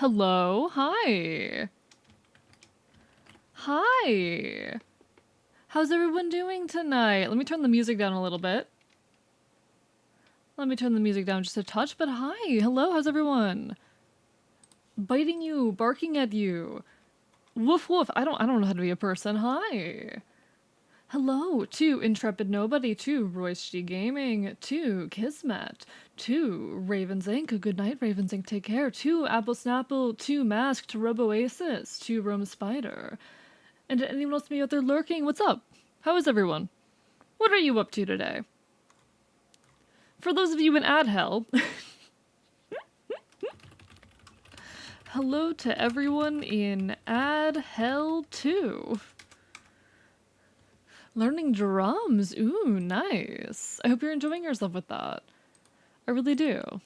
Hello, hi. Hi. How's everyone doing tonight? Let me turn the music down a little bit. Let me turn the music down just a touch, but hi. Hello, how's everyone? Biting you, barking at you. Woof woof. I don't know how to be a person. Hi. Hello to Intrepid Nobody, to Royce G Gaming, to Kismet, to Ravens Inc. Good night, Ravens Inc. Take care. To Apple Snapple, to Mask, to Roboasis, to Rome Spider. And to anyone else me out there lurking, what's up? How is everyone? What are you up to today? For those of you in ad hell, hello to everyone in ad hell too. Learning drums, ooh, nice. I hope you're enjoying yourself with that. I really do.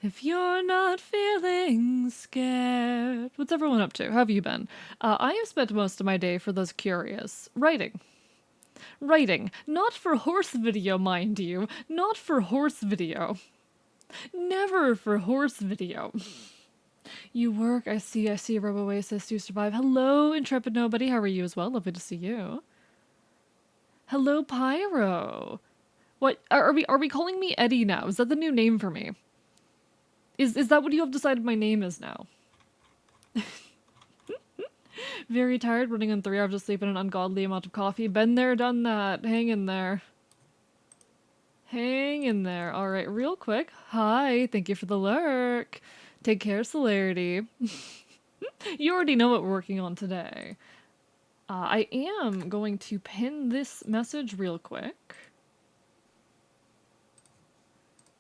If you're not feeling scared. What's everyone up to? How have you been? I have spent most of my day, for those curious, writing. Writing. Not for horse video, mind you. Not for horse video. Never for horse video. You work, I see, Robo-Oasis, you survive. Hello, Intrepid Nobody, how are you as well? Lovely to see you. Hello, Pyro. What, are we calling me Eddie now? Is that the new name for me? Is that what you have decided my name is now? Very tired, running on 3 hours of sleep and an ungodly amount of coffee. Been there, done that. Hang in there. Hang in there. Alright, real quick. Hi, thank you for the lurk. Take care, Celerity. You already know what we're working on today. I am going to pin this message real quick.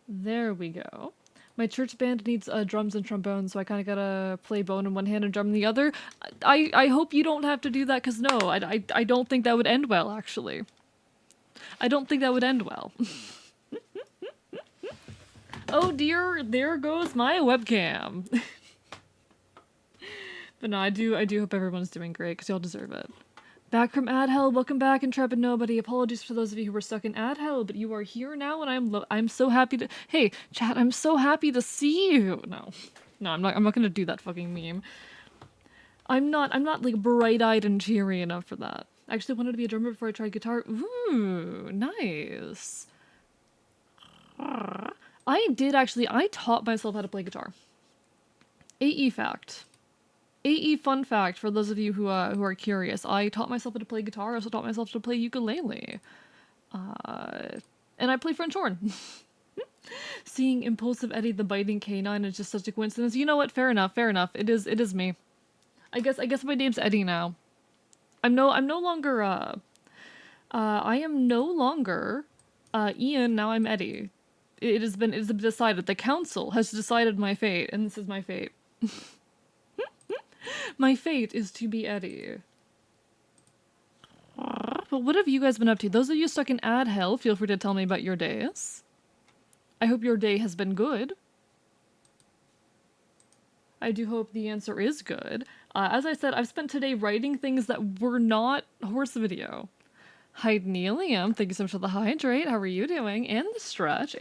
There we go. My church band needs drums and trombones, so I kind of gotta play bone in one hand and drum in the other. I hope you don't have to do that, because no, I don't think that would end well, actually. I don't think that would end well. Oh dear, there goes my webcam. But no, I do hope everyone's doing great, because y'all deserve it. Back from ad hell, welcome back, Intrepid Nobody. Apologies for those of you who were stuck in ad hell, but you are here now, and I'm so happy to. Hey, chat, I'm so happy to see you. No, I'm not gonna do that fucking meme. I'm not like bright-eyed and cheery enough for that. I actually wanted to be a drummer before I tried guitar. Ooh, nice. I taught myself how to play guitar. AE fact. AE fun fact for those of you who are curious. I taught myself how to play guitar. I also taught myself to play ukulele. And I play French horn. Seeing impulsive Eddie the biting canine is just such a coincidence. You know what? Fair enough. It is me. I guess my name's Eddie now. I'm no longer I am no longer Ian, now I'm Eddie. It has been decided. The council has decided my fate, and this is my fate. My fate is to be Eddie. But what have you guys been up to? Those of you stuck in ad hell, feel free to tell me about your days. I hope your day has been good. I do hope the answer is good. As I said, I've spent today writing things that were not horse video. Hi, Nelium. Thank you so much for the hydrate. How are you doing? And the stretch.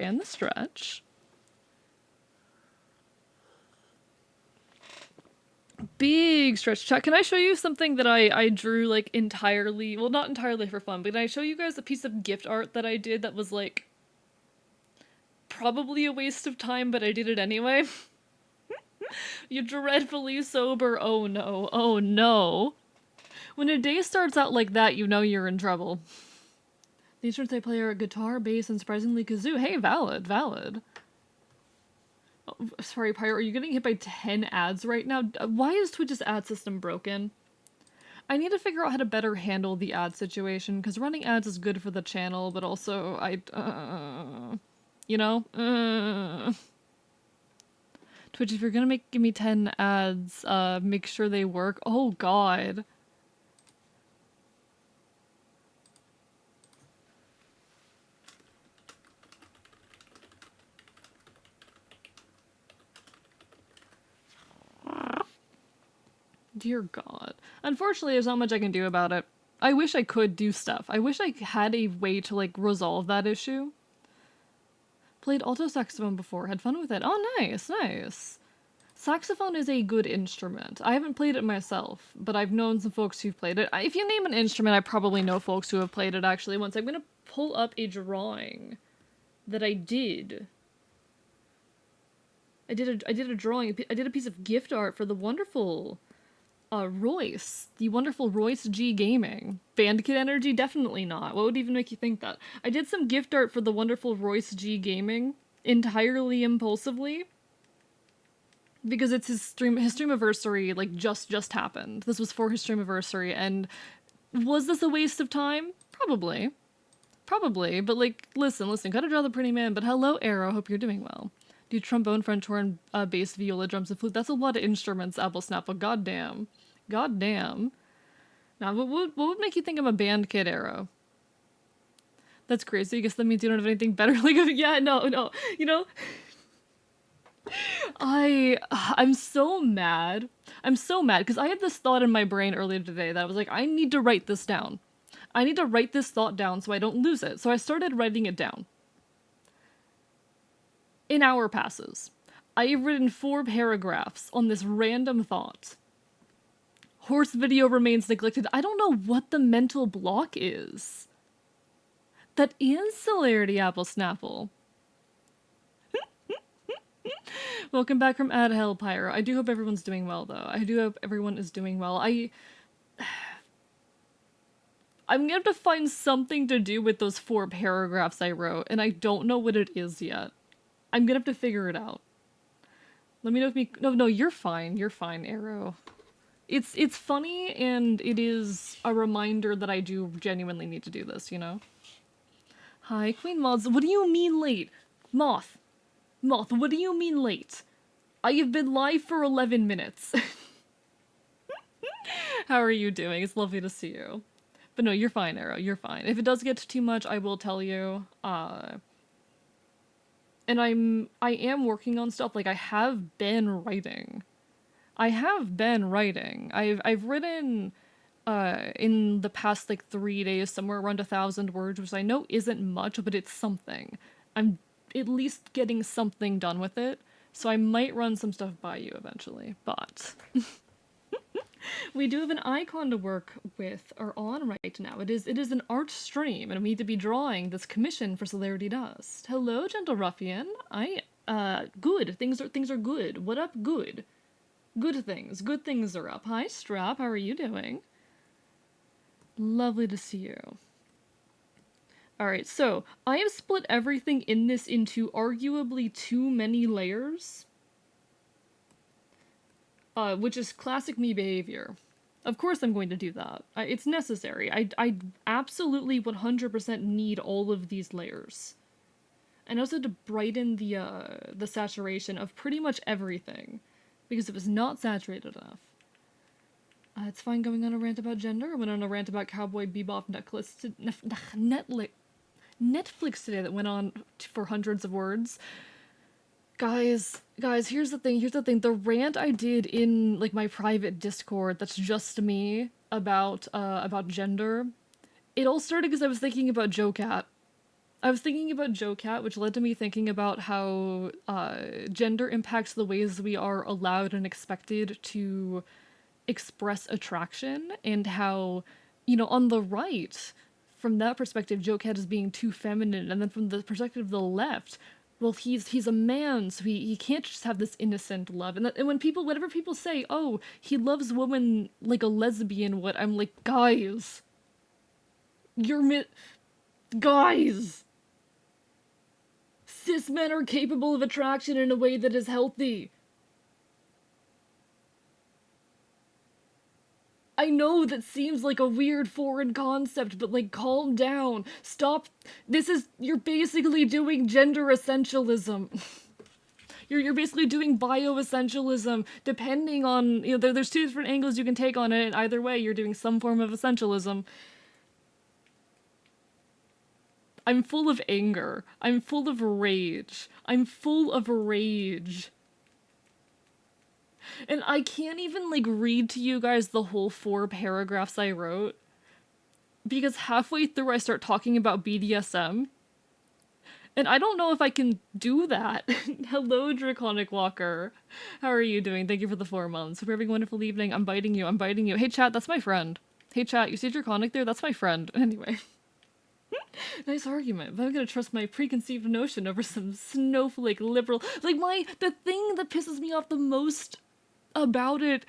Big stretch chat. Can I show you something that I drew like entirely, well, not entirely for fun, but can I show you guys a piece of gift art that I did that was like probably a waste of time, but I did it anyway? You're dreadfully sober. Oh no. Oh no. When a day starts out like that, you know you're in trouble. The instruments I play are guitar, bass, and surprisingly kazoo. Hey, valid. Oh, sorry, Pyro, are you getting hit by 10 ads right now? Why is Twitch's ad system broken? I need to figure out how to better handle the ad situation, because running ads is good for the channel, but also you know? Twitch, if you're gonna give me 10 ads, make sure they work. Oh god. Dear God. Unfortunately, there's not much I can do about it. I wish I could do stuff. I wish I had a way to, like, resolve that issue. played alto saxophone before. Had fun with it. Oh, nice, nice. Saxophone is a good instrument. I haven't played it myself, but I've known some folks who've played it. If you name an instrument, I probably know folks who have played it actually once. I'm gonna pull up a drawing that I did. I did a drawing. I did a piece of gift art for the wonderful Royce. The wonderful Royce G Gaming. Bandkid Energy? Definitely not. What would even make you think that? I did some gift art for the wonderful Royce G Gaming entirely impulsively. Because it's his streamiversary, like, just happened. This was for his streamiversary, and was this a waste of time? Probably. Probably, but, like, listen, gotta draw the pretty man, but hello, Arrow, hope you're doing well. Do trombone, French horn, bass, viola, drums, and flute. That's a lot of instruments, Apple Snapple, goddamn. Goddamn. Now, what would make you think I'm a band kid, Arrow? That's crazy, I guess that means you don't have anything better, like, yeah, no, you know? I'm so mad. I'm so mad because I had this thought in my brain earlier today that I was like, I need to write this down. I need to write this thought down so I don't lose it. So I started writing it down. An hour passes. I have written 4 paragraphs on this random thought. Horse video remains neglected. I don't know what the mental block is. That is Celerity Apple Snapple. Welcome back from Ad Hell, Pyro. I do hope everyone's doing well, though. I do hope everyone is doing well. I'm gonna have to find something to do with those 4 paragraphs I wrote, and I don't know what it is yet. I'm gonna have to figure it out. Let me know if No, you're fine. You're fine, Arrow. It's funny, and it is a reminder that I do genuinely need to do this, you know? Hi, Queen Mods. What do you mean late? Moth, what do you mean late? I have been live for 11 minutes. How are you doing? It's lovely to see you. But no, you're fine, Arrow. You're fine. If it does get too much, I will tell you. And I am working on stuff. Like, I have been writing. I've written in the past like 3 days somewhere around 1,000 words, which I know isn't much, but it's something. I'm at least getting something done with it, so I might run some stuff by you eventually, but we do have an icon to work with or on right now. It is an art stream, and we need to be drawing this commission for Celerity Dust. Hello, Gentle Ruffian. Good. Things are good. What up, good? Good things are up. Hi, Strap. How are you doing? Lovely to see you. Alright, so I have split everything in this into arguably too many layers. Which is classic me behavior. Of course I'm going to do that. It's necessary. I absolutely 100% need all of these layers. And also to brighten the saturation of pretty much everything. Because it was not saturated enough. It's fine going on a rant about gender. I went on a rant about Cowboy Bebop Netflix today that went on for hundreds of words. Guys, here's the thing. The rant I did in like my private Discord that's just me about gender, it all started because I was thinking about JoCat. Which led to me thinking about how gender impacts the ways we are allowed and expected to express attraction, and how, you know, on the right, from that perspective, JoCat is being too feminine, and then from the perspective of the left, well, he's a man, so he can't just have this innocent love. And whenever people say, oh, he loves women like a lesbian would, I'm like, guys, guys! Cis men are capable of attraction in a way that is healthy. I know that seems like a weird foreign concept, but like, calm down. Stop. You're basically doing gender essentialism. You're basically doing bioessentialism, depending on, you know, there's 2 different angles you can take on it, and either way, you're doing some form of essentialism. I'm full of anger. I'm full of rage. And I can't even, like, read to you guys the whole 4 paragraphs I wrote, because halfway through I start talking about BDSM, And I don't know if I can do that. Hello, Draconic Walker. How are you doing? Thank you for the 4 months. Hope you're having a wonderful evening. I'm biting you. I'm biting you. Hey, chat, that's my friend. Hey, chat, you see Draconic there? That's my friend. Anyway. Nice argument, but I'm gonna trust my preconceived notion over some snowflake liberal. Like, the thing that pisses me off the most about it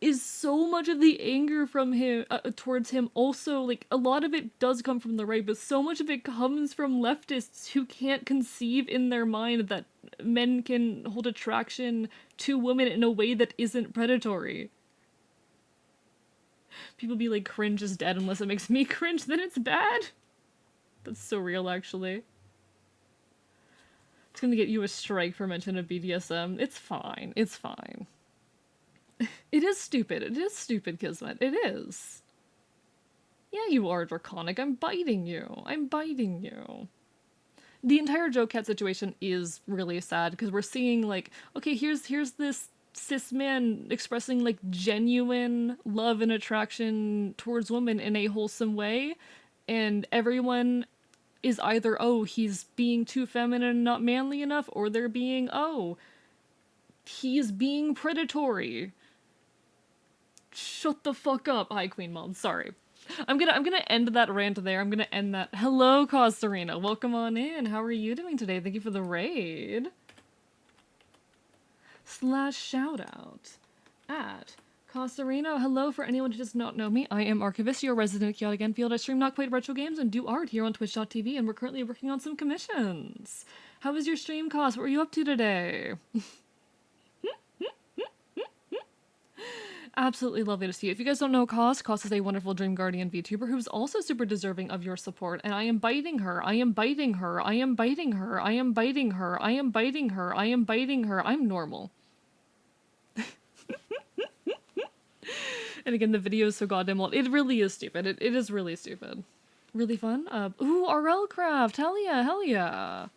is so much of the anger from him towards him. Also, like, a lot of it does come from the right, but so much of it comes from leftists who can't conceive in their mind that men can hold attraction to women in a way that isn't predatory. People be like, cringe is dead unless it makes me cringe, then it's bad. That's so real, actually. It's gonna get you a strike for mention of BDSM. It's fine. It's fine. It is stupid. It is stupid, Kismet. It is. Yeah, you are Draconic. I'm biting you. I'm biting you. The entire Joe Cat situation is really sad because we're seeing, like, okay, here's this cis man expressing, like, genuine love and attraction towards women in a wholesome way, and everyone is either, oh, he's being too feminine and not manly enough, or they're being, oh, he's being predatory. Shut the fuck up. Hi, Queen Mom. Sorry. I'm gonna end that rant there. I'm gonna end that. Hello, Costarina. Welcome on in. How are you doing today? Thank you for the raid. / shout out at Costarino. Hello, for anyone who does not know me. I am Archivist, your resident chaotic Enfield. I stream not quite retro games and do art here on twitch.tv, and we're currently working on some commissions. How was your stream, Cos? What were you up to today? Absolutely lovely to see you. If you guys don't know Cos is a wonderful Dream Guardian VTuber who's also super deserving of your support, and I am biting her. I am biting her. I am biting her. I am biting her. I am biting her. I am biting her. I'm normal. And again, the video is so goddamn old. It really is stupid. It is really stupid. Really fun. Ooh, RL Craft. Hell yeah, hell yeah.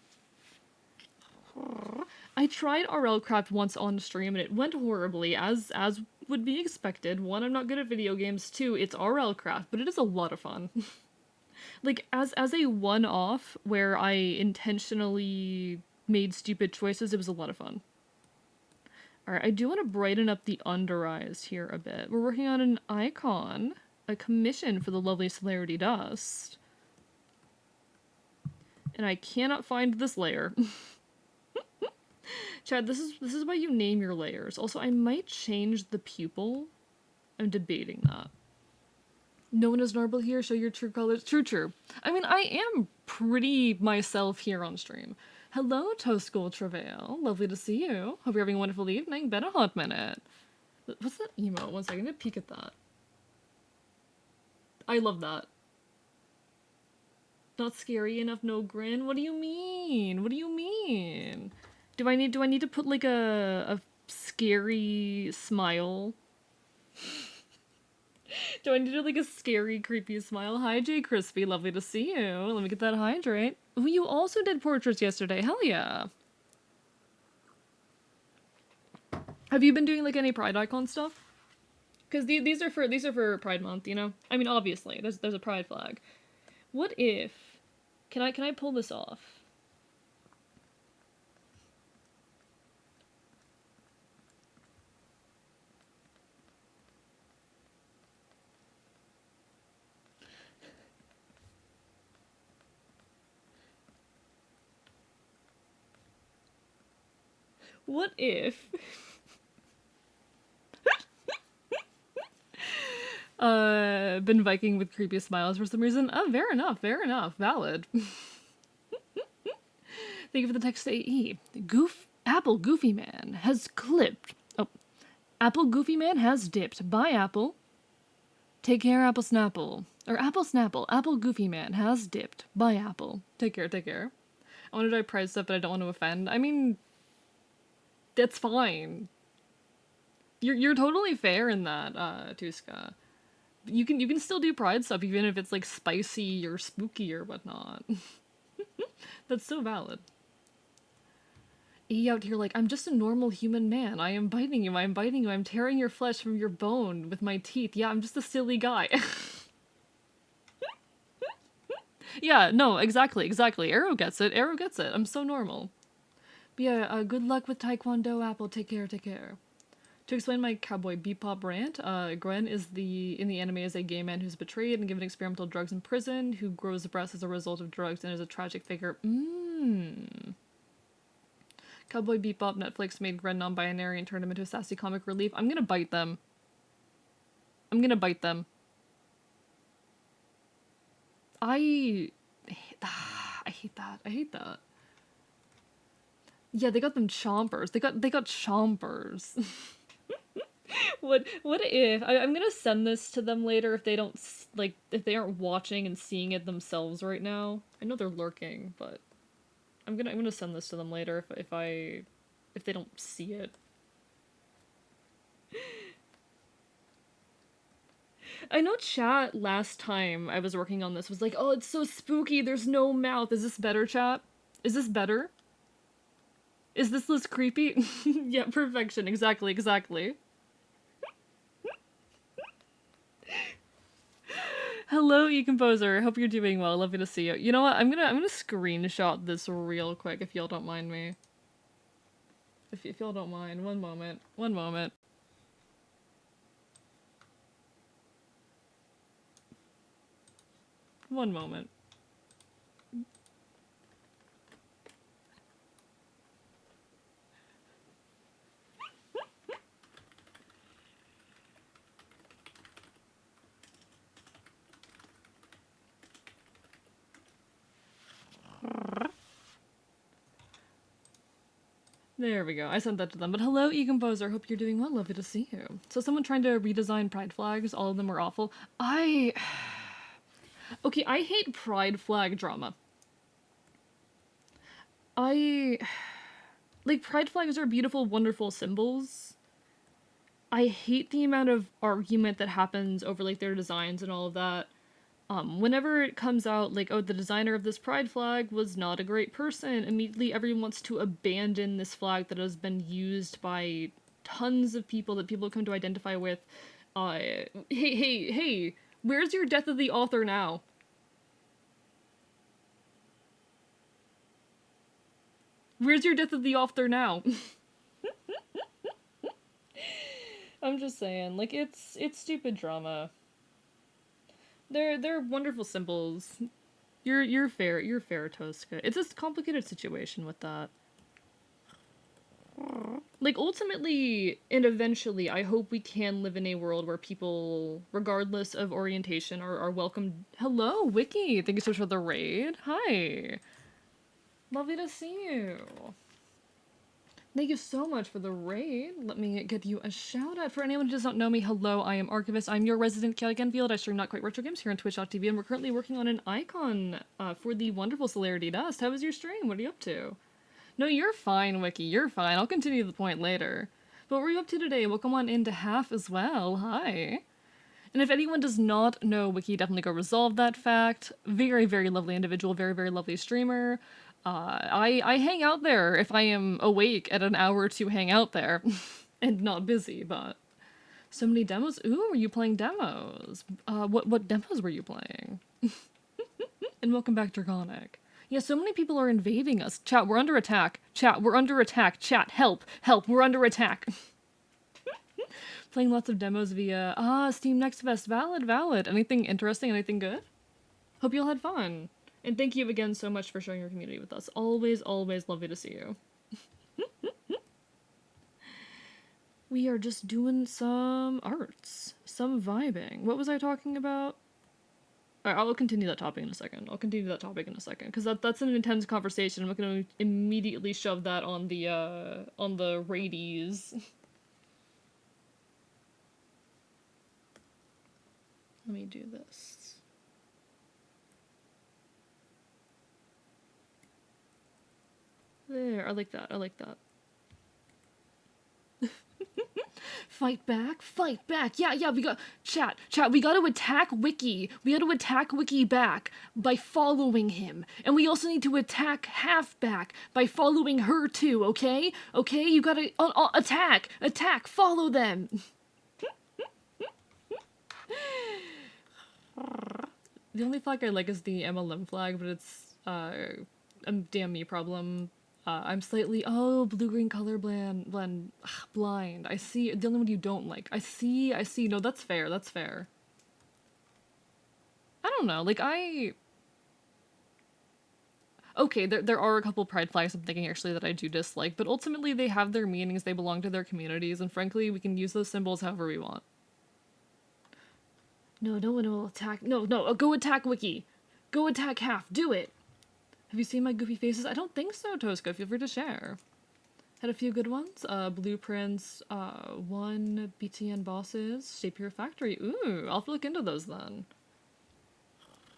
I tried RL Craft once on stream and it went horribly, as would be expected. 1, I'm not good at video games. 2, it's RL Craft, but it is a lot of fun. Like, as a one-off where I intentionally made stupid choices, it was a lot of fun. Alright, I do want to brighten up the under eyes here a bit. We're working on an icon, a commission for the lovely Celerity Dust. And I cannot find this layer. Chad, this is why you name your layers. Also, I might change the pupil. I'm debating that. No one is normal here, show your true colors. True. I mean, I am pretty myself here on stream. Hello, Toast School Travail. Lovely to see you. Hope you're having a wonderful evening. Been a hot minute. What's that emote? One second, I'm gonna peek at that. I love that. Not scary enough, no grin? What do you mean? What do you mean? Do I need to put, like, a scary smile? Do I need to do, like, a scary, creepy smile? Hi, Jay Crispy. Lovely to see you. Let me get that hydrate. Oh, you also did portraits yesterday. Hell yeah. Have you been doing, like, any Pride icon stuff? Because these are for Pride Month, you know? I mean, obviously, there's a Pride flag. What if... Can I pull this off? What if... been Viking with creepy smiles for some reason? Oh, fair enough, valid. Thank you for the text AE. Apple Goofy Man has clipped. Oh, Apple Goofy Man has dipped. Bye, Apple. Take care, Apple Snapple. Or Apple Snapple. Apple Goofy Man has dipped. Bye, Apple. Take care. I want to try Pride stuff, but I don't want to offend. I mean... That's fine. You're totally fair in that, Tuska. You can still do Pride stuff even if it's, like, spicy or spooky or whatnot. That's so valid. E out here like, I'm just a normal human man. I am biting you. I'm tearing your flesh from your bone with my teeth. Yeah, I'm just a silly guy. Yeah, no, exactly. Arrow gets it. I'm so normal. But yeah, good luck with Taekwondo, Apple. Take care. To explain my Cowboy Bebop rant, Gren is in the anime is a gay man who's betrayed and given experimental drugs in prison, who grows breasts as a result of drugs and is a tragic figure. Cowboy Bebop Netflix made Gren non-binary and turned him into a sassy comic relief. I'm gonna bite them. I hate that. Yeah, they got them chompers. They got chompers. What if I'm gonna send this to them later if they don't if they aren't watching and seeing it themselves right now. I know they're lurking, but I'm gonna send this to them later if they don't see it. I know chat last time I was working on this was like, oh, it's so spooky. There's no mouth. Is this better, chat? Is this better? Is this less creepy? Yeah, perfection. Exactly. Hello, E-Composer. Hope you're doing well. Lovely to see you. You know what? I'm gonna screenshot this real quick if y'all don't mind me. If y'all don't mind. One moment. There we go. I sent that to them. But hello, E-Composer. Hope you're doing well. Lovely to see you. So someone trying to redesign pride flags. All of them were awful. Okay, I hate pride flag drama. Pride flags are beautiful, wonderful symbols. I hate the amount of argument that happens over, their designs and all of that. Whenever it comes out, oh, the designer of this pride flag was not a great person, immediately everyone wants to abandon this flag that has been used by tons of people that people come to identify with. Hey, where's your death of the author now? Where's your death of the author now? I'm just saying, it's stupid drama. They're wonderful symbols. You're fair, Tosca. It's a complicated situation with that. Ultimately and eventually, I hope we can live in a world where people, regardless of orientation, are welcome. Hello, Wiki! Thank you so much for the raid. Hi! Lovely to see you. Thank you so much for the raid. Let me give you a shout out. For anyone who does not know me, hello, I am Archivist. I'm your resident Kelly Genfield. I stream Not Quite Retro Games here on Twitch.tv, and we're currently working on an icon for the wonderful Celerity Dust. How was your stream? What are you up to? No, you're fine, Wiki. You're fine. I'll continue the point later. But what were you up to today? Welcome on into half as well. Hi. And if anyone does not know Wiki, definitely go resolve that fact. Very, very lovely individual. Very, very lovely streamer. I hang out there if I am awake at an hour to hang out there and not busy, but so many demos. Ooh, were you playing demos? What demos were you playing? And welcome back, Dragonic. Yeah, so many people are invading us. Chat, we're under attack. Chat, help, we're under attack. Playing lots of demos via, Steam Next Fest. Valid. Anything interesting? Anything good? Hope you all had fun. And thank you again so much for sharing your community with us. Always lovely to see you. We are just doing some arts. Some vibing. What was I talking about? Alright, I'll continue that topic in a second. Because that's an intense conversation. I'm not going to immediately shove that on the radies. Let me do this. There, I like that. Fight back. Yeah, we got chat, we gotta attack Wiki. We gotta attack Wiki back by following him. And we also need to attack Half back by following her too, okay? Okay, you gotta attack, follow them. The only flag I like is the MLM flag, but it's a damn me problem. I'm slightly blue-green color blend blind. I see the only one you don't like. I see. No, that's fair. That's fair. I don't know. Like okay, there are a couple pride flags I'm thinking actually that I do dislike, but ultimately they have their meanings. They belong to their communities, and frankly, we can use those symbols however we want. No, no one will attack. No, go attack Wiki. Go attack Half. Do it. Have you seen my goofy faces? I don't think so, Tosca. Feel free to share. Had a few good ones. Blueprints, one BTN bosses, Shape Your Factory. Ooh, I'll have to look into those then.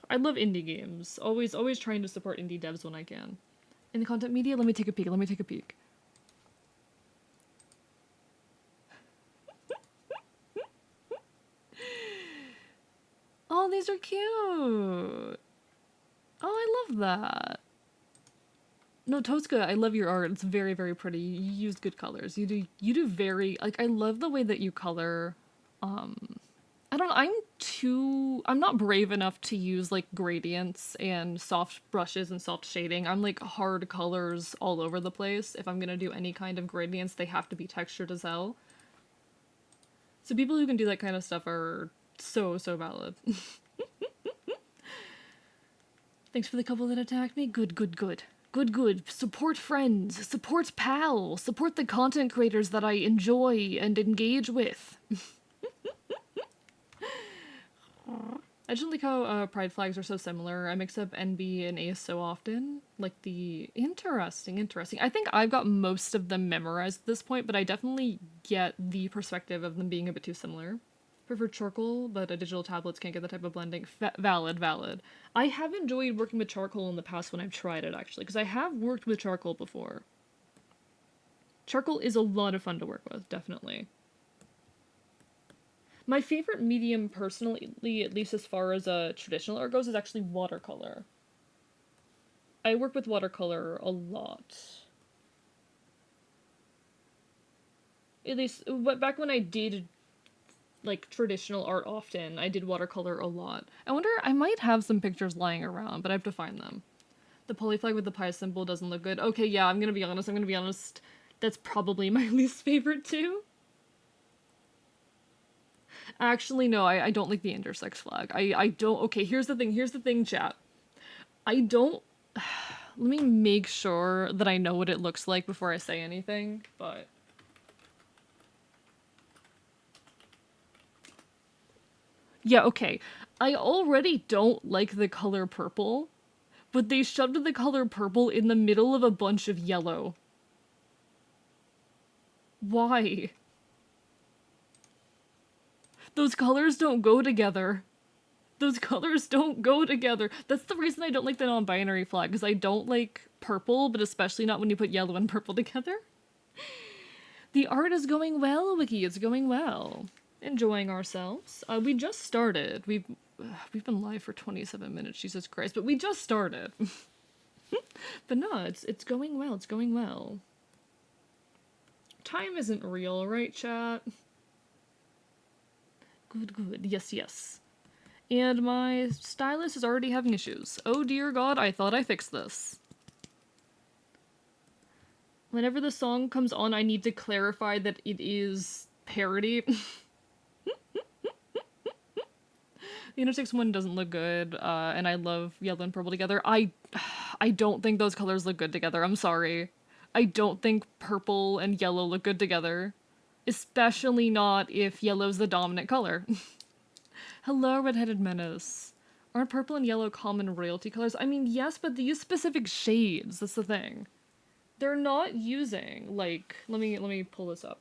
I love indie games. Always trying to support indie devs when I can. In the content media, let me take a peek. Oh, these are cute. Oh, I love that. No, Tosca, I love your art. It's very, very pretty. You use good colors. You do very, like, I love the way that you color. I don't know, I'm not brave enough to use, like, gradients and soft brushes and soft shading. I'm, like, hard colors all over the place. If I'm gonna do any kind of gradients, they have to be textured as hell. So people who can do that kind of stuff are so valid. Thanks for the couple that attacked me. Good. Support friends. Support pals. Support the content creators that I enjoy and engage with. I just like how pride flags are so similar. I mix up NB and Ace so often. Like the... Interesting. I think I've got most of them memorized at this point, but I definitely get the perspective of them being a bit too similar. Prefer charcoal, but digital tablets can't get the type of blending. Valid. I have enjoyed working with charcoal in the past when I've tried it, actually, because I have worked with charcoal before. Charcoal is a lot of fun to work with, definitely. My favorite medium, personally, at least as far as traditional art goes, is actually watercolor. I work with watercolor a lot. At least, back when I did, like, traditional art often, I did watercolor a lot. I wonder, I might have some pictures lying around, but I have to find them. The polyflag with the pie symbol doesn't look good. Okay, yeah, I'm gonna be honest. That's probably my least favorite, too. Actually, no, I don't like the intersex flag. I don't... Okay, here's the thing, chat. I don't... Let me make sure that I know what it looks like before I say anything, but... Yeah, okay. I already don't like the color purple, but they shoved the color purple in the middle of a bunch of yellow. Why? Those colors don't go together. That's the reason I don't like the non-binary flag, because I don't like purple, but especially not when you put yellow and purple together. The art is going well, Wiki. It's going well. Enjoying ourselves. We just started. We've been live for 27 minutes, Jesus Christ, but we just started. But no, it's going well. It's going well. Time isn't real, right, chat? Good. Yes. And my stylus is already having issues. Oh dear God, I thought I fixed this. Whenever the song comes on, I need to clarify that it is parody. The intersex one doesn't look good, and I love yellow and purple together. I don't think those colors look good together. I'm sorry. I don't think purple and yellow look good together. Especially not if yellow's the dominant color. Hello, Redheaded Menace. Aren't purple and yellow common royalty colors? I mean, yes, but they use specific shades. That's the thing. They're not using, like... Let me pull this up.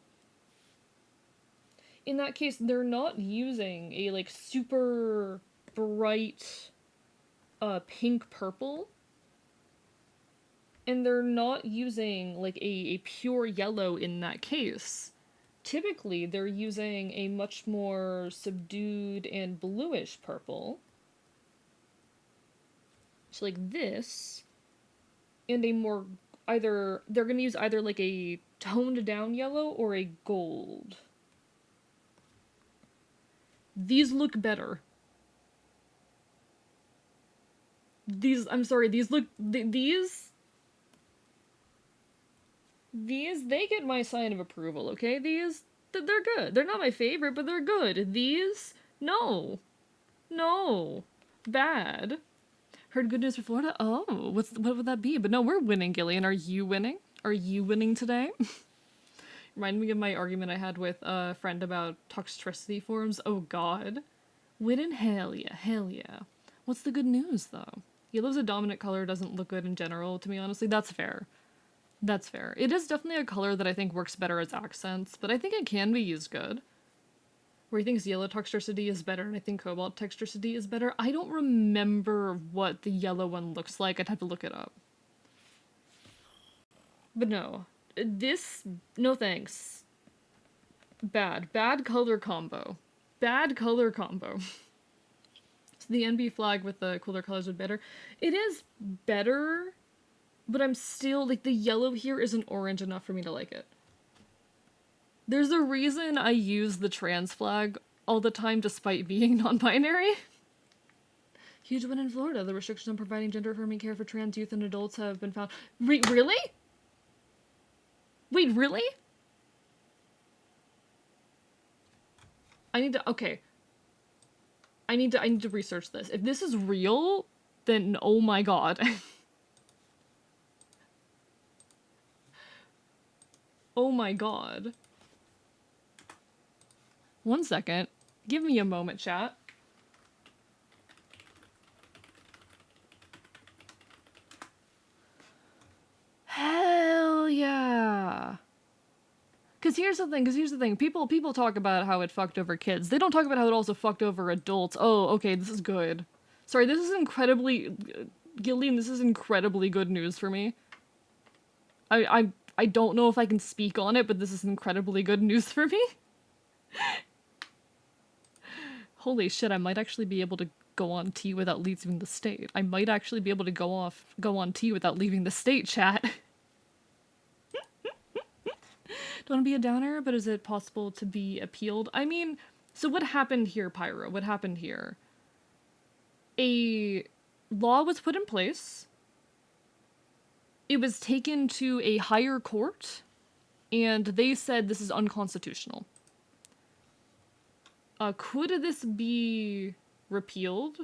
In that case, they're not using a, like, super bright pink purple. And they're not using, like, a pure yellow in that case. Typically, they're using a much more subdued and bluish purple. So, like, this. And a more... They're gonna use either, like, a toned down yellow or a gold. These look better. I'm sorry, these look, these, they get my sign of approval, okay? They're good. They're not my favorite, but they're good. These, no. No. Bad. Heard good news for Florida? Oh, what would that be? But no, we're winning, Gillian. Are you winning? Are you winning today? Remind me of my argument I had with a friend about toxicity forums. Oh god. Winning? Hell yeah, hell yeah. What's the good news, though? Yellow's a dominant color, doesn't look good in general, to me, honestly. That's fair. That's fair. It is definitely a color that I think works better as accents, but I think it can be used good. Where he thinks yellow toxicity is better, and I think cobalt toxicity is better. I don't remember what the yellow one looks like. I'd have to look it up. But no. This, no thanks. Bad. Bad color combo. Bad color combo. So the NB flag with the cooler colors would be better. It is better, but I'm still, like, the yellow here isn't orange enough for me to like it. There's a reason I use the trans flag all the time despite being non-binary. Huge win in Florida. The restrictions on providing gender-affirming care for trans youth and adults have been found. Really? Wait, really? Okay. I need to research this. If this is real, then oh my god. Oh my god. One second. Give me a moment, chat. Hell yeah. Cause here's the thing. People talk about how it fucked over kids. They don't talk about how it also fucked over adults. Oh, okay, this is good. Sorry, this is incredibly... Gillian, this is incredibly good news for me. I don't know if I can speak on it, but this is incredibly good news for me. Holy shit, I might actually be able to go on T without leaving the state. I might actually be able to go on T without leaving the state, chat. Don't want to be a downer, but is it possible to be appealed? I mean, so what happened here, Pyro? What happened here? A law was put in place. It was taken to a higher court, and they said this is unconstitutional. Could this be repealed?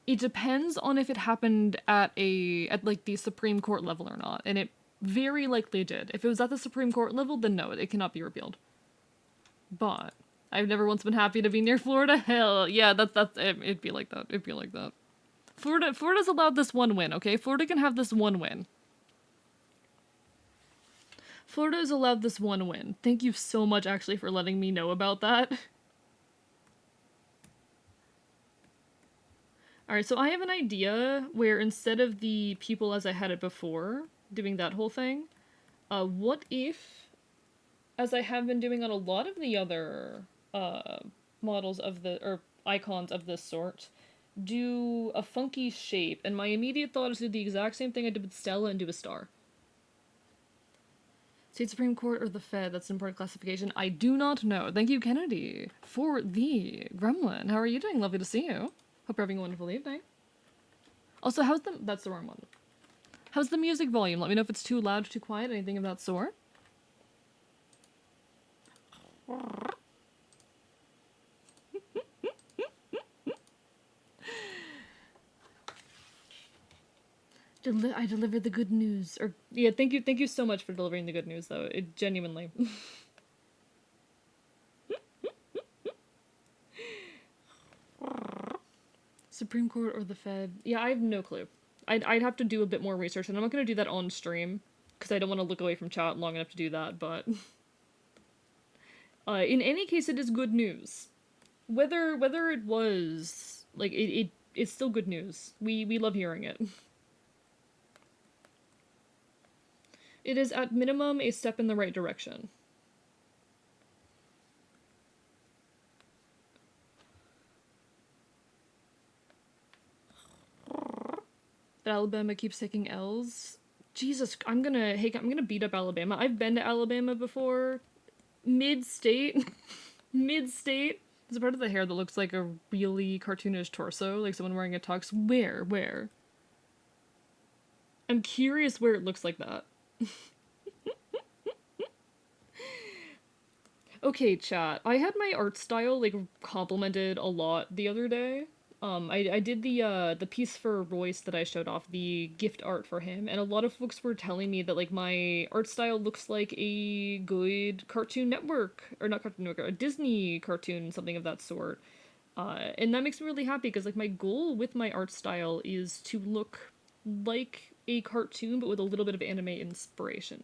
It depends on if it happened at like the Supreme Court level or not, and it very likely did. If it was at the Supreme Court level, then no, it cannot be repealed. But I've never once been happy to be near Florida. Hell yeah, it'd be like that. It'd be like that. Florida's allowed this one win, okay? Florida can have this one win. Florida is allowed this one win. Thank you so much, actually, for letting me know about that. Alright, so I have an idea where instead of the people as I had it before, doing that whole thing, what if, as I have been doing on a lot of the other models of or icons of this sort, do a funky shape, and my immediate thought is to do the exact same thing I did with Stella and do a star. State Supreme Court or the Fed? That's an important classification. I do not know. Thank you, Kennedy, for the gremlin. How are you doing? Lovely to see you. Hope you're having a wonderful evening. Also, that's the wrong one. How's the music volume? Let me know if it's too loud, too quiet, anything of that sort. I delivered the good news. Or yeah, thank you so much for delivering the good news, though. It genuinely. Supreme Court or the Fed? Yeah, I have no clue. I'd have to do a bit more research, and I'm not going to do that on stream, because I don't want to look away from chat long enough to do that, but... in any case, it is good news. Whether it was... Like, it's still good news. We love hearing it. It is, at minimum, a step in the right direction. That Alabama keeps taking L's. Jesus, I'm gonna beat up Alabama. I've been to Alabama before. Mid-state. Mid-state. There's a part of the hair that looks like a really cartoonish torso, like someone wearing a tux. Where? I'm curious where it looks like that. Okay, chat. I had my art style like complimented a lot the other day. I did the piece for Royce that I showed off, the gift art for him, and a lot of folks were telling me that like my art style looks like a good Cartoon Network, or not Cartoon Network, a Disney cartoon, something of that sort. And that makes me really happy because like my goal with my art style is to look like a cartoon but with a little bit of anime inspiration,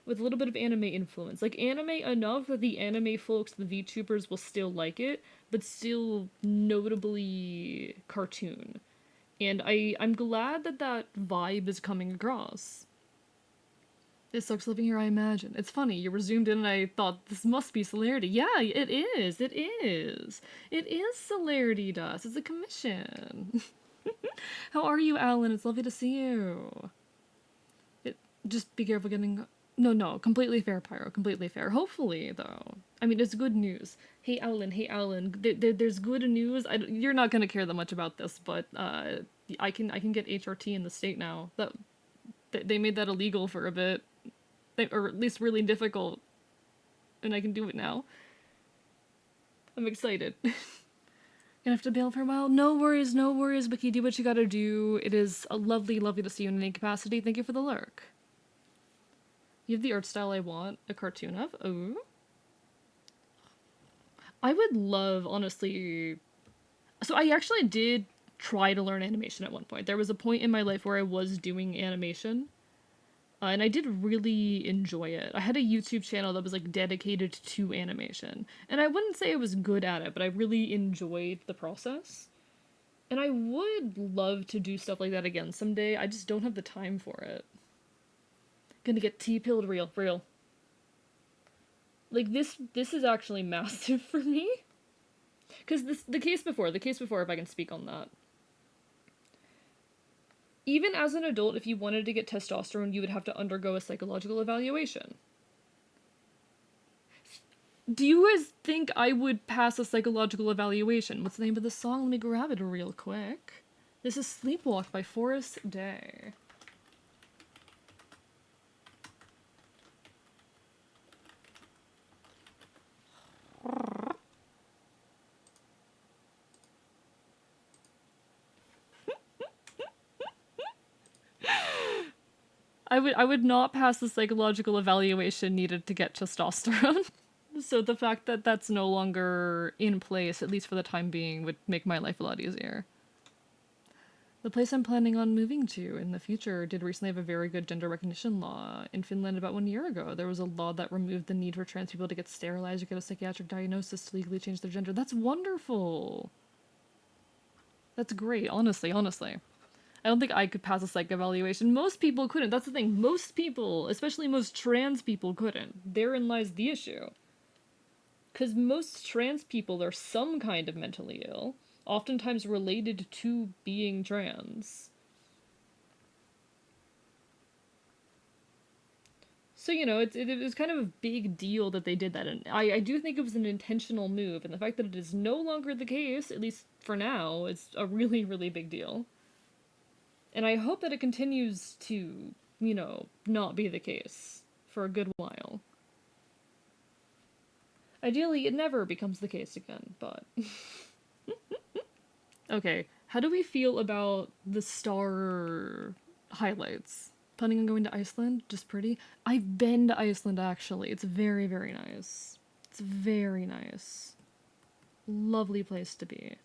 with a little bit of anime influence. Like anime enough that the anime folks, the VTubers, will still like it, but still notably cartoon. And I'm glad that that vibe is coming across. It sucks living here, I imagine. It's funny, you were zoomed in and I thought this must be Celerity. Yeah, it is. It is. It is Celerity Dust. It's a commission. How are you, Alan? It's lovely to see you. Just be careful getting... No, completely fair, Pyro. Completely fair. Hopefully, though. I mean, it's good news. Hey, Alan. There's good news. You're not gonna care that much about this, but I can get HRT in the state now. They made that illegal for a bit, or at least really difficult, and I can do it now. I'm excited. Gonna have to bail for a while. No worries, Wiki. Do what you gotta do. It is lovely to see you in any capacity. Thank you for the lurk. You have the art style I want a cartoon of? Oh. I would love, honestly... So I actually did try to learn animation at one point. There was a point in my life where I was doing animation. And I did really enjoy it. I had a YouTube channel that was like dedicated to animation. And I wouldn't say I was good at it, but I really enjoyed the process. And I would love to do stuff like that again someday. I just don't have the time for it. Gonna get T-pilled real. Like, this is actually massive for me. Because the case before, if I can speak on that. Even as an adult, if you wanted to get testosterone, you would have to undergo a psychological evaluation. Do you guys think I would pass a psychological evaluation? What's the name of the song? Let me grab it real quick. This is Sleepwalk by Forrest Day. I would not pass the psychological evaluation needed to get testosterone. So the fact that that's no longer in place, at least for the time being, would make my life a lot easier. The place I'm planning on moving to in the future did recently have a very good gender recognition law. In Finland about 1 year ago, there was a law that removed the need for trans people to get sterilized or get a psychiatric diagnosis to legally change their gender. That's wonderful! That's great, honestly. I don't think I could pass a psych evaluation. Most people couldn't. That's the thing. Most people, especially most trans people, couldn't. Therein lies the issue. Because most trans people are some kind of mentally ill, oftentimes related to being trans. So, you know, it was kind of a big deal that they did that, and I do think it was an intentional move, and the fact that it is no longer the case, at least for now, is a really, really big deal. And I hope that it continues to, you know, not be the case for a good while. Ideally, it never becomes the case again, but... Okay, how do we feel about the star highlights? Planning on going to Iceland? Just pretty? I've been to Iceland, actually. It's very, very nice. It's very nice. Lovely place to be.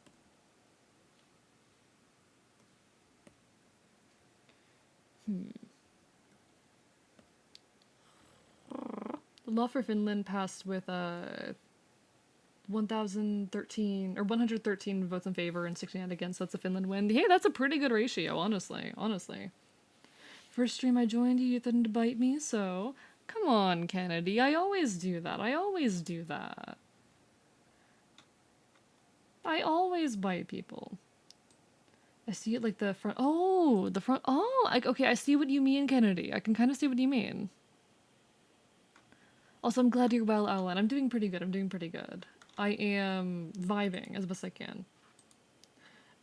The law for Finland passed with 1,013 or 113 votes in favor and 69 against. That's a Finland win. Hey, that's a pretty good ratio, honestly. First stream I joined, you threatened to bite me, so come on, Kennedy. I always do that. I always bite people. I see it like the front. Oh, the front. Oh, okay, I see what you mean, Kennedy. I can kind of see what you mean. Also, I'm glad you're well, Alan. I'm doing pretty good. I am vibing as best I can.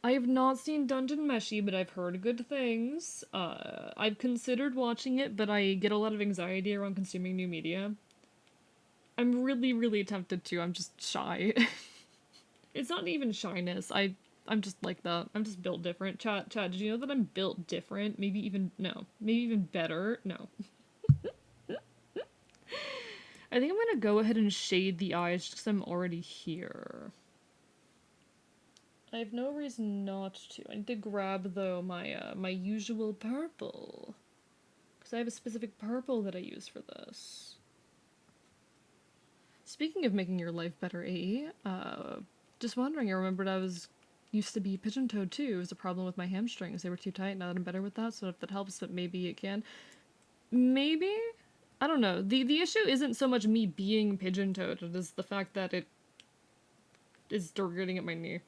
I have not seen Dungeon Meshi, but I've heard good things. I've considered watching it, but I get a lot of anxiety around consuming new media. I'm really, really tempted to. I'm just shy. It's not even shyness. I'm just like that. I'm just built different. Chat, did you know that I'm built different? Maybe even better. No. I think I'm gonna go ahead and shade the eyes just because I'm already here. I have no reason not to. I need to grab though my usual purple, because I have a specific purple that I use for this. Speaking of making your life better, AE, just wondering, I remembered I used to be pigeon-toed too. It was a problem with my hamstrings. They were too tight. Now that I'm better with that, so if that helps, but maybe it can. Maybe? I don't know. The issue isn't so much me being pigeon-toed, it is the fact that it is getting at my knee.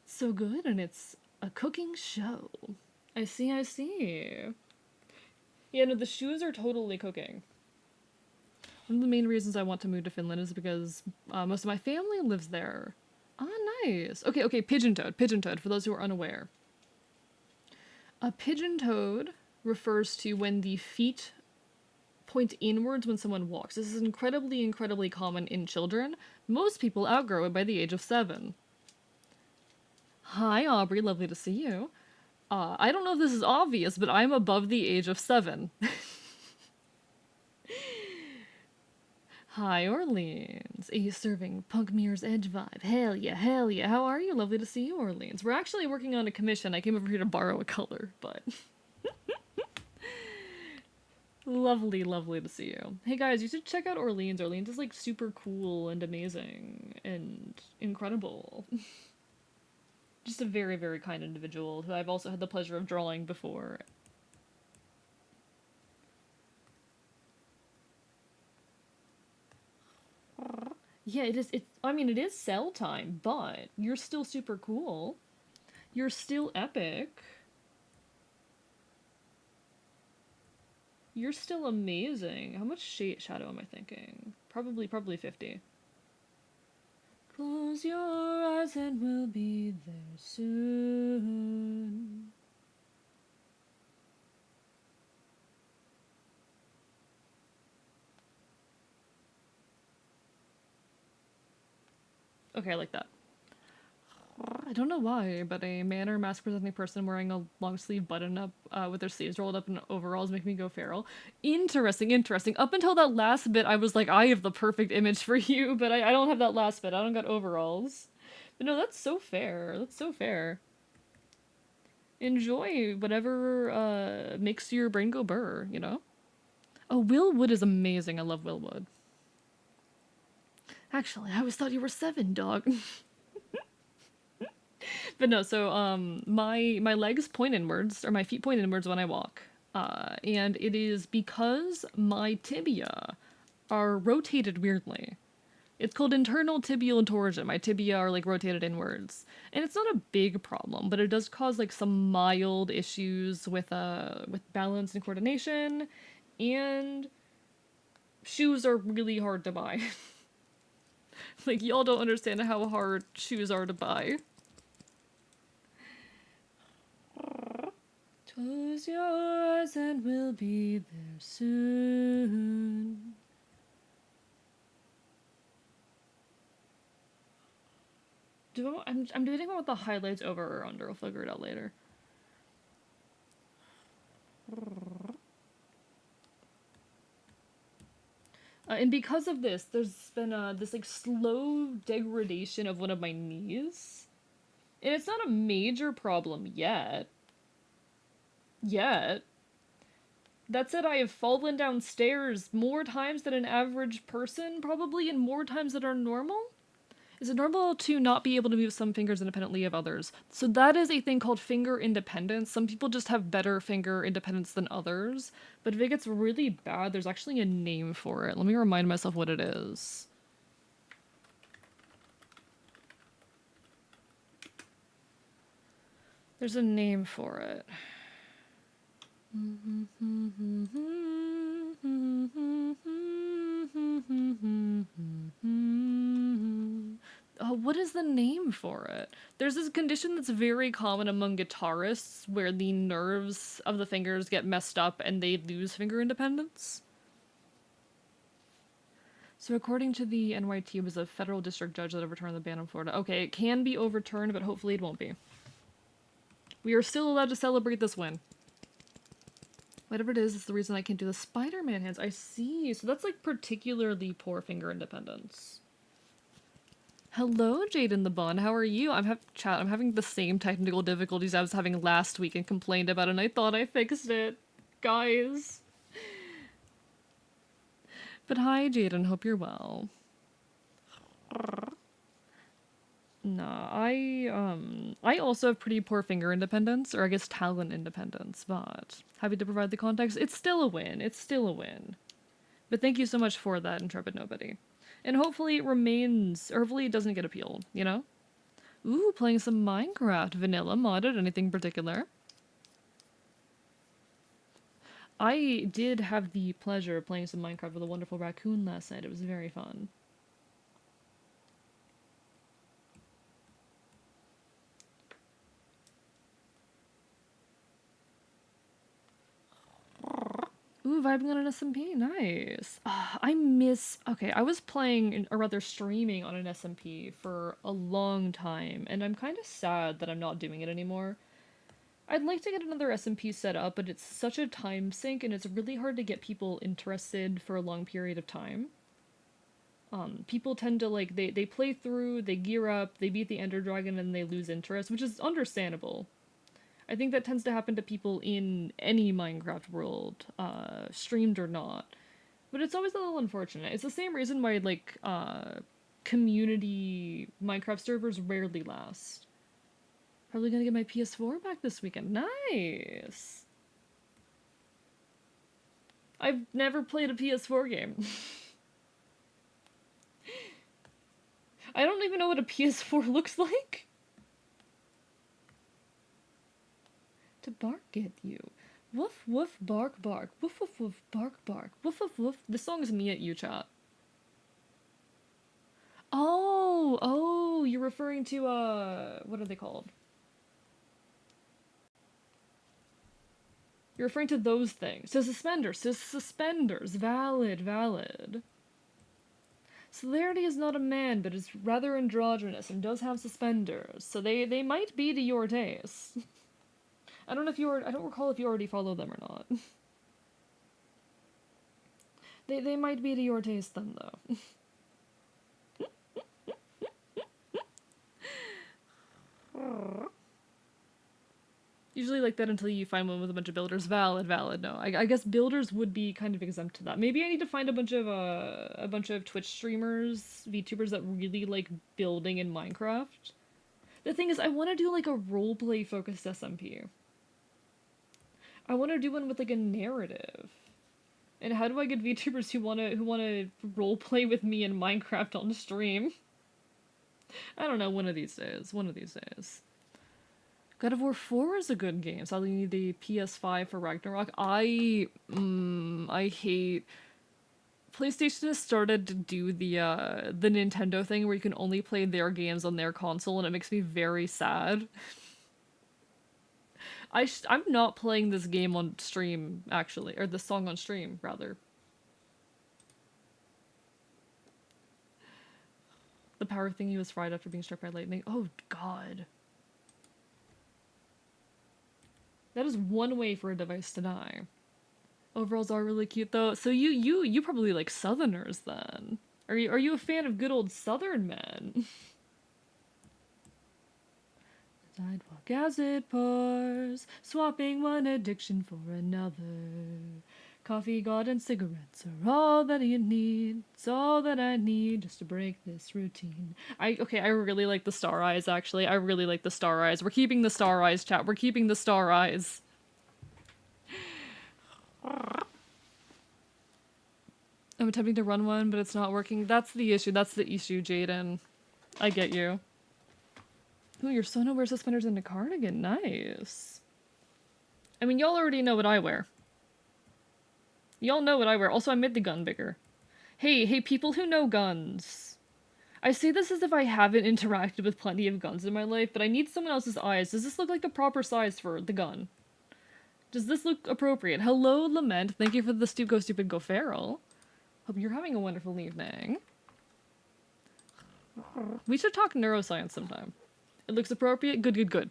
So good, and it's a cooking show. I see. Yeah, no, the shoes are totally cooking. One of the main reasons I want to move to Finland is because most of my family lives there. Ah, nice. Okay, pigeon-toed, for those who are unaware. A pigeon-toed refers to when the feet point inwards when someone walks. This is incredibly, incredibly common in children. Most people outgrow it by the age of 7. Hi, Aubrey, lovely to see you. I don't know if this is obvious, but I'm above the age of 7. Hi, Orleans. Are you serving Punk Mirror's Edge vibe? Hell yeah. How are you? Lovely to see you, Orleans. We're actually working on a commission. I came over here to borrow a color, but... lovely to see you. Hey guys, you should check out Orleans. Orleans is like super cool and amazing and incredible. Just a very, very kind individual who I've also had the pleasure of drawing before. Yeah, it is. It is sell time, but you're still super cool. You're still epic. You're still amazing. How much shadow am I thinking? Probably 50. Close your eyes and we'll be there soon. Okay, I like that. I don't know why, but a man or mask-presenting person wearing a long-sleeve button-up with their sleeves rolled up in overalls make me go feral. Interesting. Up until that last bit, I was like, I have the perfect image for you, but I don't have that last bit. I don't got overalls. But no, that's so fair. Enjoy whatever makes your brain go burr, you know? Oh, Will Wood is amazing. I love Will Wood. Actually, I always thought you were 7, dog. But no, so my legs point inwards, or my feet point inwards when I walk. And it is because my tibia are rotated weirdly. It's called internal tibial torsion. My tibia are like rotated inwards. And it's not a big problem, but it does cause like some mild issues with balance and coordination, and shoes are really hard to buy. Like, y'all don't understand how hard shoes are to buy. Close your eyes and we'll be there soon. I'm debating on what the highlights over or under. I'll figure it out later. And because of this, there's been this like slow degradation of one of my knees. And it's not a major problem yet. That said, I have fallen downstairs more times than an average person, probably, and more times than are normal. Is it normal to not be able to move some fingers independently of others? So that is a thing called finger independence. Some people just have better finger independence than others. But if it gets really bad, there's actually a name for it. Let me remind myself what it is. There's a name for it. Oh, what is the name for it? There's this condition that's very common among guitarists where the nerves of the fingers get messed up and they lose finger independence. So according to the NYT, it was a federal district judge that overturned the ban in Florida. Okay, it can be overturned, but hopefully it won't be. We are still allowed to celebrate this win. Whatever it is the reason I can't do the Spider-Man hands. I see. So that's like particularly poor finger independence. Hello, Jade in the Bun. How are you? I'm having the same technical difficulties I was having last week and complained about, and I thought I fixed it, guys. But hi, Jaden. Hope you're well. Nah, I also have pretty poor finger independence, or I guess talent independence, but happy to provide the context. It's still a win. It's still a win. But thank you so much for that, Intrepid Nobody. And hopefully it remains, or hopefully it doesn't get appealed, you know? Ooh, playing some Minecraft. Vanilla modded, anything particular? I did have the pleasure of playing some Minecraft with a wonderful raccoon last night. It was very fun. Ooh, vibing on an SMP, nice. I miss... Okay, I was playing, or rather streaming on an SMP for a long time, and I'm kind of sad that I'm not doing it anymore. I'd like to get another SMP set up, but it's such a time sink, and it's really hard to get people interested for a long period of time. People tend to, like, they play through, they gear up, they beat the Ender Dragon, and they lose interest, which is understandable. I think that tends to happen to people in any Minecraft world, streamed or not. But it's always a little unfortunate. It's the same reason why, like, community Minecraft servers rarely last. Probably gonna get my PS4 back this weekend. Nice! I've never played a PS4 game. I don't even know what a PS4 looks like. To bark at you. Woof woof bark bark. Woof woof woof bark bark. Woof woof woof. This song is me at you, chat. Oh, you're referring to, what are they called? You're referring to those things. So suspenders. Valid. Celerity is not a man, but is rather androgynous and does have suspenders, so they might be to your taste. I don't recall if you already follow them or not. They might be to your taste then, though. Usually like that until you find one with a bunch of builders. Valid. No, I guess builders would be kind of exempt to that. Maybe I need to find a bunch of Twitch streamers, VTubers that really like building in Minecraft. The thing is, I want to do like a roleplay focused SMP. I want to do one with like a narrative. And how do I get VTubers who wanna roleplay with me in Minecraft on stream? I don't know. One of these days. God of War 4 is a good game. Sadly, you need the PS5 for Ragnarok. I hate... PlayStation has started to do the Nintendo thing where you can only play their games on their console, and it makes me very sad. I'm not playing this game on stream, actually. Or this song on stream, rather. The power thingy was fried after being struck by lightning. Oh, God. That is one way for a device to die. Overalls are really cute, though. So you probably like Southerners, then. Are you a fan of good old Southern men? Sidewalk as it pours, swapping one addiction for another. Coffee, God, and cigarettes are all that you need. It's all that I need just to break this routine. I really like the star eyes, actually. I really like the star eyes. We're keeping the star eyes, chat. We're keeping the star eyes. I'm attempting to run one, but it's not working. That's the issue, Jaden. I get you. Ooh, your Sona wears suspenders and a cardigan. Nice. I mean, y'all already know what I wear. Y'all know what I wear. Also, I made the gun bigger. Hey, people who know guns. I say this as if I haven't interacted with plenty of guns in my life, but I need someone else's eyes. Does this look like the proper size for the gun? Does this look appropriate? Hello, Lament. Thank you for the Stupid Go Feral. Hope you're having a wonderful evening. We should talk neuroscience sometime. It looks appropriate? Good.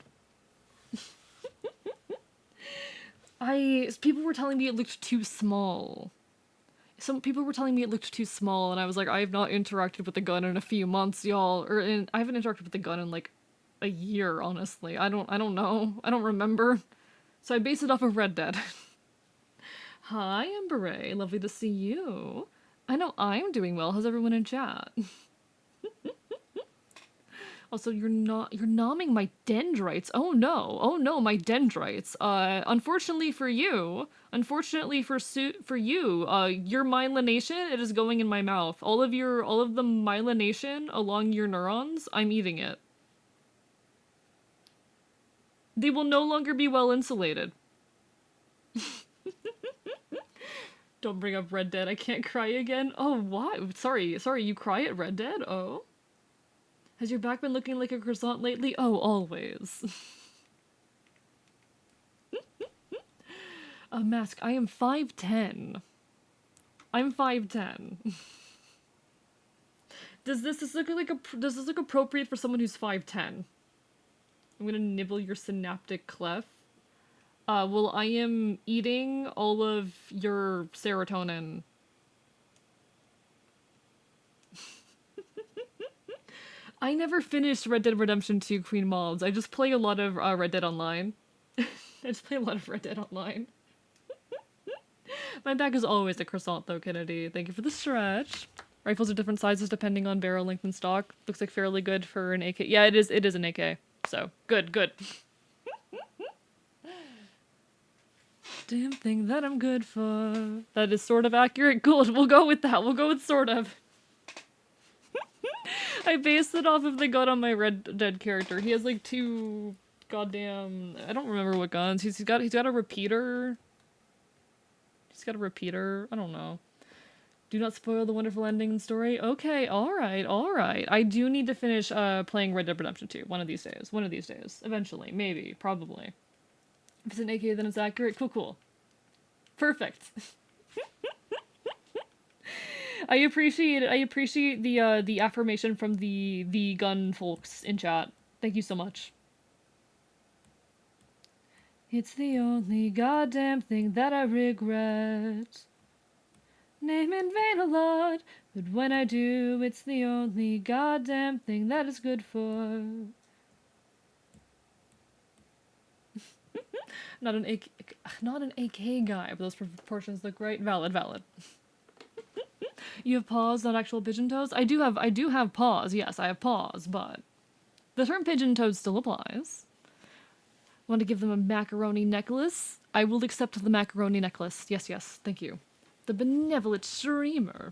People were telling me it looked too small. Some people were telling me it looked too small, and I was like, I have not interacted with the gun in a few months, y'all. I haven't interacted with the gun in like a year, honestly. I don't know. I don't remember. So I based it off of Red Dead. Hi, Emberay. Lovely to see you. I know I'm doing well. How's everyone in chat? Also, you're nomming my dendrites. Oh no, my dendrites. Unfortunately for you, your myelination, it is going in my mouth. All of the myelination along your neurons, I'm eating it. They will no longer be well insulated. Don't bring up Red Dead. I can't cry again. Oh, why? Sorry, you cry at Red Dead? Oh. Has your back been looking like a croissant lately? Oh, always. A mask. I am 5'10". I'm 5'10". Does this look appropriate for someone who's 5'10"? I'm gonna nibble your synaptic cleft. Well, I am eating all of your serotonin. I never finished Red Dead Redemption 2 Queen Mobs. I just play a lot of Red Dead Online. I just play a lot of Red Dead Online. My back is always a croissant though, Kennedy. Thank you for the stretch. Rifles are different sizes depending on barrel length and stock. Looks like fairly good for an AK. Yeah, it is an AK. So, good. Damn thing that I'm good for. That is sort of accurate. Good, we'll go with that. We'll go with sort of. I based it off of the gun on my Red Dead character. He has like two goddamn... I don't remember what guns. He's got a repeater. He's got a repeater. I don't know. Do not spoil the wonderful ending and story. Okay, alright. I do need to finish playing Red Dead Redemption 2 one of these days. Eventually. Maybe. Probably. If it's an AK, then it's accurate. Cool. Perfect. I appreciate the affirmation from the gun folks in chat. Thank you so much. It's the only goddamn thing that I regret. Name in vain a lot, but when I do, it's the only goddamn thing that is good for. Not an AK guy, but those proportions look right. Valid. You have paws, not actual pigeon toes? I do have paws, yes, I have paws, but the term pigeon toed still applies. Want to give them a macaroni necklace? I will accept the macaroni necklace. Yes, thank you. The benevolent streamer.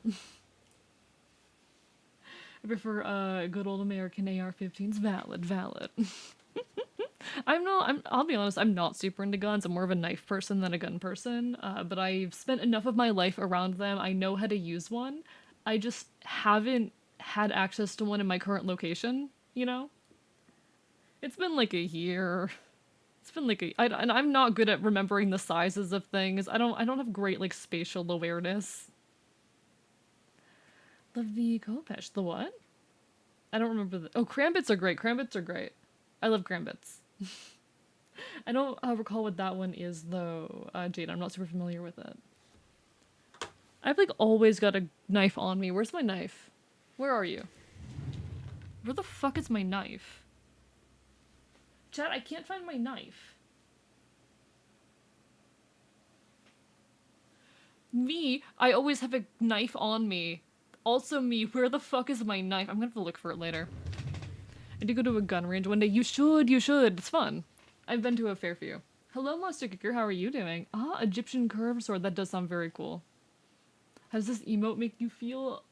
I prefer good old American AR-15s. Valid. I'll be honest, I'm not super into guns. I'm more of a knife person than a gun person, but I've spent enough of my life around them. I know how to use one. I just haven't had access to one in my current location, you know? It's been like a year. And I'm not good at remembering the sizes of things. I don't have great, like, spatial awareness. Love the Kopesh. The what? I don't remember oh, Krambits are great. I love Krambits. I don't recall what that one is, though, Jade. I'm not super familiar with it. I've, like, always got a knife on me. Where's my knife? Where are you? Where the fuck is my knife? Chat, I can't find my knife. Me, I always have a knife on me. Also me, where the fuck is my knife? I'm gonna have to look for it later. I did go to a gun range one day. You should. It's fun. I've been to a fair few. Hello, Monster Kicker. How are you doing? Ah, Egyptian curved sword. That does sound very cool. How does this emote make you feel?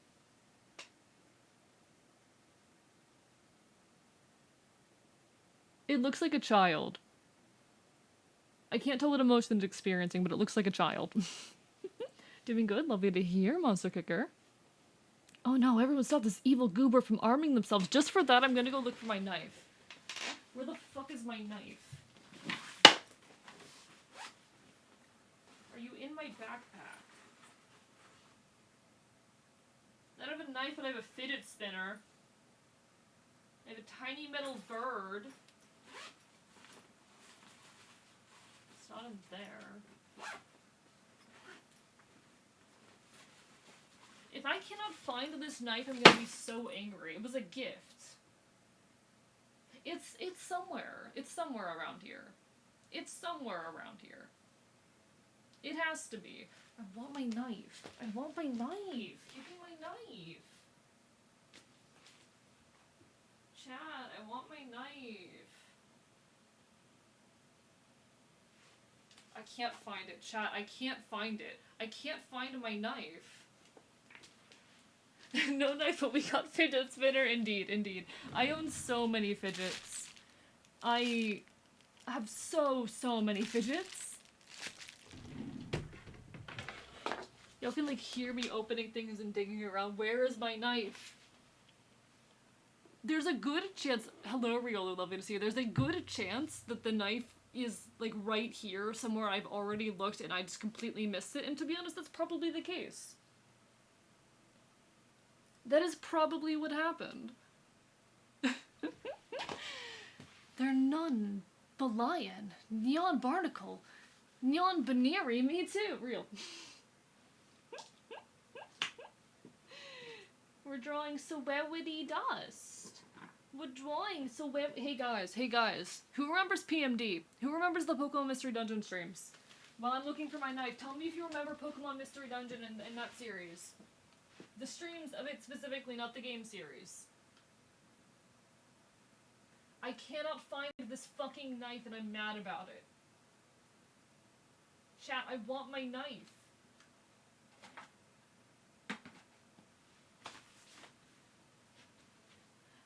It looks like a child. I can't tell what emotion it's experiencing, but it looks like a child. Doing good, lovely to hear, Monster Kicker. Oh no, everyone stop this evil goober from arming themselves. Just for that, I'm gonna go look for my knife. Where the fuck is my knife? Are you in my backpack? I don't have a knife, but I have a fidget spinner. I have a tiny metal bird. It's not in there. If I cannot find this knife, I'm gonna be so angry. It was a gift. It's somewhere. It's somewhere around here. It's somewhere around here. It has to be. I want my knife. I want my knife. Give me my knife. Chat, I want my knife. I can't find it, chat. I can't find it. I can't find my knife. No knife, but we got fidget spinner. Indeed, indeed. I own so many fidgets. I have so many fidgets. Y'all can like hear me opening things and digging around. Where is my knife? There's a good chance. Hello, Riolo, lovely to see you. There's a good chance that the knife is like right here somewhere I've already looked and I just completely missed it. And to be honest, that's probably the case. That is probably what happened. They're none. Belian. Neon Barnacle. Neon Baneri. Me too. Real. We're drawing Celebrity Dust. We're drawing Hey guys. Who remembers PMD? Who remembers the Pokemon Mystery Dungeon streams? While I'm looking for my knife, tell me if you remember Pokemon Mystery Dungeon in that series. The streams of it specifically, not the game series. I cannot find this fucking knife and I'm mad about it. Chat, I want my knife.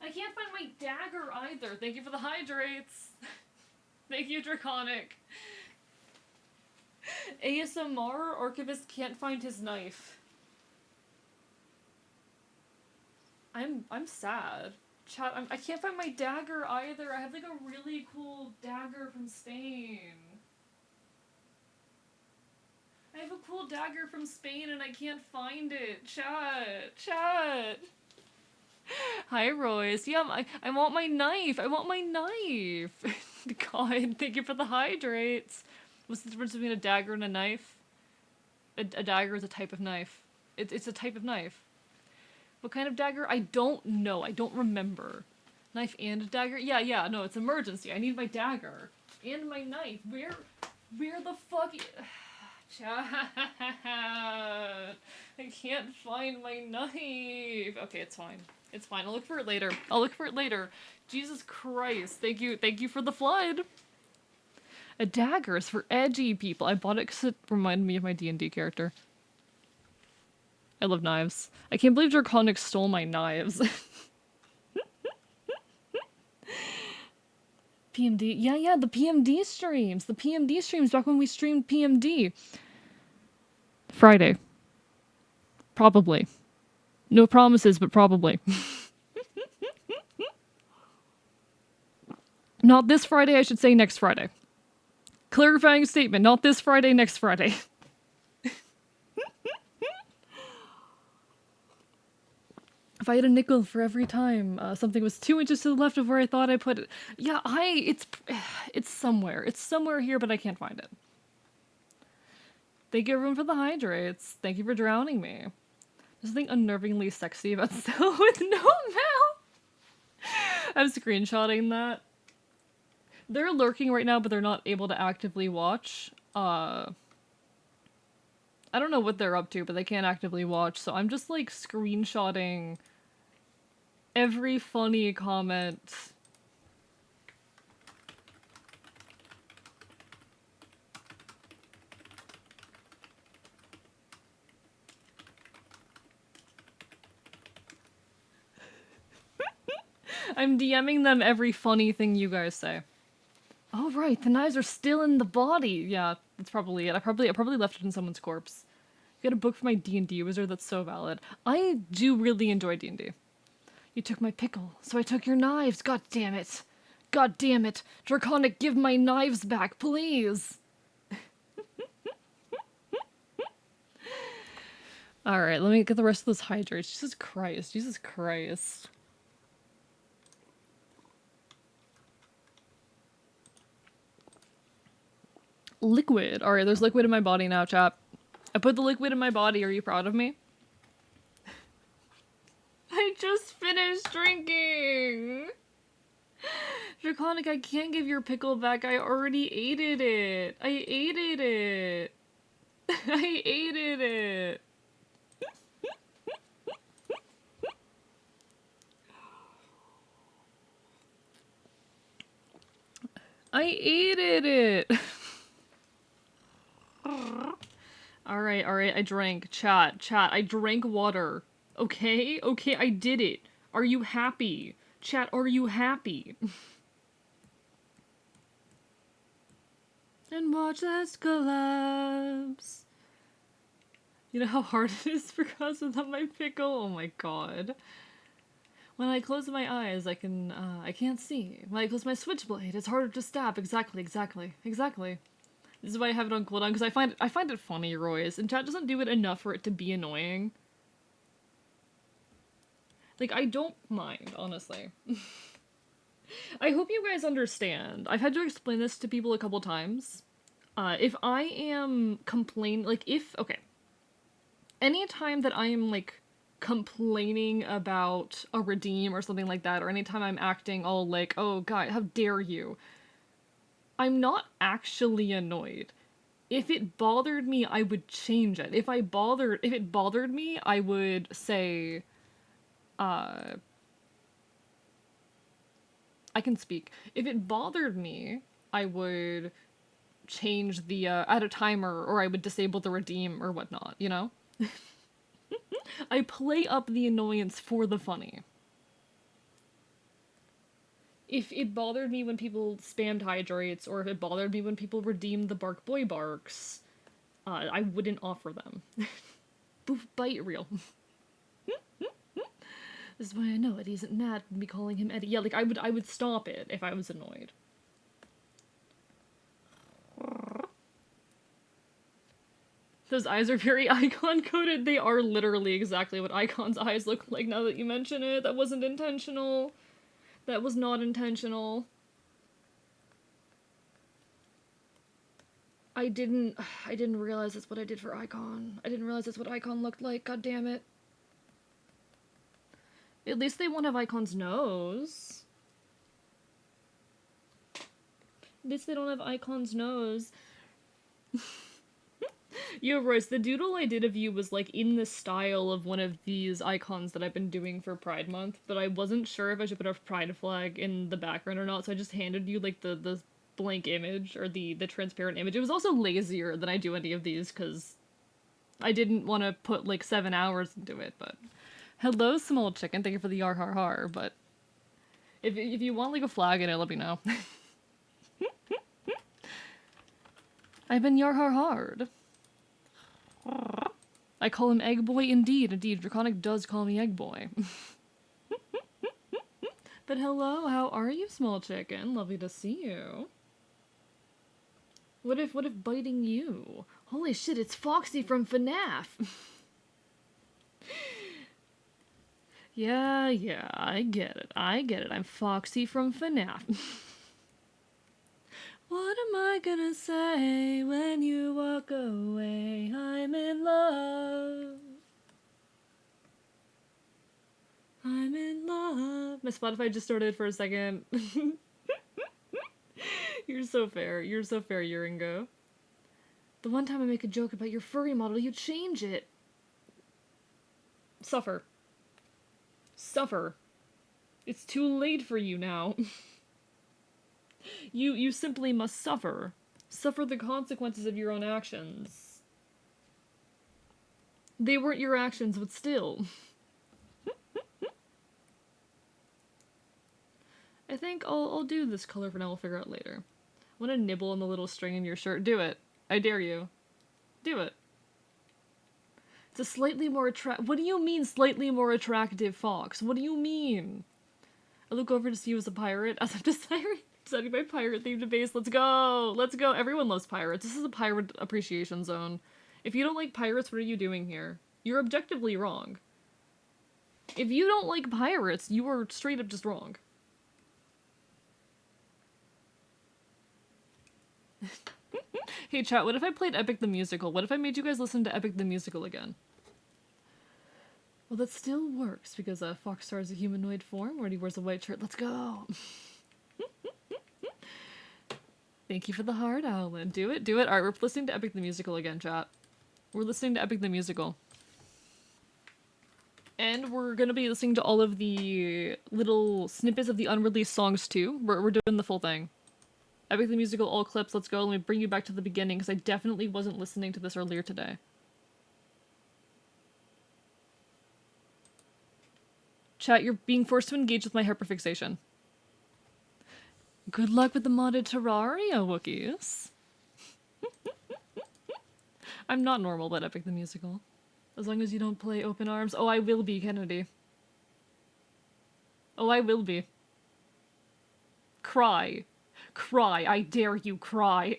I can't find my dagger either. Thank you for the hydrates. Thank you, Draconic. ASMR Archivist can't find his knife. I'm sad. Chat, I can't find my dagger either. I have like a really cool dagger from Spain. I have a cool dagger from Spain and I can't find it. Chat. Hi, Royce. Yeah, I want my knife. I want my knife. God, thank you for the hydrates. What's the difference between a dagger and a knife? A dagger is a type of knife. It's a type of knife. What kind of dagger? I don't know. I don't remember. Knife and a dagger? Yeah, no, it's emergency. I need my dagger. And my knife. Where the fuck? Chat. I can't find my knife. Okay, it's fine. It's fine. I'll look for it later. Jesus Christ. Thank you for the flood. A dagger is for edgy people. I bought it because it reminded me of my D&D character. I love knives. I can't believe Draconic stole my knives. PMD. Yeah, the PMD streams. The PMD streams back when we streamed PMD. Friday. Probably. No promises, but probably. Not this Friday, I should say next Friday. Clarifying statement. Not this Friday, next Friday. If I had a nickel for every time something was 2 inches to the left of where I thought I put it. Yeah, it's somewhere. It's somewhere here, but I can't find it. Thank you everyone for the hydrates. Thank you for drowning me. There's something unnervingly sexy about Stella with no mouth. I'm screenshotting that. They're lurking right now, but they're not able to actively watch. I don't know what they're up to, but they can't actively watch, so I'm just like screenshotting every funny comment. I'm DMing them every funny thing you guys say. Oh right, the knives are still in the body. Yeah, that's probably it. I probably left it in someone's corpse. Get a book for my D&D wizard. That's so valid. I do really enjoy D&D. You took my pickle, so I took your knives. God damn it. God damn it. Draconic, give my knives back, please. Alright, let me get the rest of this hydrates. Jesus Christ. Jesus Christ. Liquid. Alright, there's liquid in my body now, chap. I put the liquid in my body. Are you proud of me? I just finished drinking! Draconic, I can't give your pickle back. I already ate it. I ate it. I ate it. I ate it. Alright, alright, I drank. Chat, I drank water. Okay? Okay, I did it. Are you happy? Chat, are you happy? And watch us collapse. You know how hard it is for us without my pickle? Oh my god. When I close my eyes, I can't see. When I close my switchblade, it's harder to stab. Exactly. This is why I have it on cooldown, because I find it funny, Royce, and chat doesn't do it enough for it to be annoying. Like, I don't mind, honestly. I hope you guys understand. I've had to explain this to people a couple times. If I am okay. Anytime that I am, like, complaining about a redeem or something like that, or anytime I'm acting all like, oh god, how dare you, I'm not actually annoyed. If it bothered me, I would change it. If it bothered me, I would say, I can speak. If it bothered me, I would change the, add a timer, or I would disable the redeem or whatnot, you know? I play up the annoyance for the funny. If it bothered me when people spammed hydrates, or if it bothered me when people redeemed the Bark Boy Barks, I wouldn't offer them. Boof, bite real. This is why I know Eddie isn't mad at me calling him Eddie. Yeah, like, I would stop it if I was annoyed. Those eyes are very icon-coded. They are literally exactly what Icon's eyes look like now that you mention it. That wasn't intentional. That was not intentional. I didn't realize that's what I did for Icon. I didn't realize that's what Icon looked like. God damn it. At least they won't have Icon's nose. At least they don't have Icon's nose. Yo, Royce, the doodle I did of you was, like, in the style of one of these icons that I've been doing for Pride Month, but I wasn't sure if I should put a pride flag in the background or not, so I just handed you, like, the blank image, or the transparent image. It was also lazier than I do any of these, because I didn't want to put, like, 7 hours into it, but... Hello, small chicken, thank you for the yar har har, but... If you want, like, a flag in it, let me know. I've been yar har hard. I call him Egg Boy indeed. Indeed, Draconic does call me Egg Boy. But hello, how are you, small chicken? Lovely to see you. What if biting you? Holy shit, it's Foxy from FNAF! Yeah, I get it. I'm Foxy from FNAF. What am I gonna say when you walk away? I'm in love. I'm in love. My Spotify just started for a second. You're so fair, Yuringo. The one time I make a joke about your furry model, you change it. Suffer. It's too late for you now. You simply must suffer. Suffer the consequences of your own actions. They weren't your actions, but still. I think I'll do this color for now, we'll figure out later. I want to nibble on the little string in your shirt. Do it. I dare you. Do it. It's a slightly more what do you mean slightly more attractive fox? What do you mean? I look over to see you as a pirate as I'm deciding my pirate themed base. Let's go! Let's go! Everyone loves pirates. This is a pirate appreciation zone. If you don't like pirates, what are you doing here? You're objectively wrong. If you don't like pirates, you are straight up just wrong. Hey chat, what if I played Epic the Musical? What if I made you guys listen to Epic the Musical again? Well, that still works, because Foxstar is a humanoid form where he wears a white shirt. Let's go! Thank you for the heart, Owlin. Do it, do it. Alright, we're listening to Epic the Musical again, chat. We're listening to Epic the Musical. And we're gonna be listening to all of the little snippets of the unreleased songs too. We're doing the full thing. Epic the Musical, all clips, let's go. Let me bring you back to the beginning, because I definitely wasn't listening to this earlier today. Chat, you're being forced to engage with my hyperfixation. Good luck with the modded Terraria, Wookiees. I'm not normal about Epic the Musical. As long as you don't play Open Arms. Oh, I will be, Kennedy. Oh, I will be. Cry. Cry. I dare you, cry.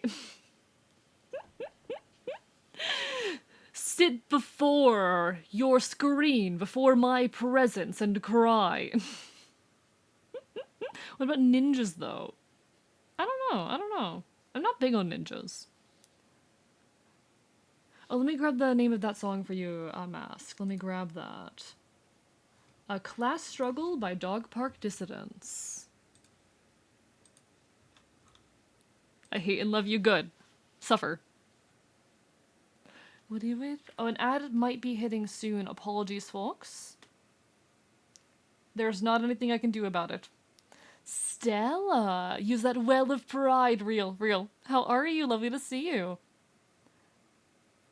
Sit before your screen, before my presence, and cry. What about ninjas, though? I don't know. I'm not big on ninjas. Oh, let me grab the name of that song for you, Mask. Let me grab that. A Class Struggle by Dog Park Dissidents. I hate and love you, good. Suffer. What do you wait? Oh, an ad might be hitting soon. Apologies, folks. There's not anything I can do about it. Stella! Use that well of pride. Real. How are you? Lovely to see you.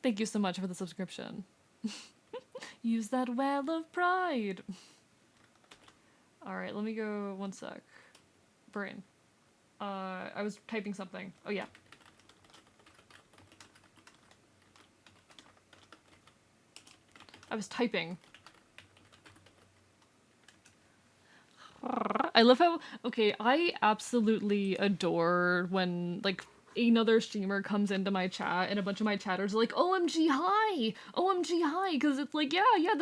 Thank you so much for the subscription. Use that well of pride. Alright, let me go one sec. Brain. I was typing something. Oh yeah. I was typing. I love how, okay, I absolutely adore when, like, another streamer comes into my chat and a bunch of my chatters are like, OMG, hi! OMG, hi! Because it's like, yeah,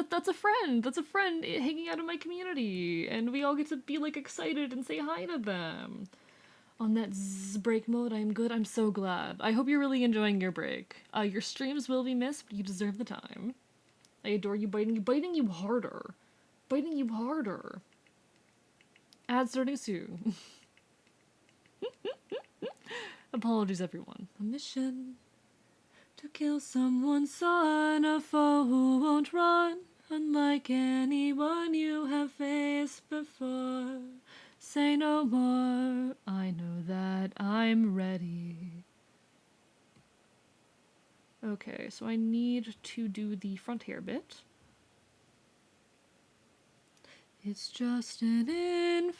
that's a friend. That's a friend hanging out in my community. And we all get to be, like, excited and say hi to them. On that break mode, I'm good. I'm so glad. I hope you're really enjoying your break. Your streams will be missed, but you deserve the time. I adore you biting you harder. Biting you harder. Ad starting soon. Apologies, everyone. A mission to kill someone's son, a foe who won't run, unlike anyone you have faced before. Say no more, I know that I'm ready. Okay, so I need to do the front hair bit. It's just an infant,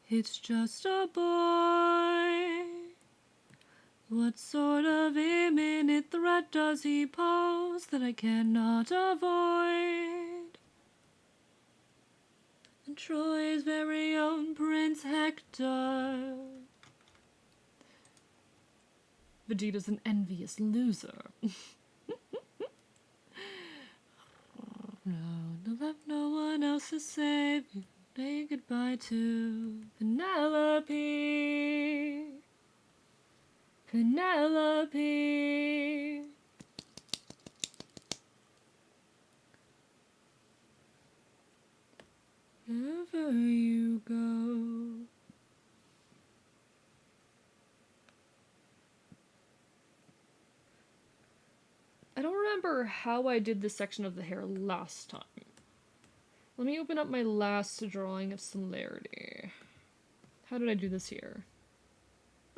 it's just a boy. What sort of imminent threat does he pose that I cannot avoid? And Troy's very own Prince Hector. Vegeta's an envious loser. No left, no one else to save you. Say goodbye to Penelope. Penelope. Wherever you go. I don't remember how I did this section of the hair last time. Let me open up my last drawing of similarity. How did I do this here?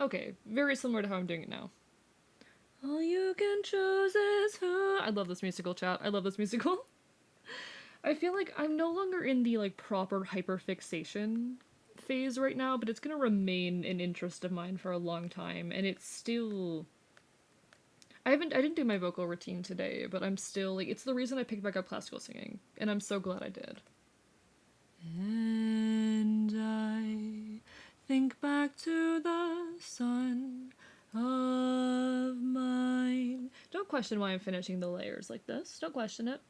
Okay, very similar to how I'm doing it now. All you can choose is who. I love this musical, chat. I love this musical. I feel like I'm no longer in the, like, proper hyperfixation phase right now, but it's gonna remain an interest of mine for a long time, and it's still... I didn't do my vocal routine today, but I'm still, like, it's the reason I picked back up classical singing, and I'm so glad I did. And I think back to the sun of mine. Don't question why I'm finishing the layers like this. Don't question it.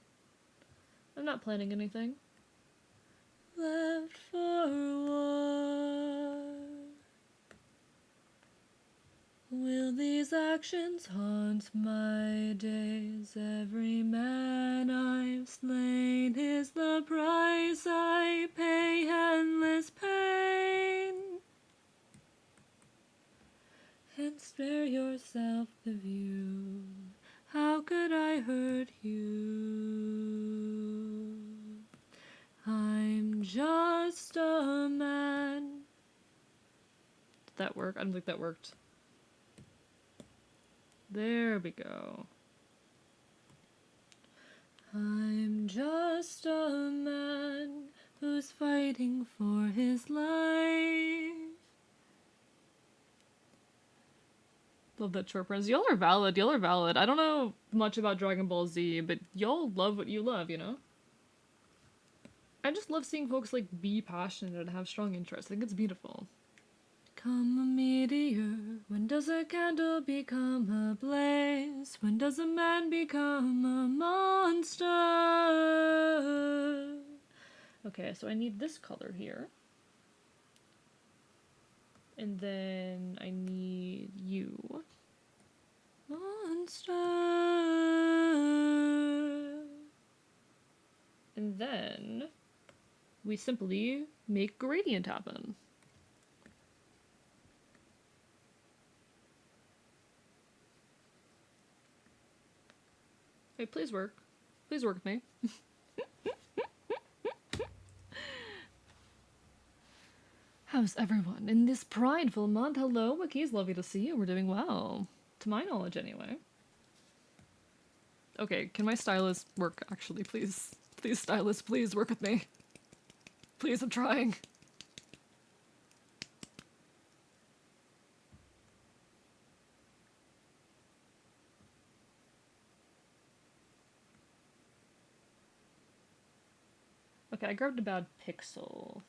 I'm not planning anything. Left for war. Will these actions haunt my days? Every man I've slain is the price I pay, endless pain. And spare yourself the view. How could I hurt you? I'm just a man. Did that work? I don't think that worked. There we go. I'm just a man who's fighting for his life. Love that short prints. Y'all are valid. Y'all are valid. I don't know much about Dragon Ball Z, but y'all love what you love, you know? I just love seeing folks, like, be passionate and have strong interests. I think it's beautiful. Come a meteor, when does a candle become a blaze? When does a man become a monster? Okay, so I need this color here. And then I need you. Monster. And then we simply make gradient happen. Hey, please work. Please work with me. How's everyone in this prideful month? Hello, Waki's lovely to see you. We're doing well. To my knowledge, anyway. Okay, can my stylist work, actually, please? Please, stylist, please work with me. Please, I'm trying. Okay, I grabbed a bad pixel.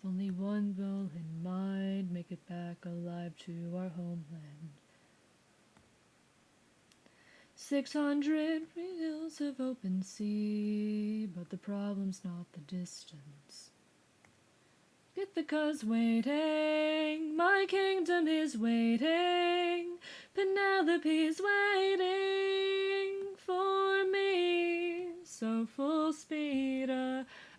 Only one goal in mind, make it back alive to our homeland. 600 miles of open sea, but the problem's not the distance. Ithaca's waiting, my kingdom is waiting, Penelope's waiting for me, so full speed.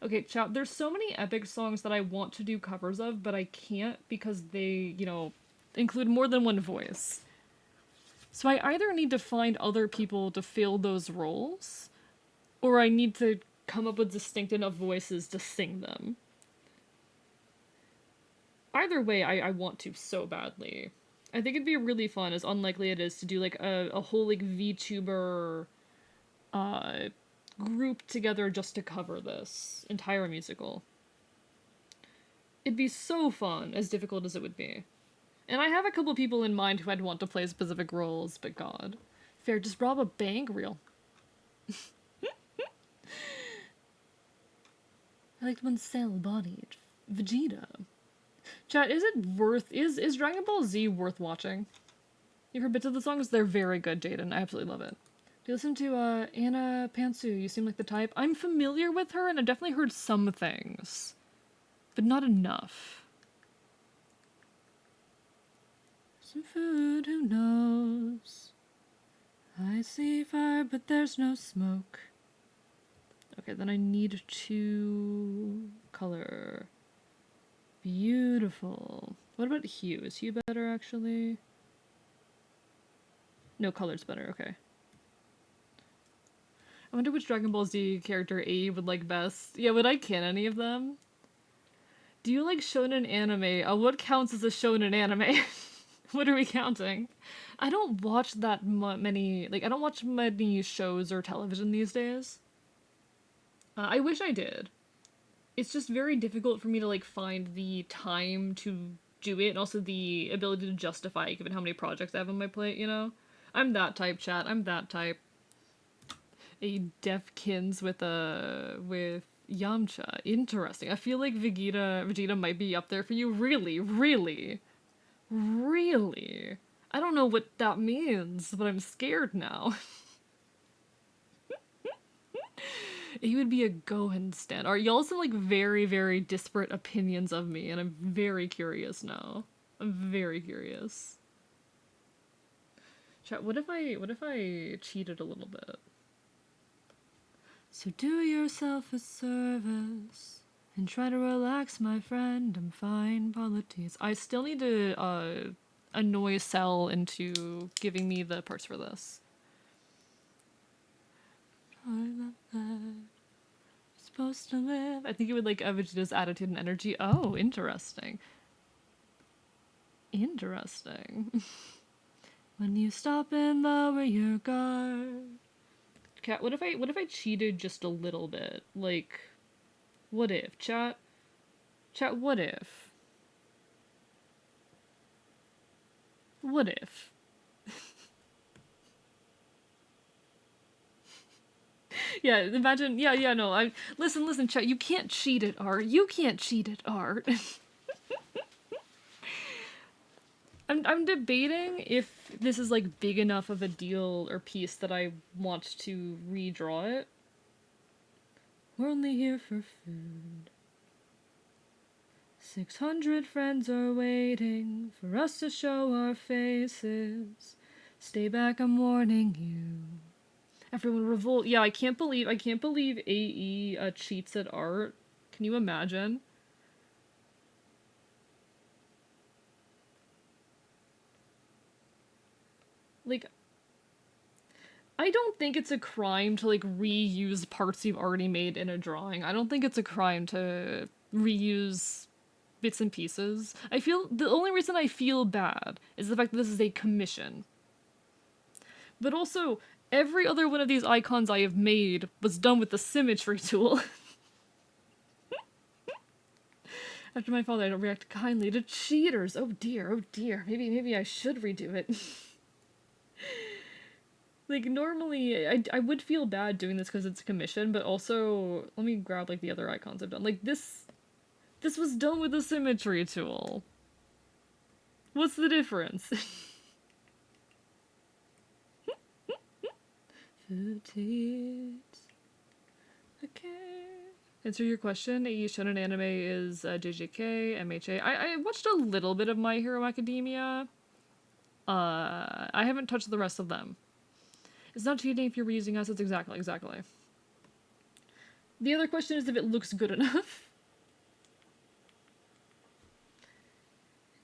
Okay, chat, there's so many epic songs that I want to do covers of, but I can't because they, you know, include more than one voice. So I either need to find other people to fill those roles, or I need to come up with distinct enough voices to sing them. Either way, I want to so badly. I think it'd be really fun, as unlikely it is, to do like a whole like VTuber group together just to cover this entire musical. It'd be so fun, as difficult as it would be. And I have a couple people in mind who I'd want to play specific roles, but god. Fair, just rob a bank reel. I liked one cell-bodied Vegeta. Chat, is Dragon Ball Z worth watching? You've heard bits of the songs? They're very good, Jaden. I absolutely love it. Do you listen to Anna Pantsu? You seem like the type. I'm familiar with her, and I've definitely heard some things. But not enough. Some food, who knows? I see fire, but there's no smoke. Okay, then I need to color. Beautiful. What about hue? Is hue better, actually? No, color's better, okay. I wonder which Dragon Ball Z character Abe would like best. Yeah, would I can any of them? Do you like shonen anime? What counts as a shonen anime? What are we counting? I don't watch that many, like, I don't watch many shows or television these days. I wish I did. it's just very difficult for me to like find the time to do it and also the ability to justify it given how many projects I have on my plate, you know? I'm that type, chat. I'm that type. A Defkins with Yamcha. Interesting. I feel like Vegeta might be up there for you. Really, really, really. I don't know what that means, but I'm scared now. He would be a Gohan stan. Are y'all some like very, very disparate opinions of me, and I'm very curious now. I'm very curious. Chat, what if I cheated a little bit? So do yourself a service and try to relax, my friend. I'm fine, polities. I still need to annoy Cell into giving me the parts for this. Supposed to live. I think it would like Vegeta's attitude and energy. Oh, interesting. Interesting. When you stop and lower your guard. Cat, what if I cheated just a little bit? Like, what if, chat? Chat, what if? What if? Yeah, imagine. Yeah, no. Listen, chat. You can't cheat at art. You can't cheat at art. I'm debating if this is like big enough of a deal or piece that I want to redraw it. We're only here for food. 600 friends are waiting for us to show our faces. Stay back, I'm warning you. Everyone revolt. Yeah, I can't believe AE cheats at art. Can you imagine? Like, I don't think it's a crime to like reuse parts you've already made in a drawing. I don't think it's a crime to reuse bits and pieces. I feel the only reason I feel bad is the fact that this is a commission. But also, every other one of these icons I have made was done with the symmetry tool. After my father, I don't react kindly to cheaters. Oh dear, oh dear. Maybe I should redo it. Like, normally, I would feel bad doing this because it's a commission, but also, let me grab, like, the other icons I've done. Like, this was done with the symmetry tool. What's the difference? Petite. Okay. Answer your question. A shonen anime is JJK, MHA. I watched a little bit of My Hero Academia. I haven't touched the rest of them. It's not cheating if you're reusing assets. Exactly. The other question is if it looks good enough.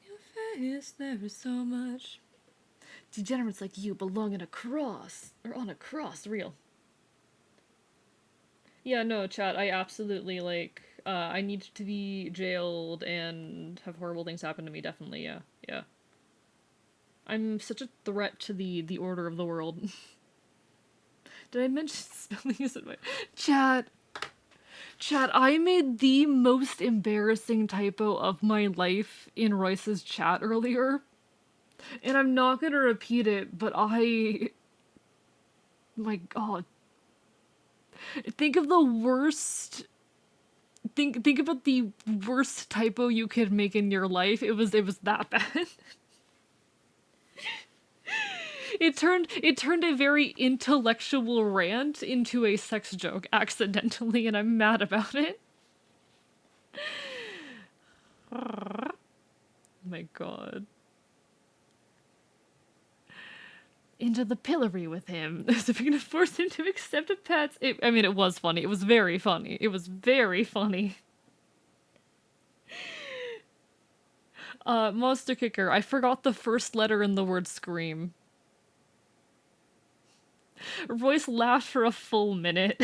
In your face, there is so much. Degenerates like you belong in a cross. Or on a cross, real. Yeah, no, chat, I absolutely, like, I need to be jailed and have horrible things happen to me, definitely, yeah. I'm such a threat to the order of the world. Did I mention spelling is in my... Chat, I made the most embarrassing typo of my life in Royce's chat earlier. And I'm not gonna repeat it, but my god. Think of the worst... Think about the worst typo you could make in your life. It was that bad. It turned a very intellectual rant into a sex joke accidentally, and I'm mad about it. Oh my god. Into the pillory with him. So we're gonna force him to accept a pet. It was funny. It was very funny. It was very funny. Monster Kicker. I forgot the first letter in the word scream. Royce laughed for a full minute.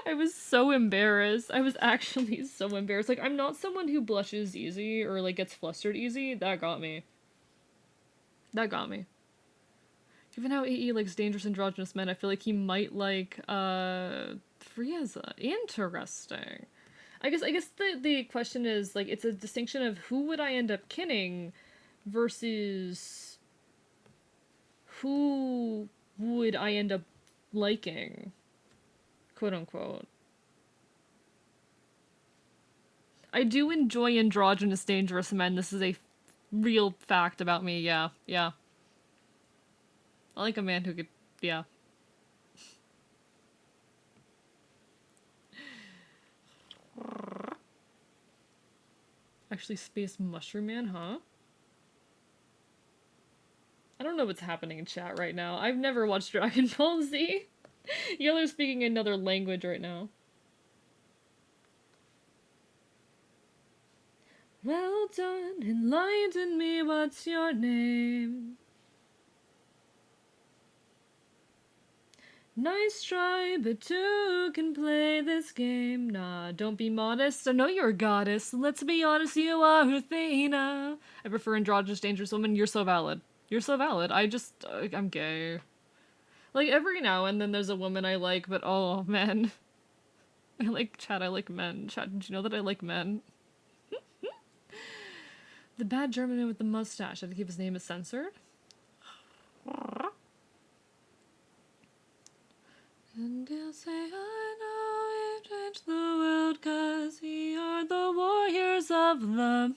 I was so embarrassed. I was actually so embarrassed. Like, I'm not someone who blushes easy or, like, gets flustered easy. That got me. Given how AE likes dangerous androgynous men, I feel like he might like, Frieza. Interesting. I guess the question is, like, it's a distinction of who would I end up kinning versus who would I end up liking, quote unquote. I do enjoy androgynous dangerous men. This is a real fact about me. Yeah, yeah. I like a man who could, yeah. Actually, Space Mushroom Man, huh? I don't know what's happening in chat right now. I've never watched Dragon Ball Z. Y'all are speaking another language right now. Well done, enlighten me, what's your name? Nice try, but two can play this game. Nah, don't be modest. I know you're a goddess. Let's be honest, you are Athena. I prefer androgynous dangerous woman. You're so valid. You're so valid. I'm gay. Like, every now and then there's a woman I like, but oh, men. I like men. Chat, did you know that I like men? The bad German man with the mustache. I had to keep his name as censored. And he'll say, I know you've changed the world, 'cause ye are the warriors of the mind.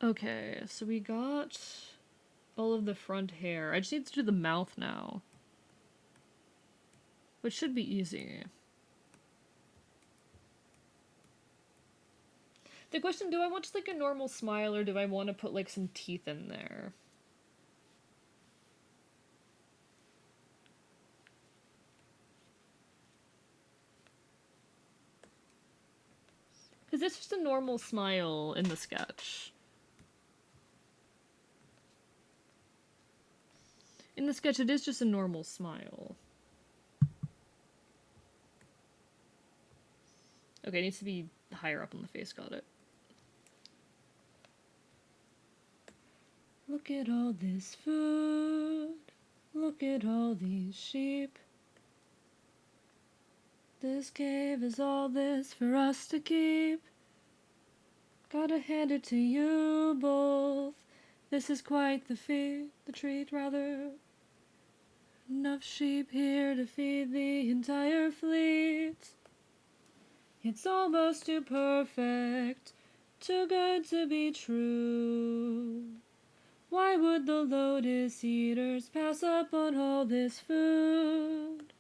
Okay, so we got all of the front hair. I just need to do the mouth now, which should be easy. The question, do I want just like a normal smile, or do I want to put like some teeth in there? Because it's just a normal smile in the sketch. In the sketch, it is just a normal smile. Okay, it needs to be higher up on the face, got it. Look at all this food. Look at all these sheep. This cave is all this for us to keep. Gotta hand it to you both. This is quite the treat rather. Enough sheep here to feed the entire fleet. It's almost too perfect, too good to be true. Why would the lotus eaters pass up on all this food?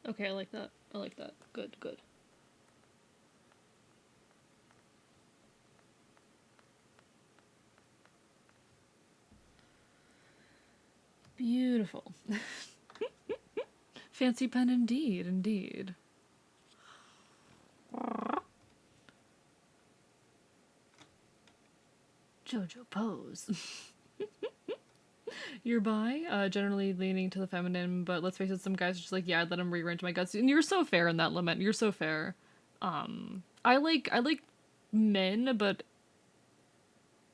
Okay, I like that. I like that. Good, good. Beautiful. Fancy pen indeed, indeed. Jojo pose. You're bi, generally leaning to the feminine, but let's face it, some guys are just like, yeah, I'd let him rearrange my guts. And you're so fair in that, Lament. You're so fair. I like men, but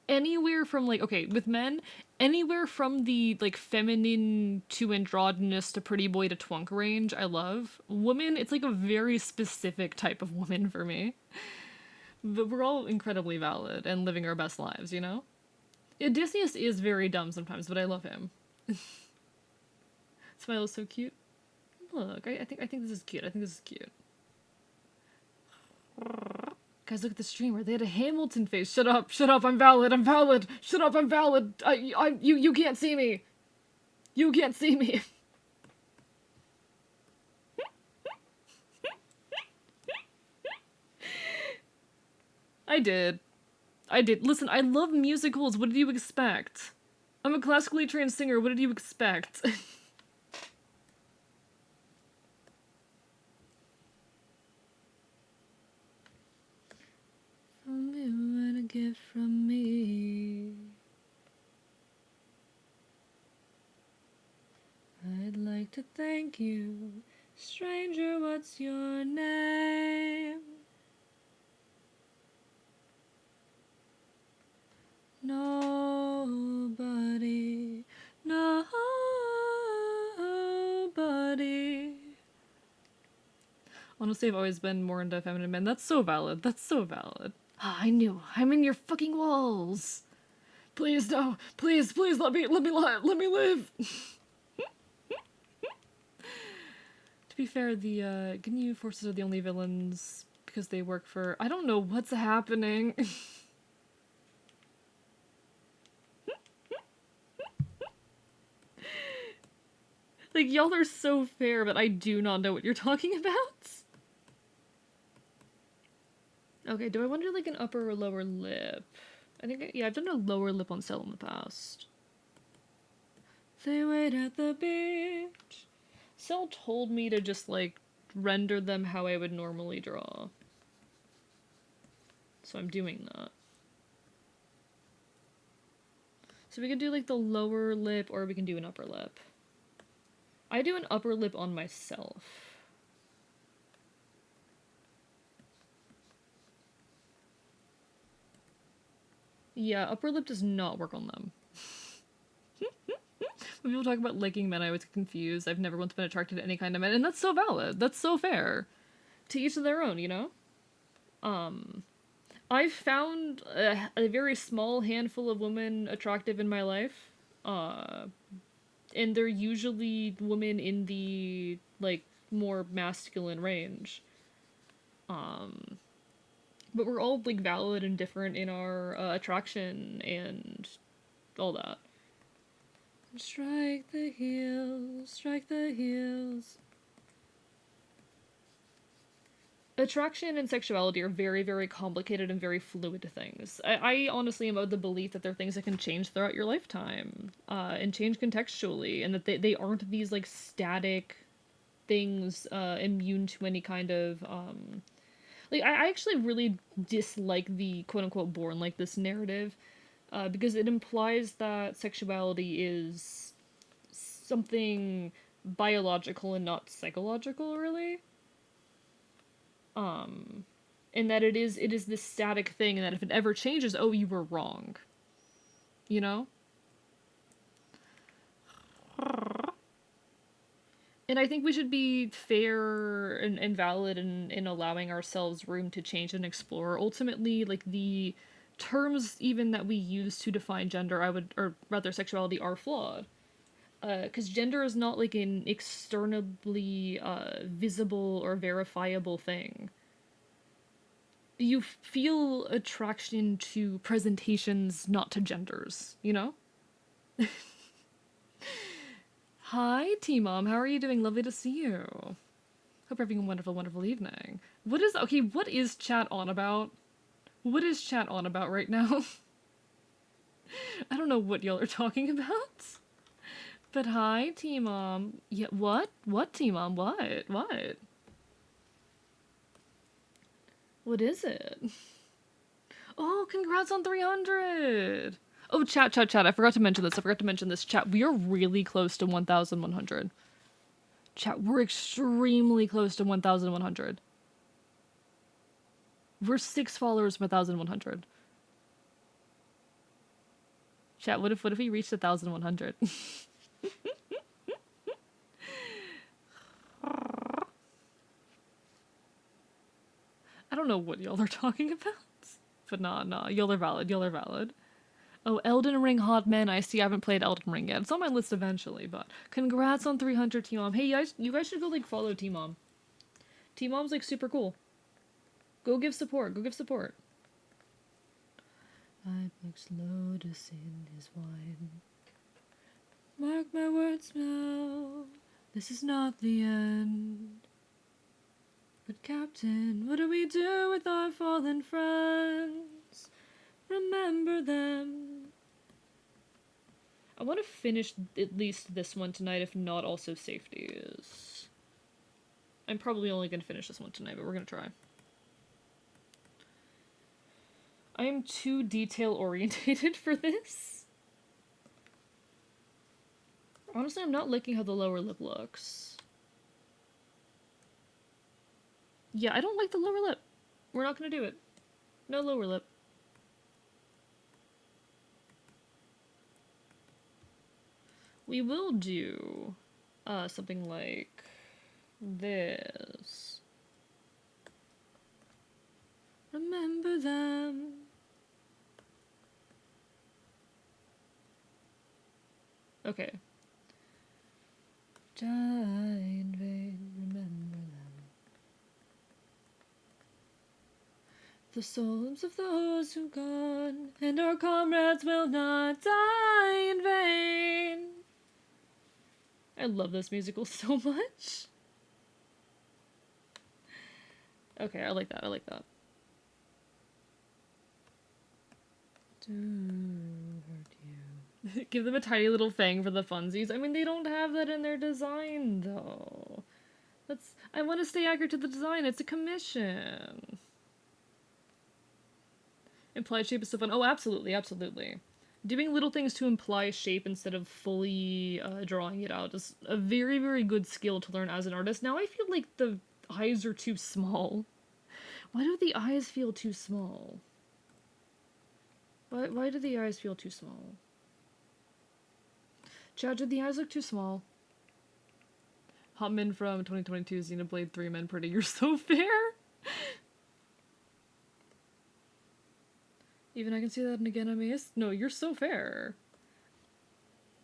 anywhere from like, okay, with men, anywhere from the like feminine to androgynous to pretty boy to twunk range, I love. Women, it's like a very specific type of woman for me. But we're all incredibly valid and living our best lives, you know? Odysseus is very dumb sometimes, but I love him. Smile is so cute. Look, I think this is cute. I think this is cute. Guys, look at the streamer. They had a Hamilton face. Shut up, I'm valid, I'm valid. Shut up, I'm valid. You can't see me. You can't see me. I did. Listen, I love musicals. What did you expect? I'm a classically trained singer. What did you expect? gift from me. I'd like to thank you. Stranger, what's your name? Nobody, nobody. Honestly, I've always been more into feminine men. That's so valid. That's so valid. Ah, I knew. I'm in your fucking walls. Please no. Please, please let me live. To be fair, the Ginyu forces are the only villains because they work for. I don't know what's happening. Like, y'all are so fair, but I do not know what you're talking about. Okay, do I want to do like an upper or lower lip? I think, yeah, I've done a lower lip on Cell in the past. They wait at the beach. Cell told me to just, like, render them how I would normally draw. So I'm doing that. So we can do, like, the lower lip, or we can do an upper lip. I do an upper lip on myself. Yeah, upper lip does not work on them. When people talk about liking men, I always get confused. I've never once been attracted to any kind of men, and that's so valid. That's so fair. To each of their own, you know? I've found a very small handful of women attractive in my life. And they're usually women in the, like, more masculine range. But we're all, like, valid and different in our attraction and all that. Strike the heels, strike the heels. Attraction and sexuality are very, very complicated and very fluid things. I honestly am of the belief that they're things that can change throughout your lifetime, and change contextually, and that they aren't these, like, static things, immune to any kind of, like, I actually really dislike the quote-unquote born like this narrative, because it implies that sexuality is something biological and not psychological, really. And that it is this static thing, and that if it ever changes, oh, you were wrong. You know? And I think we should be fair and valid in allowing ourselves room to change and explore. Ultimately, like, the terms even that we use to define gender, or rather sexuality, are flawed. Because gender is not, like, an externally visible or verifiable thing. You feel attraction to presentations, not to genders, you know? Hi, T-Mom, how are you doing? Lovely to see you. Hope you're having a wonderful, wonderful evening. What is chat on about? What is chat on about right now? I don't know what y'all are talking about. But hi, T-Mom. Yeah, what? What, T-Mom? What? What? What is it? Oh, congrats on 300! Oh, chat. I forgot to mention this. Chat, we are really close to 1,100. Chat, we're extremely close to 1,100. We're 6 followers from 1,100. Chat, what if we reached 1,100? I don't know what y'all are talking about. But nah, y'all are valid. Oh, Elden Ring Hot Men. I see. I haven't played Elden Ring yet. It's on my list eventually, but congrats on 300, T-Mom. Hey, you guys should go, like, follow T-Mom. T-Mom's, like, super cool. Go give support. I mix lotus in his wine. Mark my words now. This is not the end. But Captain, what do we do with our fallen friends? Remember them. I want to finish at least this one tonight, if not also Safety is. I'm probably only going to finish this one tonight, but we're going to try. I'm too detail-orientated for this. Honestly, I'm not liking how the lower lip looks. Yeah, I don't like the lower lip. We're not gonna do it. No lower lip. We will do something like this. Remember them. Okay. Die in vain, remember them. The souls of those who've gone, and our comrades will not die in vain. I love this musical so much. Okay, I like that, I like that. To hurt you. Give them a tiny little fang for the funsies. I mean, they don't have that in their design, though. I want to stay accurate to the design. It's a commission. Implied shape is so fun. Oh, absolutely, absolutely. Doing little things to imply shape instead of fully drawing it out is a very, very good skill to learn as an artist. Now I feel like the eyes are too small. Why do the eyes feel too small? Why do the eyes feel too small? Chad, did the eyes look too small? Hotman from 2022 Xenoblade 3 Men Pretty. You're so fair! Even I can see that in again, Amaze. No, you're so fair.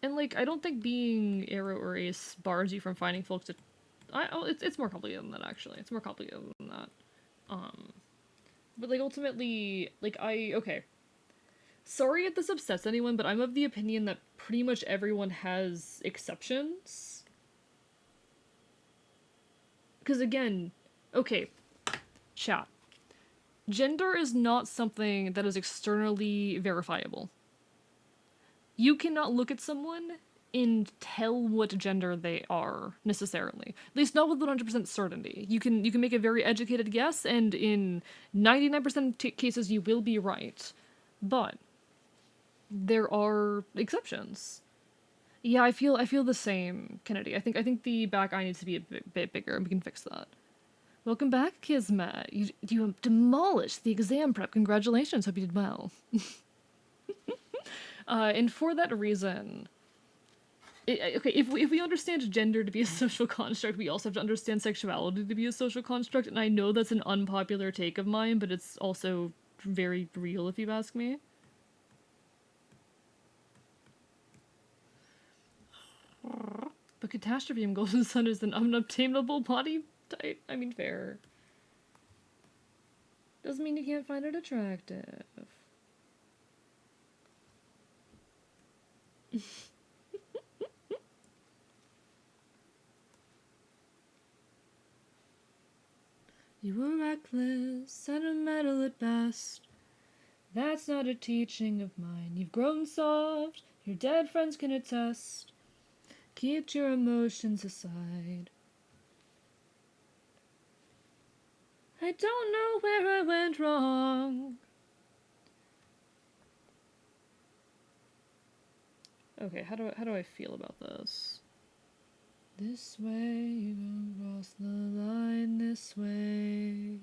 And, like, I don't think being Arrow or Ace bars you from finding folks to... it's more complicated than that, actually. It's more complicated than that. But, like, ultimately, like, okay. Sorry if this upsets anyone, but I'm of the opinion that pretty much everyone has exceptions. Because, again, okay, chat. Gender is not something that is externally verifiable. You cannot look at someone and tell what gender they are, necessarily. At least not with 100% certainty. You can make a very educated guess, and in 99% of cases you will be right. But there are exceptions. Yeah, I feel the same, Kennedy. I think the back eye needs to be a bit bigger, and we can fix that. Welcome back, Kismet. You demolished the exam prep. Congratulations. Hope you did well. And for that reason, okay, if we understand gender to be a social construct, we also have to understand sexuality to be a social construct. And I know that's an unpopular take of mine, but it's also very real if you ask me. But Catastrophe in Golden Sun is an unobtainable body type. I mean, fair. Doesn't mean you can't find it attractive. You were reckless, sentimental at best. That's not a teaching of mine. You've grown soft, your dead friends can attest. Keep your emotions aside. I don't know where I went wrong. Okay, how do I feel about this? This way, you gon' cross the line this way.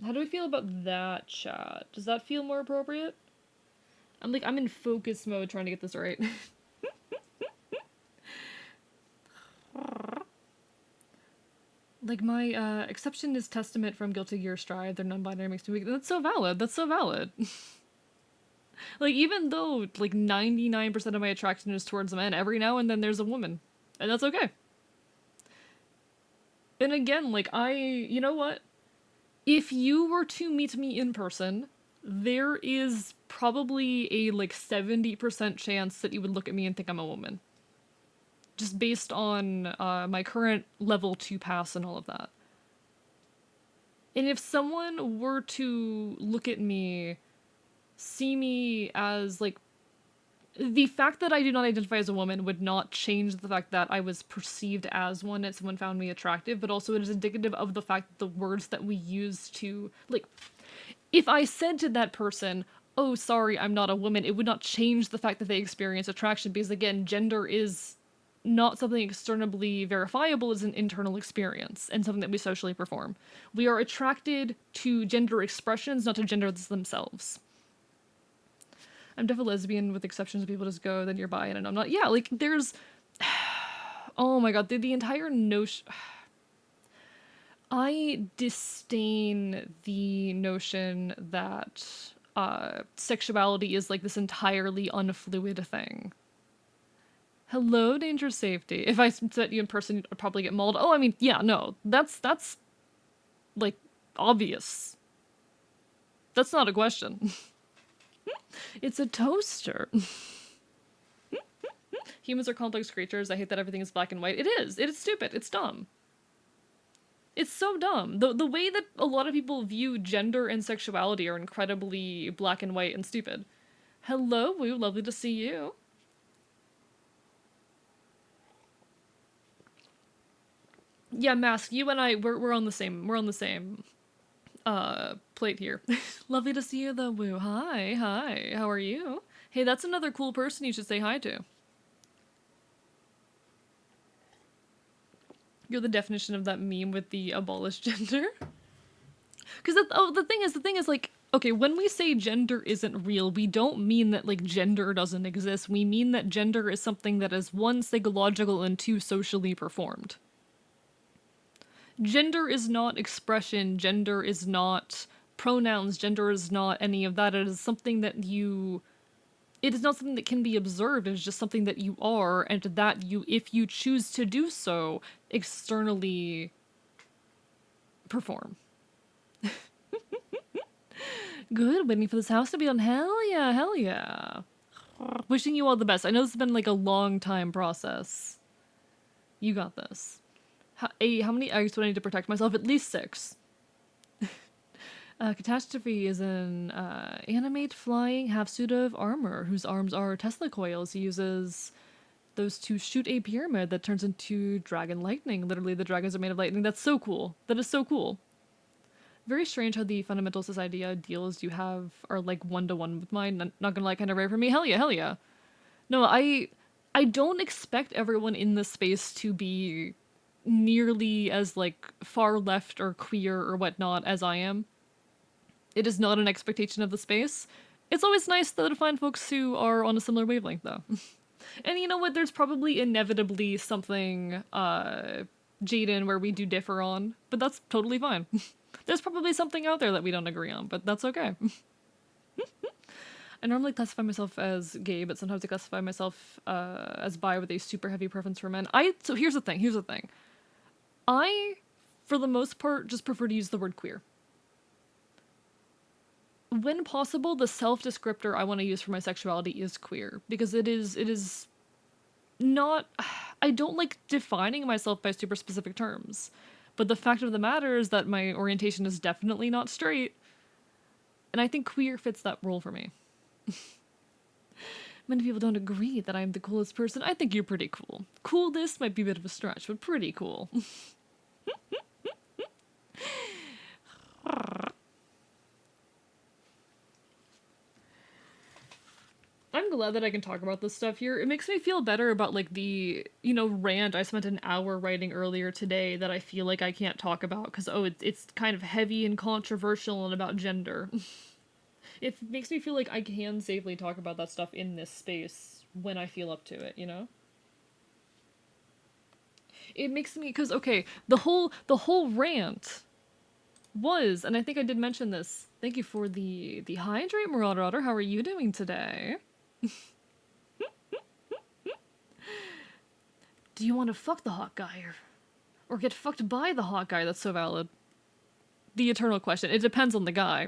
How do I feel about that, chat? Does that feel more appropriate? I'm in focus mode trying to get this right. Like, my, exception is Testament from Guilty Gear Strive, their non-binary makes me weak. That's so valid, that's so valid. Like, even though, like, 99% of my attraction is towards men, every now and then there's a woman. And that's okay. And again, like, you know what? If you were to meet me in person, there is probably a, like, 70% chance that you would look at me and think I'm a woman. Just based on my current level 2 pass and all of that. And if someone were to look at me, see me as, like, The fact that I do not identify as a woman would not change the fact that I was perceived as one and someone found me attractive, but also it is indicative of the fact that the words that we use to, like, if I said to that person, oh, sorry, I'm not a woman, it would not change the fact that they experience attraction because, again, gender is not something externally verifiable, it's an internal experience and something that we socially perform. We are attracted to gender expressions, not to genders themselves. I'm definitely lesbian with exceptions of people just go, then you're bi and I'm not. Yeah, like, there's. Oh my god, the entire notion. I disdain the notion that sexuality is like this entirely unfluid thing. Hello, danger safety. If I met you in person, I'd probably get mauled. Oh, I mean, yeah, no, that's like obvious. That's not a question. It's a toaster. Humans are complex creatures. I hate that everything is black and white. It is. It is stupid. It's dumb. It's so dumb. The way that a lot of people view gender and sexuality are incredibly black and white and stupid. Hello, Woo. Lovely to see you. Yeah, Mask, you and I, we're on the same plate here. Lovely to see you though, Woo. Hi. How are you? Hey, that's another cool person you should say hi to. You're the definition of that meme with the abolished gender. Because the thing is like, okay, when we say gender isn't real, we don't mean that like gender doesn't exist. We mean that gender is something that is one, psychological, and two, socially performed. Gender is not expression, gender is not pronouns, gender is not any of that. It is something that you. It is not something that can be observed, it is just something that you are, and that you, if you choose to do so, externally perform. Good, waiting for this house to be on. Hell yeah. Wishing you all the best. I know this has been like a long time process. You got this. How many eggs do I need to protect myself? At least 6. Catastrophe is an animate flying half-suit of armor whose arms are Tesla coils. He uses those to shoot a pyramid that turns into dragon lightning. Literally, the dragons are made of lightning. That's so cool. That is so cool. Very strange how the fundamental society ideals you have are like one-to-one with mine. Not gonna lie, kind of rare for me. Hell yeah. No, I don't expect everyone in this space to be nearly as like far left or queer or whatnot as I am. It is not an expectation of the space. It's always nice though to find folks who are on a similar wavelength though. And you know what? There's probably inevitably something Jaden where we do differ on, but that's totally fine. There's probably something out there that we don't agree on, but that's okay. I normally classify myself as gay, but sometimes I classify myself as bi with a super heavy preference for men. So here's the thing. I, for the most part, just prefer to use the word queer. When possible, the self-descriptor I want to use for my sexuality is queer, because it is not. I don't like defining myself by super specific terms, but the fact of the matter is that my orientation is definitely not straight, and I think queer fits that role for me. Many people don't agree that I'm the coolest person. I think you're pretty cool. Coolness might be a bit of a stretch, but pretty cool. I'm glad that I can talk about this stuff here. It makes me feel better about like the, rant I spent an hour writing earlier today that I feel like I can't talk about because, it's kind of heavy and controversial and about gender. It makes me feel like I can safely talk about that stuff in this space when I feel up to it, It makes me, because, okay, the whole rant was, and I think I did mention this, thank you for the hydrate, Marauder. How are you doing today? Do you want to fuck the hot guy or get fucked by the hot guy? That's so valid. The eternal question. It depends on the guy.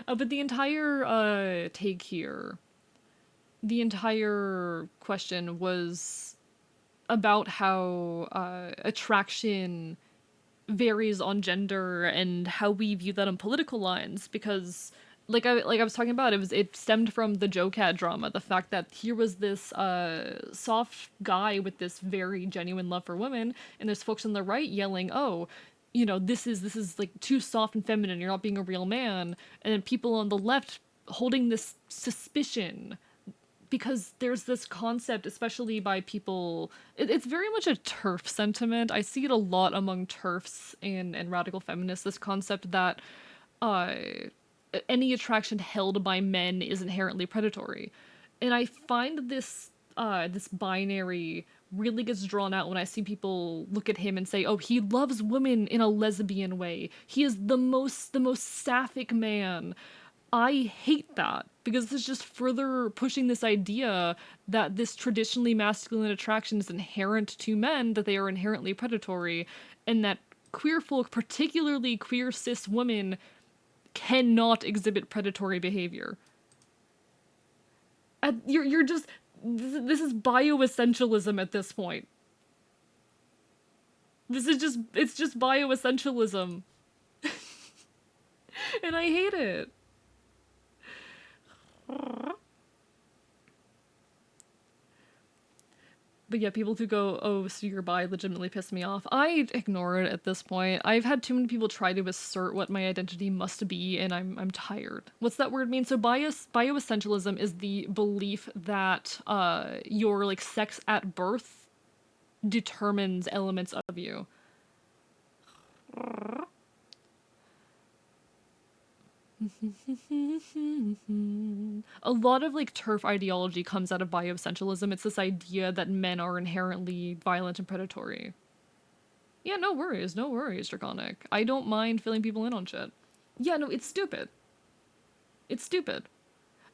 But the entire take here, the entire question was about how attraction varies on gender and how we view that on political lines, because like I was talking about, it stemmed from the Joe Cat drama. The fact that here was this soft guy with this very genuine love for women, and there's folks on the right yelling, "Oh, you know, this is like too soft and feminine. You're not being a real man." And then people on the left holding this suspicion because there's this concept, especially by people. It's very much a TERF sentiment. I see it a lot among TERFs and radical feminists. This concept that uh, any attraction held by men is inherently predatory, and I find this binary really gets drawn out when I see people look at him and say, "Oh, he loves women in a lesbian way. He is the most sapphic man." I hate that because this is just further pushing this idea that this traditionally masculine attraction is inherent to men, that they are inherently predatory, and that queer folk, particularly queer cis women, cannot exhibit predatory behavior. You're just this is bioessentialism at this point. It's just bioessentialism, and I hate it. But yeah, people who go, "Oh, so you're bi," legitimately piss me off. I ignore it at this point. I've had too many people try to assert what my identity must be, and I'm tired. What's that word mean? So bioessentialism is the belief that your like sex at birth determines elements of you. A lot of like TERF ideology comes out of bioessentialism. It's this idea that men are inherently violent and predatory. Yeah, no worries, Draconic. I don't mind filling people in on shit. Yeah, no, it's stupid. It's stupid.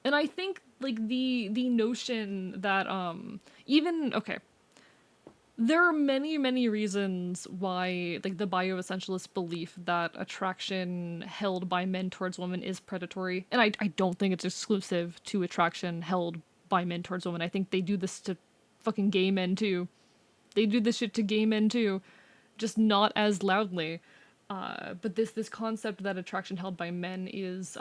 And I think like the notion that even okay, there are many reasons why like the bioessentialist belief that attraction held by men towards women is predatory, and I don't think it's exclusive to attraction held by men towards women. I think they do this to fucking gay men too. They do this shit to gay men too, just not as loudly. But this concept that attraction held by men is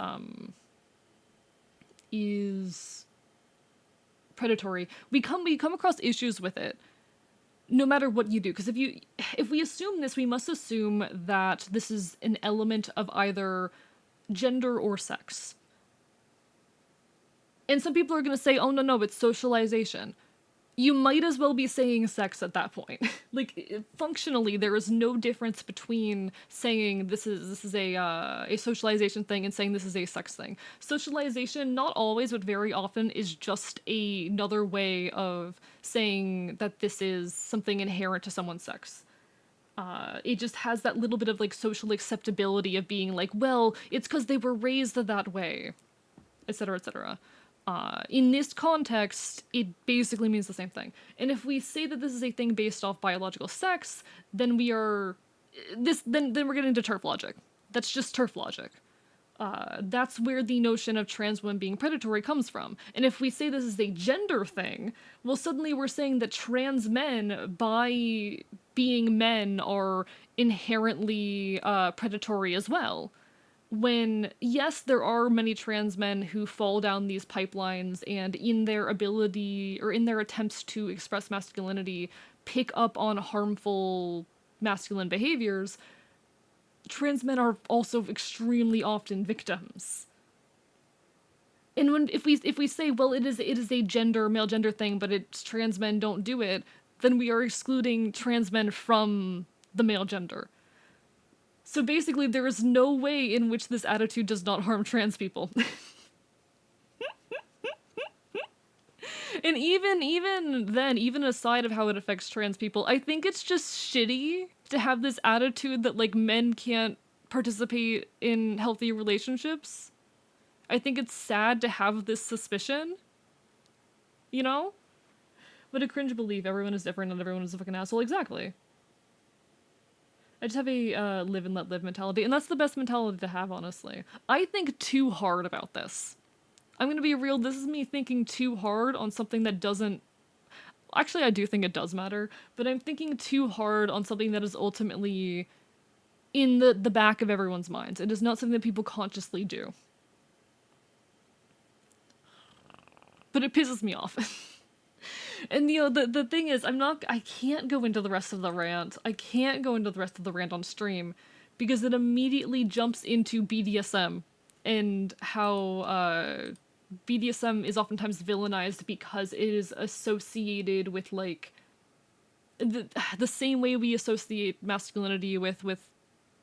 predatory. We come across issues with it no matter what you do, because if we assume this, we must assume that this is an element of either gender or sex. And some people are going to say, "Oh no, it's socialization." You might as well be saying sex at that point. Like functionally, there is no difference between saying this is a socialization thing and saying this is a sex thing. Socialization, not always, but very often, is just another way of saying that this is something inherent to someone's sex. It just has that little bit of like social acceptability of being like, well, it's because they were raised that way, etc., etc. In this context, it basically means the same thing. And if we say that this is a thing based off biological sex, then we are then we're getting into TERF logic. That's just TERF logic. That's where the notion of trans women being predatory comes from. And if we say this is a gender thing, well, suddenly we're saying that trans men, by being men, are inherently predatory as well. When, yes, there are many trans men who fall down these pipelines and in their ability or in their attempts to express masculinity pick up on harmful masculine behaviors, trans men are also extremely often victims. And if we say, well, it is a male gender thing, but it's trans men don't do it, then we are excluding trans men from the male gender. So basically, there is no way in which this attitude does not harm trans people. And even then, even aside of how it affects trans people, I think it's just shitty to have this attitude that like men can't participate in healthy relationships. I think it's sad to have this suspicion, you know? But a cringe belief, everyone is different and everyone is a fucking asshole. Exactly. I just have a live and let live mentality, and that's the best mentality to have, honestly. I think too hard about this. I'm gonna be real, this is me thinking too hard on something that doesn't... Actually, I do think it does matter, but I'm thinking too hard on something that is ultimately in the back of everyone's minds. It is not something that people consciously do. but it pisses me off. And the thing is, I can't go into the rest of the rant. I can't go into the rest of the rant on stream because it immediately jumps into BDSM and how BDSM is oftentimes villainized because it is associated with like the same way we associate masculinity with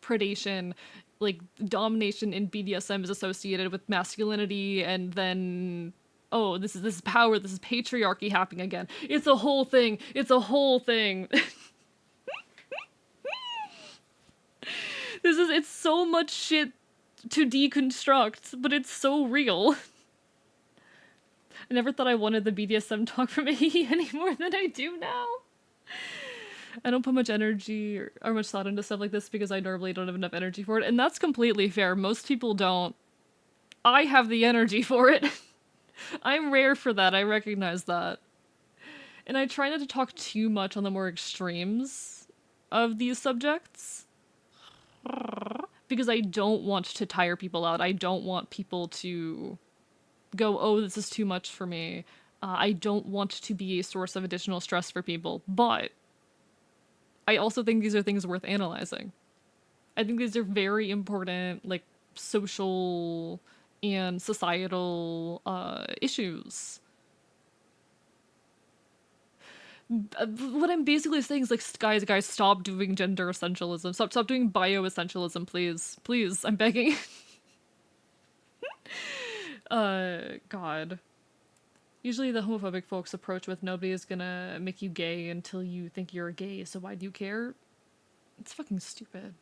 predation. Like domination in BDSM is associated with masculinity, and then oh, this is power, this is patriarchy happening again. It's a whole thing. It's a whole thing. It's so much shit to deconstruct, but it's so real. I never thought I wanted the BDSM talk from AE any more than I do now. I don't put much energy or much thought into stuff like this because I normally don't have enough energy for it, and that's completely fair. Most people don't. I have the energy for it. I'm rare for that, I recognize that. And I try not to talk too much on the more extremes of these subjects. Because I don't want to tire people out. I don't want people to go, oh, this is too much for me. I don't want to be a source of additional stress for people. But I also think these are things worth analyzing. I think these are very important, like, social and societal issues. What I'm basically saying is, like, guys, stop doing gender essentialism. Stop doing bio-essentialism, please. Please, I'm begging. God. Usually the homophobic folks approach with nobody is gonna make you gay until you think you're gay, so why do you care? It's fucking stupid.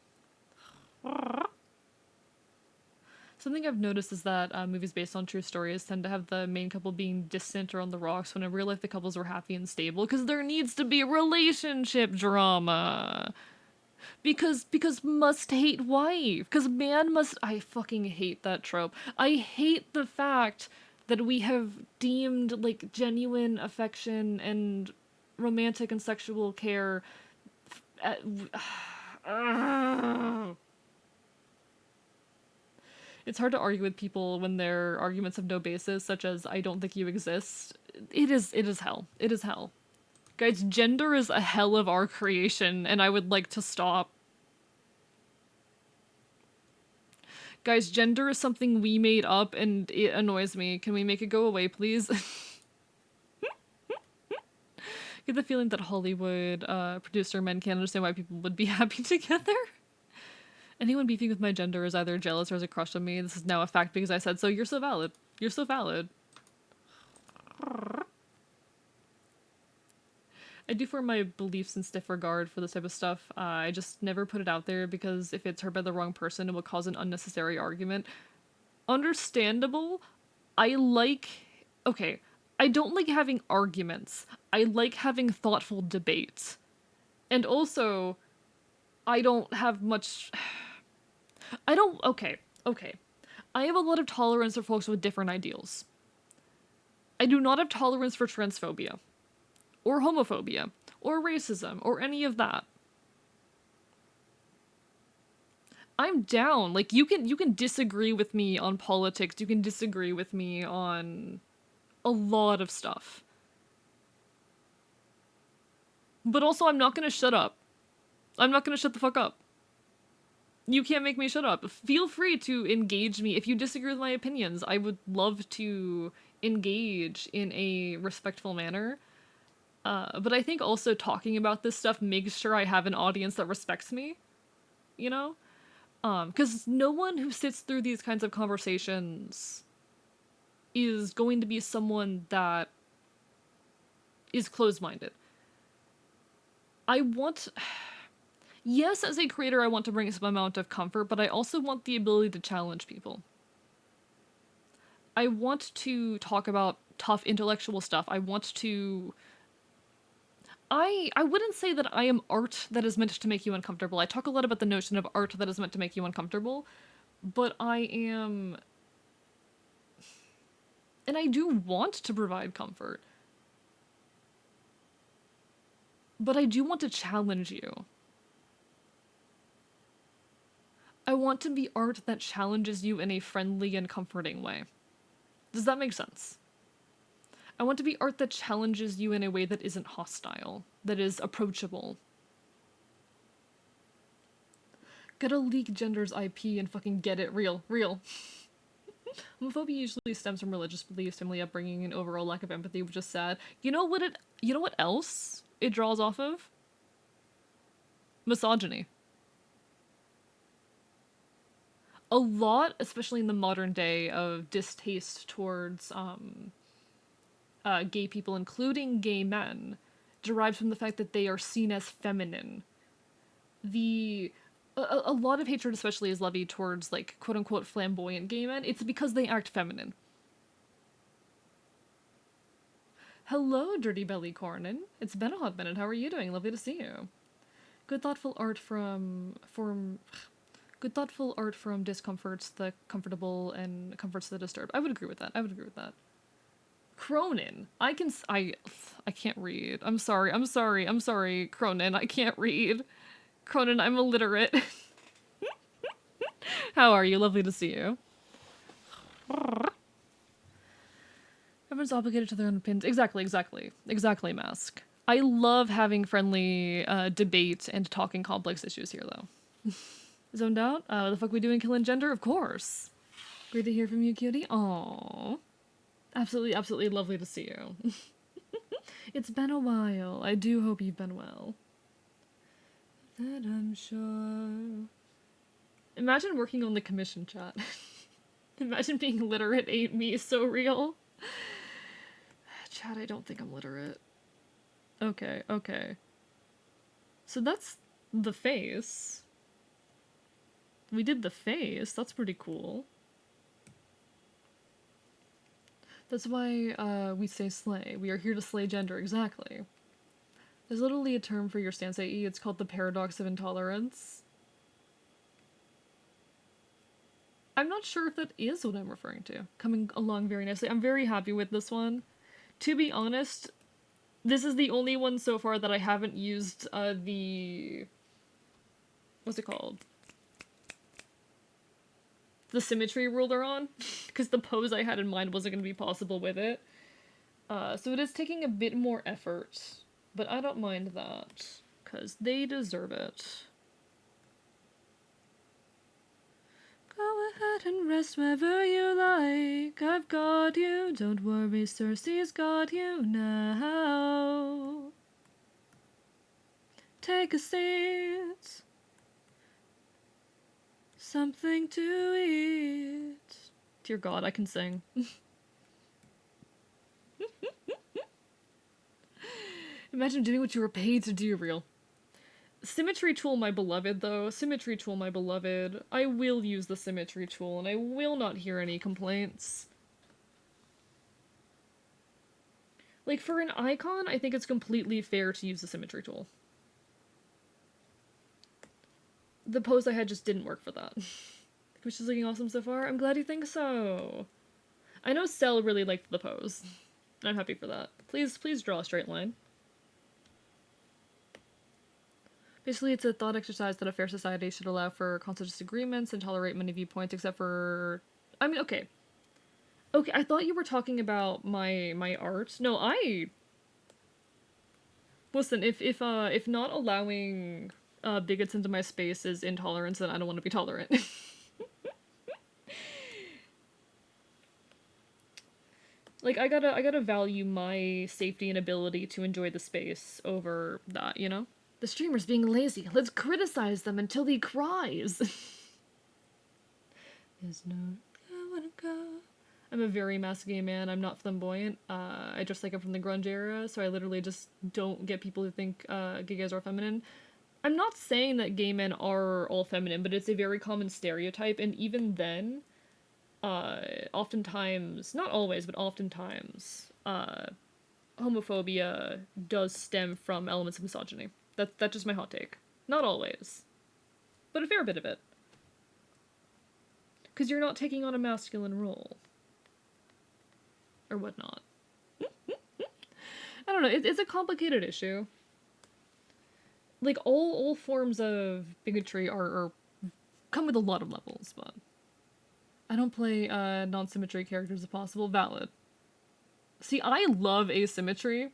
Something I've noticed is that movies based on true stories tend to have the main couple being distant or on the rocks when in real life the couples were happy and stable because there needs to be relationship drama. Because must hate wife. Because man must. I fucking hate that trope. I hate the fact that we have deemed like genuine affection and romantic and sexual care. It's hard to argue with people when their arguments have no basis, such as "I don't think you exist." It is hell. It is hell. Guys, gender is a hell of our creation, and I would like to stop. Guys, gender is something we made up, and it annoys me. Can we make it go away, please? Get the feeling that Hollywood producer men can't understand why people would be happy together. Anyone beefing with my gender is either jealous or has a crush on me. This is now a fact because I said so. You're so valid. You're so valid. I do form my beliefs in stiff regard for this type of stuff. I just never put it out there because if it's heard by the wrong person, it will cause an unnecessary argument. Understandable. Okay, I don't like having arguments. I like having thoughtful debates. And also, I don't have much... Okay. I have a lot of tolerance for folks with different ideals. I do not have tolerance for transphobia. Or homophobia, or racism, or any of that. I'm down. Like, you can disagree with me on politics, you can disagree with me on a lot of stuff. But also, I'm not gonna shut up. I'm not gonna shut the fuck up. You can't make me shut up. Feel free to engage me. If you disagree with my opinions, I would love to engage in a respectful manner. But I think also talking about this stuff makes sure I have an audience that respects me, you know? Because no one who sits through these kinds of conversations is going to be someone that is closed-minded. Yes, as a creator, I want to bring some amount of comfort, but I also want the ability to challenge people. I want to talk about tough intellectual stuff. I want to... I wouldn't say that I am art that is meant to make you uncomfortable. I talk a lot about the notion of art that is meant to make you uncomfortable, but I am... And I do want to provide comfort. But I do want to challenge you. I want to be art that challenges you in a friendly and comforting way. Does that make sense? I want to be art that challenges you in a way that isn't hostile, that is approachable. Gotta leak gender's IP and fucking get it real. Real. Homophobia usually stems from religious beliefs, family upbringing, and overall lack of empathy, which is sad. You know what else it draws off of? Misogyny. A lot, especially in the modern day, of distaste towards gay people, including gay men, derives from the fact that they are seen as feminine. A lot of hatred, especially, is levied towards like quote unquote flamboyant gay men. It's because they act feminine. Hello, Dirty Belly Cornin. It's been a hot minute. How are you doing? Lovely to see you. Good thoughtful art from good thoughtful art from discomforts the comfortable and comforts the disturbed. I would agree with that. I would agree with that. Cronin. I can't read. I'm sorry. Cronin, I can't read. Cronin, I'm illiterate. How are you? Lovely to see you. Everyone's obligated to their own opinions. Exactly, Mask. I love having friendly debate and talking complex issues here, though. Zoned out? What the fuck we doing killing gender? Of course. Great to hear from you, cutie. Aww. Absolutely lovely to see you. It's been a while. I do hope you've been well. That I'm sure. Imagine working on the commission chat. Imagine being literate ain't me so real. Chat, I don't think I'm literate. Okay. So that's the face. We did the face. That's pretty cool. That's why we say slay. We are here to slay gender, exactly. There's literally a term for your stance, AE. It's called the paradox of intolerance. I'm not sure if that is what I'm referring to. Coming along very nicely. I'm very happy with this one. To be honest, this is the only one so far that I haven't used the... What's it called? The symmetry ruler on. Because the pose I had in mind wasn't going to be possible with it. So it is taking a bit more effort. But I don't mind that. Because they deserve it. Go ahead and rest wherever you like. I've got you. Don't worry, Cersei's got you now. Take a seat. Something to eat. Dear God, I can sing. Imagine doing what you were paid to do, real. Symmetry tool, my beloved, though. Symmetry tool, my beloved. I will use the symmetry tool, and I will not hear any complaints. Like, for an icon, I think it's completely fair to use the symmetry tool. The pose I had just didn't work for that. Which is looking awesome so far. I'm glad you think so. I know Cell really liked the pose. I'm happy for that. Please draw a straight line. Basically, it's a thought exercise that a fair society should allow for constant disagreements and tolerate many viewpoints, except for... I mean, okay. Okay, I thought you were talking about my art. No, Listen, if not allowing bigots into my space is intolerance, then I don't want to be tolerant. Like, I gotta value my safety and ability to enjoy the space over that, you know? The streamer's being lazy. Let's criticize them until he cries. There's no... I wanna go. I'm a very masked gay man. I'm not flamboyant. I dress like I'm from the grunge era, so I literally just don't get people who think gay guys are feminine. I'm not saying that gay men are all feminine, but it's a very common stereotype, and even then, oftentimes, not always, but oftentimes, homophobia does stem from elements of misogyny. That's just my hot take. Not always, but a fair bit of it. Because you're not taking on a masculine role. Or whatnot. I don't know, it's a complicated issue. Like, all forms of bigotry are come with a lot of levels, but... I don't play non-symmetry characters if possible. Valid. See, I love asymmetry.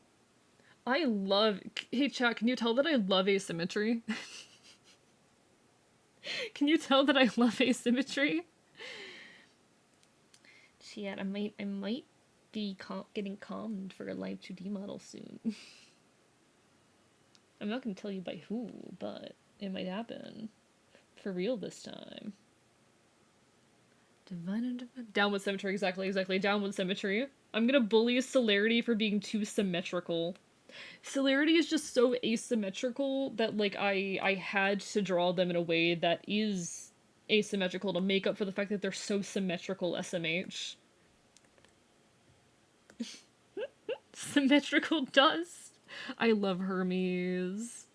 I love... Hey, chat, can you tell that I love asymmetry? Can you tell that I love asymmetry? Chat, I might be getting calmed for a live 2D model soon. I'm not gonna tell you by who, but it might happen. For real this time. Divine and divine. Downward symmetry, exactly. Downward symmetry. I'm gonna bully Celerity for being too symmetrical. Celerity is just so asymmetrical that, like, I had to draw them in a way that is asymmetrical to make up for the fact that they're so symmetrical SMH. Symmetrical dust. I love Hermes.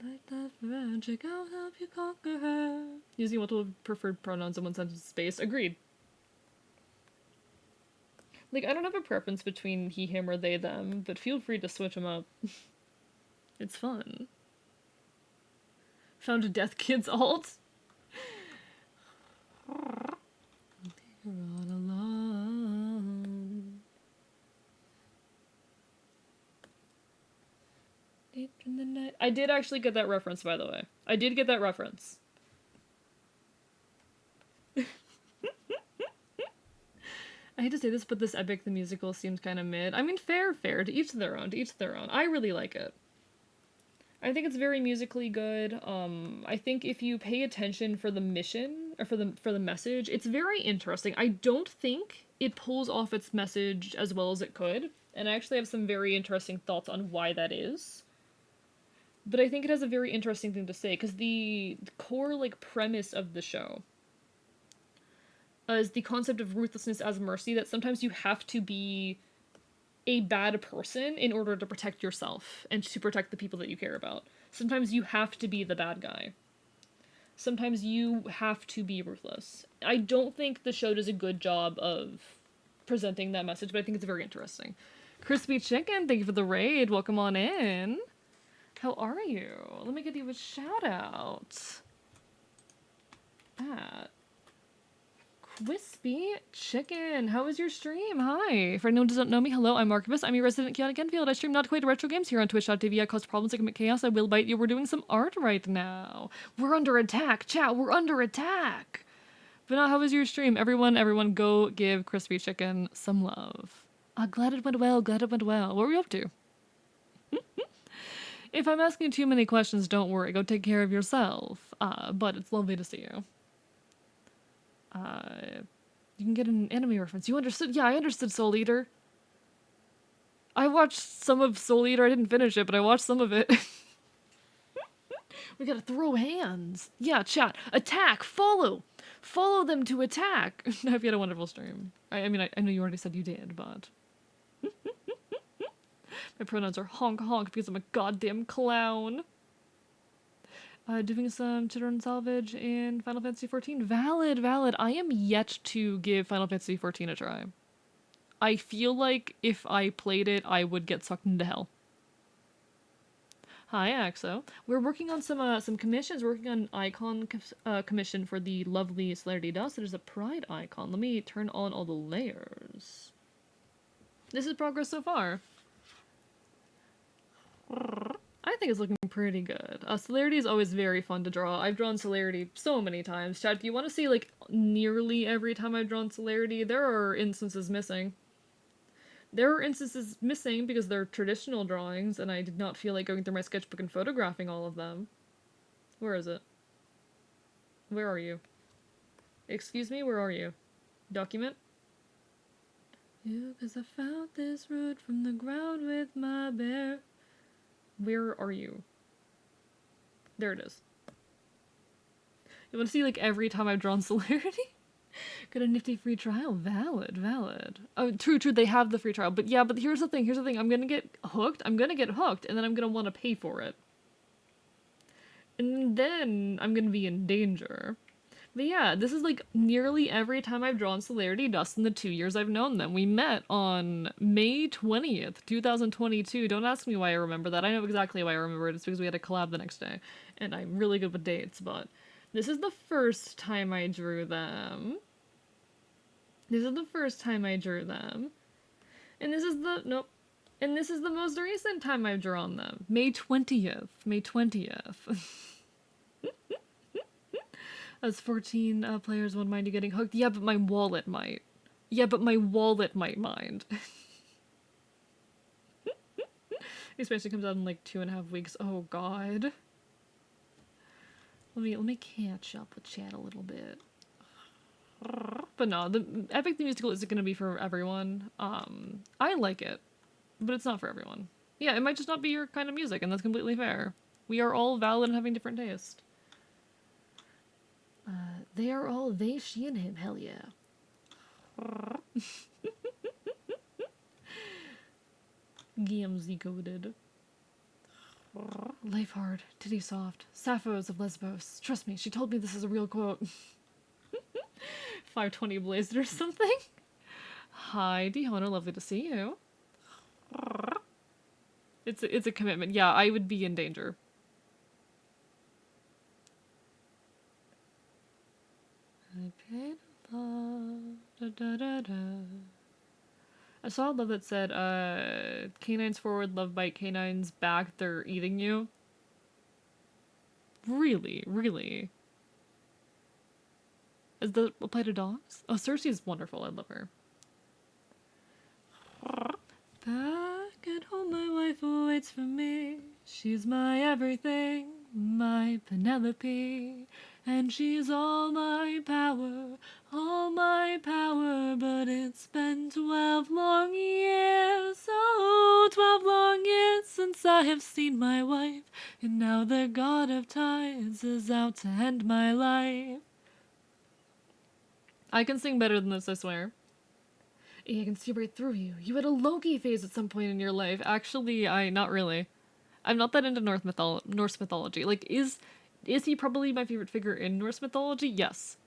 Like that magic, I'll help you conquer her. Using multiple preferred pronouns in one sentence space. Agreed. Like, I don't have a preference between he, him, or they, them, but feel free to switch them up. It's fun. Found a Death Kids alt. You're all alone. Deep in the night. I did actually get that reference, by the way. I did get that reference. I hate to say this, but this Epic the Musical seems kind of mid. I mean, fair. To each their own. I really like it. I think it's very musically good. I think if you pay attention for the mission, or for the message, it's very interesting. I don't think it pulls off its message as well as it could, and I actually have some very interesting thoughts on why that is. But I think it has a very interesting thing to say, because the core, like, premise of the show is the concept of ruthlessness as mercy, that sometimes you have to be a bad person in order to protect yourself and to protect the people that you care about. Sometimes you have to be the bad guy. Sometimes you have to be ruthless. I don't think the show does a good job of presenting that message, but I think it's very interesting. Crispy Chicken, thank you for the raid. Welcome on in. How are you? Let me give you a shout out. Crispy Chicken, how was your stream? Hi. For anyone who doesn't know me, hello, I'm Marcus. I'm your resident chaotic Enfield. I stream not quite retro games here on twitch.tv. I cause problems, I commit chaos, I will bite you. We're doing some art right now. We're under attack, chat, we're under attack. But now, how was your stream? Everyone go give Crispy Chicken some love. Glad it went well. What were we up to? If I'm asking too many questions, don't worry. Go take care of yourself. But it's lovely to see you. You can get an anime reference. You understood? Yeah, I understood Soul Eater. I watched some of Soul Eater. I didn't finish it, but I watched some of it. We gotta throw hands. Yeah, chat. Attack! Follow! Follow them to attack! I hope you had a wonderful stream. I mean, I know you already said you did, but... My pronouns are honk because I'm a goddamn clown. Doing some children salvage in Final Fantasy XIV. Valid. I am yet to give Final Fantasy XIV a try. I feel like if I played it, I would get sucked into hell. Hi, Axo. We're working on some commissions. We're working on an icon commission for the lovely Celerity Dust. There's a pride icon. Let me turn on all the layers. This is progress so far. I think it's looking pretty good. Celerity is always very fun to draw. I've drawn Celerity so many times. Chat, if you want to see, like, nearly every time I've drawn Celerity, there are instances missing. There are instances missing because they're traditional drawings, and I did not feel like going through my sketchbook and photographing all of them. Where is it? Where are you? Excuse me, where are you? Document? You, 'cause I found this root from the ground with my bare... Where are you? There it is. You want to see, like, every time I've drawn Celerity? Got a nifty free trial. Valid. Oh, true, they have the free trial. But yeah, but here's the thing. I'm gonna get hooked, and then I'm gonna want to pay for it. And then I'm gonna be in danger. But yeah, this is, like, nearly every time I've drawn Celerity Dust in the 2 years I've known them. We met on May 20th, 2022. Don't ask me why I remember that. I know exactly why I remember it. It's because we had a collab the next day. And I'm really good with dates, but this is the first time I drew them. And this is the nope. And this is the most recent time I've drawn them. May 20th. May 20th. As 14 players won't mind you getting hooked. Yeah, but my wallet might. Yeah, but my wallet might mind. Expansion comes out in like 2.5 weeks. Oh god. Let me catch up with chat a little bit. But no, the Epic the Musical isn't gonna be for everyone. I like it, but it's not for everyone. Yeah, it might just not be your kind of music, and that's completely fair. We are all valid in having different taste. They are all they, she, and him. Hell yeah. GMZ coded. Life hard, titty soft, Sapphos of Lesbos. Trust me, she told me this is a real quote. 520 blazed or something. Hi, Dihona, lovely to see you. It's a commitment. Yeah, I would be in danger. I paid da, da, da, da. I saw a love that said, canines forward, love bite, canines back, they're eating you. Really? Really? Does that apply to dogs? Oh, Cersei's wonderful. I love her. Back at home, my wife waits for me. She's my everything, my Penelope. And she's all my power, but it's been 12 long years, oh, 12 long years since I have seen my wife, and now the god of tides is out to end my life. I can sing better than this, I swear. I can see right through you. You had a Loki phase at some point in your life. Actually, not really. I'm not that into Norse mythology. Like, is he probably my favorite figure in Norse mythology? Yes.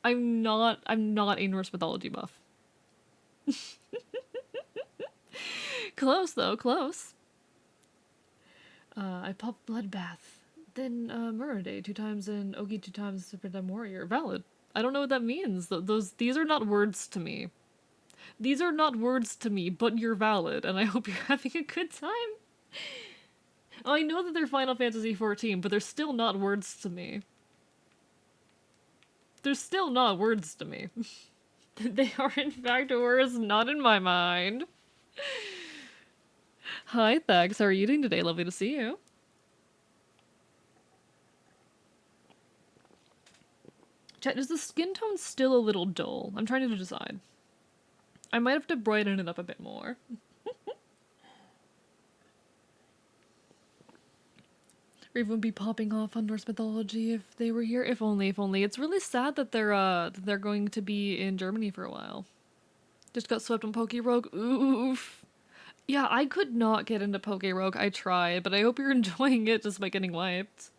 I'm not a Norse mythology buff. Close though, close. I popped Bloodbath, then Murade 2 times and Ogi 2 times Super Dumb Warrior. Valid. I don't know what that means. These are not words to me. These are not words to me, but you're valid, and I hope you're having a good time. I know that they're Final Fantasy XIV, but they're still not words to me. They're still not words to me. They are in fact words not in my mind. Hi, Thags. How are you doing today? Lovely to see you. Chat, is the skin tone still a little dull? I'm trying to decide. I might have to brighten it up a bit more. Raven would be popping off on Norse mythology if they were here. If only, if only. It's really sad that they're going to be in Germany for a while. Just got swept on Poke Rogue. Oof. Yeah, I could not get into Poke Rogue. I tried, but I hope you're enjoying it just by getting wiped.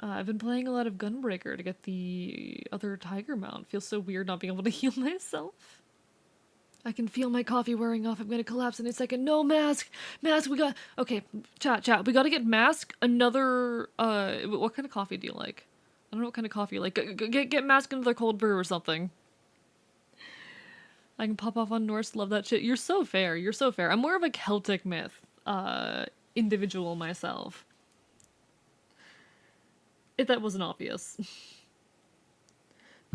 I've been playing a lot of Gunbreaker to get the other tiger mount. Feels so weird not being able to heal myself. I can feel my coffee wearing off. I'm gonna collapse in a second. No, Mask! Mask, we got... Okay, chat. We gotta get Mask another... what kind of coffee do you like? I don't know what kind of coffee you like. Get Mask another cold brew or something. I can pop off on Norse. Love that shit. You're so fair. You're so fair. I'm more of a Celtic myth, individual myself. If that wasn't obvious.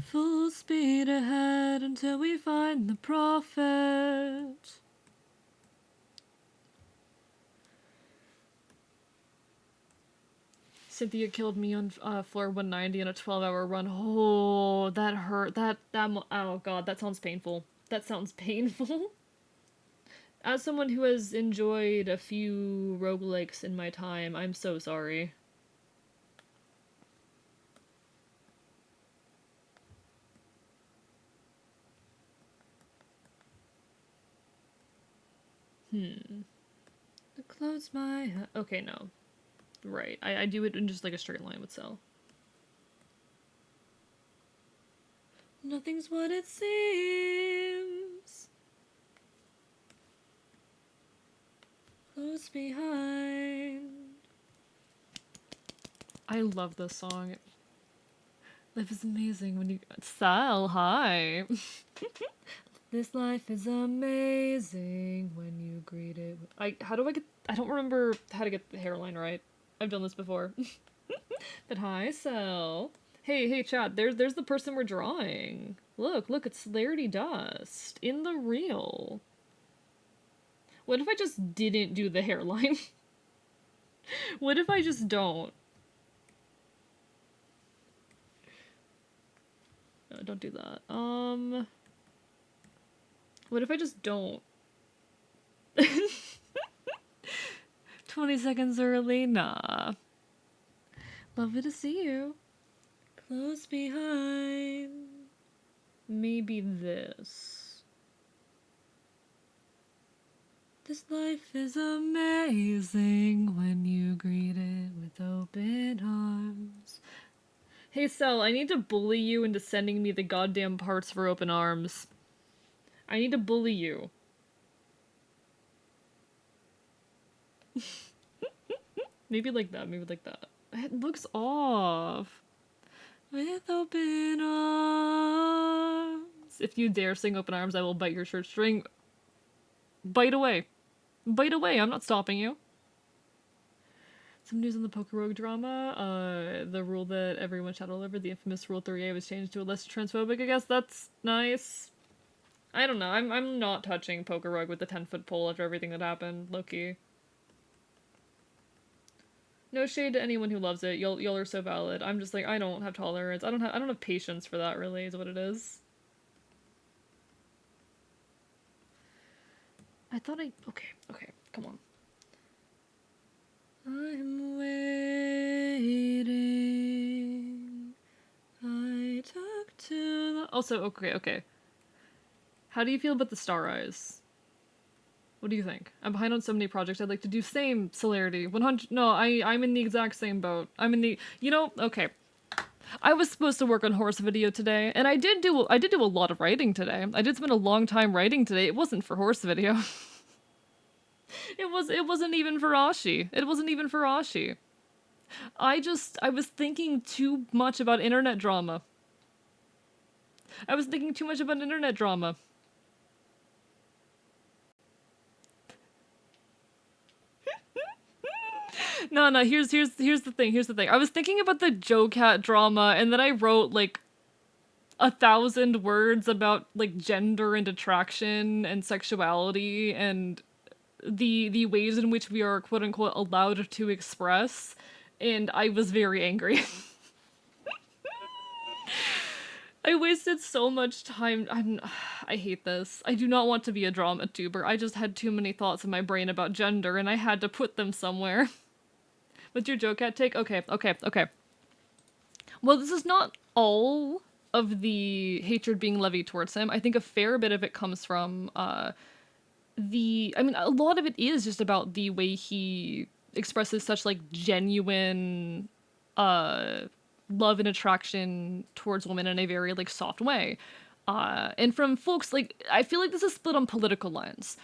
Full speed ahead until we find the prophet. Cynthia killed me on floor 190 in a 12-hour run. Oh, that hurt. Oh god, that sounds painful. That sounds painful. As someone who has enjoyed a few roguelikes in my time, I'm so sorry. To close my... Okay, no. Right. I do it in just like a straight line with Cell. Nothing's what it seems. Close behind. I love this song. Life is amazing when you... Sal, hi. This life is amazing when you greet it. How do I get... I don't remember how to get the hairline right. I've done this before. But hi, Sal. Hey, chat, there's the person we're drawing. Look, it's Lardy Dust. In the reel. What if I just didn't do the hairline? What if I just don't? No, don't do that. What if I just don't? 20 seconds early? Nah. Lovely to see you. Close behind. Maybe this. This life is amazing when you greet it with open arms. Hey, Sel, I need to bully you into sending me the goddamn parts for open arms. I need to bully you. Maybe like that, maybe like that. It looks off. With open arms. If you dare sing open arms, I will bite your shirt string. Bite away. Bite away, I'm not stopping you. Some news on the Poker Rogue drama. The rule that everyone shot all over, the infamous Rule 3A, was changed to a less transphobic, I guess. That's nice. I don't know, I'm not touching Poker Rogue with the 10-foot pole after everything that happened, low-key. No shade to anyone who loves it. Y'all are so valid. I'm just like, I don't have tolerance. I don't have patience for that, really, is what it is. I thought okay, come on. I'm waiting. I talk to the... Also, okay. How do you feel about the Star Eyes? What do you think? I'm behind on so many projects I'd like to do. Same, Celerity. 100... No, I'm in the exact same boat. I'm in the... You know, okay. I was supposed to work on horse video today, and I did do a lot of writing today. I did spend a long time writing today. It wasn't for horse video. It wasn't even for Ashi. It wasn't even for Ashi. I was thinking too much about internet drama. No, here's the thing. I was thinking about the Joe Cat drama, and then I wrote like 1,000 words about like gender and attraction and sexuality and the ways in which we are quote unquote allowed to express, and I was very angry. I wasted so much time. I hate this. I do not want to be a drama tuber. I just had too many thoughts in my brain about gender, and I had to put them somewhere. What's your Joe Cat take? Okay. Well, this is not all of the hatred being levied towards him. I think a fair bit of it comes from, a lot of it is just about the way he expresses such, like, genuine, love and attraction towards women in a very, like, soft way. And from folks, like, I feel like this is split on political lines.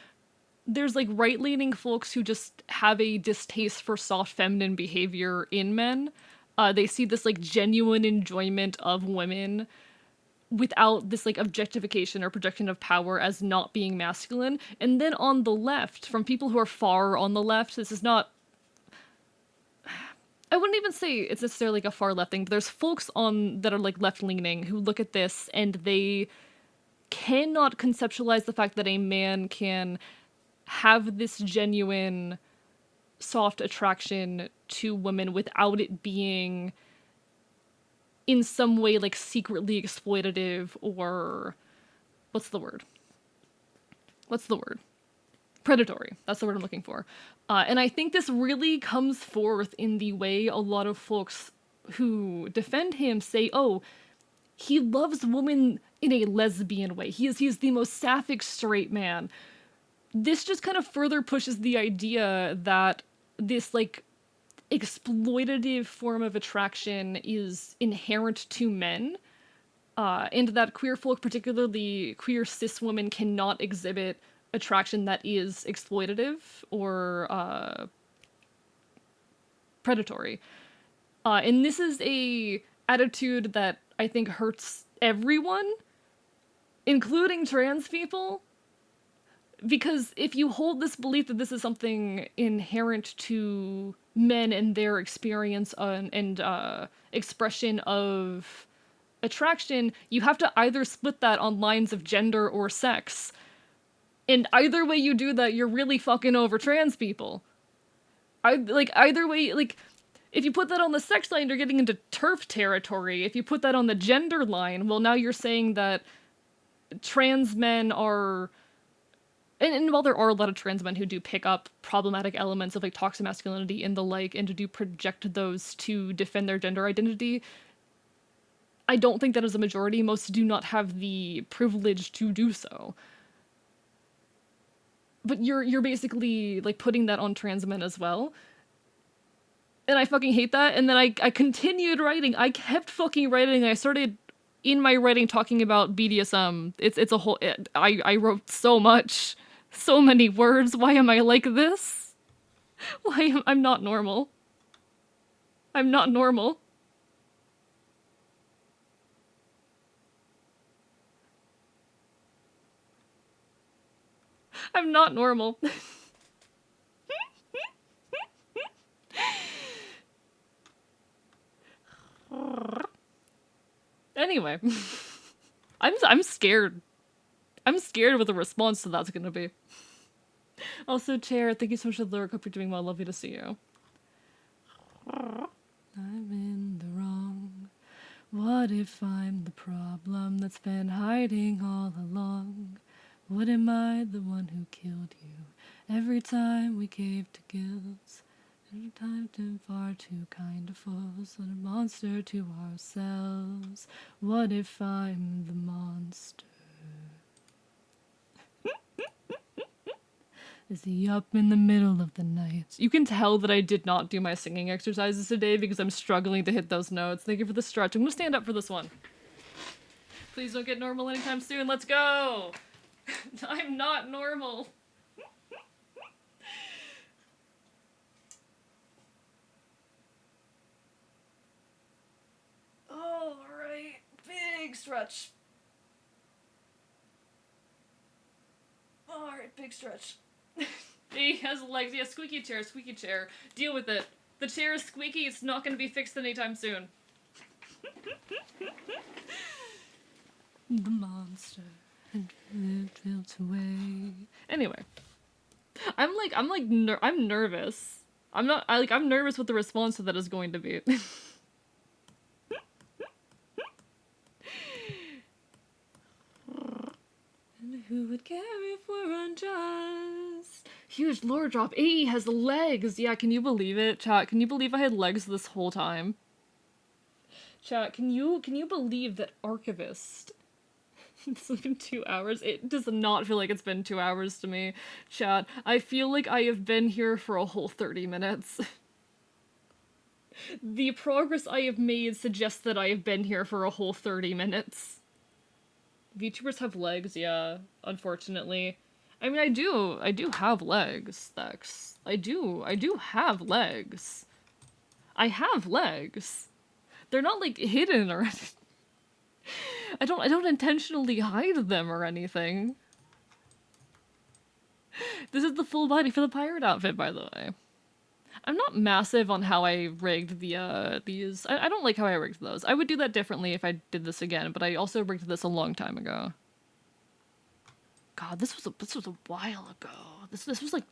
There's, like, right-leaning folks who just have a distaste for soft feminine behavior in men. They see this, like, genuine enjoyment of women without this, like, objectification or projection of power as not being masculine. And then on the left, from people who are far on the left, this is not... I wouldn't even say it's necessarily like a far left thing, but there's folks that are, like, left-leaning who look at this and they cannot conceptualize the fact that a man can have this genuine soft attraction to women without it being in some way like secretly exploitative or what's the word? Predatory. That's the word I'm looking for. And I think this really comes forth in the way a lot of folks who defend him say, oh, he loves women in a lesbian way. He's the most sapphic straight man. This just kind of further pushes the idea that this, like, exploitative form of attraction is inherent to men, and that queer folk, particularly queer cis women, cannot exhibit attraction that is exploitative or predatory. And this is attitude that I think hurts everyone, including trans people. Because if you hold this belief that this is something inherent to men and their experience and expression of attraction, you have to either split that on lines of gender or sex. And either way you do that, you're really fucking over trans people. Either way, like, if you put that on the sex line, you're getting into TERF territory. If you put that on the gender line, well, now you're saying that trans men are... And while there are a lot of trans men who do pick up problematic elements of, like, toxic masculinity and the like, and to do project those to defend their gender identity, I don't think that is a majority. Most do not have the privilege to do so. But you're basically, like, putting that on trans men as well. And I fucking hate that. And then I continued writing. I kept fucking writing. I started in my writing talking about BDSM. It's a whole... I wrote so much. So many words. Why am I like this? I'm not normal. I'm not normal. I'm not normal. Anyway. I'm scared. I'm scared what the response to that's gonna be. Also, Chair, thank you so much for the lyric. Hope you're doing well. Lovely to see you. I'm in the wrong. What if I'm the problem that's been hiding all along? What am I, the one who killed you? Every time we cave to guilt, every time too far too kind of foes, and a monster to ourselves. What if I'm the monster? Is he up in the middle of the night? You can tell that I did not do my singing exercises today because I'm struggling to hit those notes. Thank you for the stretch. I'm gonna stand up for this one. Please don't get normal anytime soon. Let's go! I'm not normal. Alright, big stretch. Alright, big stretch. He has legs. Yeah, squeaky chair, squeaky chair. Deal with it. The chair is squeaky, it's not gonna be fixed anytime soon. The monster built away. Anyway. I'm nervous. I'm nervous what the response to that is going to be. And who would care if we're unjust? Huge lore drop. AE has legs. Yeah, can you believe it? Chat, can you believe I had legs this whole time? Chat, can you believe that Archivist... It's been 2 hours. It does not feel like it's been 2 hours to me. Chat, I feel like I have been here for a whole 30 minutes. The progress I have made suggests that I have been here for a whole 30 minutes. VTubers have legs, yeah, unfortunately. I mean, I do have legs, Thex. I do have legs. I have legs. They're not, like, hidden or anything. I don't intentionally hide them or anything. This is the full body for the pirate outfit, by the way. I'm not massive on how I rigged the, these. I don't like how I rigged those. I would do that differently if I did this again, but I also rigged this a long time ago. God, this was a while ago. This was like,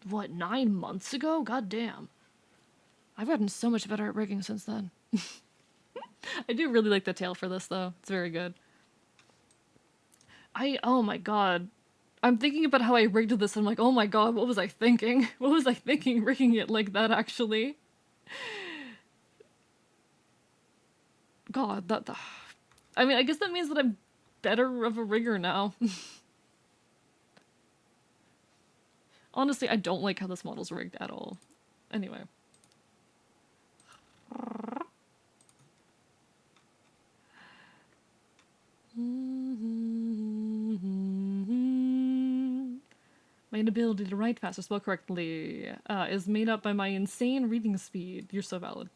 what, 9 months ago? God damn. I've gotten so much better at rigging since then. I do really like the tail for this, though. It's very good. Oh my god. I'm thinking about how I rigged this, and I'm like, oh my god, what was I thinking? What was I thinking rigging it like that, actually? God, I mean, I guess that means that I'm better of a rigger now. Honestly, I don't like how this model's rigged at all. Anyway. My inability to write fast or spell correctly is made up by my insane reading speed. You're so valid.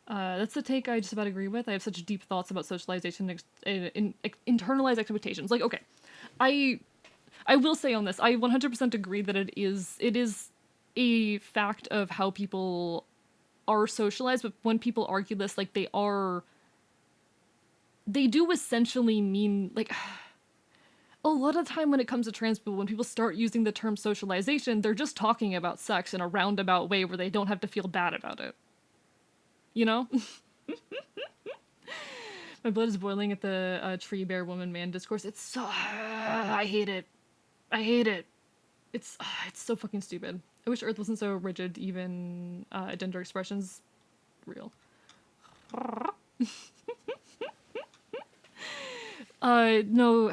That's the take I just about agree with. I have such deep thoughts about socialization and internalized expectations. Like, okay, I I will say on this, I 100% agree that it is a fact of how people are socialized, but when people argue this, like they do essentially mean like a lot of the time when it comes to trans people, when people start using the term socialization, they're just talking about sex in a roundabout way where they don't have to feel bad about it. You know? My blood is boiling at the tree bear woman man discourse. It's so I hate it. I hate it. It's so fucking stupid. I wish Earth wasn't so rigid. Even gender expressions, real. No,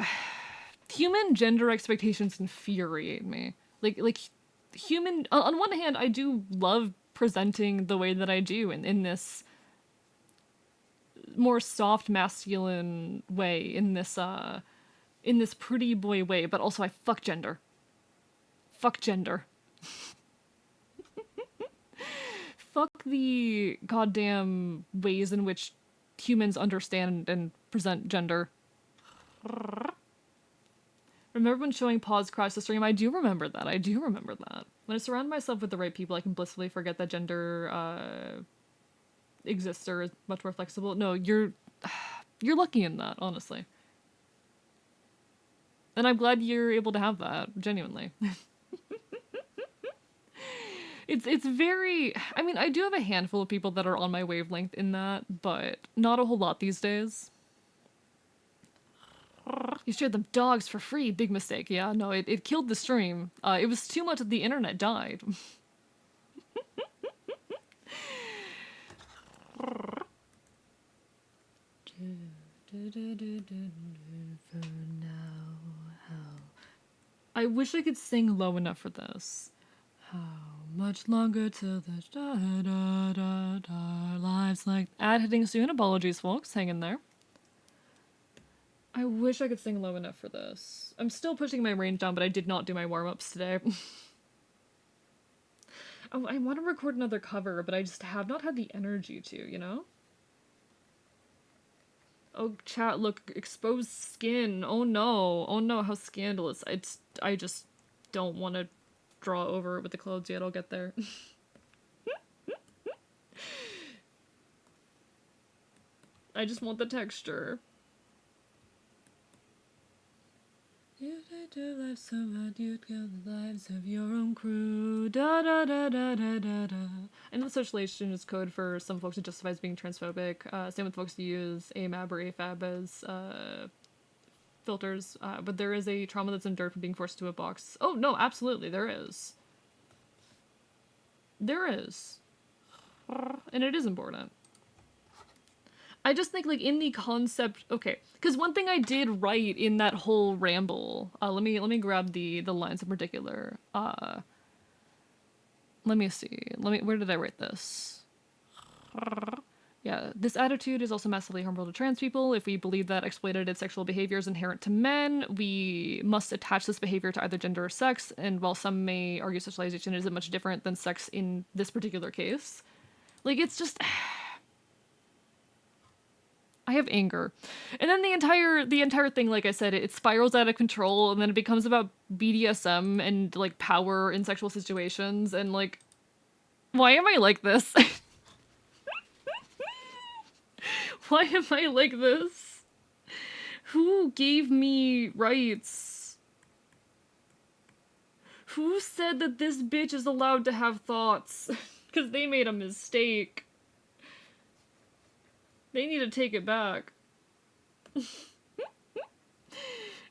human gender expectations infuriate me. Like human. On one hand, I do love presenting the way that I do in this more soft masculine way, in this pretty boy way, but also I fuck gender. Fuck gender. Fuck the goddamn ways in which humans understand and present gender. Remember when showing pause crashed the stream? I do remember that. I do remember that. When I surround myself with the right people, I can blissfully forget that gender exists or is much more flexible. No, you're lucky in that, honestly. And I'm glad you're able to have that, genuinely. It's very I mean, I do have a handful of people that are on my wavelength in that, but not a whole lot these days. You shared them dogs for free. Big mistake. Yeah, no, it killed the stream. It was too much that the internet died. For now, I wish I could sing low enough for this. How much longer till the lives like ad hitting soon. Apologies, folks. Hang in there. I wish I could sing low enough for this. I'm still pushing my range down, but I did not do my warm-ups today. Oh, I want to record another cover, but I just have not had the energy to, you know? Oh, chat, look, exposed skin. Oh no. Oh no, how scandalous. I just don't want to draw over it with the clothes yet. I'll get there. I just want the texture. You did your life so bad you'd kill the lives of your own crew. Da da da da da da da. I know socialization is code for some folks it justifies being transphobic. Same with folks who use AMAB or AFAB as filters. But there is a trauma that's endured from being forced into a box. Oh no, absolutely, there is. There is. And it is important. I just think, like, in the concept, okay, because one thing I did write in that whole ramble, let me grab the lines in particular. Let me see. Where did I write this? Yeah, this attitude is also massively harmful to trans people. If we believe that exploitative sexual behavior is inherent to men, we must attach this behavior to either gender or sex, and while some may argue socialization isn't much different than sex in this particular case, like, it's just... I have anger. And then the entire thing, like I said, it spirals out of control, and then it becomes about BDSM and, like, power in sexual situations, and, like, why am I like this? Why am I like this? Who gave me rights? Who said that this bitch is allowed to have thoughts? Because they made a mistake. They need to take it back. Do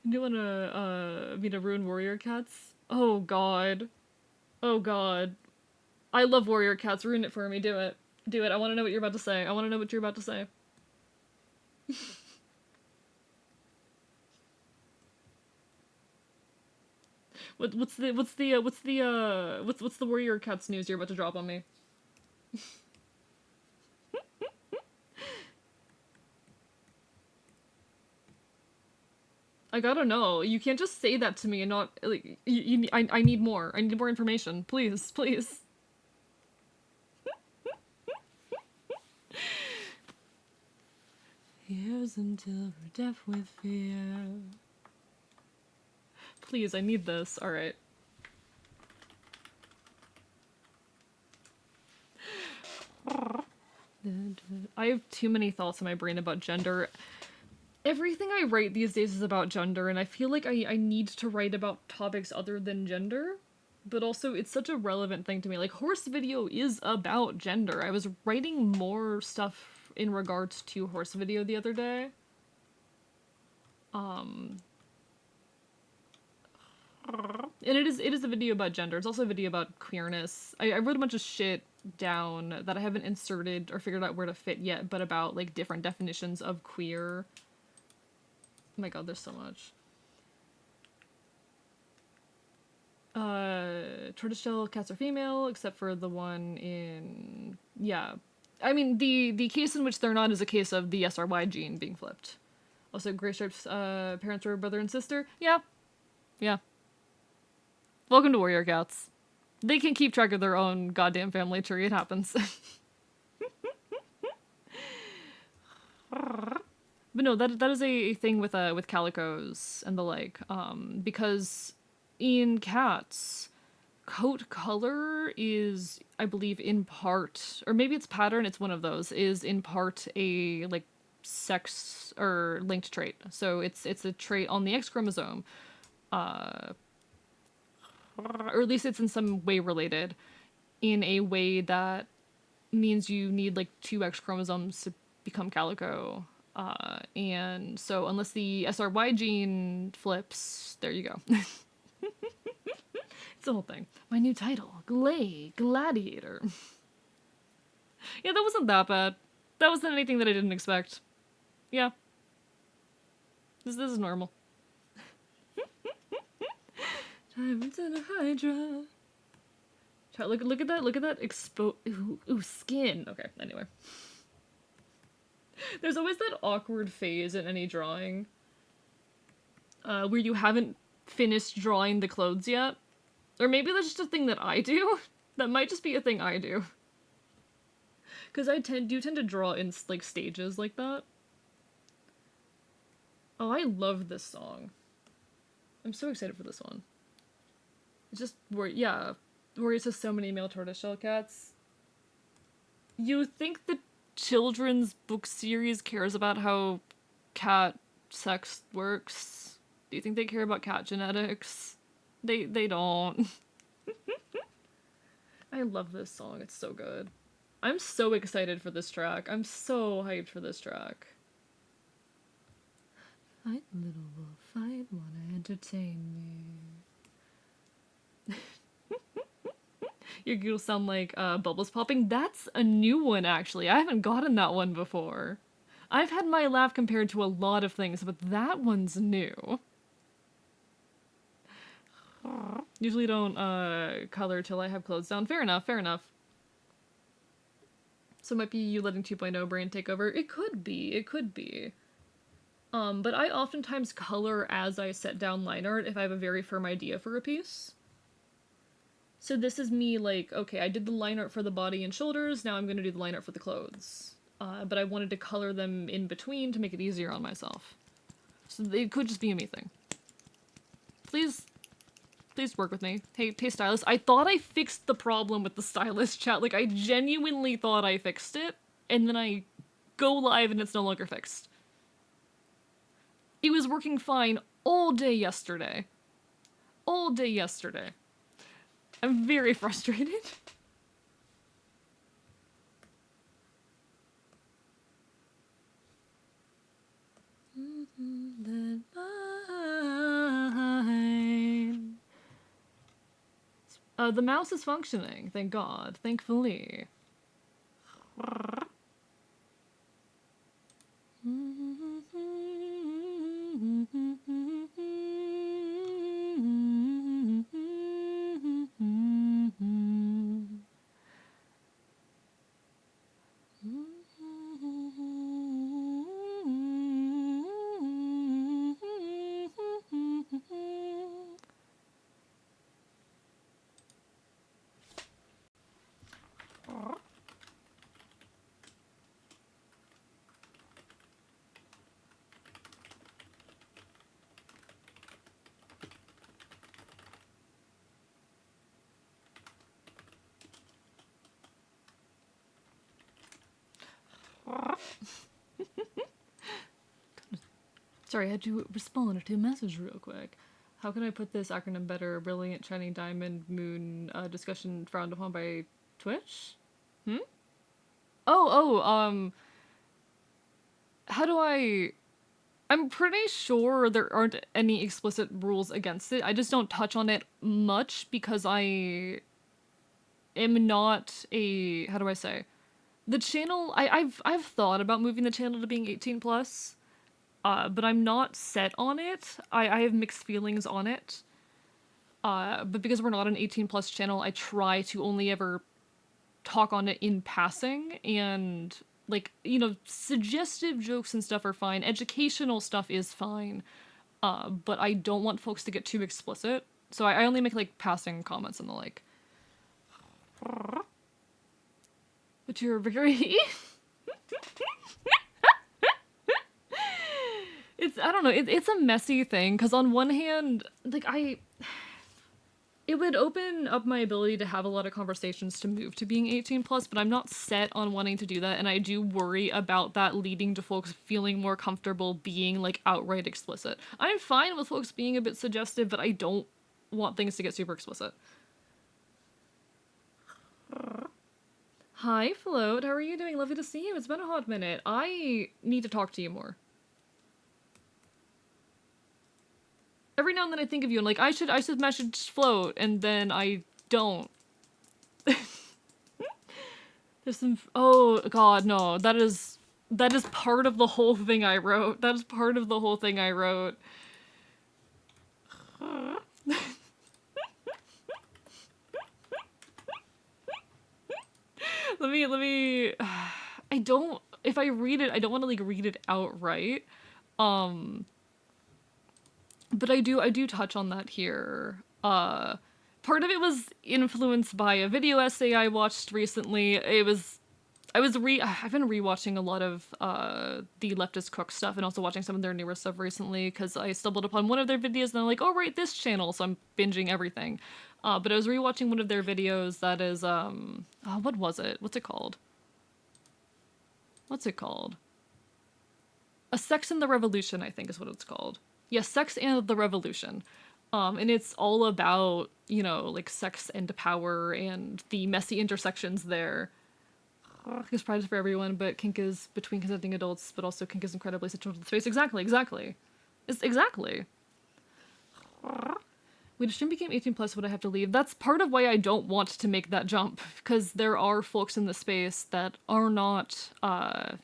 you wanna, me to ruin warrior cats? Oh god. Oh god. I love warrior cats. Ruin it for me. Do it. Do it. I wanna know what you're about to say. I wanna know what you're about to say. What's the warrior cats news you're about to drop on me? I gotta know. You can't just say that to me and not, like, I need more. I need more information. Please, please. Years until we're deaf with fear. Please, I need this. Alright. I have too many thoughts in my brain about gender. Everything I write these days is about gender, and I feel like I need to write about topics other than gender. But also, it's such a relevant thing to me. Like, horse video is about gender. I was writing more stuff in regards to horse video the other day. And it is a video about gender. It's also a video about queerness. I wrote a bunch of shit down that I haven't inserted or figured out where to fit yet, but about, like, different definitions of queer. Oh my god, there's so much. Tortoiseshell cats are female, except for the one in... Yeah. I mean, the case in which they're not is a case of the SRY gene being flipped. Also, Gray Stripe's parents were brother and sister. Yeah. Yeah. Welcome to Warrior Cats. They can keep track of their own goddamn family tree. It happens. But no, that is a thing with calicos and the like. Because in cats, coat color is, I believe, in part, or maybe it's pattern. It's one of those. Is in part a like sex or linked trait. So it's a trait on the X chromosome. Or at least it's in some way related, in a way that means you need like 2 X chromosomes to become calico. And so unless the SRY gene flips, there you go. It's the whole thing. My new title, Gladiator. Yeah, that wasn't that bad. That wasn't anything that I didn't expect. Yeah. This is normal. Time into the Hydra. Look at that ooh, skin. Okay, anyway. There's always that awkward phase in any drawing where you haven't finished drawing the clothes yet. Or maybe that's just a thing that I do. That might just be a thing I do. Because I tend to draw in like stages like that. Oh, I love this song. I'm so excited for this one. It's just Warriors has so many male tortoiseshell cats. You think the children's book series cares about how cat sex works? Do you think they care about cat genetics? They don't. I love this song. It's so good. I'm so excited for this track. I'm so hyped for this track. Fight, little wolf, fight, wanna entertain me. Your giggles sound like bubbles popping. That's a new one, actually. I haven't gotten that one before. I've had my laugh compared to a lot of things, but that one's new. Usually don't color till I have clothes down. Fair enough, fair enough. So it might be you letting 2.0 brain take over. It could be, it could be. But I oftentimes color as I set down line art if I have a very firm idea for a piece. So this is me like, okay, I did the line art for the body and shoulders, now I'm gonna do the line art for the clothes. But I wanted to color them in between to make it easier on myself. So it could just be a me thing. Please work with me. Hey stylist, I thought I fixed the problem with the stylist chat. Like, I genuinely thought I fixed it, and then I go live and it's no longer fixed. It was working fine all day yesterday. All day yesterday. I'm very frustrated. The mouse is functioning, thank God, thankfully. Sorry, I had to respond to a message real quick. How can I put this acronym better? Brilliant, shining diamond, moon, discussion frowned upon by Twitch? Hmm? How do I... I'm pretty sure there aren't any explicit rules against it. I just don't touch on it much because I am not a... How do I say? The channel... I've thought about moving the channel to being 18 plus, but I'm not set on it. I have mixed feelings on it. But because we're not an 18 plus channel, I try to only ever talk on it in passing, and like, you know, suggestive jokes and stuff are fine. Educational stuff is fine. But I don't want folks to get too explicit. So I only make like passing comments and the like. But you're very it's I don't know, it's a messy thing because on one hand, like it would open up my ability to have a lot of conversations to move to being 18 plus, but I'm not set on wanting to do that, and I do worry about that leading to folks feeling more comfortable being like outright explicit. I'm fine with folks being a bit suggestive, but I don't want things to get super explicit. Hi, Float. How are you doing? Lovely to see you. It's been a hot minute. I need to talk to you more. Every now and then I think of you and like I should message Float, and then I don't. There's some oh god, no. That is part of the whole thing I wrote. That is part of the whole thing I wrote. let me I don't if I read it, I don't want to like read it outright. But I do touch on that here. Part of it was influenced by a video essay I watched recently. I've been rewatching a lot of the Leftist Cook stuff and also watching some of their newer stuff recently because I stumbled upon one of their videos and I'm like, oh right, this channel, so I'm binging everything. But I was rewatching one of their videos that is what was it? What's it called? A Sex and the Revolution, I think is what it's called. Yes, Sex and the Revolution. And it's all about, you know, like sex and power and the messy intersections there. Because pride is for everyone, but kink is between consenting adults, but also kink is incredibly central to the space. Exactly. Exactly. When a stream became 18 plus, would I have to leave? That's part of why I don't want to make that jump, because there are folks in the space that are not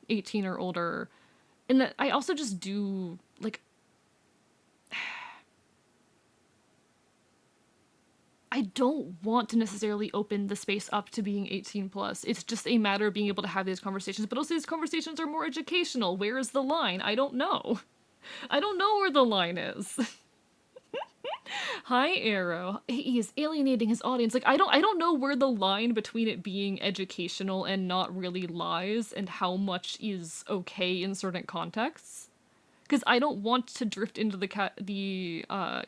18 or older. And that I also just do, like, I don't want to necessarily open the space up to being 18 plus. It's just a matter of being able to have these conversations, but also these conversations are more educational. Where is the line? I don't know. I don't know where the line is. Hi, Arrow. He is alienating his audience. Like, I don't know where the line between it being educational and not really lies, and how much is okay in certain contexts. Because I don't want to drift into the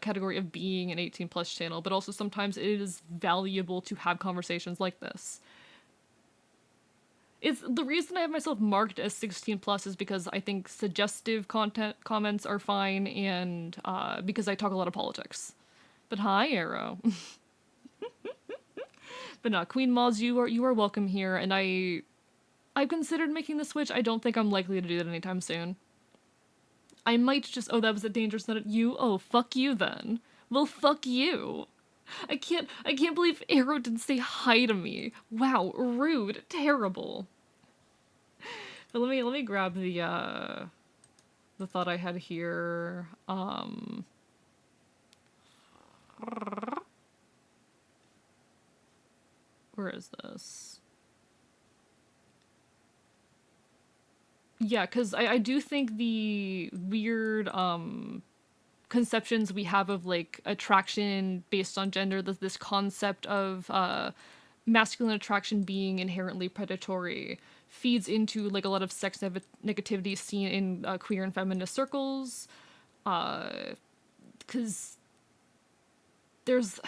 category of being an 18 plus channel, but also sometimes it is valuable to have conversations like this. It's the reason I have myself marked as 16 plus is because I think suggestive comments are fine, and because I talk a lot of politics. But hi, Arrow. But no, Queen Moz, you are welcome here, and I've considered making the switch. I don't think I'm likely to do that anytime soon. I might just, oh, that was a dangerous note at you? Oh, fuck you then. Well, fuck you. I can't believe Arrow didn't say hi to me. Wow, rude, terrible. But let me grab the thought I had here. Where is this? Yeah, because I do think the weird conceptions we have of like attraction based on gender, this concept of masculine attraction being inherently predatory, feeds into like a lot of sex negativity seen in queer and feminist circles, because there's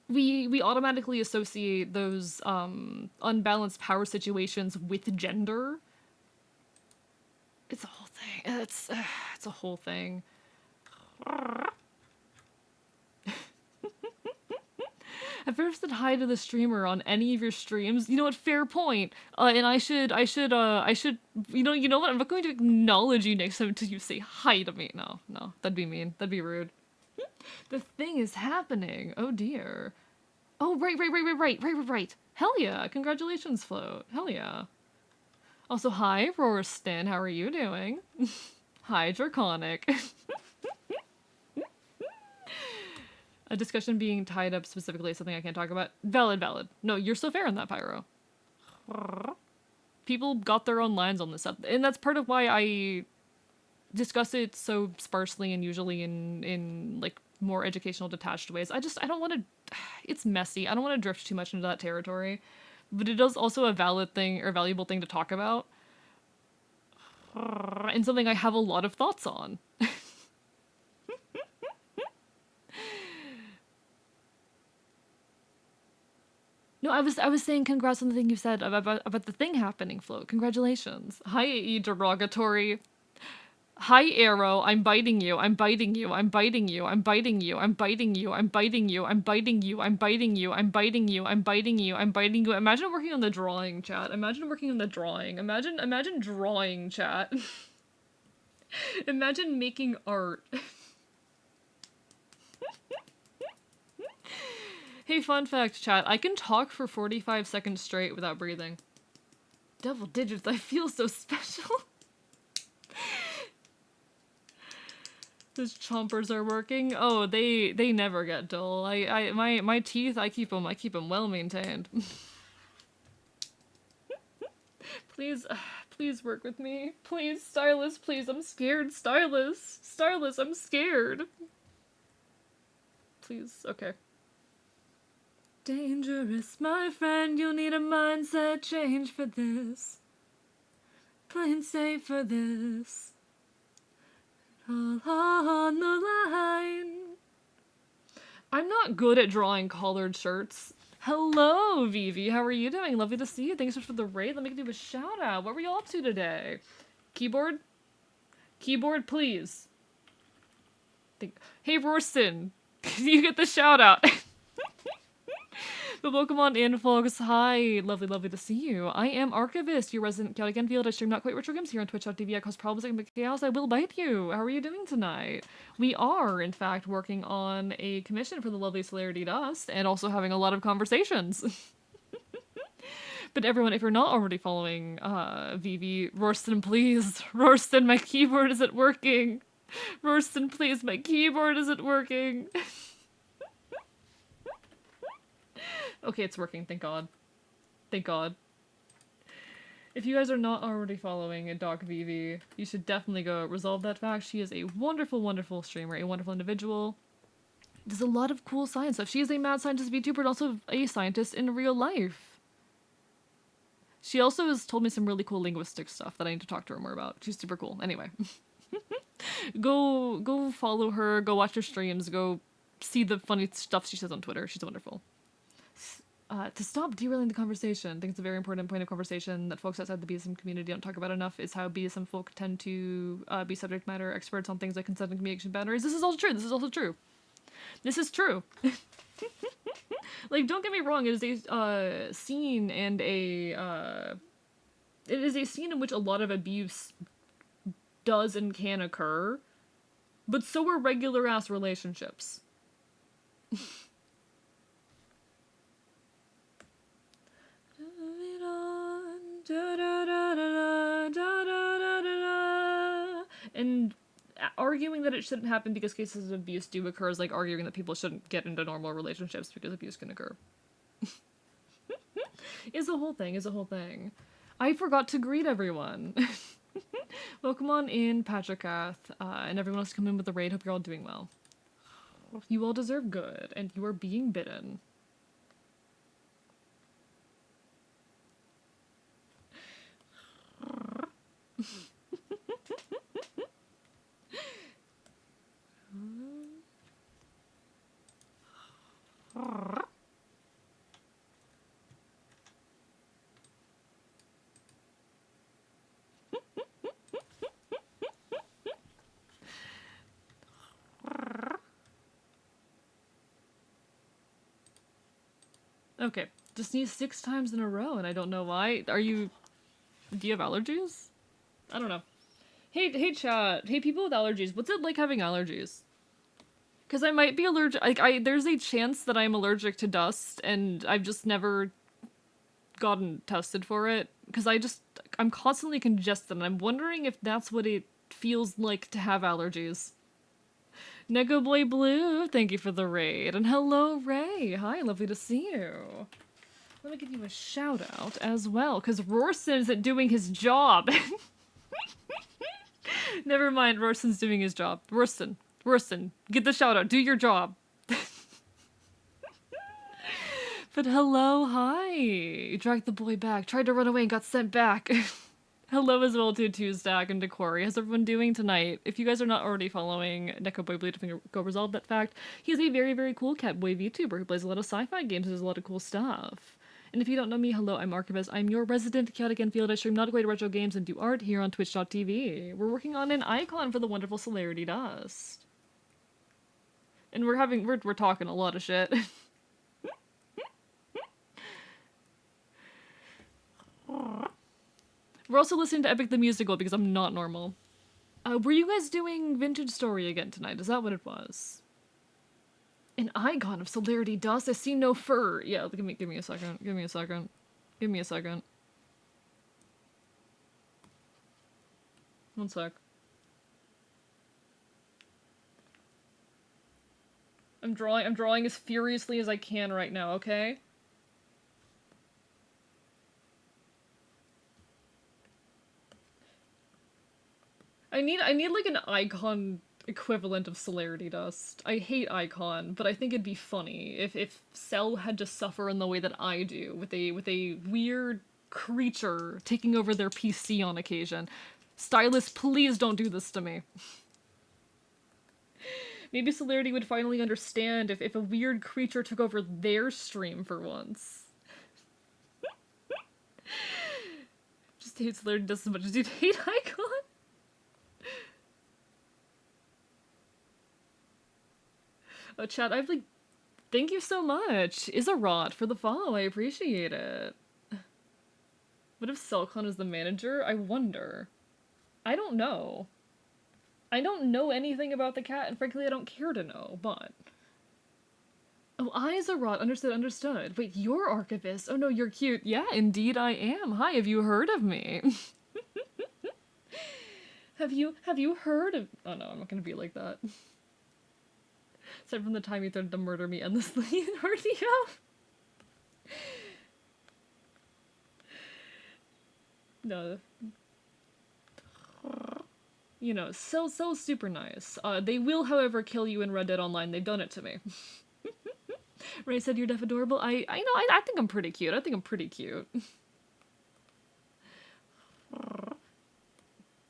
we automatically associate those unbalanced power situations with gender. It's a whole thing. It's a whole thing. I've never said hi to the streamer on any of your streams. You know what? Fair point. And I should. You know what? I'm not going to acknowledge you next time until you say hi to me. No, no, that'd be mean. That'd be rude. The thing is happening. Oh dear. Oh right. Hell yeah! Congratulations, Float. Hell yeah. Also, hi, Rorston. How are you doing? Hi, Draconic. A discussion being tied up specifically is something I can't talk about. Valid. No, you're so fair on that, Pyro. People got their own lines on this stuff, and that's part of why I discuss it so sparsely and usually in like more educational detached ways. I don't want to. It's messy. I don't want to drift too much into that territory, but it is also a valid thing or valuable thing to talk about, and something I have a lot of thoughts on. No, I was saying congrats on the thing you said about the thing happening, Float. Congratulations. Hi, AE derogatory. Hi, Arrow. I'm biting you. I'm biting you. I'm biting you. I'm biting you. I'm biting you. I'm biting you. I'm biting you. I'm biting you. I'm biting you. I'm biting you. I'm biting you. Imagine working on the drawing, chat. Imagine working on the drawing. Imagine drawing, chat. Imagine making art. Hey, fun fact, chat. I can talk for 45 seconds straight without breathing. Double digits. I feel so special. Those chompers are working. Oh, they never get dull. My teeth, I keep them well maintained. Please, please work with me. Please, stylist, please. I'm scared, stylist. Stylist, I'm scared. Please, okay. Dangerous, my friend. You'll need a mindset change for this. Playing safe for this. All on the line. I'm not good at drawing collared shirts. Hello, Vivi. How are you doing? Lovely to see you. Thanks so much for the raid. Let me give you a shout out. What were you up to today? Keyboard? Keyboard, please. Hey, Rorston. You get the shout out. But welcome on in, folks. Hi. Lovely to see you. I am Archivist, your resident chaotic Enfield. I stream not quite retro games here on twitch.tv. I cause problems and chaos. I will bite you. How are you doing tonight? We are, in fact, working on a commission for the lovely Celerity Dust and also having a lot of conversations. But everyone, if you're not already following Vivi, Rorston, please. Rorston, my keyboard isn't working. Rorston, please, my keyboard isn't working. Okay, it's working, thank God. Thank God. If you guys are not already following Doc Vivi, you should definitely go resolve that fact. She is a wonderful streamer, a wonderful individual. Does a lot of cool science stuff. She is a mad scientist VTuber and also a scientist in real life. She also has told me some really cool linguistic stuff that I need to talk to her more about. She's super cool. Anyway. Go follow her, go watch her streams, go see the funny stuff she says on Twitter. She's wonderful. To stop derailing the conversation, I think it's a very important point of conversation that folks outside the BDSM community don't talk about enough, is how BDSM folk tend to be subject matter experts on things like consent and communication boundaries. This is also true. This is also true. This is true. Like, don't get me wrong, it is a scene and a it is a scene in which a lot of abuse does and can occur, but so are regular ass relationships. And arguing that it shouldn't happen because cases of abuse do occur is like arguing that people shouldn't get into normal relationships because abuse can occur. Is a whole thing. I forgot to greet everyone. Welcome on in, Patrickath, and everyone else come in with the raid. Hope you're all doing well. You all deserve good, and you are being bidden. Okay. Just sneezed 6 times in a row and I don't know why. Do you have allergies? I don't know. Hey chat. Hey people with allergies. What's it like having allergies? Because I might be allergic. There's a chance that I'm allergic to dust, and I've just never gotten tested for it. Because I'm constantly congested, and I'm wondering if that's what it feels like to have allergies. Nego Boy Blue, thank you for the raid. And hello, Ray. Hi, lovely to see you. Let me give you a shout out as well, because Rorson isn't doing his job. Never mind, Rorson's doing his job. Rorson, get the shout out. Do your job. But hello, hi. You dragged the boy back, tried to run away and got sent back. Hello as well to Tuesdack and Decory. How's everyone doing tonight? If you guys are not already following Neko Boy Blue to go resolve that fact, he's a very, very cool Catboy VTuber who plays a lot of sci-fi games and does a lot of cool stuff. And if you don't know me, hello, I'm Archivist. I'm your resident chaotic Enfield. I stream not quite retro games and do art here on twitch.tv. We're working on an icon for the wonderful Celerity Dust. And we're talking a lot of shit. We're also listening to Epic the Musical because I'm not normal. Were you guys doing Vintage Story again tonight? Is that what it was? An icon of Celerity Dust? I see no fur. Yeah, give me a second. Give me a second. Give me a second. One sec. I'm drawing as furiously as I can right now, okay? I need like an icon equivalent of Celerity Dust. I hate icon, but I think it'd be funny if Cell had to suffer in the way that I do, with a weird creature taking over their PC on occasion. Stylus, please don't do this to me. Maybe Celerity would finally understand if a weird creature took over their stream for once. Just hate Celerity Dust as much as you'd hate icon. Oh, chat, thank you so much. Isarot for the follow, I appreciate it. What if Selcon is the manager? I wonder. I don't know. I don't know anything about the cat, and frankly I don't care to know, but... Oh, Isarot, understood. Wait, you're Archivist? Oh no, you're cute. Yeah, indeed I am. Hi, have you heard of me? Have you heard of... Oh no, I'm not gonna be like that. Aside from the time you threatened to murder me endlessly in RDO. No. You know, Cell's super nice. They will, however, kill you in Red Dead Online. They've done it to me. Ray said you're deaf adorable. I think I'm pretty cute. I think I'm pretty cute.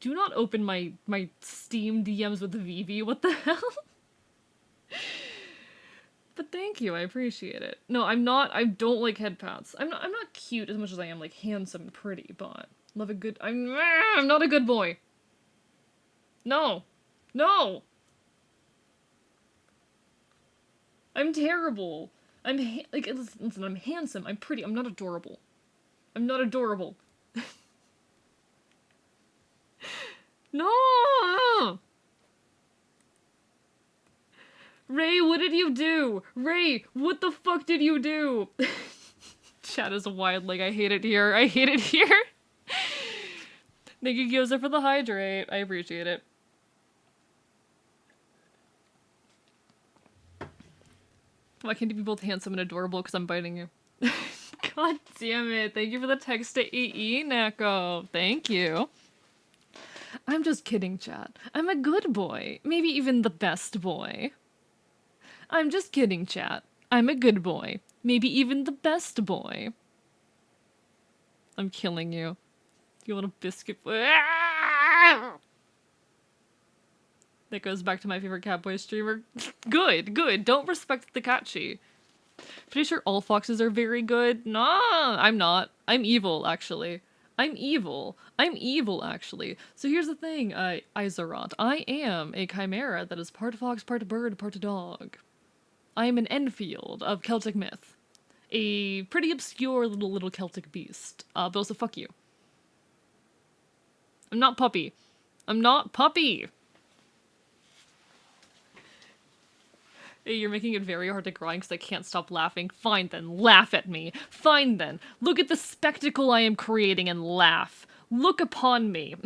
Do not open my Steam DMs with the VV. What the hell? But thank you, I appreciate it. No, I'm not. I don't like head pats. I'm not cute as much as I am like handsome and pretty, but love a good. I'm not a good boy. No, no. I'm terrible. Listen, I'm handsome. I'm pretty. I'm not adorable. I'm not adorable. No. Ray, what did you do? Ray, what the fuck did you do? Chat is wild, like I hate it here. I hate it here. Thank you, Gyoza, for the hydrate. I appreciate it. Why can't you be both handsome and adorable? Because I'm biting you. God damn it. Thank you for the text to EE, Neko. Thank you. I'm just kidding, chat. I'm a good boy. Maybe even the best boy. I'm just kidding, chat. I'm a good boy. Maybe even the best boy. I'm killing you. You want a biscuit? That goes back to my favorite Catboy streamer. Good. Don't respect the Catchy. Pretty sure all foxes are very good. Nah, I'm not. I'm evil, actually. I'm evil, actually. So here's the thing, Izarot. I am a chimera that is part fox, part bird, part dog. I am an Enfield of Celtic myth. a pretty obscure little Celtic beast. But also fuck you. I'm not Puppy. I'm not Puppy! Hey, you're making it very hard to grind because I can't stop laughing. Fine then, laugh at me. Fine then, look at the spectacle I am creating and laugh. Look upon me.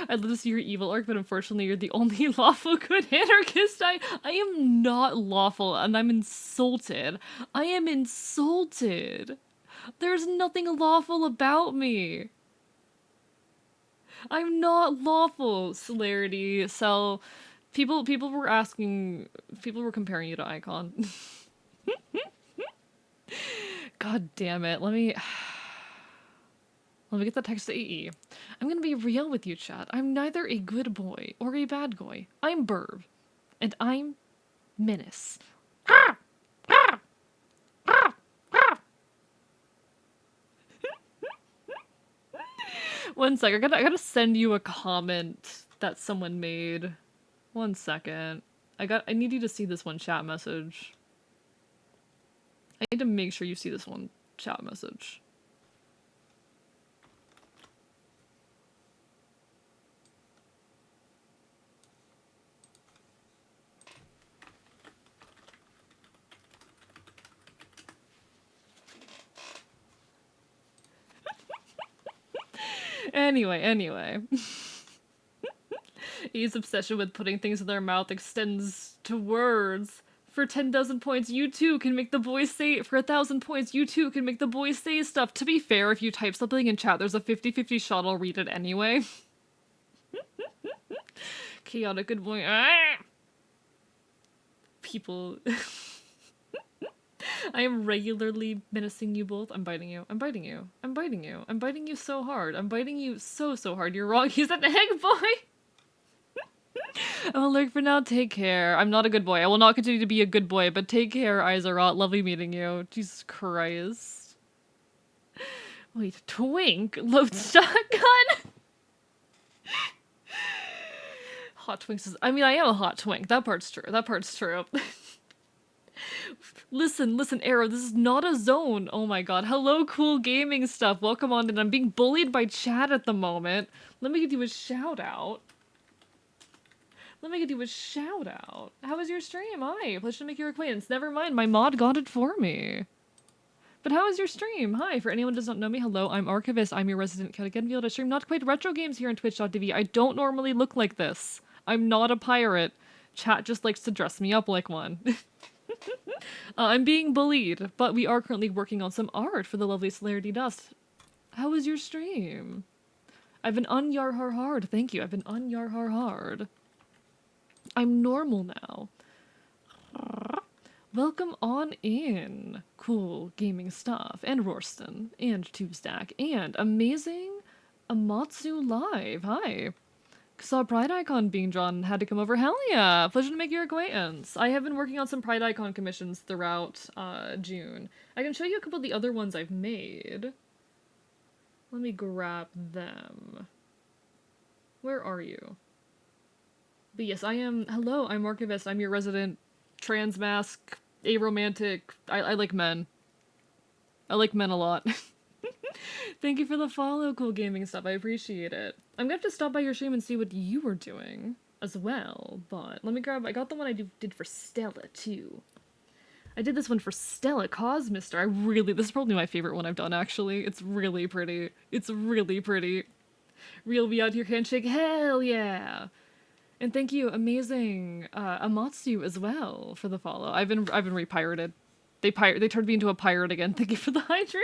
I'd love to see your evil arc, but unfortunately you're the only lawful good anarchist. I am not lawful, and I'm insulted. I am insulted. There's nothing lawful about me. I'm not lawful, Celerity. So, people were asking, people were comparing you to Icon. God damn it. Let me get that text to AE. I'm gonna be real with you, chat. I'm neither a good boy or a bad boy. I'm Burb. And I'm Menace. One sec, I gotta send you a comment that someone made. One second. I need you to see this one chat message. I need to make sure you see this one chat message. Anyway. His obsession with putting things in their mouth extends to words. For 10,000 points, you too can make the boys say. For 1,000 points, you too can make the boys say stuff. To be fair, if you type something in chat, there's a 50-50 shot I'll read it anyway. Chaotic good boy. People. I am regularly menacing you both. I'm biting you. I'm biting you. I'm biting you. I'm biting you so hard. I'm biting you so hard. You're wrong. He's an egg boy. I'm allergic for now. Take care. I'm not a good boy. I will not continue to be a good boy, but take care, Izarot. Lovely meeting you. Jesus Christ. Wait, Twink? Load shotgun? Hot Twink says, I mean, I am a hot twink. That part's true. That part's true. Listen, Arrow, this is not a zone. Oh my god. Hello, cool gaming stuff. Welcome on in. I'm being bullied by chat at the moment. Let me give you a shout out. Let me give you a shout out. How was your stream? Hi, pleasure to make your acquaintance. Never mind, my mod got it for me. But how was your stream? Hi, for anyone who does not know me, hello, I'm Archivist. I'm your resident Celtic Enfield. I stream not quite retro games here on twitch.tv. I don't normally look like this. I'm not a pirate. Chat just likes to dress me up like one. I'm being bullied, but we are currently working on some art for the lovely Celerity Dust. How was your stream? I've been un-yar-har hard. Thank you. I've been un-yar-har hard. I'm normal now. Welcome on in. Cool gaming stuff. And Rorston. And TubeStack. And amazing Amatsu Live. Hi. Saw Pride Icon being drawn and had to come over. Hell yeah! Pleasure to make your acquaintance. I have been working on some Pride Icon commissions throughout June. I can show you a couple of the other ones I've made. Let me grab them. Where are you? But yes, I am. Hello, I'm Archivist. I'm your resident trans mask, aromantic. I like men. I like men a lot. Thank you for the follow, cool gaming stuff. I appreciate it. I'm gonna have to stop by your stream and see what you were doing as well. But let me grab. I got the one I did for Stella too. I did this one for Stella Cosmister. This is probably my favorite one I've done actually. It's really pretty. It's really pretty. Real be out here handshake. Hell yeah. And thank you, amazing Amatsu as well for the follow. I've been repirated. They turned me into a pirate again. Thank you for the hydrate.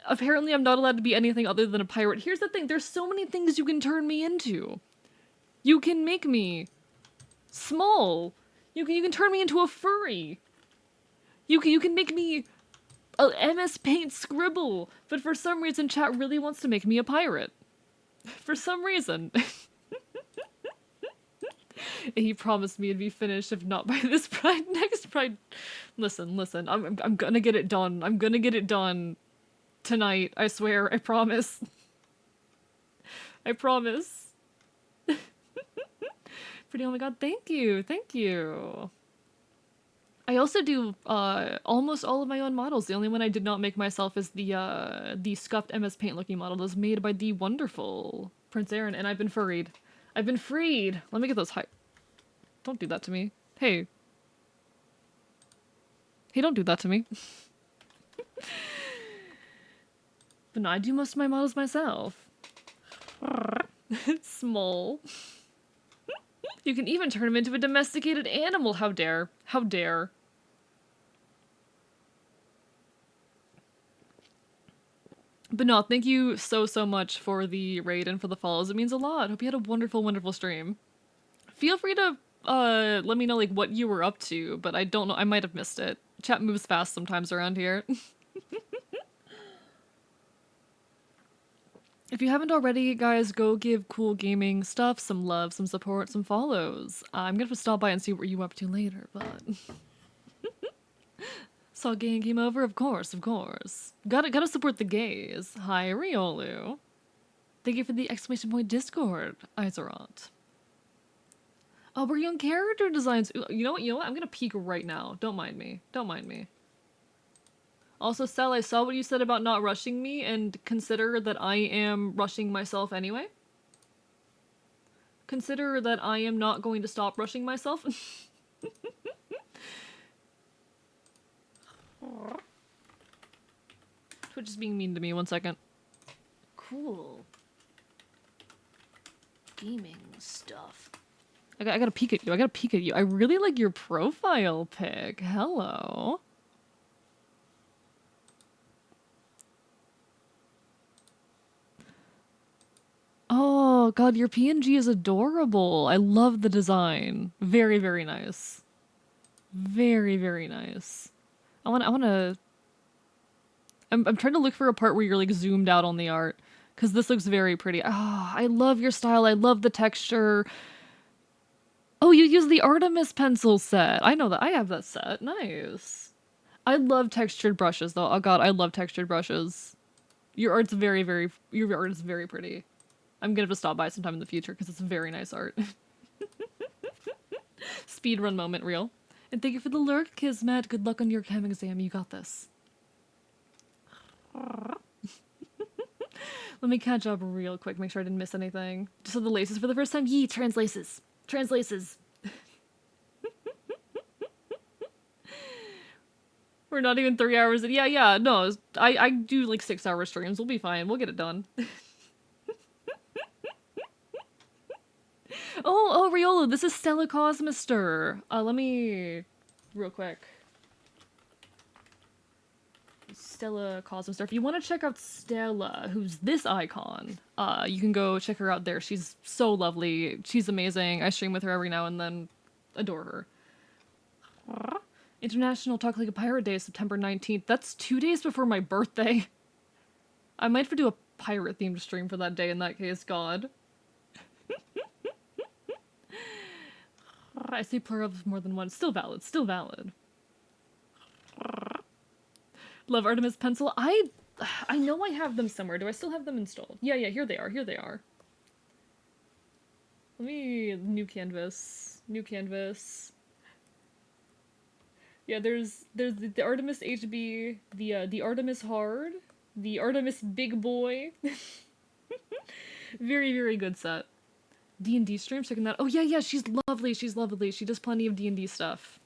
Apparently I'm not allowed to be anything other than a pirate. Here's the thing, there's so many things you can turn me into. You can make me small. You can turn me into a furry. You can make me a MS Paint scribble. But for some reason chat really wants to make me a pirate. For some reason. He promised me it'd be finished if not by this Pride, next Pride. Listen, I'm gonna get it done. I'm gonna get it done tonight. I swear, I promise. I promise. Pretty, oh my god, thank you. I also do almost all of my own models. The only one I did not make myself is the scuffed MS Paint looking model that's made by the wonderful Prince Aaron, and I've been freed. I've been freed. Let me get those high. Don't do that to me. Hey. Hey, don't do that to me. But no, I do most of my models myself. It's small. You can even turn him into a domesticated animal. How dare. How dare. But no, thank you so much for the raid and for the follows. It means a lot. Hope you had a wonderful, wonderful stream. Feel free to let me know like what you were up to, but I don't know. I might have missed it. Chat moves fast sometimes around here. If you haven't already, guys, go give Cool Gaming stuff some love, some support, some follows. I'm gonna have to stop by and see what you up to later, but saw gay and came over, of course, of course. Gotta support the gays. Hi, Riolu. Thank you for the exclamation point Discord, Iserot. Oh, we're on character designs. You know what? You know what? I'm gonna peek right now. Don't mind me. Don't mind me. Also, Sel, I saw what you said about not rushing me, and consider that I am rushing myself anyway. Consider that I am not going to stop rushing myself. Twitch is being mean to me. 1 second. Cool. Gaming stuff. I gotta peek at you. I gotta peek at you. I really like your profile pic. Hello. Oh, God, your PNG is adorable. I love the design. Very, very nice. Very, very nice. I'm trying to look for a part where you're like zoomed out on the art, because this looks very pretty. Ah, I love your style. I love the texture. Oh, you use the Artemis pencil set. I know that. I have that set. Nice. I love textured brushes, though. Oh, God, I love textured brushes. Your art is very pretty. I'm gonna have to stop by sometime in the future because it's very nice art. Speedrun moment, real. And thank you for the lurk, Kismet. Good luck on your chem exam. You got this. Let me catch up real quick, make sure I didn't miss anything. Just saw the laces for the first time. Yee, translaces. Translaces. We're not even 3 hours in. Yeah, no. I do like 6-hour streams. We'll be fine. We'll get it done. Oh, Riolo, this is Stella Cosmister. Let me... real quick. Stella Cosmister. If you want to check out Stella, who's this icon, you can go check her out there. She's so lovely. She's amazing. I stream with her every now and then. Adore her. International Talk Like a Pirate Day, September 19th. That's 2 days before my birthday. I might have to do a pirate-themed stream for that day in that case, God. I say plural of more than one. Still valid. Still valid. Love Artemis pencil. I know I have them somewhere. Do I still have them installed? Yeah, here they are. Here they are. Let me... new canvas. New canvas. Yeah, there's the Artemis HB, the Artemis Hard, the Artemis Big Boy. Very, very good set. D&D stream, checking that. Oh yeah, she's lovely. She's lovely. She does plenty of D&D stuff.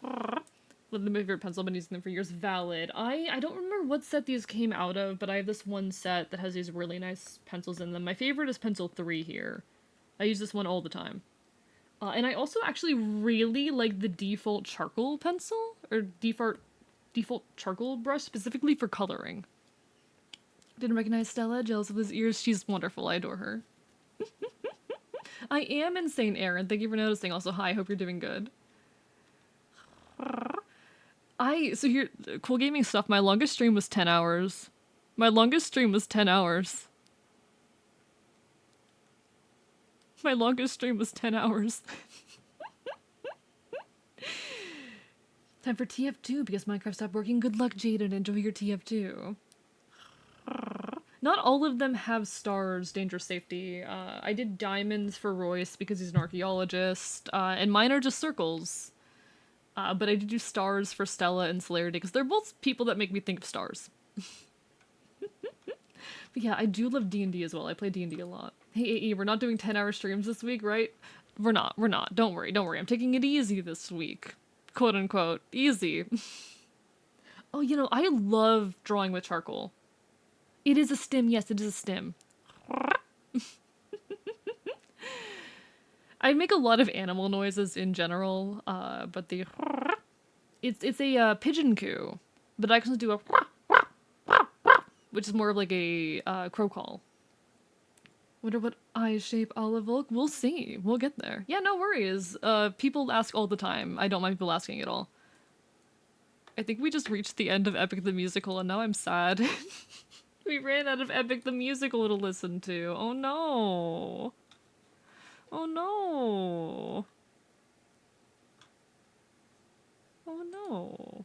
Love my favorite pencil, been using them for years. Valid. I don't remember what set these came out of, but I have this one set that has these really nice pencils in them. My favorite is pencil 3 here. I use this one all the time. And I also actually really like the default charcoal pencil, or default charcoal brush, specifically for coloring. Didn't recognize Stella, jealous of his ears. She's wonderful. I adore her. I am insane, Aaron. Thank you for noticing. Also, hi, hope you're doing good. So here, cool gaming stuff. My longest stream was 10 hours. My longest stream was 10 hours. My longest stream was 10 hours. Time for TF2 because Minecraft stopped working. Good luck, Jaden. Enjoy your TF2. Not all of them have stars, danger, safety. I did diamonds for Royce because he's an archaeologist. And mine are just circles. But I do stars for Stella and Celerity because they're both people that make me think of stars. But yeah, I do love D&D as well. I play D&D a lot. Hey, AE, we're not doing 10-hour streams this week, right? We're not. Don't worry, don't worry. I'm taking it easy this week. Quote unquote. Easy. Oh, you know, I love drawing with charcoal. It is a stim, yes, it is a stim. I make a lot of animal noises in general, but the it's a pigeon coo, but I can do a which is more of like a crow call. Wonder what eye shape Olive Oak? We'll see. We'll get there. Yeah, no worries. People ask all the time. I don't mind people asking at all. I think we just reached the end of Epic the Musical, and now I'm sad. We ran out of Epic the Musical to listen to. Oh no. Oh no. Oh no.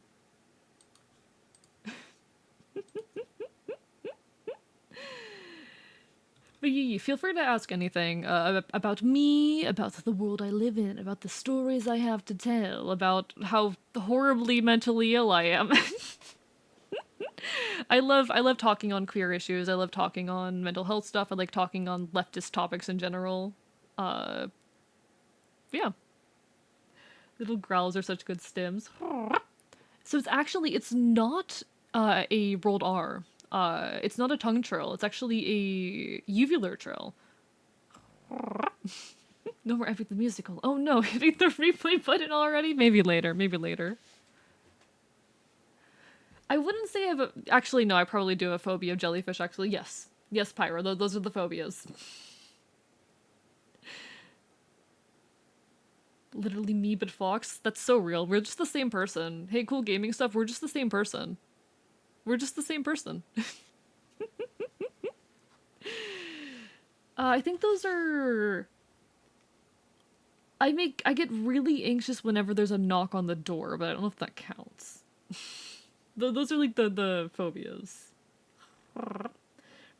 But yeah, feel free to ask anything about me, about the world I live in, about the stories I have to tell, about how horribly mentally ill I am. I love talking on queer issues. I love talking on mental health stuff. I like talking on leftist topics in general. Uh, yeah. Little growls are such good stims. So it's not a rolled R. It's not a tongue trill. It's actually a uvular trill. No more Epic the Musical. Oh no, hitting the replay button already? Maybe later, maybe later. I wouldn't say I have a... Actually, no, I probably do have a phobia of jellyfish, actually. Yes. Yes, Pyro, those are the phobias. Literally me but Fox? That's so real. We're just the same person. Hey, cool gaming stuff, we're just the same person. We're just the same person. I think those are... I get really anxious whenever there's a knock on the door, but I don't know if that counts. Those are like the phobias.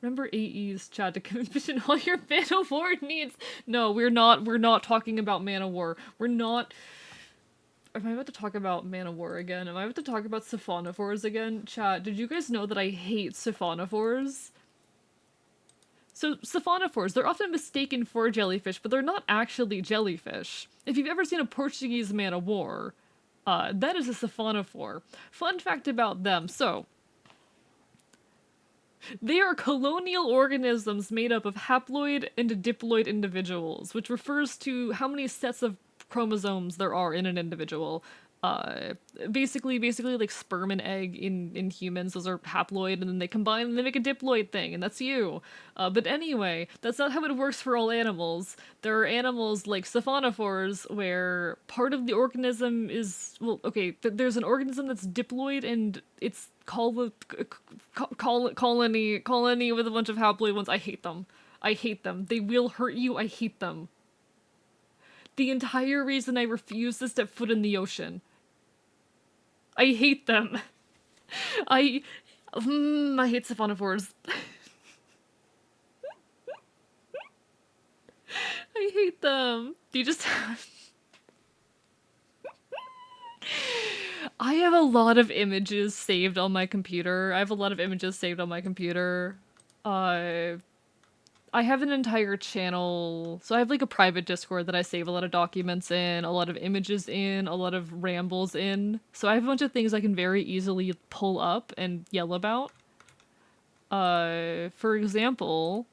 Remember AE's chat to commission all your Man of War needs. No, we're not talking about Man of War. We're not... Am I about to talk about Man of War again? Am I about to talk about siphonophores again? Chat, did you guys know that I hate siphonophores? So, siphonophores, they're often mistaken for jellyfish, but they're not actually jellyfish. If you've ever seen a Portuguese man of war, that is a siphonophore. Fun fact about them, so... They are colonial organisms made up of haploid and diploid individuals, which refers to how many sets of chromosomes there are in an individual. Basically like sperm and egg in humans, those are haploid, and then they combine and they make a diploid thing, and that's you. But anyway, that's not how it works for all animals. There are animals like siphonophores where part of the organism is, well, okay, there's an organism that's diploid and it's colony with a bunch of haploid ones. I hate them. I hate them. They will hurt you. I hate them. The entire reason I refuse to step foot in the ocean. I hate them. I hate siphonophores. I hate them. Do you just have... I have a lot of images saved on my computer. I have an entire channel, so I have like a private Discord that I save a lot of documents in, a lot of images in, a lot of rambles in. So I have a bunch of things I can very easily pull up and yell about. For example,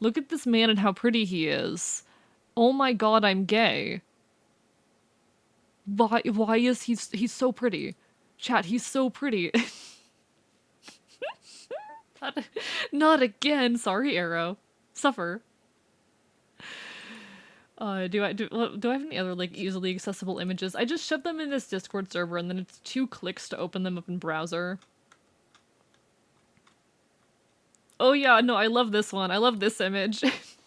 look at this man and how pretty he is. Oh my god, I'm gay. Why is he's so pretty? Chat, he's so pretty. Not again. Sorry, Arrow. Suffer. Do I have any other like easily accessible images? I just shove them in this Discord server and then it's 2 clicks to open them up in browser. Oh yeah, no, I love this one. I love this image.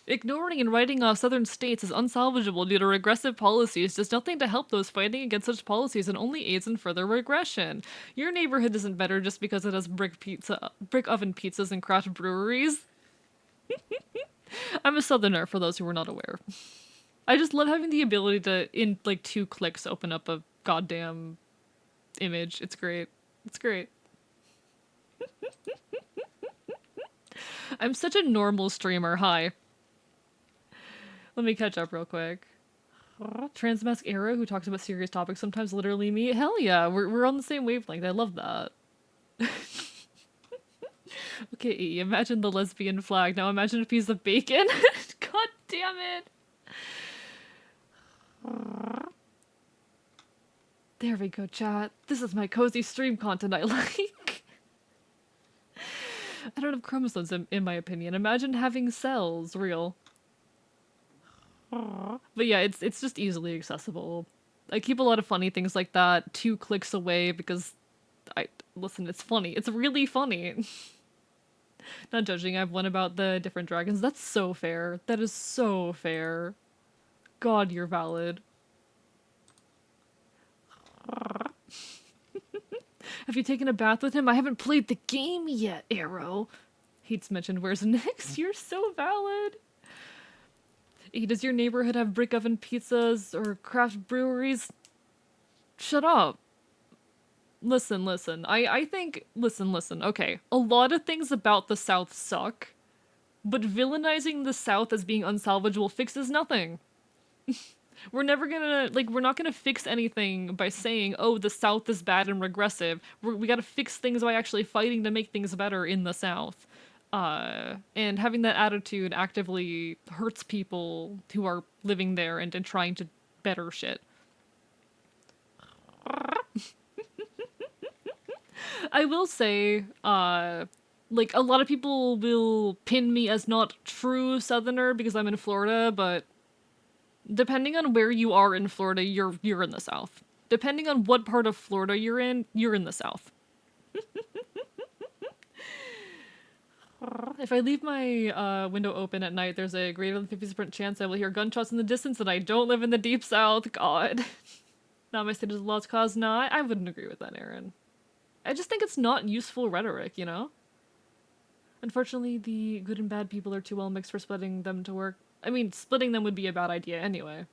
Ignoring and writing off southern states as unsalvageable due to regressive policies does nothing to help those fighting against such policies and only aids in further regression. Your neighborhood isn't better just because it has brick oven pizzas and craft breweries. I'm a southerner, for those who were not aware. I just love having the ability to, in like 2 clicks, open up a goddamn image. It's great. It's great. I'm such a normal streamer. Hi. Let me catch up real quick. Transmask Era, who talks about serious topics, sometimes literally me. Hell yeah, we're on the same wavelength. I love that. Okay, imagine the lesbian flag. Now imagine a piece of bacon. God damn it. There we go, chat. This is my cozy stream content I like. I don't have chromosomes in my opinion. Imagine having cells, real. But yeah, it's just easily accessible. I keep a lot of funny things like that 2 clicks away because listen, it's funny. It's really funny. Not judging, I have one about the different dragons. That's so fair. That is so fair. God, you're valid. Have you taken a bath with him? I haven't played the game yet, Arrow. Heats mentioned where's next. You're so valid. Hey, does your neighborhood have brick oven pizzas or craft breweries? Shut up. Listen. I think, listen. Okay, a lot of things about the South suck, but villainizing the South as being unsalvageable fixes nothing. We're never gonna, we're not gonna fix anything by saying, oh, the South is bad and regressive. We gotta fix things by actually fighting to make things better in the South. And having that attitude actively hurts people who are living there and trying to better shit. I will say, a lot of people will pin me as not true Southerner because I'm in Florida, but depending on where you are in Florida, you're in the South. Depending on what part of Florida you're in the South. If I leave my window open at night, there's a greater than 50% chance I will hear gunshots in the distance and I don't live in the deep South. God. Not my state is a lost cause. No, I wouldn't agree with that, Aaron. I just think it's not useful rhetoric, you know? Unfortunately, the good and bad people are too well mixed for splitting them to work. I mean, splitting them would be a bad idea anyway.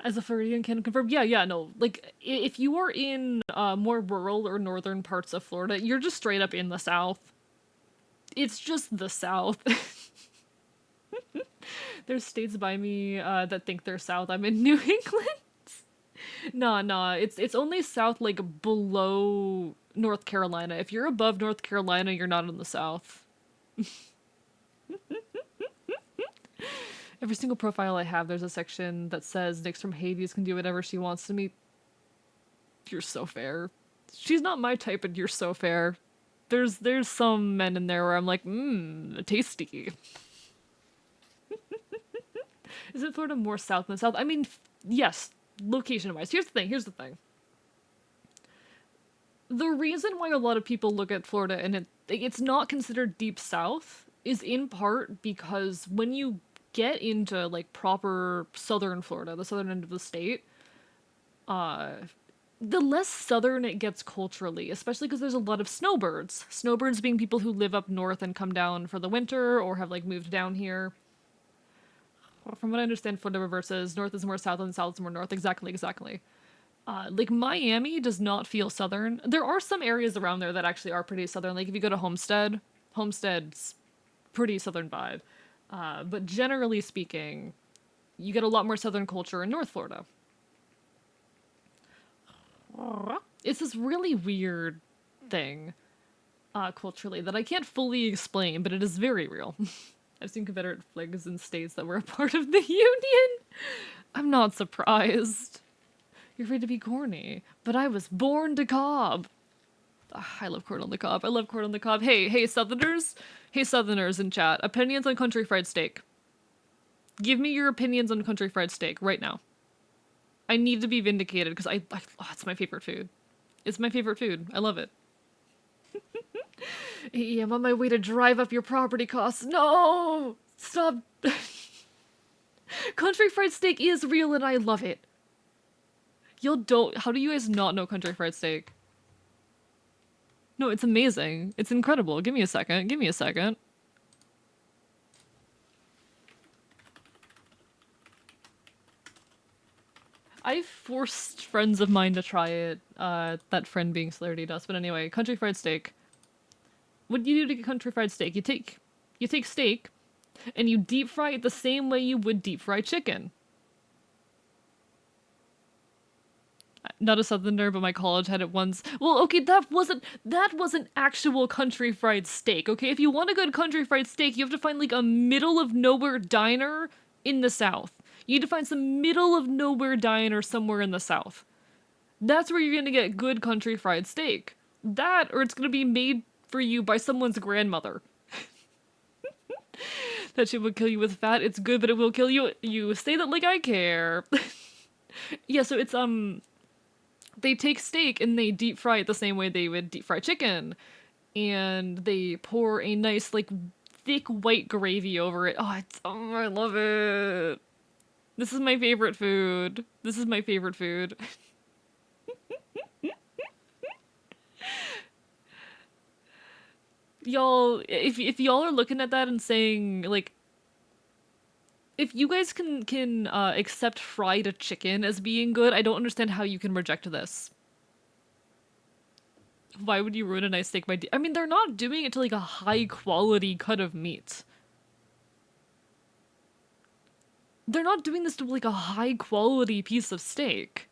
As a Floridian can confirm, yeah, no. If you are in more rural or northern parts of Florida, you're just straight up in the South. It's just the South. There's states by me that think they're South. I'm in New England. Nah, it's only South, below North Carolina. If you're above North Carolina, you're not in the South. Every single profile I have, there's a section that says Nyx from Hades can do whatever she wants to me. You're so fair. She's not my type, but you're so fair. There's some men in there where I'm like, tasty. Isn't Florida more south than south? I mean, yes, location-wise. Here's the thing. The reason why a lot of people look at Florida and it's not considered deep south is in part because when you get into proper southern Florida, the southern end of the state, the less southern it gets culturally, especially because there's a lot of snowbirds. Snowbirds being people who live up north and come down for the winter or have moved down here. From what I understand, Florida reverses. North is more south and south is more north. Exactly. Miami does not feel southern. There are some areas around there that actually are pretty southern. If you go to Homestead's pretty southern vibe. But generally speaking, you get a lot more southern culture in North Florida. It's this really weird thing, culturally, that I can't fully explain, but it is very real. I've seen Confederate flags in states that were a part of the Union. I'm not surprised. You're afraid to be corny, but I was born to Cobb. I love corn on the cob. I love corn on the cob. Hey, Southerners. Hey, Southerners in chat. Opinions on country fried steak. Give me your opinions on country fried steak right now. I need to be vindicated because it's my favorite food. It's my favorite food. I love it. Hey, I'm on my way to drive up your property costs. No! Stop. Country fried steak is real and I love it. How do you guys not know country fried steak? No, it's amazing. It's incredible. Give me a second. I forced friends of mine to try it. That friend being Slarity Dust. But anyway, country fried steak. What do you do to get country fried steak? You take steak and you deep fry it the same way you would deep fry chicken. Not a southerner, but my college had it once. Well, okay, that wasn't actual country fried steak. Okay, if you want a good country fried steak, you have to find like a middle of nowhere diner in the South. You need to find some middle of nowhere diner somewhere in the South. That's where you're gonna get good country fried steak. That, or it's gonna be made for you by someone's grandmother. That shit would kill you with fat. It's good, but it will kill you. You say that like I care. Yeah, so it's they take steak and they deep fry it the same way they would deep fry chicken. And they pour a nice, like, thick white gravy over it. Oh, I love it. This is my favorite food. This is my favorite food. Y'all, if y'all are looking at that and saying, like, if you guys can accept fried chicken as being good, I don't understand how you can reject this. Why would you ruin a nice steak by I mean, they're not doing it to like a high quality cut of meat. They're not doing this to like a high quality piece of steak.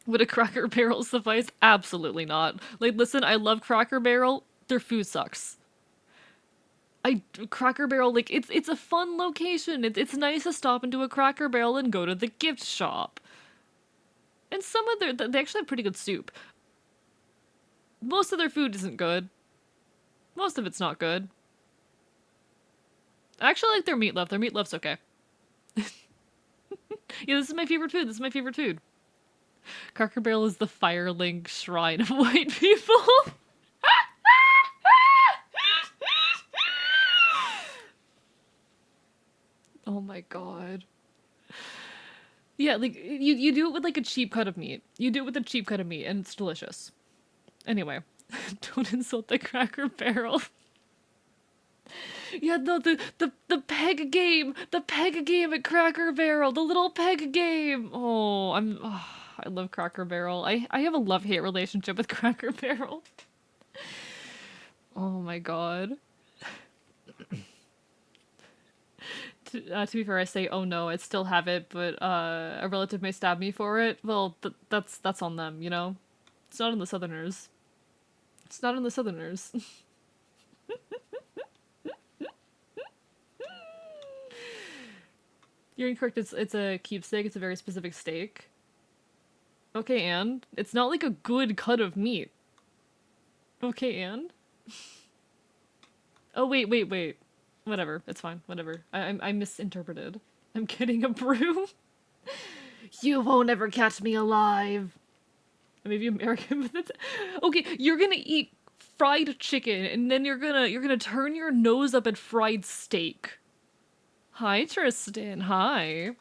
Would a Cracker Barrel suffice? Absolutely not. Like, listen, I love Cracker Barrel. Their food sucks. Cracker Barrel, like, it's a fun location. It's nice to stop into a Cracker Barrel and go to the gift shop. And some of they actually have pretty good soup. Most of their food isn't good. Most of it's not good. I actually like their meatloaf. Their meatloaf's okay. Yeah, this is my favorite food. This is my favorite food. Cracker Barrel is the Firelink shrine of white people. Oh my god. Yeah, like, you do it with like a cheap cut of meat. You do it with a cheap cut of meat, and it's delicious. Anyway, don't insult the Cracker Barrel. Yeah, no, the peg game, at Cracker Barrel, the little peg game. I love Cracker Barrel. I have a love-hate relationship with Cracker Barrel. Oh my god. To be fair, I say, oh no, I still have it, but a relative may stab me for it. Well, that's on them, you know? It's not on the Southerners. It's not on the Southerners. You're incorrect. It's a keepsake. It's a very specific steak. Okay, and it's not like a good cut of meat. Okay, and oh wait. Whatever. It's fine. Whatever. I misinterpreted. I'm getting a brew. You won't ever catch me alive. Maybe American, but that's okay. You're gonna eat fried chicken, and then you're gonna turn your nose up at fried steak. Hi, Tristan. Hi.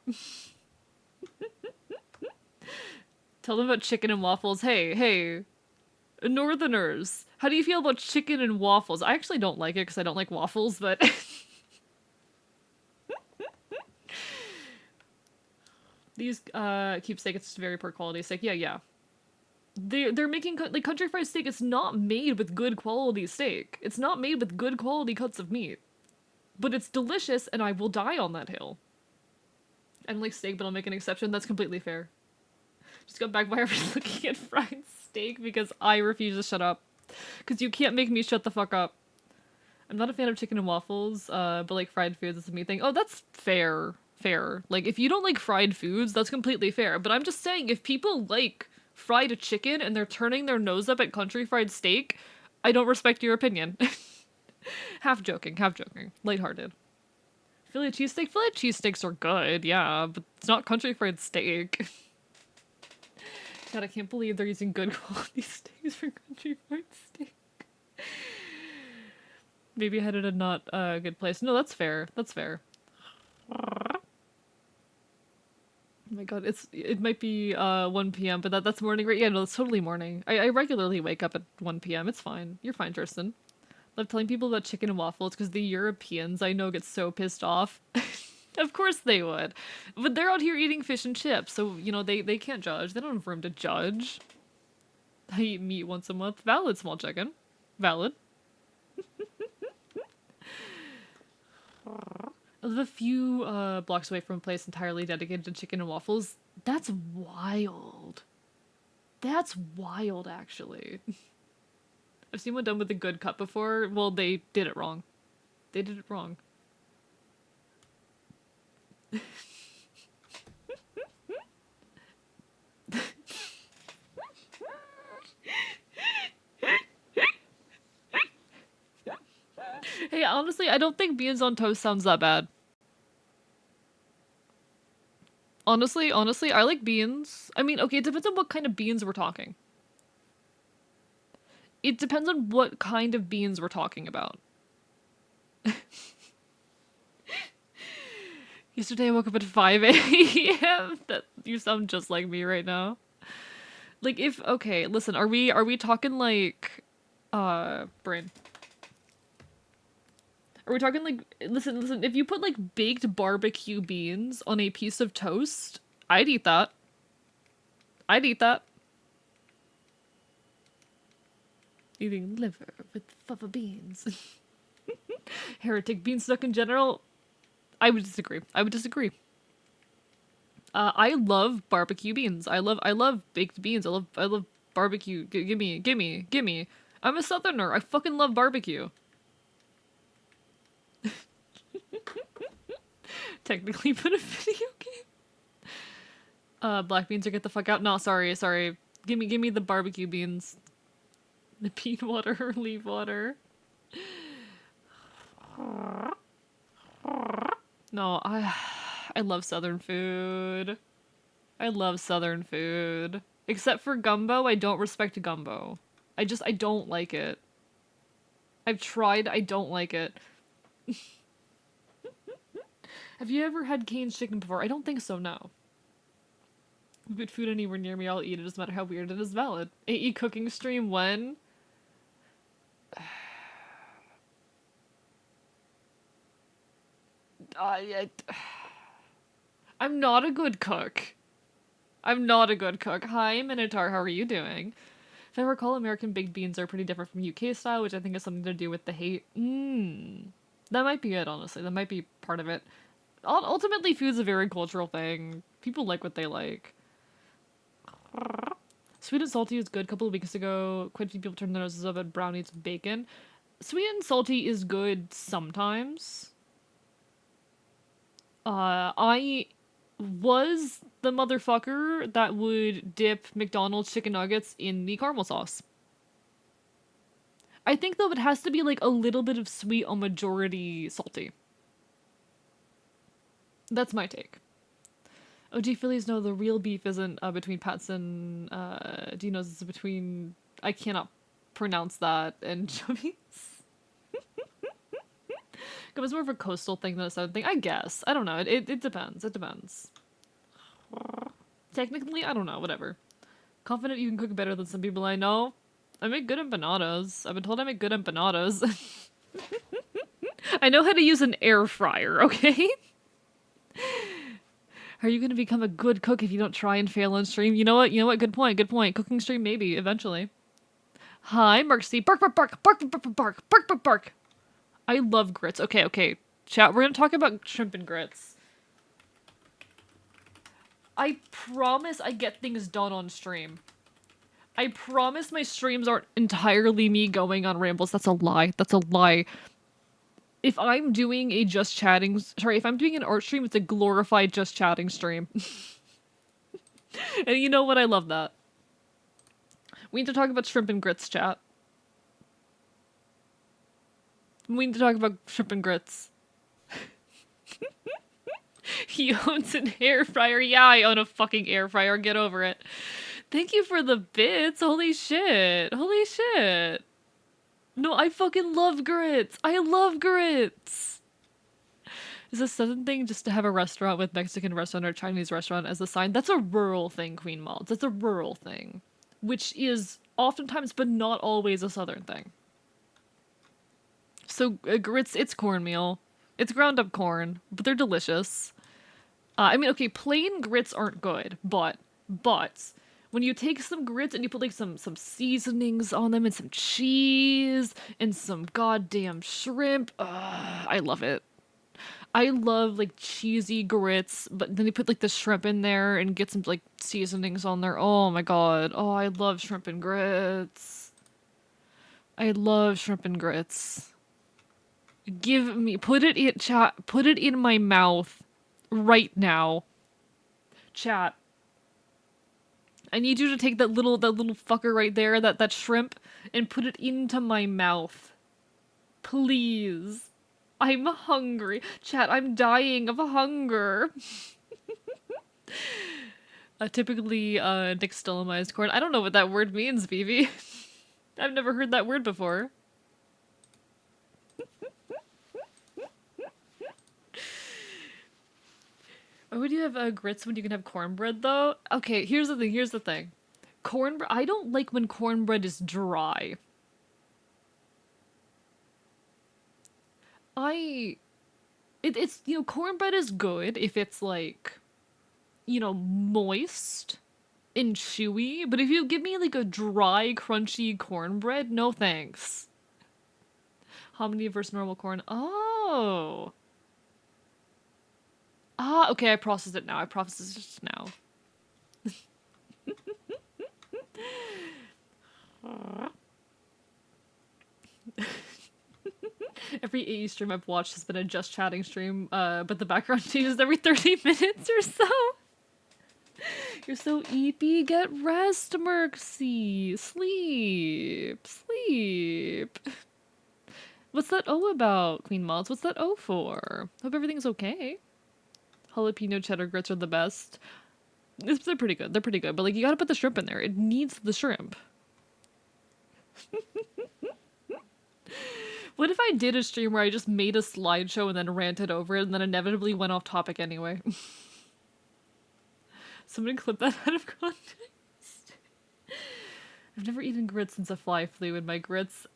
Tell them about chicken and waffles. Hey, Northerners. How do you feel about chicken and waffles? I actually don't like it because I don't like waffles, but these keepsake, it's very poor quality steak. Yeah. They're making like country fried steak. It's not made with good quality steak. It's not made with good quality cuts of meat. But it's delicious, and I will die on that hill. I don't like steak, but I'll make an exception. That's completely fair. Just got back by looking at fried steak because I refuse to shut up. Because you can't make me shut the fuck up. I'm not a fan of chicken and waffles, but like fried foods is a me thing. Oh, that's fair. Fair. Like, if you don't like fried foods, that's completely fair. But I'm just saying, if people like fried chicken and they're turning their nose up at country fried steak, I don't respect your opinion. Half joking. Lighthearted. Philly cheesesteaks are good, yeah, but it's not country fried steak. God, I can't believe they're using good quality steaks for country fried steak. Maybe I had it in not a good place. No, that's fair. Oh my god, it might be 1 p.m., but that's morning, right? Yeah, no, it's totally morning. I regularly wake up at 1 p.m. It's fine. You're fine, Tristan. Love telling people about chicken and waffles because the Europeans I know get so pissed off. Of course they would. But they're out here eating fish and chips, so, you know, they can't judge. They don't have room to judge. I eat meat once a month. Valid, small chicken. Valid. I live a few blocks away from a place entirely dedicated to chicken and waffles. That's wild. That's wild, actually. I've seen one done with a good cut before. Well, they did it wrong. They did it wrong. Hey, honestly, I don't think beans on toast sounds that bad. Honestly, I like beans. I mean, okay, it depends on what kind of beans we're talking. It depends on what kind of beans we're talking about. Yesterday I woke up at 5 a.m. That you sound just like me right now. Like if okay, listen, are we talking like brain? Are we talking like listen, if you put like baked barbecue beans on a piece of toast, I'd eat that. I'd eat that. Eating liver with fava beans. Heretic beanstalk in general, I would disagree. I would disagree. I love barbecue beans. I love baked beans. I love barbecue. Gimme. I'm a southerner. I fucking love barbecue. Technically put a video game. Black beans or get the fuck out. No, sorry. Gimme the barbecue beans. The peat water or leaf water. No, I love southern food. I love southern food. Except for gumbo, I don't respect gumbo. I don't like it. I've tried, I don't like it. Have you ever had Cane's chicken before? I don't think so, no. If you put food anywhere near me, I'll eat it, doesn't matter how weird it is. Valid. AE cooking stream when? I, I'm not a good cook. I'm not a good cook. Hi, Minotaur, how are you doing? If I recall, American baked beans are pretty different from UK style, which I think has something to do with the hate. That might be it, honestly. That might be part of it. Ultimately, food's a very cultural thing. People like what they like. Sweet and salty is good. A couple of weeks ago, quite a few people turned their noses up at brownies with bacon. Sweet and salty is good sometimes. I was the motherfucker that would dip McDonald's chicken nuggets in the caramel sauce. I think though it has to be like a little bit of sweet on majority salty. That's my take. OG Phillies know the real beef isn't between Pats and Dino's. It's between I cannot pronounce that and Chubby's. It was more of a coastal thing than a southern thing, I guess. I don't know. It depends. It depends. Technically, I don't know. Whatever. Confident you can cook better than some people I know. I make good empanadas. I've been told I make good empanadas. I know how to use an air fryer, okay? Are you gonna become a good cook if you don't try and fail on stream? You know what? Good point. Cooking stream, maybe, eventually. Hi, Mercy. Bark. I love grits. Okay. Chat, we're gonna talk about shrimp and grits. I promise I get things done on stream. I promise my streams aren't entirely me going on rambles. That's a lie. If I'm doing a just chatting... Sorry, if I'm doing an art stream, it's a glorified just chatting stream. And you know what? I love that. We need to talk about shrimp and grits, chat. We need to talk about shrimp and grits. He owns an air fryer. Yeah, I own a fucking air fryer. Get over it. Thank you for the bits. Holy shit. No, I fucking love grits. I love grits. Is a southern thing just to have a restaurant with Mexican restaurant or Chinese restaurant as a sign? That's a rural thing, Queen Malls. That's a rural thing. Which is oftentimes, but not always, a southern thing. So, grits, it's cornmeal. It's ground up corn, but they're delicious. I mean, okay, plain grits aren't good, but when you take some grits and you put like some seasonings on them and some cheese and some goddamn shrimp, I love it. I love like cheesy grits, but then you put like the shrimp in there and get some like seasonings on there. Oh my god. Oh, I love shrimp and grits. I love shrimp and grits. Give me put it in my mouth right now. Chat. I need you to take that little fucker right there, that shrimp, and put it into my mouth. Please. I'm hungry. Chat, I'm dying of hunger. Typically, nixtalimized corn. I don't know what that word means, Vivi. I've never heard that word before. Why would you have grits when you can have cornbread, though? Okay, here's the thing. Cornbread, I don't like when cornbread is dry. It's, cornbread is good if it's like, moist and chewy, but if you give me like a dry, crunchy cornbread, no thanks. Hominy versus normal corn. Oh. Ah, okay, I processed it now. I processed it just now. Every AE stream I've watched has been a just chatting stream, but the background changes every 30 minutes or so. You're so eepy. Get rest, Merxy. Sleep. Sleep. What's that O about, Queen Mods? What's that O for? Hope everything's okay. Jalapeno cheddar grits are the best. They're pretty good. They're pretty good. But, like, you gotta put the shrimp in there. It needs the shrimp. What if I did a stream where I just made a slideshow and then ranted over it and then inevitably went off topic anyway? Somebody clip that out of context. I've never eaten grits since a fly flew in my grits.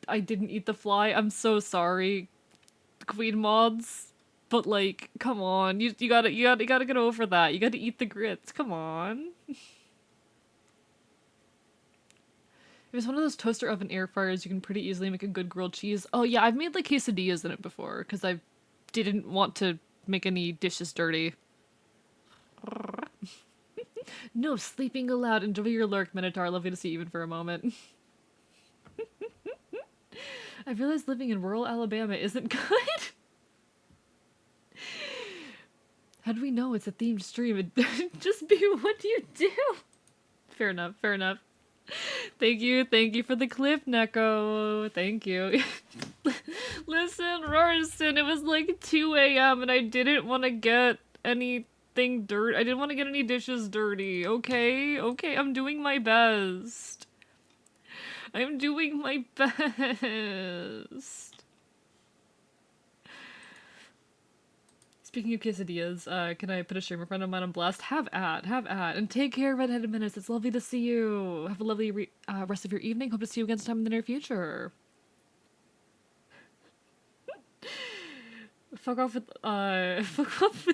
I didn't eat the fly. I'm so sorry, Queen Mods. But like, come on, you gotta get over that. You gotta eat the grits. Come on. If it's one of those toaster oven air fryers, you can pretty easily make a good grilled cheese. Oh yeah, I've made like quesadillas in it before because I didn't want to make any dishes dirty. No sleeping aloud. Enjoy your lurk, Minotaur. Lovely to see you even for a moment. I realized living in rural Alabama isn't good. How do we know it's a themed stream? Just be what you do. Fair enough, fair enough. Thank you for the clip, Neko. Thank you. Listen, Roriston, it was like 2 a.m. and I didn't want to get anything dirty. I didn't want to get any dishes dirty, okay? Okay, I'm doing my best. I'm doing my best. Speaking of quesadillas, can I put a streamer friend of mine on blast? Have at. And take care, Redheaded Menace. It's lovely to see you. Have a lovely rest of your evening. Hope to see you again sometime in the near future. Fuck off with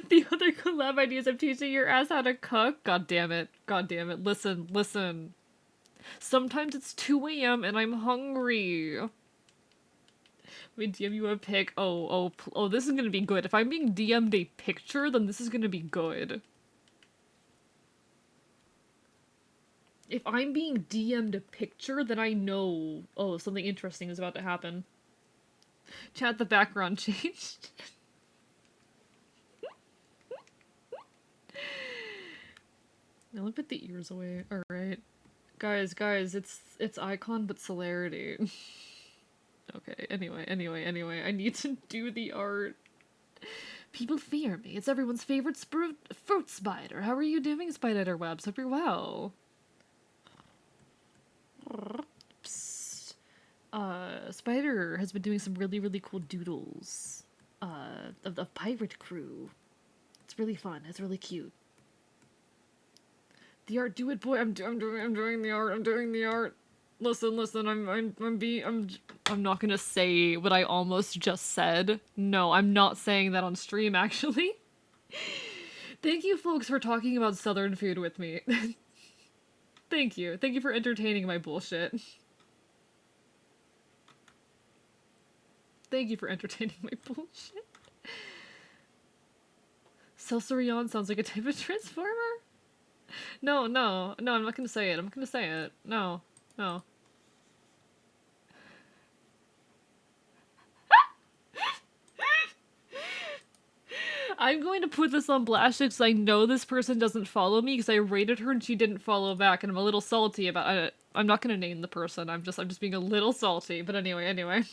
the other collab ideas. I'm teaching your ass how to cook. God damn it. Listen. Sometimes it's 2 a.m. and I'm hungry. We DM you a pic. Oh, this is gonna be good. If I'm being DM'd a picture, then this is gonna be good. If I'm being DM'd a picture, then I know, oh, something interesting is about to happen. Chat, the background changed. Now let me put the ears away. Alright. Guys, it's icon but celerity. Okay, anyway, I need to do the art. People fear me. It's everyone's favorite fruit spider. How are you doing, Spider Webs? Hope you're well. Psst. Spider has been doing some really, really cool doodles. Of the pirate crew. It's really fun. It's really cute. The art, do it, boy. I'm doing the art. Listen, I'm not gonna say what I almost just said. No, I'm not saying that on stream, actually. Thank you, folks, for talking about Southern food with me. Thank you. Thank you for entertaining my bullshit. Thank you for entertaining my bullshit. Celsorion sounds like a type of transformer? No, I'm not gonna say it. I'm not gonna say it. No, no. I'm going to put this on blast because I know this person doesn't follow me because I rated her and she didn't follow back, and I'm a little salty about it. I'm not gonna name the person. I'm just being a little salty. But anyway.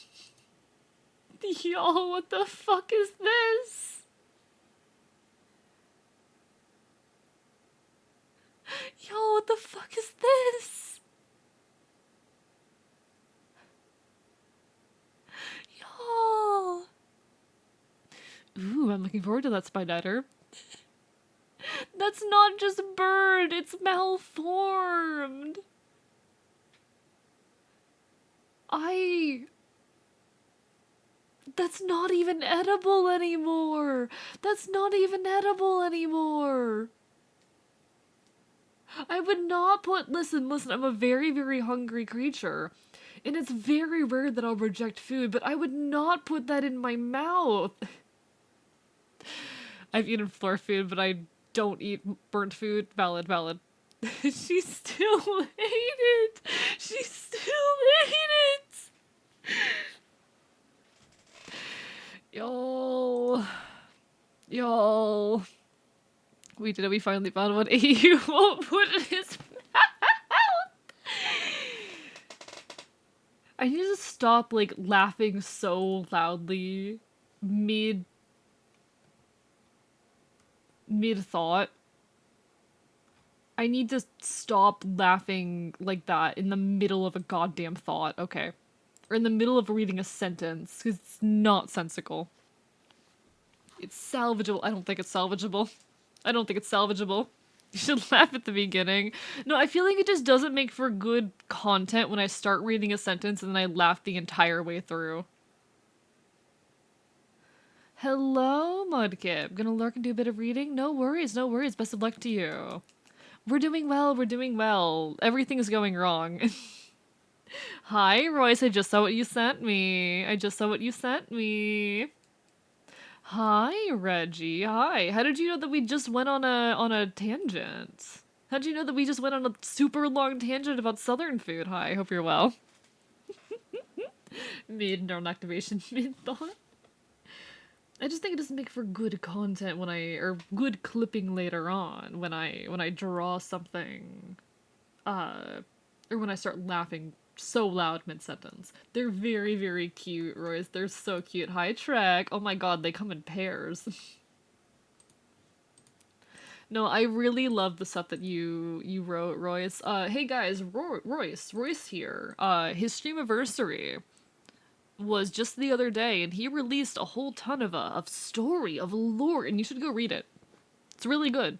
Y'all, what the fuck is this? Yo, what the fuck is this? Y'all. Ooh, I'm looking forward to that Spider. That's not just bird, it's malformed. That's not even edible anymore. That's not even edible anymore. I would not put. Listen, I'm a very, very hungry creature. And it's very rare that I'll reject food, but I would not put that in my mouth. I've eaten floor food, but I don't eat burnt food. Valid. She still ate it. She still ate it. Yo. We did it. We finally found one. You won't put in his mouth. I need to stop, like, laughing so loudly mid-thought. I need to stop laughing like that in the middle of a goddamn thought, okay? Or in the middle of reading a sentence, because it's not sensical. It's salvageable. I don't think it's salvageable. You should laugh at the beginning. No, I feel like it just doesn't make for good content when I start reading a sentence and then I laugh the entire way through. Hello, Mudkip. Gonna lurk and do a bit of reading? No worries. Best of luck to you. We're doing well. Everything's going wrong. Hi, Royce. I just saw what you sent me. Hi, Reggie. Hi. How did you know that we just went on a tangent? How did you know that we just went on a super long tangent about Southern food? Hi, hope you're well. Mid-neural activation, mid-thought. I just think it doesn't make for good content or good clipping later on when I draw something, or when I start laughing so loud mid-sentence. They're very, very cute, Royce. They're so cute. Hi, Trek. Oh my god, they come in pairs. No, I really love the stuff that you wrote, Royce. Hey guys, Royce here. His streamiversary was just the other day, and he released a whole ton of story, of lore, and you should go read it. It's really good.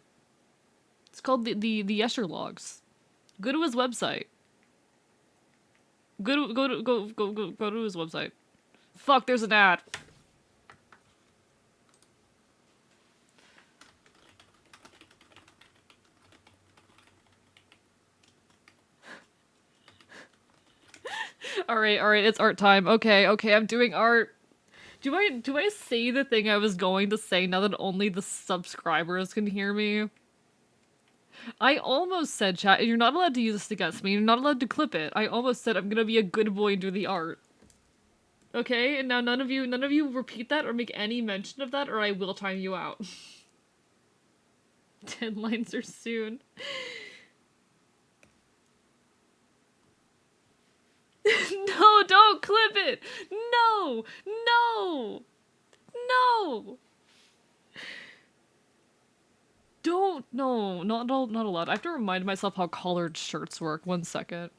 It's called the Escher Logs. Go to his website. Go to his website. Fuck, there's an ad. Alright, it's art time. Okay, I'm doing art. Do I say the thing I was going to say now that only the subscribers can hear me? I almost said, chat, you're not allowed to use this against me. You're not allowed to clip it. I almost said I'm gonna be a good boy and do the art. Okay, and now none of you repeat that or make any mention of that, or I will time you out. Deadlines are soon. No, don't clip it! No! Don't, no, not allowed. I have to remind myself how collared shirts work. 1 second.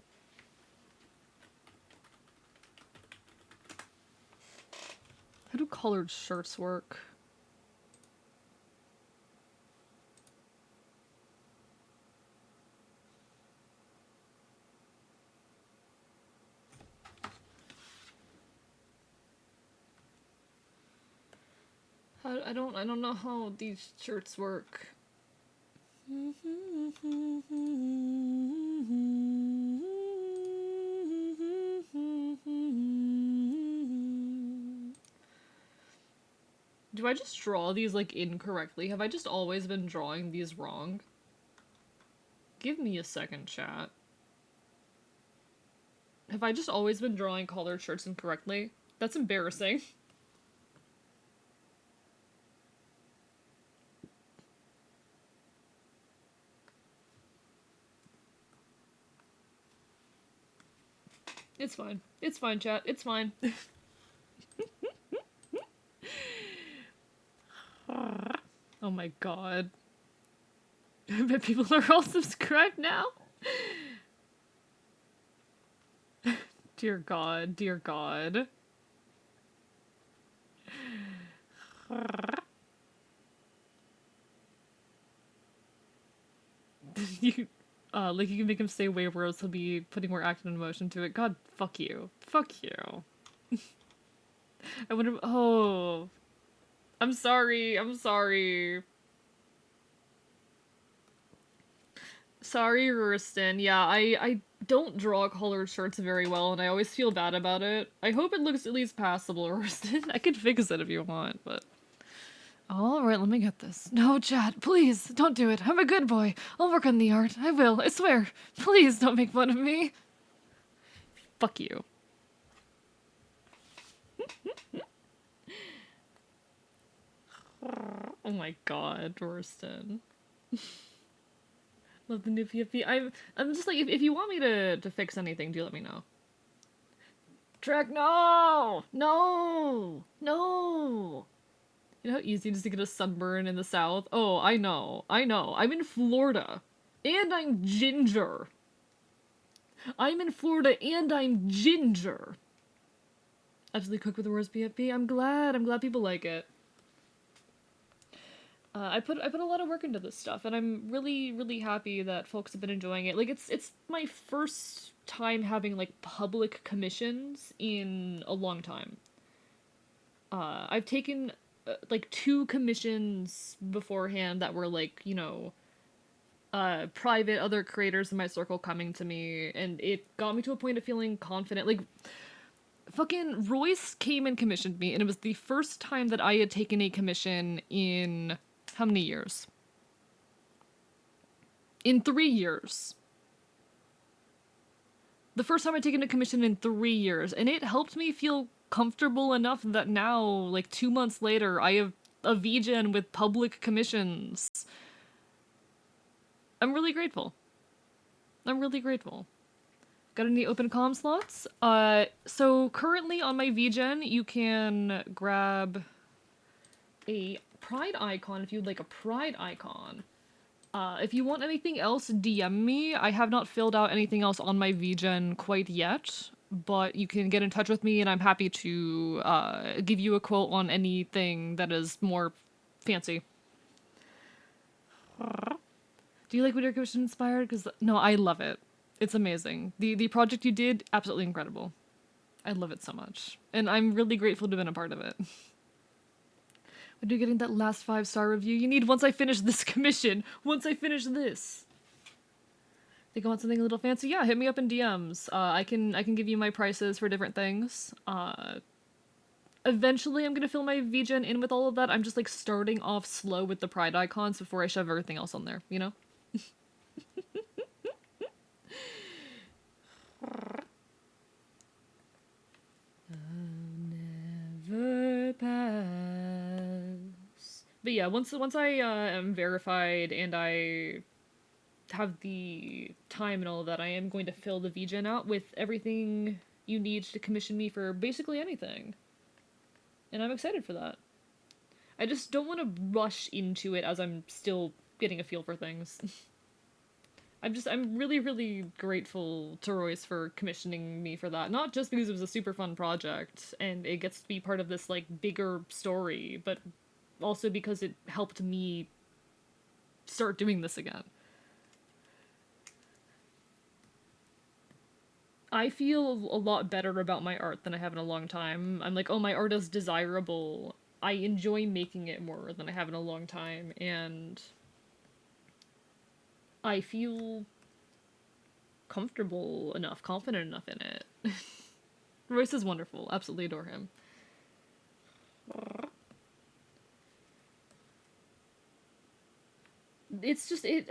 How do collared shirts work? I don't know how these shirts work. Do I just draw these, like, incorrectly? Have I just always been drawing these wrong? Give me a second, chat. Have I just always been drawing collared shirts incorrectly? That's embarrassing. It's fine. It's fine, chat. It's fine. Oh my god. I bet people are all subscribed now. Dear god, dear god. You, like you can make him say way worse, he'll be putting more action and emotion to it. God, fuck you. Fuck you. I wonder, oh. I'm sorry, I'm sorry. Sorry, Ruriston. Yeah, I don't draw colored shirts very well, and I always feel bad about it. I hope it looks at least passable, Ruriston. I could fix it if you want, but... Alright, let me get this. No, Chad, please, don't do it. I'm a good boy. I'll work on the art. I will, I swear. Please don't make fun of me. Fuck you. Oh my god, Ruriston. Love the new PFP. I'm just like, if you want me to fix anything, do let me know. Trek, no! No! No! You know how easy it is to get a sunburn in the south? Oh, I know. I know. I'm in Florida. And I'm ginger. I'm in Florida and I'm ginger. Absolutely cook with the worst PFP. I'm glad. I'm glad people like it. I put a lot of work into this stuff, and I'm really, really happy that folks have been enjoying it. Like, it's my first time having, like, public commissions in a long time. I've taken, like, 2 commissions beforehand that were, like, you know, private other creators in my circle coming to me, and it got me to a point of feeling confident. Like, fucking Royce came and commissioned me, and it was the first time that I had taken a commission in... how many years? In 3 years. The first time I'd taken a commission in 3 years, and it helped me feel comfortable enough that now, like 2 months later, I have a VGen with public commissions. I'm really grateful. I'm really grateful. Got any open comm slots? So currently on my VGen, you can grab a pride icon if you'd like a pride icon. If you want anything else, DM me. I have not filled out anything else on my VGen quite yet, but you can get in touch with me and I'm happy to give you a quote on anything that is more fancy. Do you like Winter Commission inspired? Because no, I love it. It's amazing. The project you did, absolutely incredible. I love it so much. And I'm really grateful to have been a part of it. When you're getting that last 5-star review, you need once I finish this commission. Once I finish this. Think I want something a little fancy? Yeah, hit me up in DMs. I can give you my prices for different things. Eventually I'm gonna fill my VGen in with all of that. I'm just like starting off slow with the pride icons before I shove everything else on there, you know? Never pass. But yeah, once I am verified and I have the time and all of that, I am going to fill the VGen out with everything you need to commission me for basically anything. And I'm excited for that. I just don't want to rush into it as I'm still getting a feel for things. I'm really, really grateful to Royce for commissioning me for that. Not just because it was a super fun project, and it gets to be part of this, like, bigger story, but also because it helped me start doing this again. I feel a lot better about my art than I have in a long time. I'm like, oh, my art is desirable. I enjoy making it more than I have in a long time, and I feel comfortable enough, confident enough in it. Royce is wonderful. Absolutely adore him. It's just it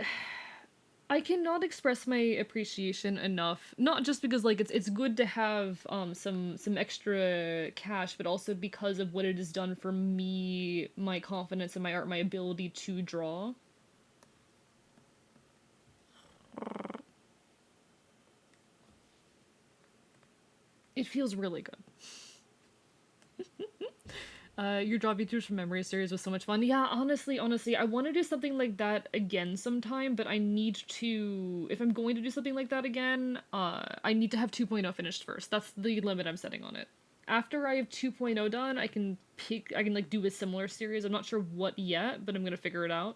I cannot express my appreciation enough. Not just because like it's good to have some extra cash, but also because of what it has done for me, my confidence in my art, my ability to draw. It feels really good. Your Draw Features from Memory series was so much fun. Yeah, honestly, I want to do something like that again sometime, but I need to, if I'm going to do something like that again, I need to have 2.0 finished first. That's the limit I'm setting on it. After I have 2.0 done, I can like do a similar series. I'm not sure what yet, but I'm gonna figure it out.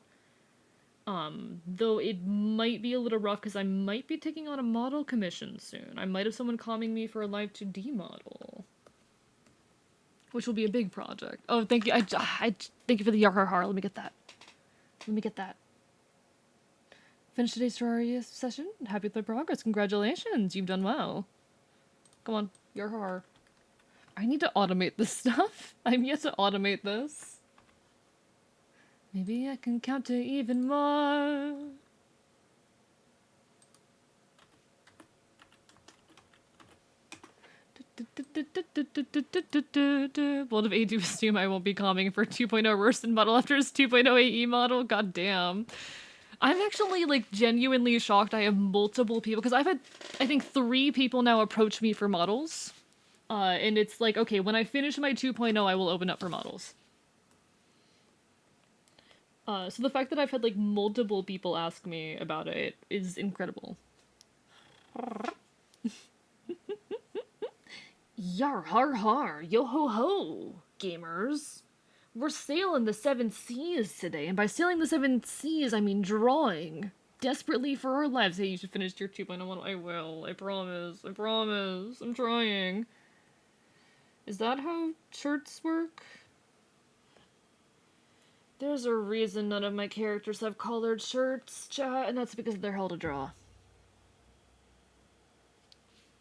Though it might be a little rough because I might be taking on a model commission soon. I might have someone calling me for a live 2D model, which will be a big project. Oh, thank you. I thank you for the yarhar. Let me get that. Let me get that. Finish today's Terraria session. Happy with my progress. Congratulations. You've done well. Come on, yarhar. I need to automate this stuff. I'm yet to automate this. Maybe I can count to even more. World of AD assume I won't be calming for 2.0 Royston model after his 2.0 AE model. God damn. I'm actually like genuinely shocked I have multiple people because I've had I think 3 people now approach me for models. And it's like, okay, when I finish my 2.0 I will open up for models. So the fact that I've had like multiple people ask me about it is incredible. Yar har har, yo ho ho, gamers. We're sailing the 7 seas today, and by sailing the 7 seas, I mean drawing. Desperately for our lives. Hey, you should finish your 2.01. I will. I promise. I promise. I'm trying. Is that how shirts work? There's a reason none of my characters have collared shirts, chat, and that's because they're hell to draw.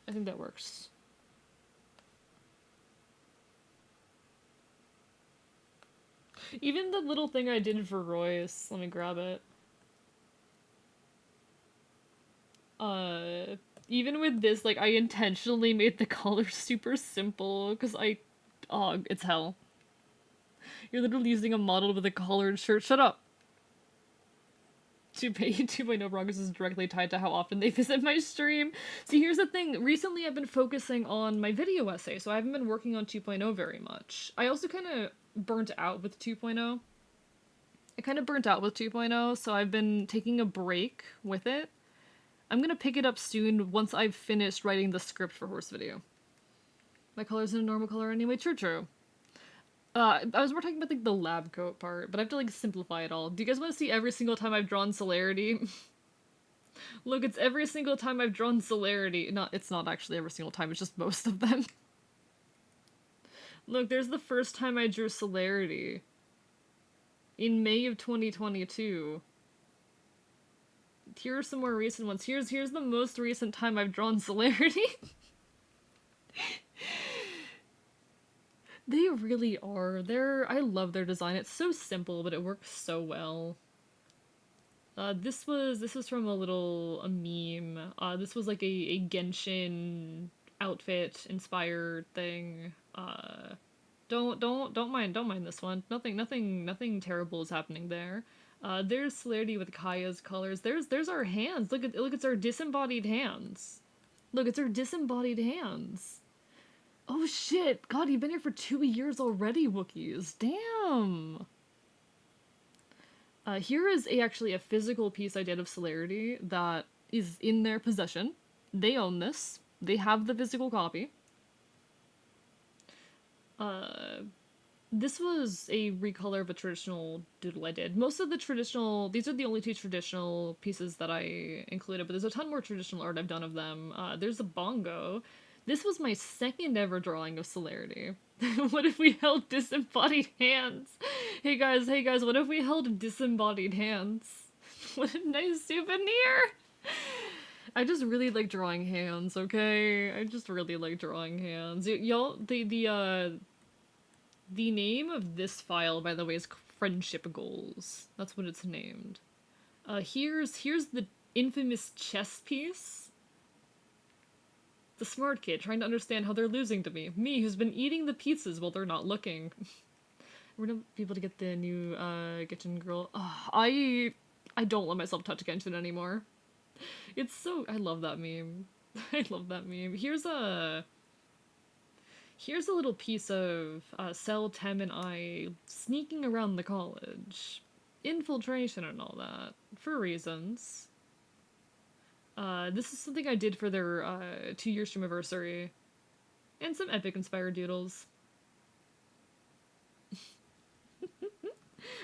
I think that works. Even the little thing I did for Royce, let me grab it. Even with this, like, I intentionally made the color super simple, because it's hell. You're literally using a model with a collared shirt. Shut up! 2.0 progress is directly tied to how often they visit my stream. See, here's the thing. Recently, I've been focusing on my video essay, so I haven't been working on 2.0 very much. I also kind of burnt out with 2.0. I kind of burnt out with 2.0, so I've been taking a break with it. I'm gonna pick it up soon once I've finished writing the script for Horse Video. My color's in a normal color anyway. True. I was more talking about like the lab coat part, but I have to like simplify it all. Do you guys want to see every single time I've drawn Celerity? Look, it's every single time I've drawn Celerity. It's not actually every single time, it's just most of them. Look, there's the first time I drew Celerity. In May of 2022. Here are some more recent ones. Here's the most recent time I've drawn Celerity. They really are. I love their design. It's so simple, but it works so well. This was from a meme. This was like a Genshin outfit inspired thing. Don't mind this one. Nothing terrible is happening there. There's Celerity with Kaya's colors. There's our hands. Look, it's our disembodied hands. Look, it's our disembodied hands. Oh shit! God, you've been here for 2 years already, Wookiees. Damn! Here is actually a physical piece I did of Celerity that is in their possession. They own this. They have the physical copy. This was a recolor of a traditional doodle I did. Most of the traditional... These are the only 2 traditional pieces that I included, but there's a ton more traditional art I've done of them. There's a bongo. This was my second ever drawing of Celerity. What if we held disembodied hands? Hey guys, what if we held disembodied hands? What a nice souvenir! I just really like drawing hands, okay? I just really like drawing hands. Y'all, the name of this file, by the way, is Friendship Goals. That's what it's named. Here's the infamous chess piece. The smart kid trying to understand how they're losing to me. Me, who's been eating the pizzas while they're not looking. We're gonna be able to get the new, Genshin girl. Oh, I don't let myself touch Genshin anymore. It's so... I love that meme. I love that meme. Here's a little piece of Cell, Tem, and I sneaking around the college. Infiltration and all that. For reasons. This is something I did for their 2-year streamiversary. And some epic-inspired doodles.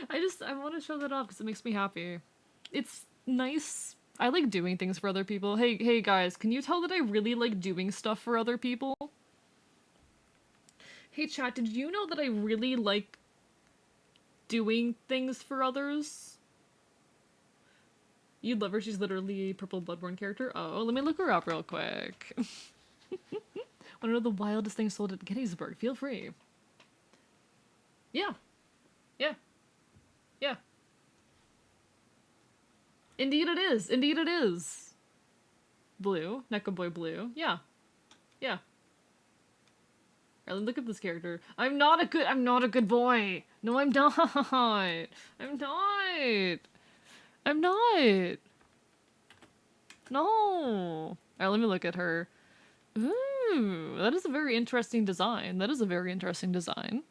I want to show that off because it makes me happy. It's nice. I like doing things for other people. Hey guys, can you tell that I really like doing stuff for other people? Hey chat, did you know that I really like doing things for others? You'd love her, she's literally a purple Bloodborne character. Oh, let me look her up real quick. Wanna know the wildest thing sold at Gettysburg? Feel free. Yeah. Yeah. Yeah. Indeed it is. Indeed it is. Blue. Neko Boy Blue. Yeah. Yeah. Alright, look at this character. I'm not a good boy. No, I'm not. I'm not. I'm not. No. Alright, let me look at her. Ooh, that is a very interesting design. That is a very interesting design.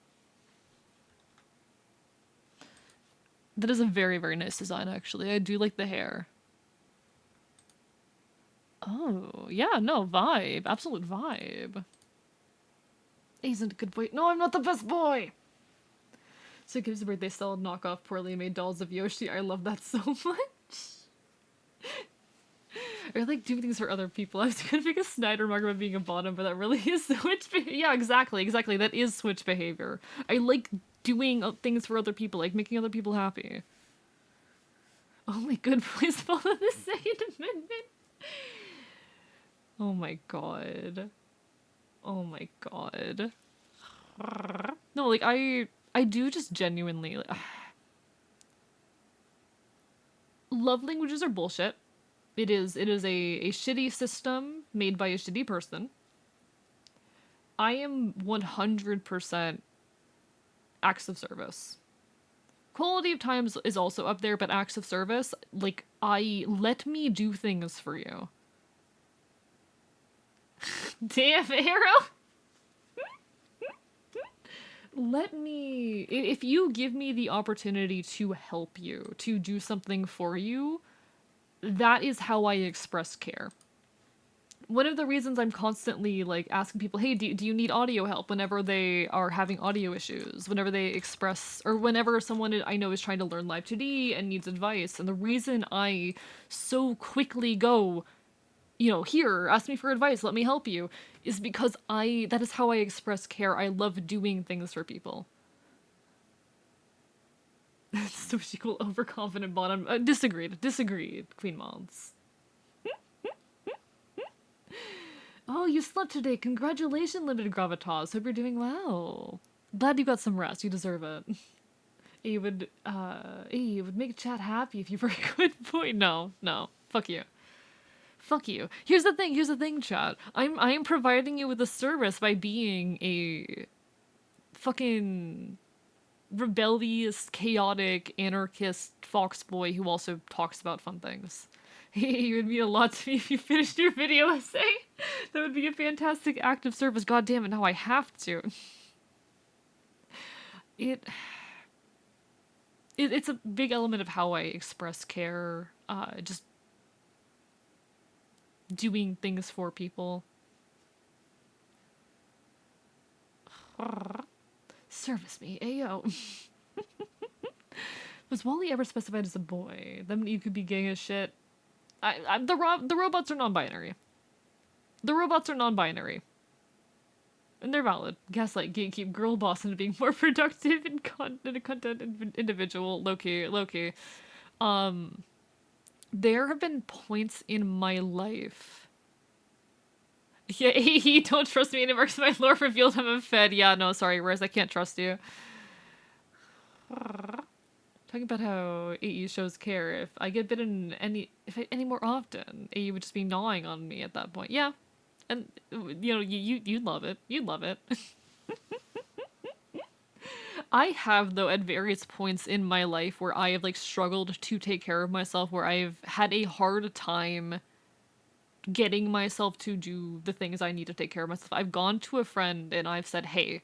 That is a very, very nice design, actually. I do like the hair. Oh, yeah, no, vibe. Absolute vibe. Isn't a good boy. No, I'm not the best boy! So Gibbs' birthday style knockoff poorly made dolls of Yoshi. I love that so much. I like doing things for other people. I was gonna make a snide remark about being a bottom, but that really is Switch behavior. Yeah, exactly. That is Switch behavior. I like doing things for other people, like making other people happy. Only good boys follow the Second Amendment. Oh my god. Oh my god. No, like, I do just genuinely... Love languages are bullshit. It is a shitty system made by a shitty person. I am 100% acts of service. Quality of time is also up there, but acts of service, like, let me do things for you. Damn, Arrow! If you give me the opportunity to help you, to do something for you, that is how I express care. One of the reasons I'm constantly, like, asking people, hey, do you need audio help whenever they are having audio issues, whenever they express, or whenever someone I know is trying to learn Live 2D and needs advice, and the reason I so quickly go, you know, here, ask me for advice, let me help you, is because that is how I express care. I love doing things for people. So she cool, overconfident bottom. Disagreed, Queen Moths. Oh, you slept today. Congratulations, Limited Gravitas. Hope you're doing well. Glad you got some rest. You deserve it. It would make chat happy if you were a good boy. No. Fuck you. Fuck you. Here's the thing, chat. I am providing you with a service by being a fucking rebellious, chaotic, anarchist fox boy who also talks about fun things. It would mean a lot to me if you finished your video essay. That would be a fantastic act of service. God damn it, now I have to. It's a big element of how I express care. Just doing things for people. Service me, ayo. Was Wally ever specified as a boy? Then you could be gay as shit. The robots are non-binary. The robots are non-binary. And they're valid. Gaslight, gatekeep, girl boss into being more productive and content individual. Low-key, low-key. There have been points in my life. Yeah, he don't trust me anymore because my lore revealed I'm a fed. Yeah, no, sorry, Riz, I can't trust you. Talking about how AE shows care. If I get bitten any more often, AE would just be gnawing on me at that point. Yeah, and you know you'd love it. You'd love it. I have though at various points in my life where I have like struggled to take care of myself, where I've had a hard time getting myself to do the things I need to take care of myself. I've gone to a friend and I've said, "Hey,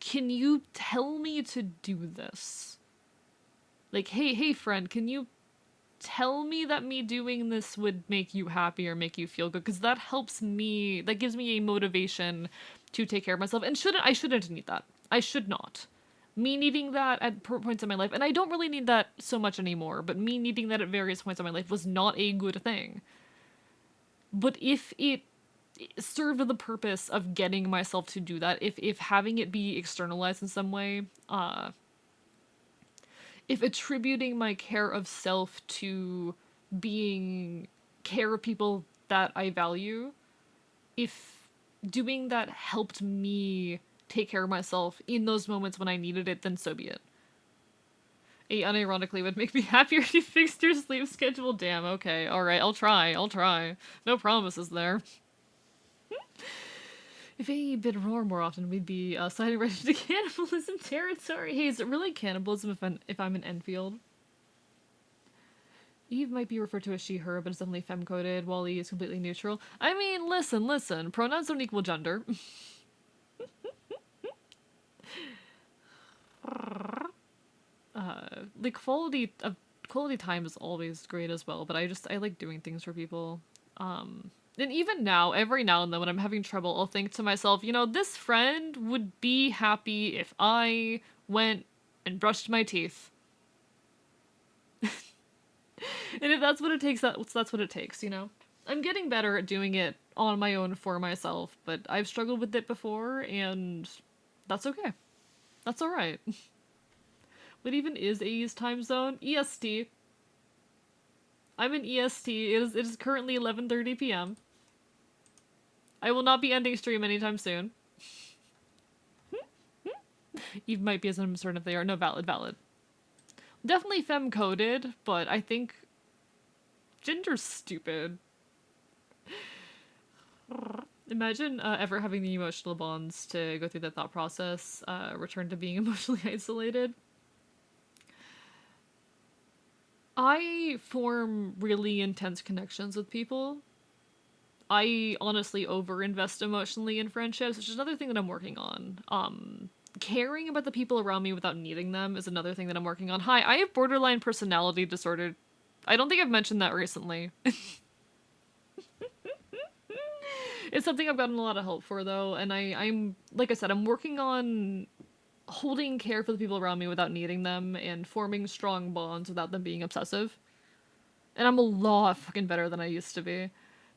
can you tell me to do this?" Like, hey friend, can you tell me that me doing this would make you happy or make you feel good? Because that helps me, that gives me a motivation to take care of myself. And I shouldn't need that. I should not. Me needing that at points in my life, and I don't really need that so much anymore, but me needing that at various points in my life was not a good thing. But if it served the purpose of getting myself to do that, if having it be externalized in some way, if attributing my care of self to being care of people that I value, if doing that helped me take care of myself in those moments when I needed it, then so be it. It unironically would make me happier if you fixed your sleep schedule. Damn, okay, alright, I'll try. No promises there. If AE bid roar more often, we'd be sliding right into cannibalism territory. Hey, is it really cannibalism if I'm in Enfield? Eve might be referred to as she, her, but it's definitely femme-coded. Wally is completely neutral. I mean, listen. Pronouns don't equal gender. Like, quality time is always great as well, but I like doing things for people. And even now, every now and then when I'm having trouble, I'll think to myself, you know, this friend would be happy if I went and brushed my teeth. And if that's what it takes, that's what it takes, you know? I'm getting better at doing it on my own for myself, but I've struggled with it before, and that's okay. That's alright. What even is AE's time zone? EST. I'm in EST. It is currently 11:30 p.m. I will not be ending stream anytime soon. Eve might be as uncertain if they are. No, valid. Definitely femme-coded, but I think gender's stupid. Imagine ever having the emotional bonds to go through that thought process, return to being emotionally isolated. I form really intense connections with people. I honestly overinvest emotionally in friendships, which is another thing that I'm working on. Caring about the people around me without needing them is another thing that I'm working on. Hi, I have borderline personality disorder. I don't think I've mentioned that recently. It's something I've gotten a lot of help for, though, and I'm like I said, I'm working on holding care for the people around me without needing them and forming strong bonds without them being obsessive. And I'm a lot fucking better than I used to be.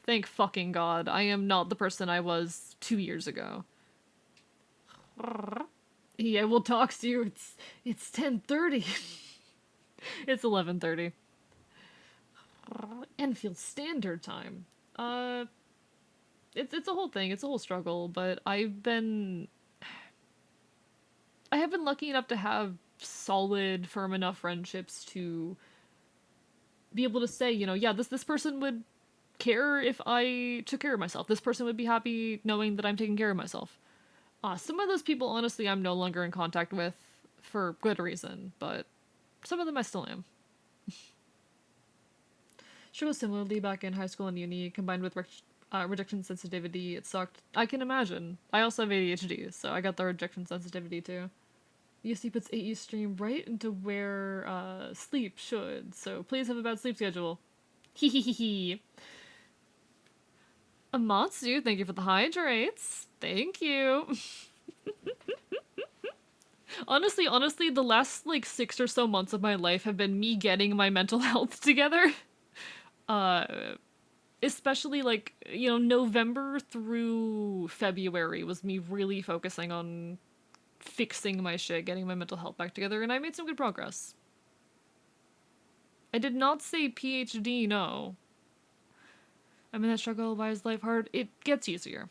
Thank fucking God. I am not the person I was 2 years ago. Yeah, we'll talk to you. It's 10:30. It's 11:30. Enfield Standard Time. It's a whole thing. It's a whole struggle, but I have been lucky enough to have solid, firm enough friendships to be able to say, you know, yeah, this person would care if I took care of myself. This person would be happy knowing that I'm taking care of myself. Some of those people, honestly, I'm no longer in contact with for good reason, but some of them I still am. Struggled similarly back in high school and uni, combined with rejection sensitivity. It sucked. I can imagine. I also have ADHD, so I got the rejection sensitivity too. UC puts AE stream right into where sleep should, so please have a bad sleep schedule. Hee. Amatsu, thank you for the hydrates. Thank you. Honestly, the last, like, 6 or so months of my life have been me getting my mental health together. Especially, like, you know, November through February was me really focusing on fixing my shit, getting my mental health back together, and I made some good progress. I did not say PhD, no. I'm in that struggle. Why is life hard? It gets easier.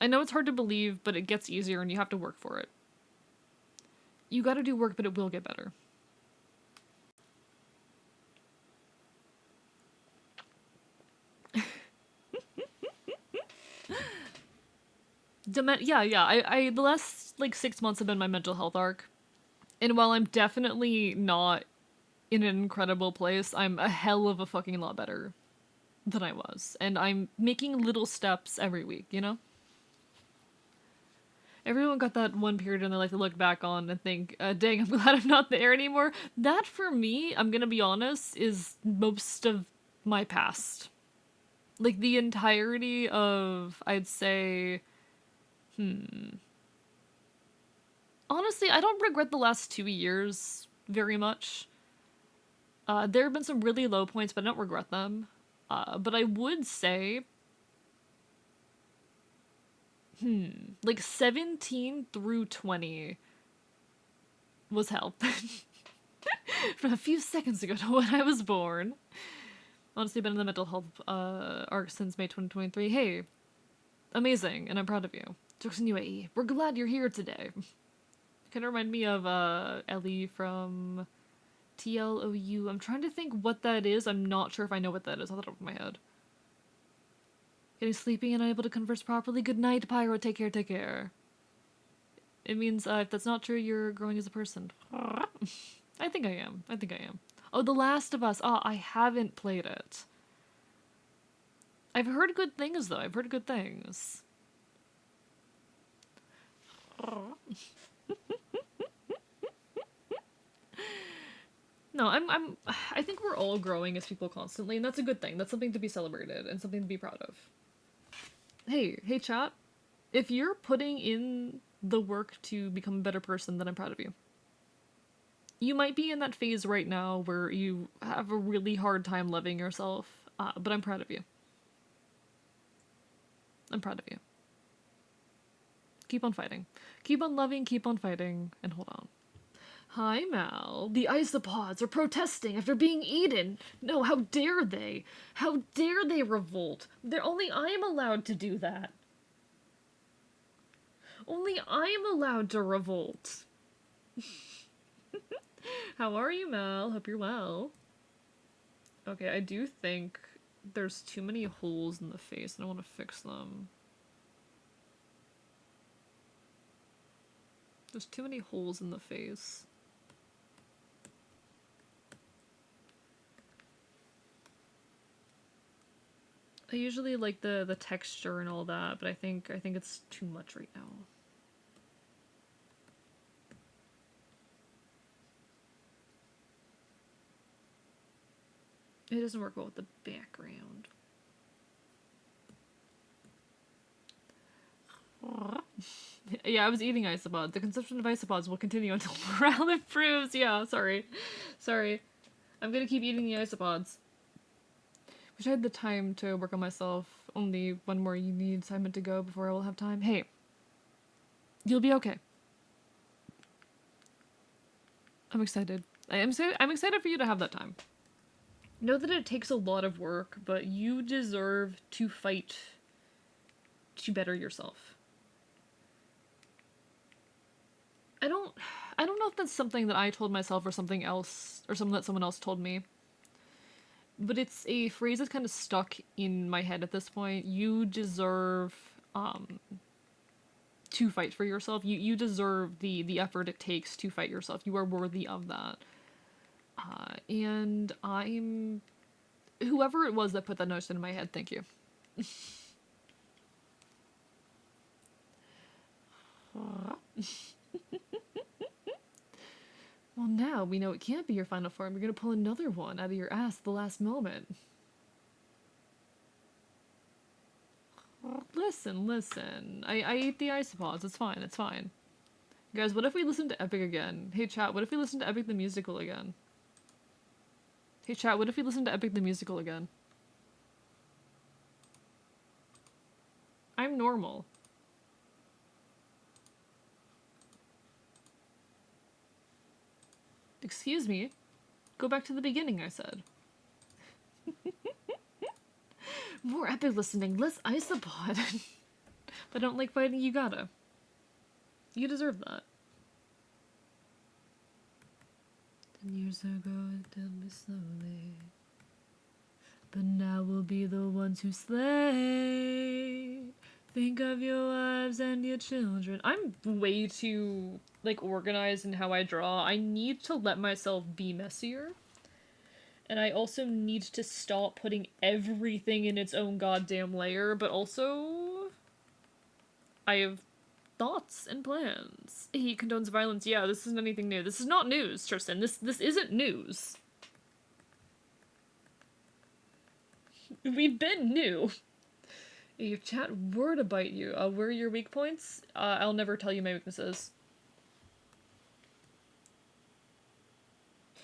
I know it's hard to believe, but it gets easier and you have to work for it. You gotta do work, but it will get better. Yeah. I the last like 6 months have been my mental health arc. And while I'm definitely not in an incredible place, I'm a hell of a fucking lot better than I was. And I'm making little steps every week, you know? Everyone got that one period in their life to look back on and think, dang, I'm glad I'm not there anymore. That, for me, I'm gonna be honest, is most of my past. Like, the entirety of, I'd say, honestly, I don't regret the last 2 years very much. There have been some really low points, but I don't regret them. But I would say, like 17 through 20 was hell. From a few seconds ago to when I was born. Honestly, been in the mental health arc since May 2023. Hey, amazing, and I'm proud of you. Jokes in UAE. We're glad you're here today. Kind of remind me of Ellie from TLOU. I'm trying to think what that is. I'm not sure if I know what that is off the top of my head. Getting sleepy and unable to converse properly. Good night, Pyro. Take care, take care. It means if that's not true, you're growing as a person. I think I am. I think I am. Oh, The Last of Us. Oh, I haven't played it. I've heard good things, though. I've heard good things. No, I think we're all growing as people constantly, and that's a good thing. That's something to be celebrated and something to be proud of. Hey, chat. If you're putting in the work to become a better person, then I'm proud of you. You might be in that phase right now where you have a really hard time loving yourself, but I'm proud of you. I'm proud of you. Keep on fighting. Keep on loving, keep on fighting, and hold on. Hi, Mal. The isopods are protesting after being eaten. No, how dare they? How dare they revolt? Only I am allowed to do that. Only I am allowed to revolt. How are you, Mal? Hope you're well. Okay, I do think there's too many holes in the face and I want to fix them. There's too many holes in the face. I usually like the texture and all that, but I think it's too much right now. It doesn't work well with the background. Yeah, I was eating isopods. The consumption of isopods will continue until morale improves. Yeah, sorry. I'm gonna keep eating the isopods. Wish I had the time to work on myself. Only one more need assignment to go before I will have time. Hey, you'll be okay. I'm excited. I'm excited for you to have that time. Know that it takes a lot of work, but you deserve to fight to better yourself. I don't know if that's something that I told myself or something else, or something that someone else told me. But it's a phrase that's kind of stuck in my head at this point. You deserve to fight for yourself. You deserve the effort it takes to fight yourself. You are worthy of that. And I'm... Whoever it was that put that notion in my head, thank you. Well, now we know it can't be your final form. You're gonna pull another one out of your ass at the last moment. Listen. I ate the isopods. It's fine. Guys, what if we listen to Epic again? Hey, chat, what if we listen to Epic the Musical again? Hey, chat, what if we listen to Epic the Musical again? I'm normal. Excuse me. Go back to the beginning, I said. More epic listening, less isopod. If I don't like fighting, you gotta. You deserve that. 10 years ago, it killed me slowly. But now we'll be the ones who slay. Think of your wives and your children. I'm way too, like, organized in how I draw. I need to let myself be messier. And I also need to stop putting everything in its own goddamn layer, but also I have thoughts and plans. He condones violence. Yeah, this isn't anything new. This is not news, Tristan. This isn't news. We've been new. If chat were to bite you, where are your weak points? I'll never tell you my weaknesses.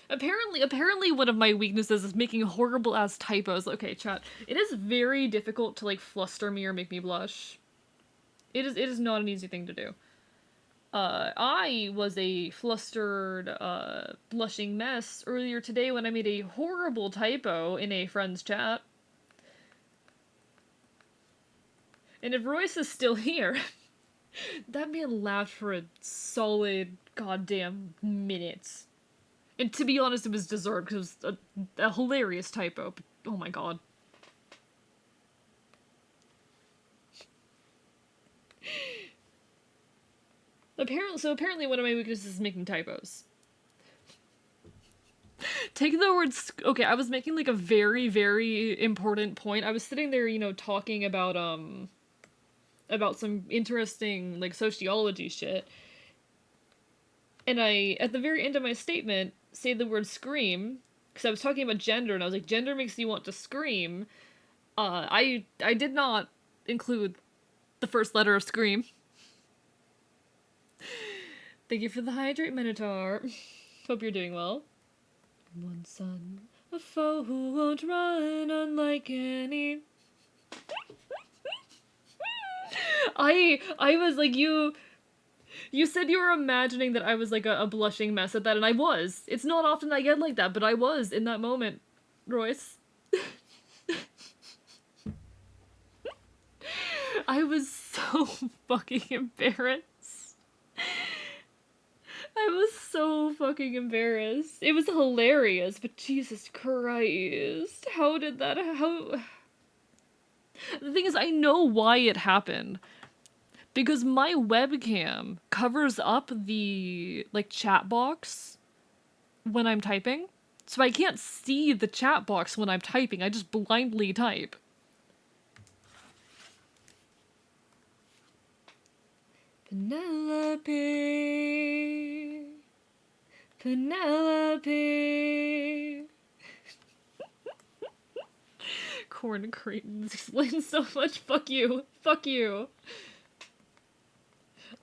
Apparently one of my weaknesses is making horrible ass typos. Okay, chat. It is very difficult to, like, fluster me or make me blush. It is not an easy thing to do. I was a flustered, blushing mess earlier today when I made a horrible typo in a friend's chat. And if Royce is still here, that man laughed for a solid goddamn minute. And to be honest, it was deserved because it was a hilarious typo, but oh my god. Apparently one of my weaknesses is making typos. Take the words. Okay, I was making, like, a very, very important point. I was sitting there, you know, talking about some interesting, like, sociology shit. And I, at the very end of my statement, say the word scream, because I was talking about gender, and I was like, gender makes you want to scream. I did not include the first letter of scream. Thank you for the hydrate, Minotaur. Hope you're doing well. One son, a foe who won't run unlike any. I was like, you said you were imagining that I was, like, a blushing mess at that, and I was. It's not often I get like that, but I was in that moment, Royce. I was so fucking embarrassed. I was so fucking embarrassed. It was hilarious, but Jesus Christ. How did that, The thing is, I know why it happened. Because my webcam covers up the, like, chat box when I'm typing. So I can't see the chat box when I'm typing, I just blindly type. Penelope. Penelope. Corn cretins explains so much. Fuck you. Fuck you.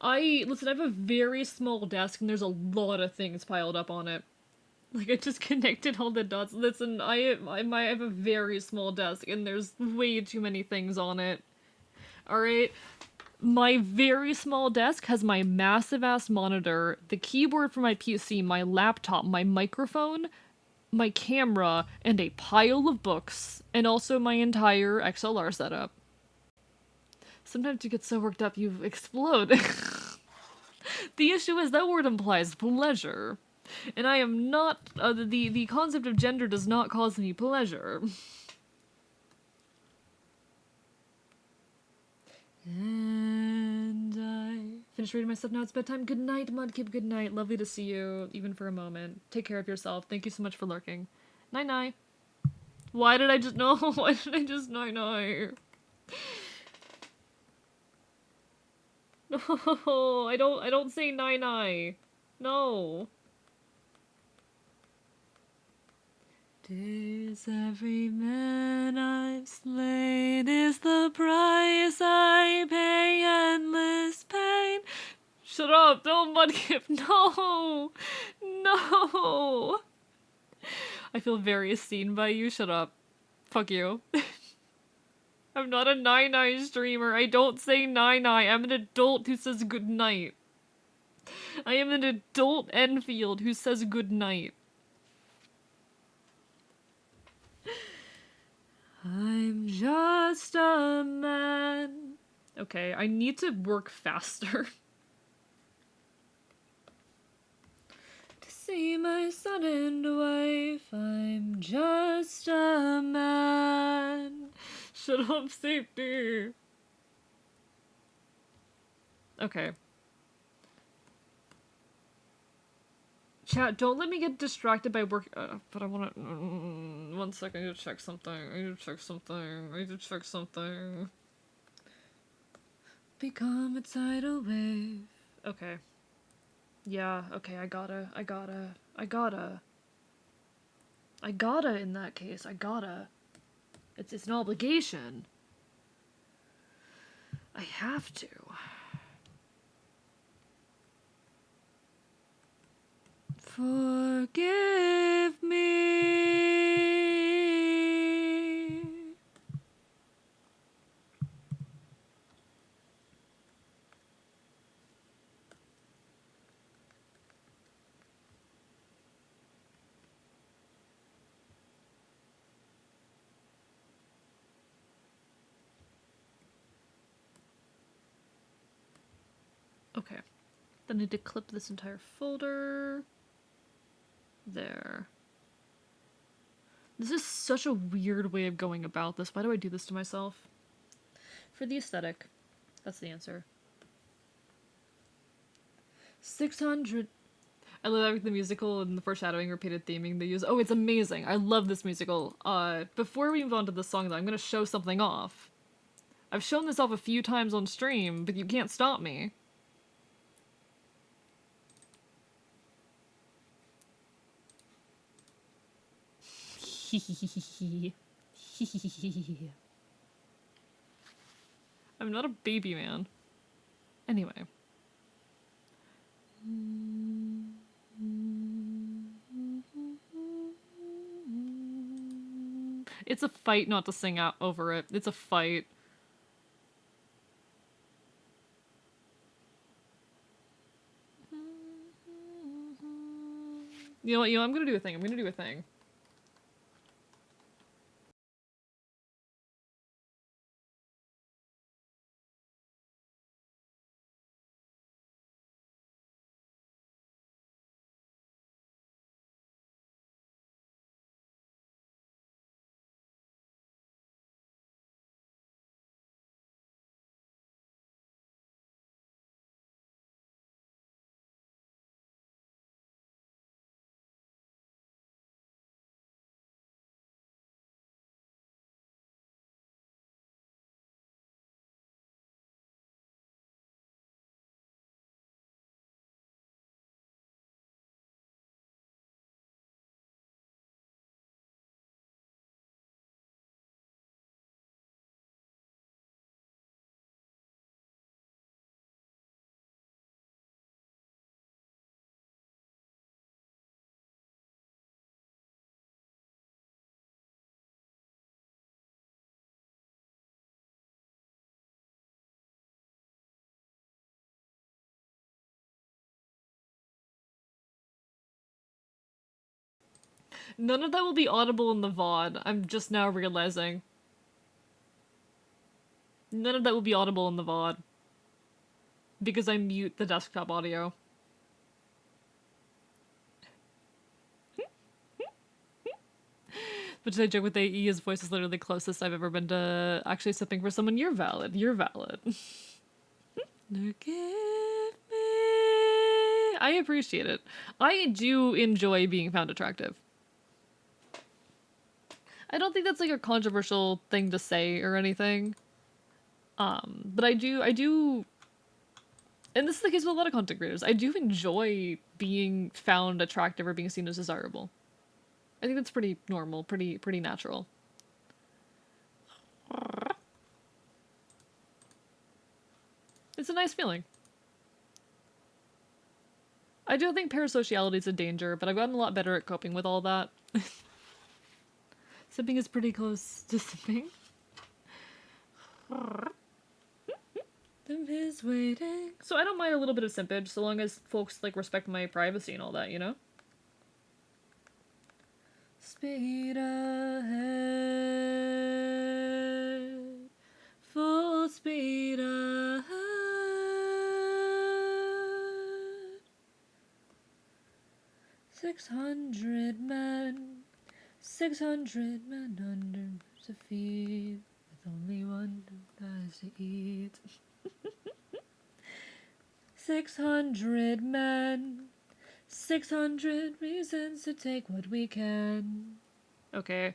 Listen, I have a very small desk and there's a lot of things piled up on it. Like, I just connected all the dots. Listen, I have a very small desk and there's way too many things on it. Alright? My very small desk has my massive ass monitor, the keyboard for my PC, my laptop, my microphone, my camera, and a pile of books, and also my entire XLR setup. Sometimes you get so worked up you explode. The issue is that word implies pleasure. And I am not, the concept of gender does not cause me pleasure. And I finished reading my stuff, now it's bedtime. Good night, Mudkip, good night. Lovely to see you, even for a moment. Take care of yourself. Thank you so much for lurking. Night-night. Why did I just, no, why did I just night-night? No, I don't say night-night. No. Tis every man I've slain is the price I pay, endless pain. Shut up, don't Mudkip, no! No! I feel very seen by you, shut up. Fuck you. I'm not a nine-nine streamer. I don't say nine-nine. I'm an adult who says good night. I am an adult Enfield who says good night. I'm just a man. Okay, I need to work faster. To see my son and wife, I'm just a man. Shut up, safety. Okay. Chat, don't let me get distracted by work. But I wanna. 1 second, I need to check something. I need to check something. I need to check something. Become a tidal wave. Okay. Yeah, okay, I gotta in that case, I gotta. It's an obligation. I have to. Forgive me. Okay. Then I need to clip this entire folder. There. This is such a weird way of going about this. Why do I do this to myself? For the aesthetic. That's the answer. 600. I love the musical and the foreshadowing repeated theming they use. Oh, it's amazing. I love this musical. Before we move on to the song though, I'm gonna show something off. I've shown this off a few times on stream, but you can't stop me. I'm not a baby man. Anyway. It's a fight not to sing out over it. It's a fight. You know what, I'm gonna do a thing. I'm gonna do a thing. None of that will be audible in the VOD. I'm just now realizing. None of that will be audible in the VOD. Because I mute the desktop audio. But I joke with AE, his voice is literally the closest I've ever been to actually sipping for someone. You're valid. You're valid. Forgive me. I appreciate it. I do enjoy being found attractive. I don't think that's like a controversial thing to say or anything. But I do, and this is the case with a lot of content creators, I do enjoy being found attractive or being seen as desirable. I think that's pretty normal, pretty natural. It's a nice feeling. I do think parasociality is a danger, but I've gotten a lot better at coping with all that. Sipping is pretty close to sipping. Them is waiting. So I don't mind a little bit of simpage, so long as folks, like, respect my privacy and all that, you know? Speed ahead. Full speed ahead. 600 men. 600 men under to feed. With only one has to eat. 600 men, 600 reasons to take what we can. Okay.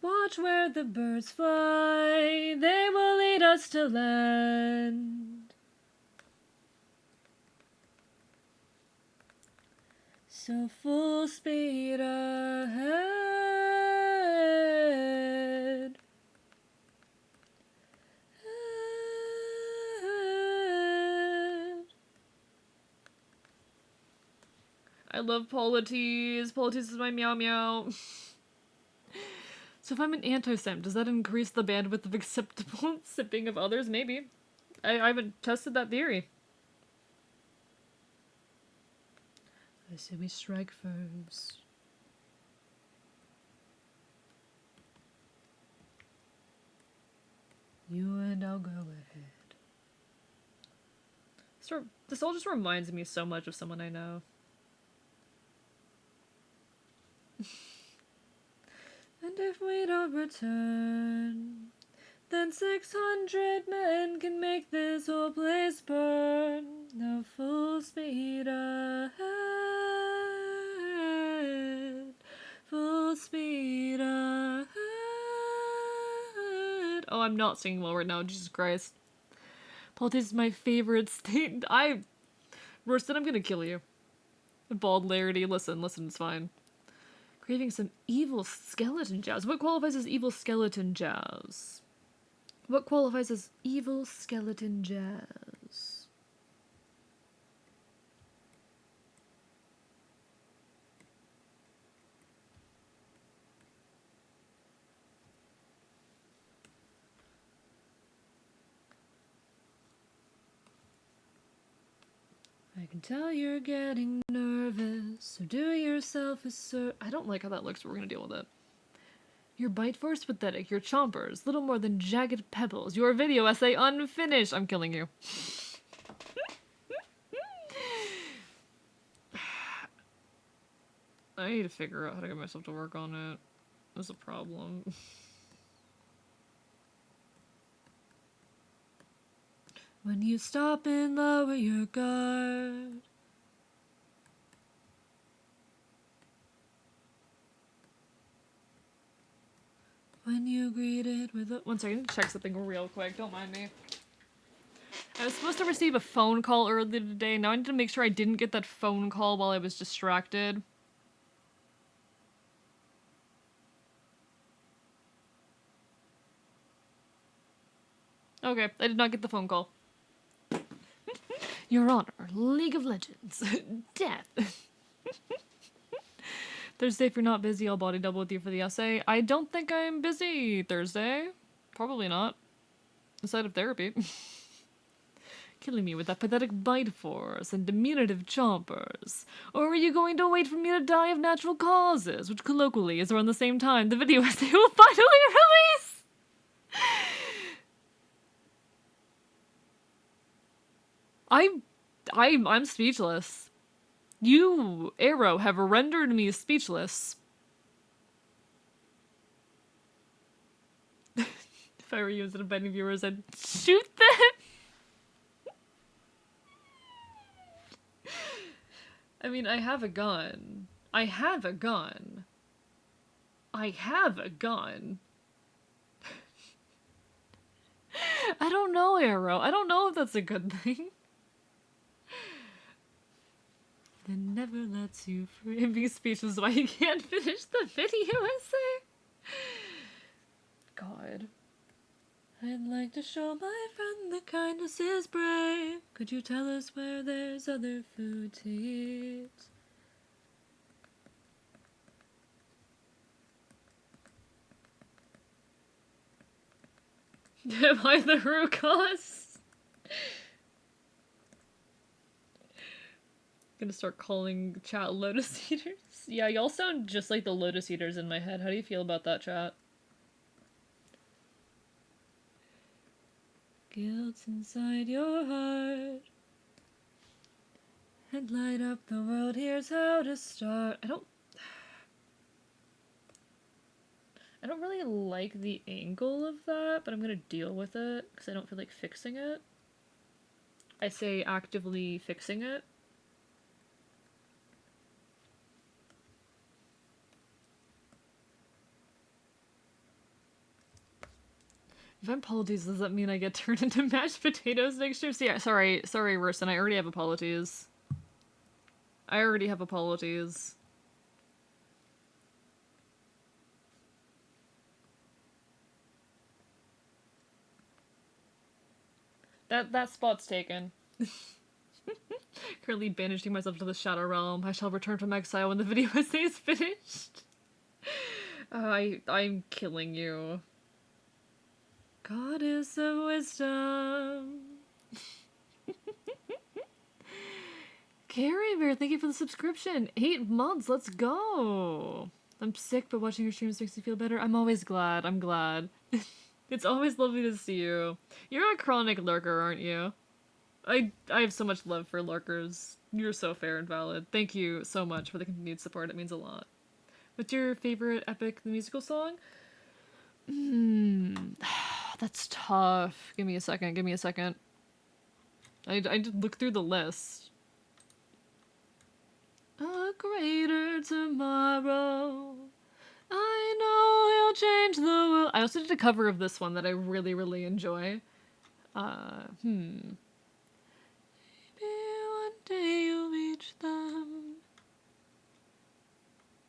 Watch where the birds fly, they will lead us to land. So full speed ahead. I love polities. Polities is my meow meow. So if I'm an anti-simp, does that increase the bandwidth of acceptable sipping of others? Maybe. I haven't tested that theory. I say we strike first. You and I'll go ahead. This all just reminds me so much of someone I know. And if we don't return, then 600 men can make this whole place burn. Now full speed ahead. Full speed ahead. Oh, I'm not singing well right now, Jesus Christ. Politics is my favorite state. Royston, I'm gonna kill you. Bald Larity, listen, it's fine. Craving some evil skeleton jazz. What qualifies as evil skeleton jazz? What qualifies as evil skeleton jazz? I can tell you're getting nervous, so do yourself a I don't like how that looks, but we're gonna deal with it. Your bite force pathetic, your chompers, little more than jagged pebbles, your video essay unfinished. I'm killing you. I need to figure out how to get myself to work on it. That's a problem. When you stop and lower your guard. When you greet it with a— One second, check something real quick, don't mind me. I was supposed to receive a phone call earlier today. Now I need to make sure I didn't get that phone call while I was distracted. Okay, I did not get the phone call. Your Honor, League of Legends. Death. Thursday, if you're not busy, I'll body double with you for the essay. I don't think I'm busy Thursday. Probably not. Aside of therapy. Killing me with that pathetic bite force and diminutive chompers. Or are you going to wait for me to die of natural causes, which colloquially is around the same time the video essay will finally release? I'm speechless. You, Arrow, have rendered me speechless. If I were you instead of betting viewers, I'd shoot them! I mean, I have a gun. I have a gun. I have a gun. I don't know, Arrow. I don't know if that's a good thing. Then never lets you free. Being speechless is why you can't finish the video essay. God. I'd like to show my friend that kindness is brave. Could you tell us where there's other food to eat? By the Rukas. Gonna start calling chat Lotus Eaters. Yeah, y'all sound just like the Lotus Eaters in my head. How do you feel about that, chat? Guilt inside your heart and light up the world. Here's how to start. I don't really like the angle of that, but I'm gonna deal with it because I don't feel like fixing it. I say actively fixing it. If I'm apologies, does that mean I get turned into mashed potatoes next year? So yeah, sorry, Rurston, I already have apologies. I already have apologies. That spot's taken. Currently banishing myself to the Shadow Realm. I shall return from exile when the video essay is finished. I'm killing you. Goddess of wisdom. Carrie Bear, thank you for the subscription. 8 months, let's go. I'm sick, but watching your streams makes me feel better. I'm always glad. I'm glad. It's always lovely to see you. You're a chronic lurker, aren't you? I have so much love for lurkers. You're so fair and valid. Thank you so much for the continued support. It means a lot. What's your favorite Epic the Musical song? That's tough. Give me a second. Give me a second. I did look through the list. A greater tomorrow. I know he'll change the world. I also did a cover of this one that I really, really enjoy. Maybe one day you'll reach them.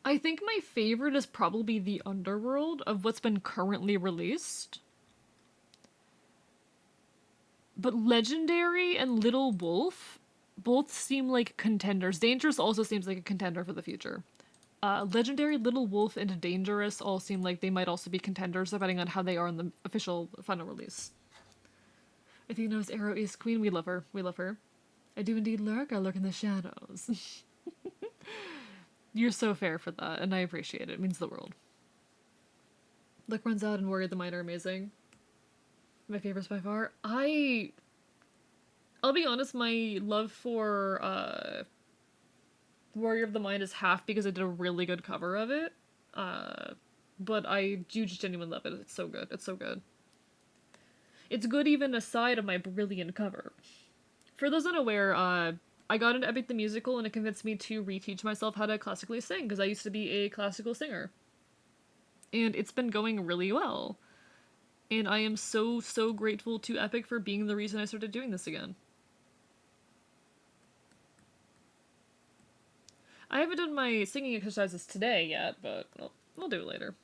I think my favorite is probably The Underworld of what's been currently released. But Legendary and Little Wolf both seem like contenders. Dangerous also seems like a contender for the future. Legendary, Little Wolf, and Dangerous all seem like they might also be contenders depending on how they are in the official final release. I think knows Arrow is Queen. We love her. We love her. I do indeed lurk. I lurk in the shadows. You're so fair for that, and I appreciate it. It means the world. Luck Runs Out and Warrior of the Mind are amazing. My favorites by far. I'll be honest, my love for Warrior of the Mind is half because I did a really good cover of it. But I do just genuinely love it. It's so good. It's so good. It's good even aside of my brilliant cover. For those unaware, I got into Epic the Musical and it convinced me to reteach myself how to classically sing because I used to be a classical singer. And it's been going really well. And I am so, so grateful to Epic for being the reason I started doing this again. I haven't done my singing exercises today yet, but we'll do it later.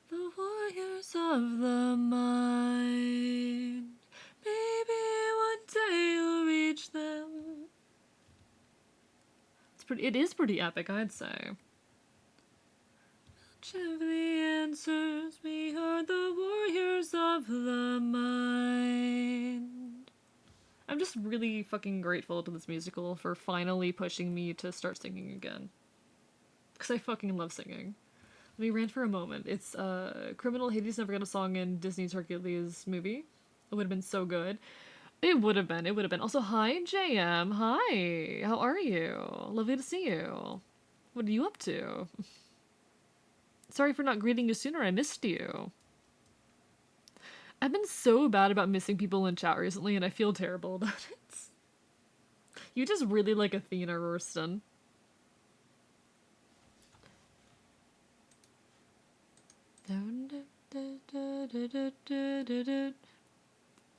The warriors of the mind. Maybe one day you'll reach them. It is pretty epic, I'd say. Much of the answers, we are the warriors of the mind. I'm just really fucking grateful to this musical for finally pushing me to start singing again. Because I fucking love singing. Let me rant for a moment. It's Criminal Hades never got a song in Disney's Hercules movie. It would have been so good. It would have been. It would have been. Also, hi, JM. Hi. How are you? Lovely to see you. What are you up to? Sorry for not greeting you sooner. I missed you. I've been so bad about missing people in chat recently, and I feel terrible about it. You just really like Athena, Rorston.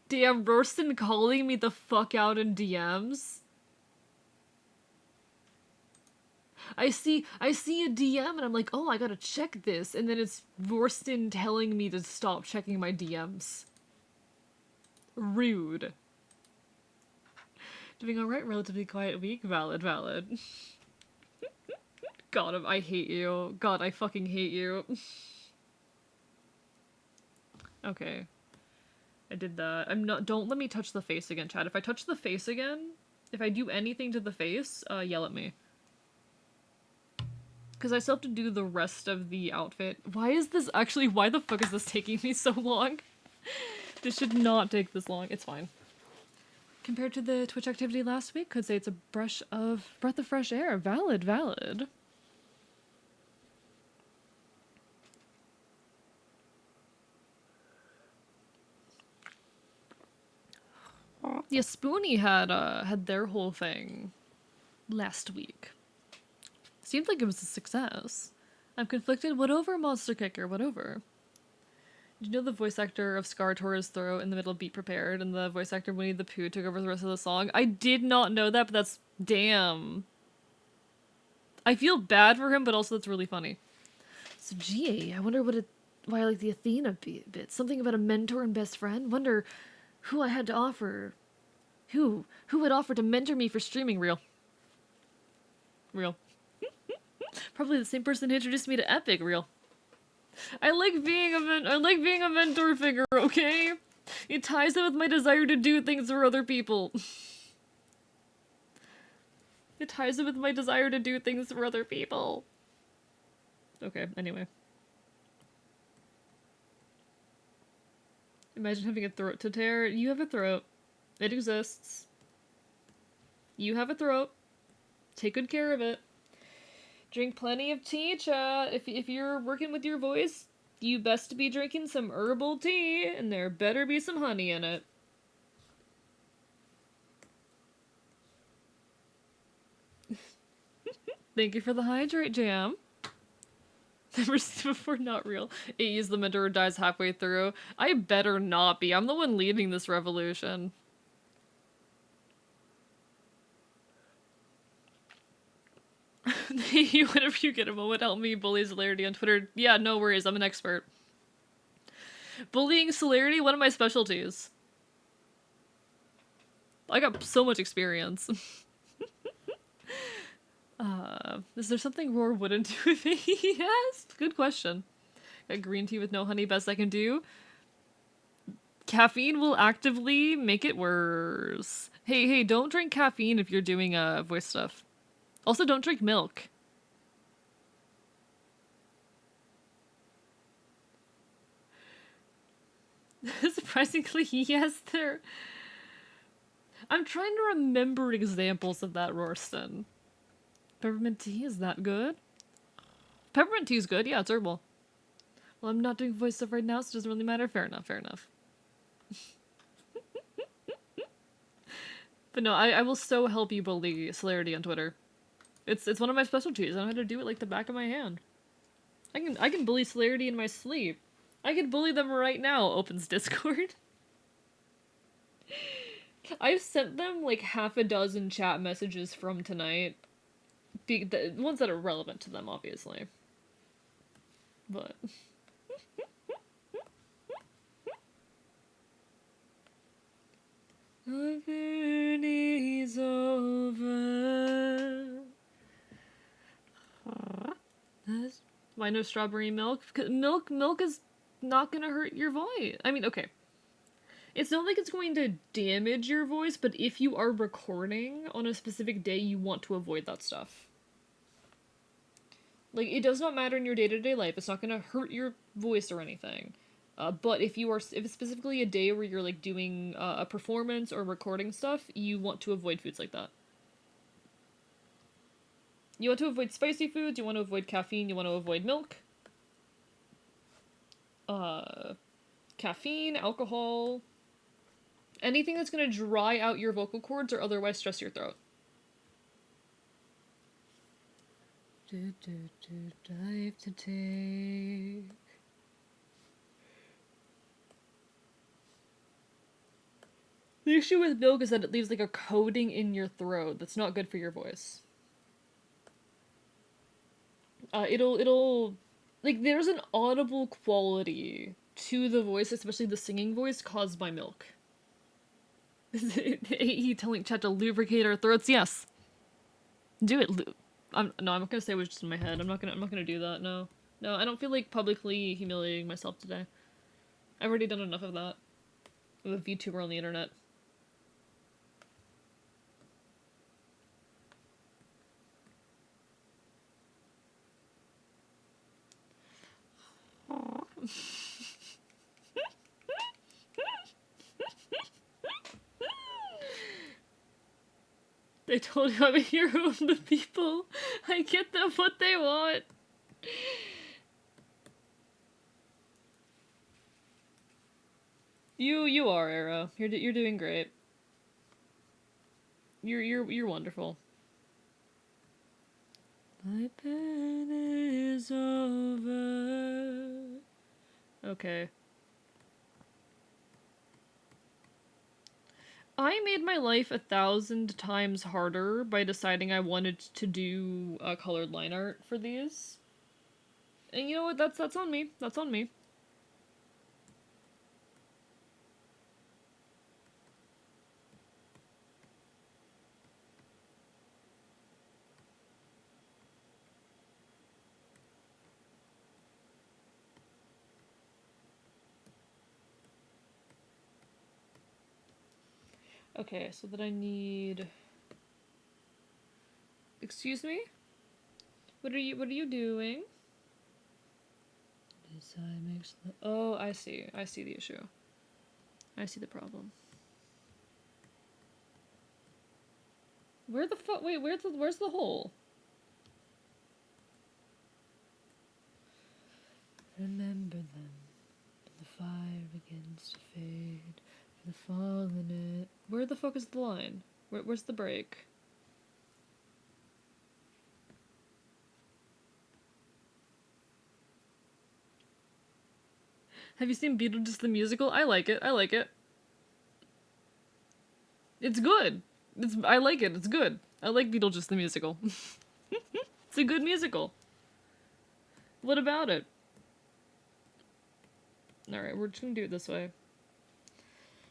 Damn, Rorston calling me the fuck out in DMs. I see a DM and I'm like, oh, I gotta check this, and then it's Rorston telling me to stop checking my DMs. Rude. Doing alright, relatively quiet week. Valid. God, I hate you. God, I fucking hate you. Okay. I did that. Don't let me touch the face again, Chad. If I touch the face again, if I do anything to the face, yell at me. Because I still have to do the rest of the outfit. Why the fuck is this taking me so long? This should not take this long. It's fine. Compared to the Twitch activity last week, could say it's a breath of fresh air. Valid, valid. Yeah, Spoonie had their whole thing last week. Seemed like it was a success. I'm conflicted. What over, Monster Kicker? What over? Did you know the voice actor of Scar tore his throat in the middle of Be Prepared, and the voice actor Winnie the Pooh took over the rest of the song? I did not know that, but that's... damn. I feel bad for him, but also that's really funny. So, gee, I wonder why I like the Athena bit. Something about a mentor and best friend? Wonder who I had to offer. Who would offer to mentor me for streaming? Real. Probably the same person who introduced me to Epic. Real. I like being a mentor figure, okay? It ties in with my desire to do things for other people. It ties in with my desire to do things for other people. Okay, anyway. Imagine having a throat to tear. You have a throat. It exists. You have a throat. Take good care of it. Drink plenty of tea, chat. If you're working with your voice, you best be drinking some herbal tea, and there better be some honey in it. Thank you for the hydrate, Jam. Never seen before, not real. AE's the mentor dies halfway through. I better not be. I'm the one leading this revolution. Whenever you get a moment, help me bully Celerity on Twitter. Yeah, no worries, I'm an expert. Bullying Celerity, one of my specialties. I got so much experience. Is there something Roar wouldn't do with it? Yes, good question. Got green tea with no honey, best I can do. Caffeine will actively make it worse. Hey, don't drink caffeine if you're doing voice stuff. Also, don't drink milk. Surprisingly, yes, there. I'm trying to remember examples of that, Rorston. Peppermint tea, is that good? Peppermint tea is good, yeah, it's herbal. Well, I'm not doing voice stuff right now, so it doesn't really matter. Fair enough, fair enough. But no, I will so help you bully Celerity on Twitter. It's one of my specialties. I know how to do it like the back of my hand. I can bully Celerity in my sleep. I can bully them right now, opens Discord. I've sent them like half a dozen chat messages from tonight. The ones that are relevant to them, obviously. But... the journey's over. Why no strawberry milk? Milk is not gonna hurt your voice. I mean, okay. It's not like it's going to damage your voice, but if you are recording on a specific day, you want to avoid that stuff. Like, it does not matter in your day-to-day life. It's not gonna hurt your voice or anything. But if it's specifically a day where you're, like, doing a performance or recording stuff, you want to avoid foods like that. You want to avoid spicy foods, you want to avoid caffeine, you want to avoid milk. Caffeine, alcohol, anything that's gonna dry out your vocal cords or otherwise stress your throat. Dive to take. The issue with milk is that it leaves like a coating in your throat that's not good for your voice. It'll like there's an audible quality to the voice, especially the singing voice, caused by milk. He telling chat to lubricate our throats. Yes, do it. I'm not gonna say it was just in my head. I'm not gonna do that. No, I don't feel like publicly humiliating myself today. I've already done enough of that. I'm a VTuber on the internet. They told you I'm a hero of the people. I get them what they want. You are, Arrow. You're doing great. You're wonderful. My pen is over. Okay. I made my life 1,000 times harder by deciding I wanted to do colored line art for these. And you know what? That's on me. That's on me. Okay, so that I need. Excuse me? What are you doing? Oh, I see. I see the issue. I see the problem. Where the fuck? Wait, where's the hole? Remember them. The fire begins to fade. The fall in it. Where the fuck is the line? Where's the break? Have you seen Beetlejuice the musical? I like it. I like it. It's good. I like it. It's good. I like Beetlejuice the musical. It's a good musical. What about it? Alright, we're just gonna do it this way.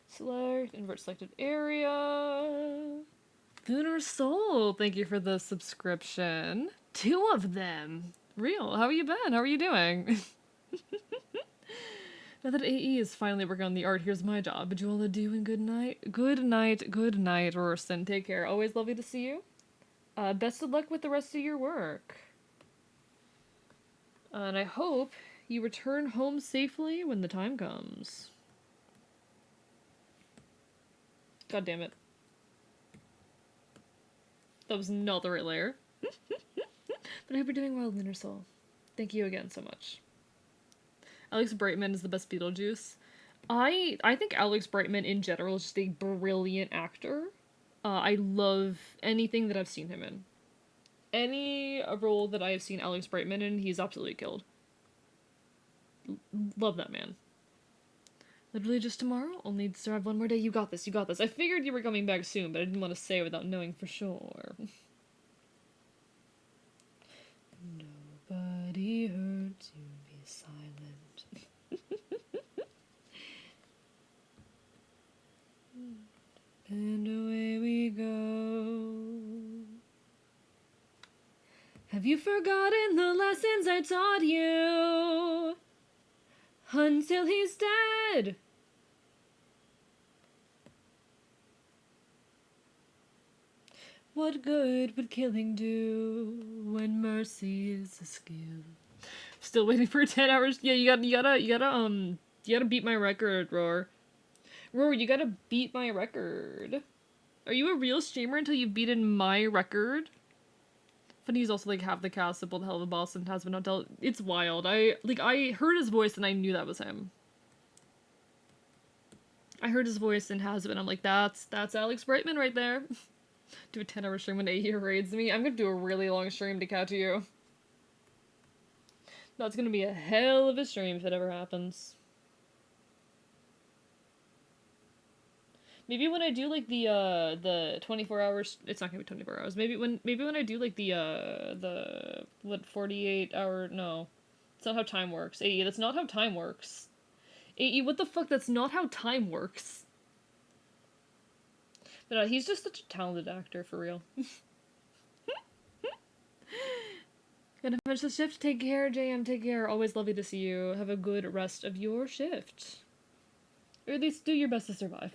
Select, invert selected area. Lunar Soul, thank you for the subscription. 2 of them. Real, how have you been? How are you doing? Now that AE is finally working on the art, here's my job. Bid you all adieu and good night. Good night, Rorston. Take care. Always lovely to see you. Best of luck with the rest of your work. And I hope you return home safely when the time comes. God damn it. That was not the right layer. But I hope you're doing well, Lunar Soul. Thank you again so much. Alex Brightman is the best Beetlejuice. I think Alex Brightman in general is just a brilliant actor. I love anything that I've seen him in. Any role that I have seen Alex Brightman in, he's absolutely killed. Love that man. Literally just tomorrow? Only to survive one more day. You got this, you got this. I figured you were coming back soon, but I didn't want to say without knowing for sure. Nobody hurts you, be silent. And away we go. Have you forgotten the lessons I taught you? Until he's dead. What good would killing do when mercy is a skill? Still waiting for 10 hours. Yeah, you gotta beat my record, Roar. Roar, you gotta beat my record. Are you a real streamer until you've beaten my record? Funny, he's also like half the cast of both Hell of a Boss and Has Been Not Dealt. It's wild. I heard his voice and I knew that was him. I heard his voice in Has Been. I'm like, that's Alex Brightman right there. Do a 10-hour stream when AE raids me. I'm gonna do a really long stream to catch you. That's gonna be a hell of a stream if it ever happens. Maybe when I do like the 24 hours, it's not gonna be 24 hours. Maybe when I do like the 48 hour, no. It's not how time works. AE, that's not how time works. AE, what the fuck? That's not how time works. But he's just such a talented actor, for real. Gonna finish the shift. Take care, JM. Take care. Always lovely to see you. Have a good rest of your shift. Or at least do your best to survive.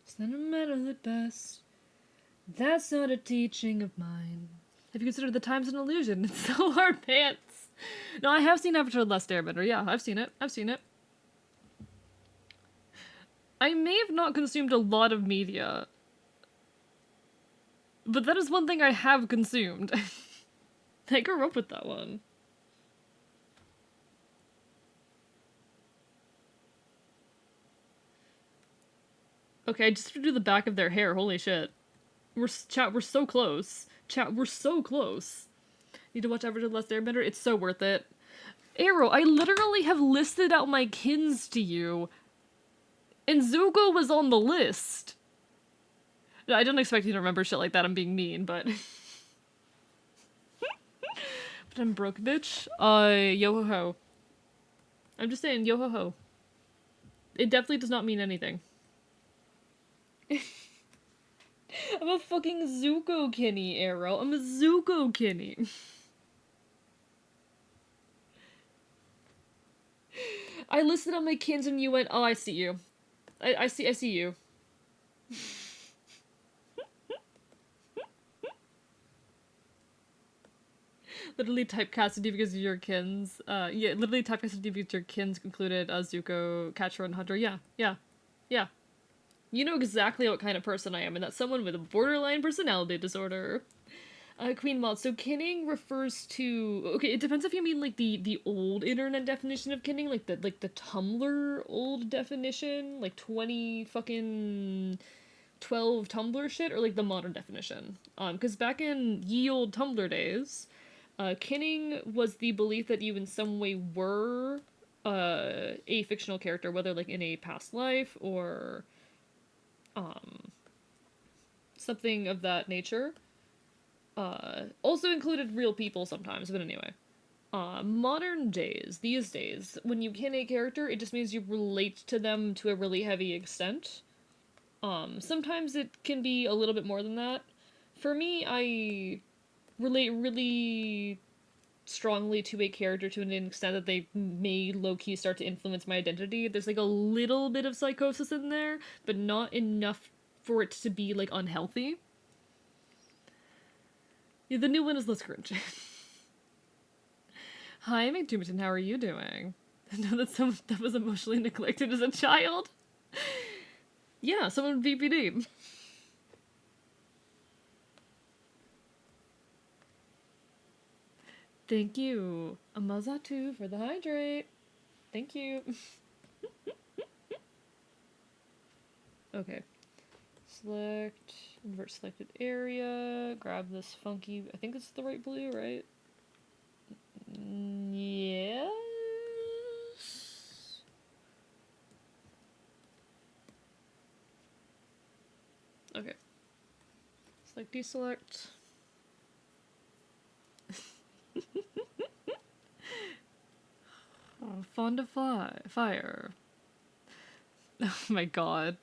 Sentimental at best. That's not a teaching of mine. Have you considered the time's an illusion? It's so hard pants. No, I have seen Avatar: The Last Airbender. Yeah, I've seen it. I've seen it. I may have not consumed a lot of media, but that is one thing I have consumed. I grew up with that one. Okay, I just have to do the back of their hair. Holy shit. We're so close. Chat, we're so close. Need to watch Avatar: The Last Airbender? It's so worth it. Arrow, I literally have listed out my kins to you, and Zuko was on the list. I don't expect you to remember shit like that. I'm being mean, but... but I'm broke, bitch. Yo-ho-ho. I'm just saying, yo-ho-ho. It definitely does not mean anything. I'm a fucking Zuko Kenny, Arrow. I'm a Zuko Kenny. I listed on my kins and you went, oh, I see you. I see you. Literally typecasted you because of your kins. Yeah, literally typecasted you because your kins concluded Zuko, Catcher, and Hunter. Yeah. You know exactly what kind of person I am, and that's someone with a borderline personality disorder. Queen Maud. So kinning refers to... Okay, it depends if you mean, like, the old internet definition of kinning, like the Tumblr old definition, like 20 fucking 12 Tumblr shit, or, like, the modern definition. Because back in ye old Tumblr days, kinning was the belief that you in some way were, a fictional character, whether, like, in a past life, or, something of that nature. Also included real people sometimes, but anyway. Modern days, these days, when you kin a character, it just means you relate to them to a really heavy extent. Sometimes it can be a little bit more than that. For me, I relate really strongly to a character to an extent that they may low-key start to influence my identity. There's like a little bit of psychosis in there, but not enough for it to be, like, unhealthy. Yeah, the new one is less cringe. Hi, McDoomington, how are you doing? I know that someone that was emotionally neglected as a child. Yeah, someone with BPD. Thank you, Amazatu, for the hydrate. Thank you. Okay. Select, invert selected area, grab this funky, I think this is the right blue, right? Yes. Okay. Select, deselect. Oh, fond of fire. Oh my god.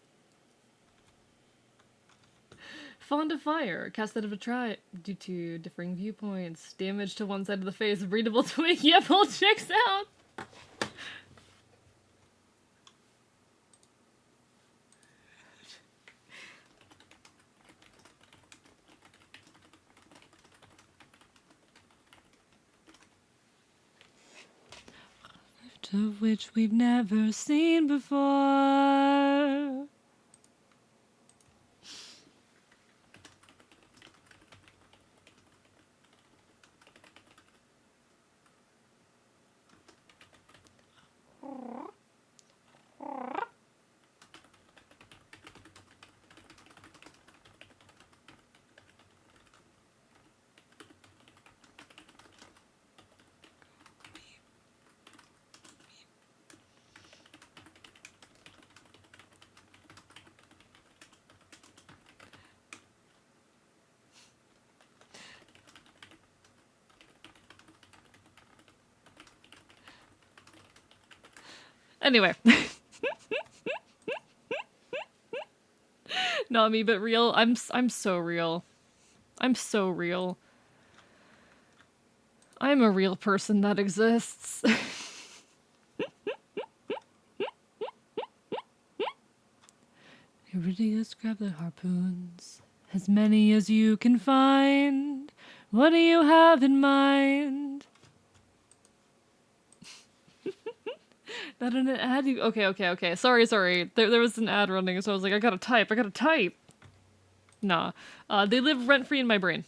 Fond of fire. Cast out of a try due to differing viewpoints. Damage to one side of the face. Breedable twig. Yep, all checks out. Of which we've never seen before. Anyway. Not me, but real. I'm so real. I'm so real. I'm a real person that exists. Iridius, grab the harpoons. As many as you can find. What do you have in mind? Not an ad? Okay. Sorry. There was an ad running, so I was like, I gotta type. Nah. They live rent-free in my brain.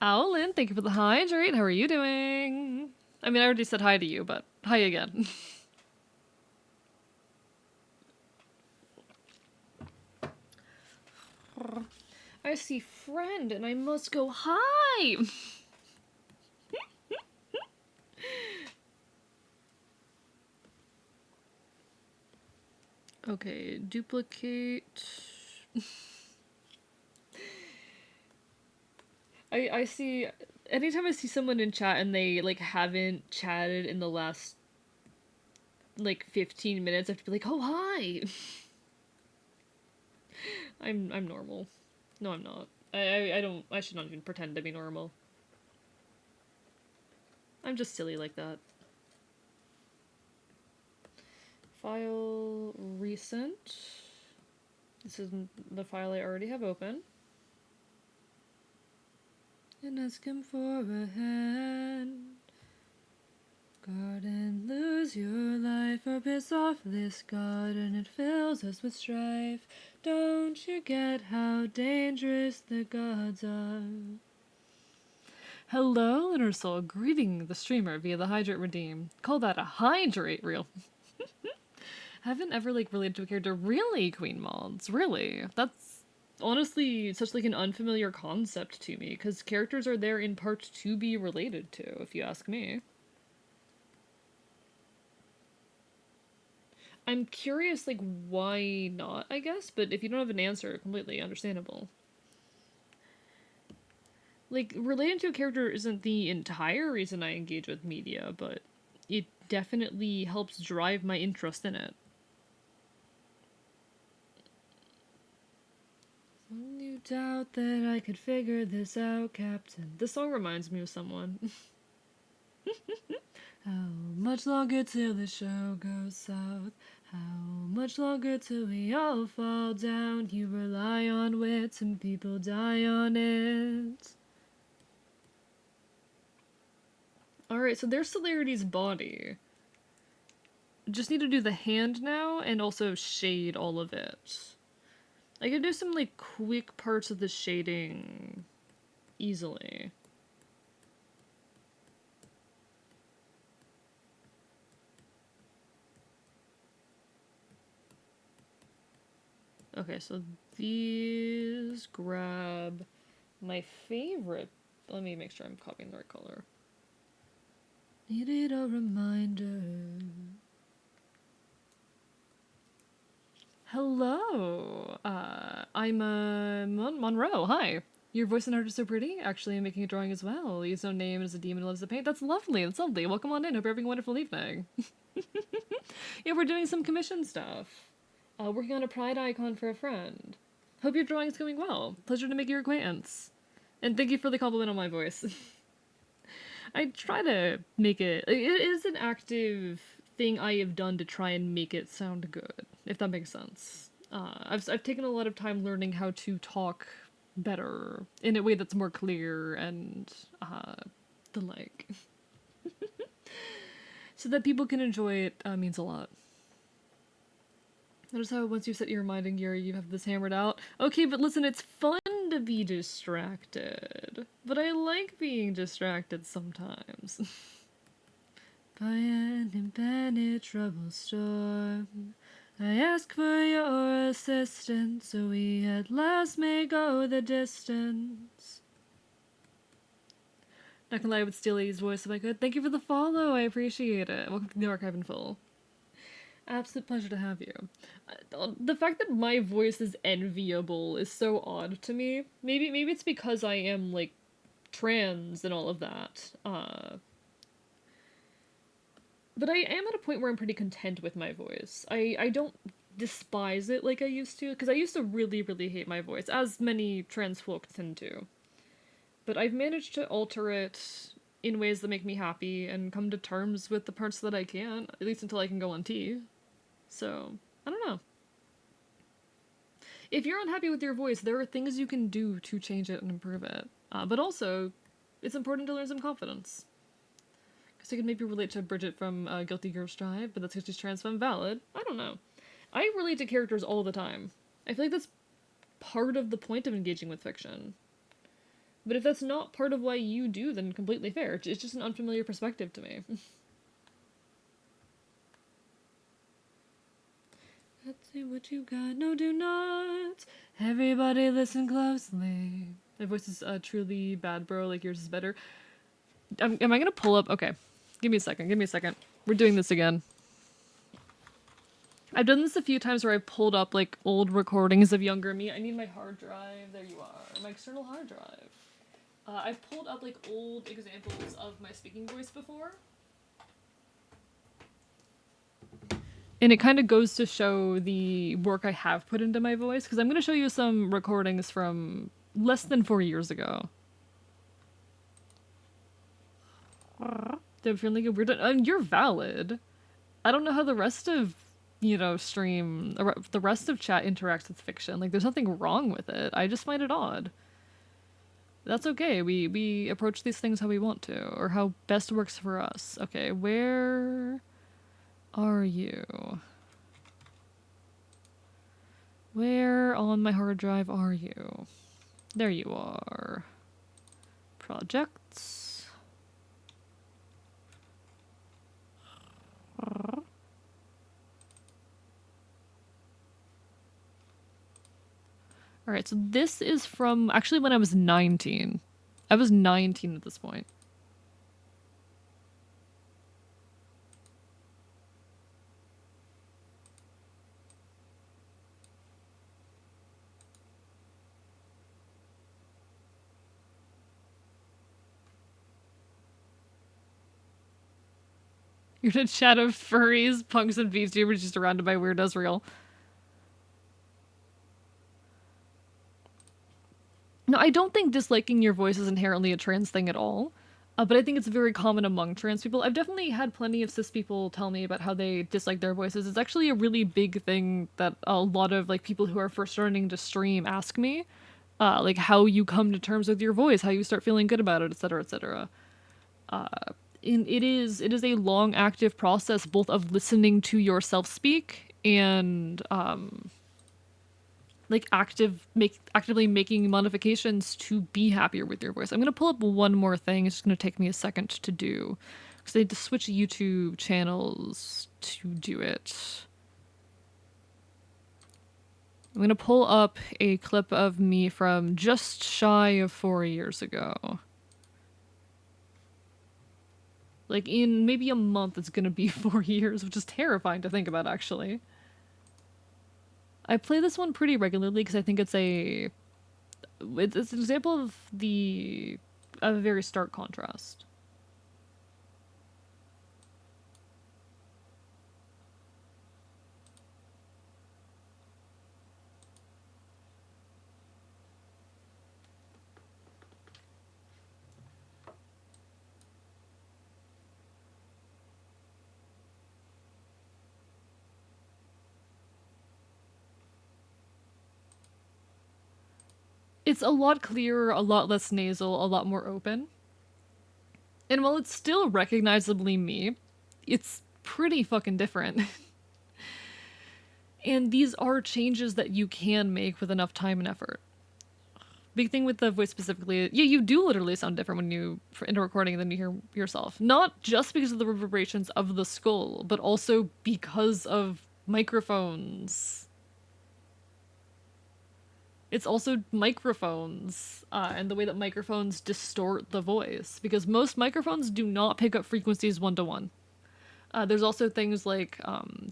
Owlin, thank you for the hydrate. How are you doing? I mean, I already said hi to you, but hi again. I see friend and I must go hi! Okay, duplicate. I see, anytime I see someone in chat and they, like, haven't chatted in the last, like, 15 minutes, I have to be like, oh, hi! I'm normal. No, I'm not. I should not even pretend to be normal. I'm just silly like that. File recent. This is the file I already have open. And ask him for a hand. Guard and lose your life, or piss off this god, and it fills us with strife. Don't you get how dangerous the gods are? Hello, inner soul, greeting the streamer via the hydrate redeem. Call that a hydrate reel. Haven't ever, like, related to a character. Really, Queen Mods? Really? That's honestly such, like, an unfamiliar concept to me, because characters are there in part to be related to, if you ask me. I'm curious, like, why not, I guess, but if you don't have an answer, completely understandable. Like, relating to a character isn't the entire reason I engage with media, but it definitely helps drive my interest in it. You doubt that I could figure this out, Captain. This song reminds me of someone. How much longer till the show goes south? How much longer till we all fall down? You rely on wits and people die on it. Alright, so there's Celerity's body. Just need to do the hand now and also shade all of it. I can do some, like, quick parts of the shading easily. Okay, so these grab my favorite. Let me make sure I'm copying the right color. Needed a reminder. Hello, I'm Monroe. Hi. Your voice and art is so pretty. Actually, I'm making a drawing as well. Use no name as a demon who loves to paint. That's lovely. That's lovely. Welcome on in. Hope you're having a wonderful evening. Yeah, we're doing some commission stuff. Working on a pride icon for a friend. Hope your drawing's going well. Pleasure to make your acquaintance. And thank you for the compliment on my voice. I try to make it. It is an active thing I have done to try and make it sound good, if that makes sense. I've taken a lot of time learning how to talk better in a way that's more clear and the like. So that people can enjoy it means a lot. Notice how once you set your mind in gear, you have this hammered out. Okay, but listen, it's fun to be distracted. But I like being distracted sometimes. By an impenetrable storm, I ask for your assistance, so we at last may go the distance. Not gonna lie, I would steal Lady's voice if I could. Thank you for the follow, I appreciate it. Welcome to the archive in full. Absolute pleasure to have you. The fact that my voice is enviable is so odd to me. Maybe it's because I am, like, trans and all of that. But I am at a point where I'm pretty content with my voice. I don't despise it like I used to, because I used to really, really hate my voice, as many trans folk tend to. But I've managed to alter it in ways that make me happy and come to terms with the parts that I can't, at least until I can go on T. So, I don't know. If you're unhappy with your voice, there are things you can do to change it and improve it. But also, it's important to learn some confidence. Because I could maybe relate to Bridget from Guilty Gear Strive, but that's because she's trans femme valid. I don't know. I relate to characters all the time. I feel like that's part of the point of engaging with fiction. But if that's not part of why you do, then completely fair. It's just an unfamiliar perspective to me. Let's see what you got. No, do not. Everybody listen closely. My voice is truly bad, bro. Like yours is better. Am I gonna pull up? Okay. Give me a second. Give me a second. We're doing this again. I've done this a few times where I've pulled up like old recordings of younger me. I need my hard drive. There you are. My external hard drive. I've pulled up like old examples of my speaking voice before. And it kind of goes to show the work I have put into my voice, because I'm going to show you some recordings from less than 4 years ago. They're feeling like weird. You're valid. I don't know how the rest of, stream, the rest of chat interacts with fiction. Like, there's nothing wrong with it. I just find it odd. That's okay. We approach these things how we want to, or how best works for us. Okay, where are you? Where on my hard drive are you? There you are. Projects. Alright, so this is from actually when I was 19. I was 19 at this point. You're in a chat of furries, punks, and VTubers just surrounded by weirdos real. No, I don't think disliking your voice is inherently a trans thing at all. But I think it's very common among trans people. I've definitely had plenty of cis people tell me about how they dislike their voices. It's actually a really big thing that a lot of like people who are first starting to stream ask me. Like how you come to terms with your voice, how you start feeling good about it, etc., etc. It is a long, active process, both of listening to yourself speak and like actively making modifications to be happier with your voice. I'm gonna pull up one more thing. It's just gonna take me a second to do because I need to switch YouTube channels to do it. I'm gonna pull up a clip of me from just shy of 4 years ago. Like in maybe a month, it's gonna be 4 years, which is terrifying to think about, actually. I play this one pretty regularly because I think it's an example of a very stark contrast. It's a lot clearer, a lot less nasal, a lot more open. And while it's still recognizably me, it's pretty fucking different. And these are changes that you can make with enough time and effort. Big thing with the voice specifically, yeah, you do literally sound different when you in a recording than you hear yourself. Not just because of the reverberations of the skull, but also because of microphones. It's also microphones and the way that microphones distort the voice, because most microphones do not pick up frequencies one-to-one. There's also things like,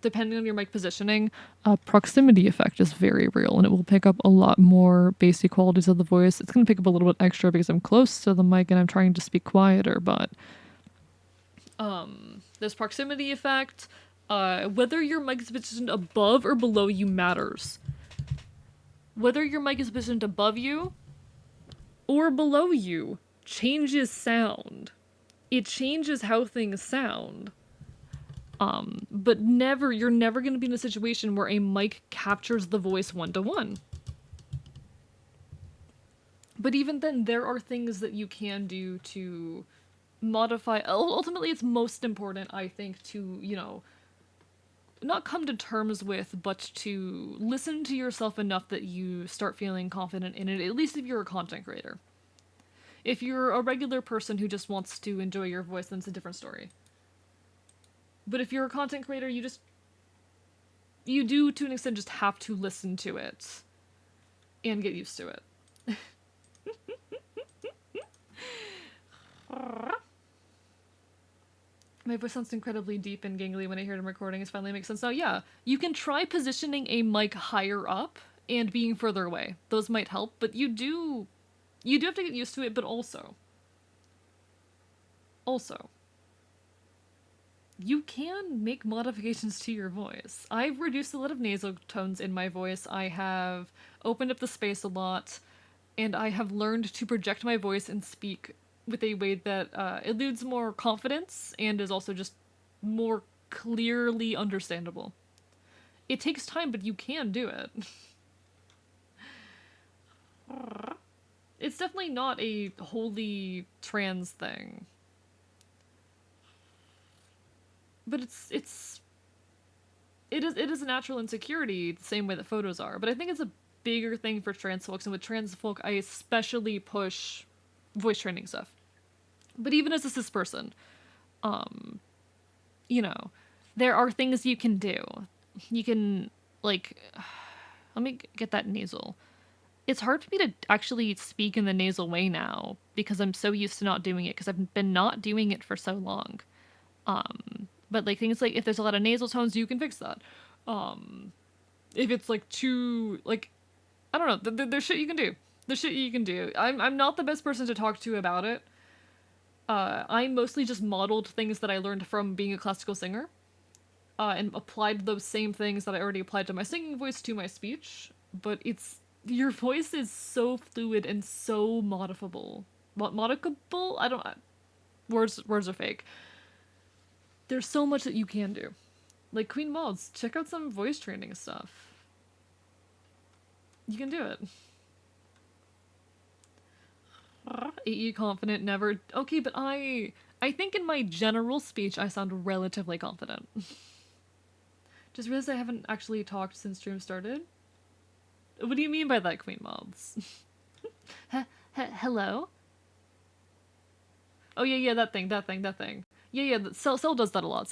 depending on your mic positioning, proximity effect is very real, and it will pick up a lot more basic qualities of the voice. It's going to pick up a little bit extra because I'm close to the mic and I'm trying to speak quieter, but There's proximity effect. Whether your mic is positioned above or below you matters. Whether your mic is positioned above you or below you changes sound. It changes how things sound. But you're never going to be in a situation where a mic captures the voice one-to-one. But even then, there are things that you can do to modify. Ultimately, it's most important, I think, to, not come to terms with, but to listen to yourself enough that you start feeling confident in it, at least if you're a content creator. If you're a regular person who just wants to enjoy your voice, then it's a different story. But if you're a content creator, you do, to an extent, just have to listen to it and get used to it. My voice sounds incredibly deep and gangly when I hear it in recording. It finally makes sense now. Yeah, you can try positioning a mic higher up and being further away. Those might help, but you do have to get used to it, but also, you can make modifications to your voice. I've reduced a lot of nasal tones in my voice. I have opened up the space a lot, and I have learned to project my voice and speak with a way that eludes more confidence and is also just more clearly understandable. It takes time, but you can do it. It's definitely not a wholly trans thing. But it is a natural insecurity, the same way that photos are. But I think it's a bigger thing for trans folks, and with trans folk, I especially push voice training stuff. But even as a cis person, there are things you can do. You can, let me get that nasal. It's hard for me to actually speak in the nasal way now, because I'm so used to not doing it, because I've been not doing it for so long. But things like, if there's a lot of nasal tones, you can fix that. If it's too, I don't know, there's shit you can do. There's shit you can do. I'm not the best person to talk to about it. I mostly just modeled things that I learned from being a classical singer, and applied those same things that I already applied to my singing voice to my speech. But your voice is so fluid and so modifiable. Modifiable? I don't. Words are fake. There's so much that you can do. Like Queen Mods, check out some voice training stuff. You can do it. AE confident, never. Okay, but I think in my general speech I sound relatively confident. Just realized I haven't actually talked since stream started. What do you mean by that, Queen Mods? Hello? Oh yeah, that thing. Yeah, Cell does that a lot.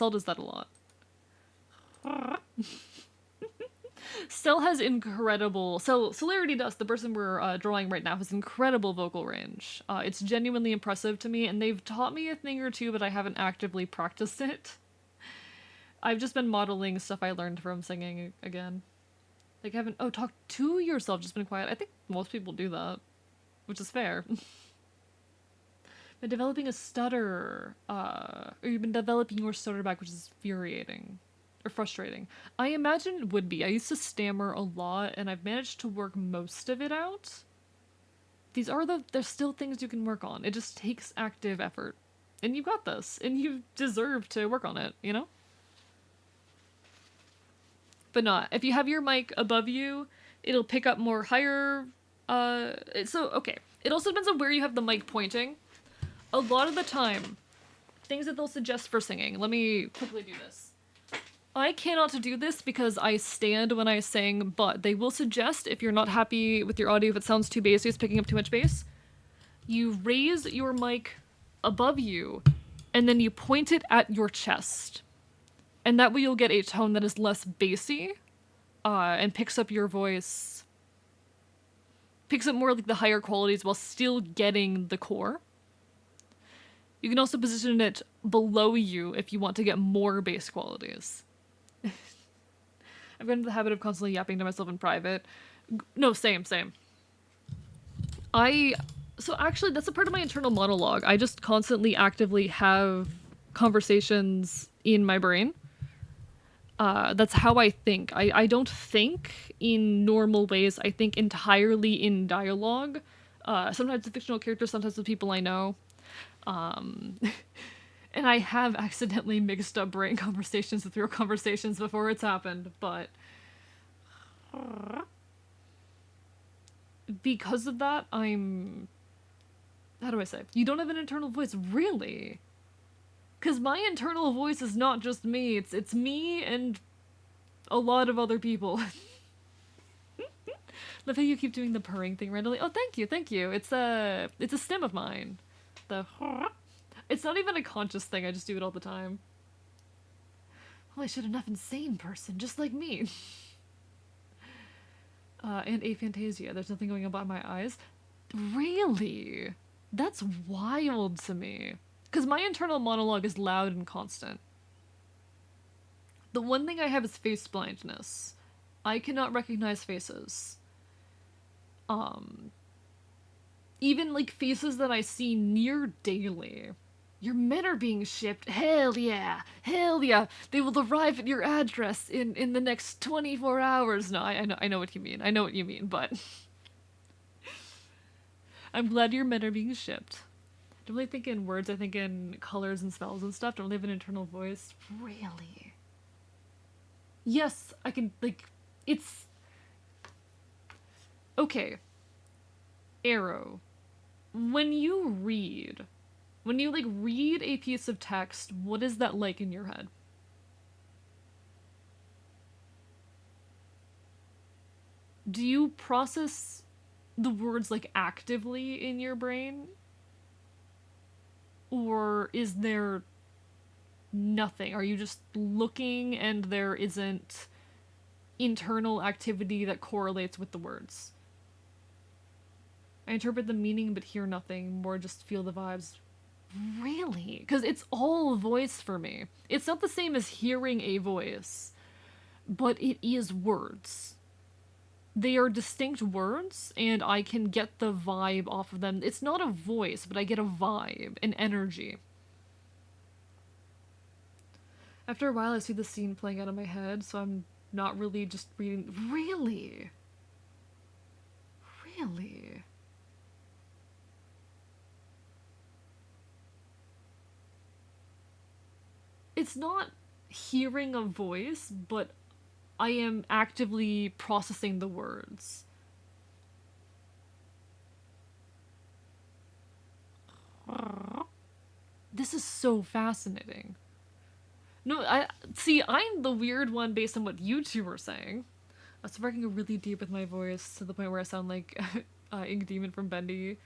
Cell has incredible... Celerity Dust, the person we're drawing right now, has incredible vocal range. It's genuinely impressive to me, and they've taught me a thing or two, but I haven't actively practiced it. I've just been modeling stuff I learned from singing again. Talk to yourself, just been quiet. I think most people do that, which is fair. Been developing a stutter, or you've been developing your stutter back, which is infuriating. Or frustrating. I imagine it would be. I used to stammer a lot, and I've managed to work most of it out. There's still things you can work on. It just takes active effort. And you've got this, and you deserve to work on it, you know? But not. If you have your mic above you, it'll pick up more higher, okay. It also depends on where you have the mic pointing. A lot of the time, things that they'll suggest for singing. Let me quickly do this. I cannot do this because I stand when I sing, but they will suggest, if you're not happy with your audio, if it sounds too bassy, it's picking up too much bass, you raise your mic above you, and then you point it at your chest. And that way you'll get a tone that is less bassy, and picks up your voice, picks up more like the higher qualities while still getting the core. You can also position it below you if you want to get more bass qualities. I've gotten into the habit of constantly yapping to myself in private. No, same. So actually, that's a part of my internal monologue. I just constantly actively have conversations in my brain. That's how I think. I don't think in normal ways. I think entirely in dialogue. Sometimes with fictional characters, sometimes with people I know. Um, and I have accidentally mixed up brain conversations with real conversations before it's happened, but because of that, I'm. How do I say? You don't have an internal voice, really? Because my internal voice is not just me. It's me and a lot of other people. Love how you keep doing the purring thing randomly. Oh, thank you, thank you. It's a stim of mine. The it's not even a conscious thing. I just do it all the time. Holy shit! Enough insane person, just like me. And aphantasia. There's nothing going on by my eyes. Really? That's wild to me. Because my internal monologue is loud and constant. The one thing I have is face blindness. I cannot recognize faces. Um, Even like faces that I see near daily. Your men are being shipped. Hell yeah. Hell yeah. They will arrive at your address in the next 24 hours. No, I know what you mean. I know what you mean, but I'm glad your men are being shipped. I don't really think in words, I think in colors and spells and stuff. Don't really have an internal voice. Really? Yes, I can, like, it's. Okay. Arrow. When you read, when you, like, read a piece of text, what is that like in your head? Do you process the words, like, actively in your brain? Or is there nothing? Are you just looking and there isn't internal activity that correlates with the words? I interpret the meaning but hear nothing, more just feel the vibes. Really? Because it's all voice for me. It's not the same as hearing a voice, but it is words. They are distinct words, and I can get the vibe off of them. It's not a voice, but I get a vibe, an energy. After a while, I see the scene playing out in my head, so I'm not really just reading. Really? Really? It's not hearing a voice, but I am actively processing the words. This is so fascinating. No, I see. I'm the weird one based on what you two were saying. I was working really deep with my voice to the point where I sound like Ink Demon from Bendy.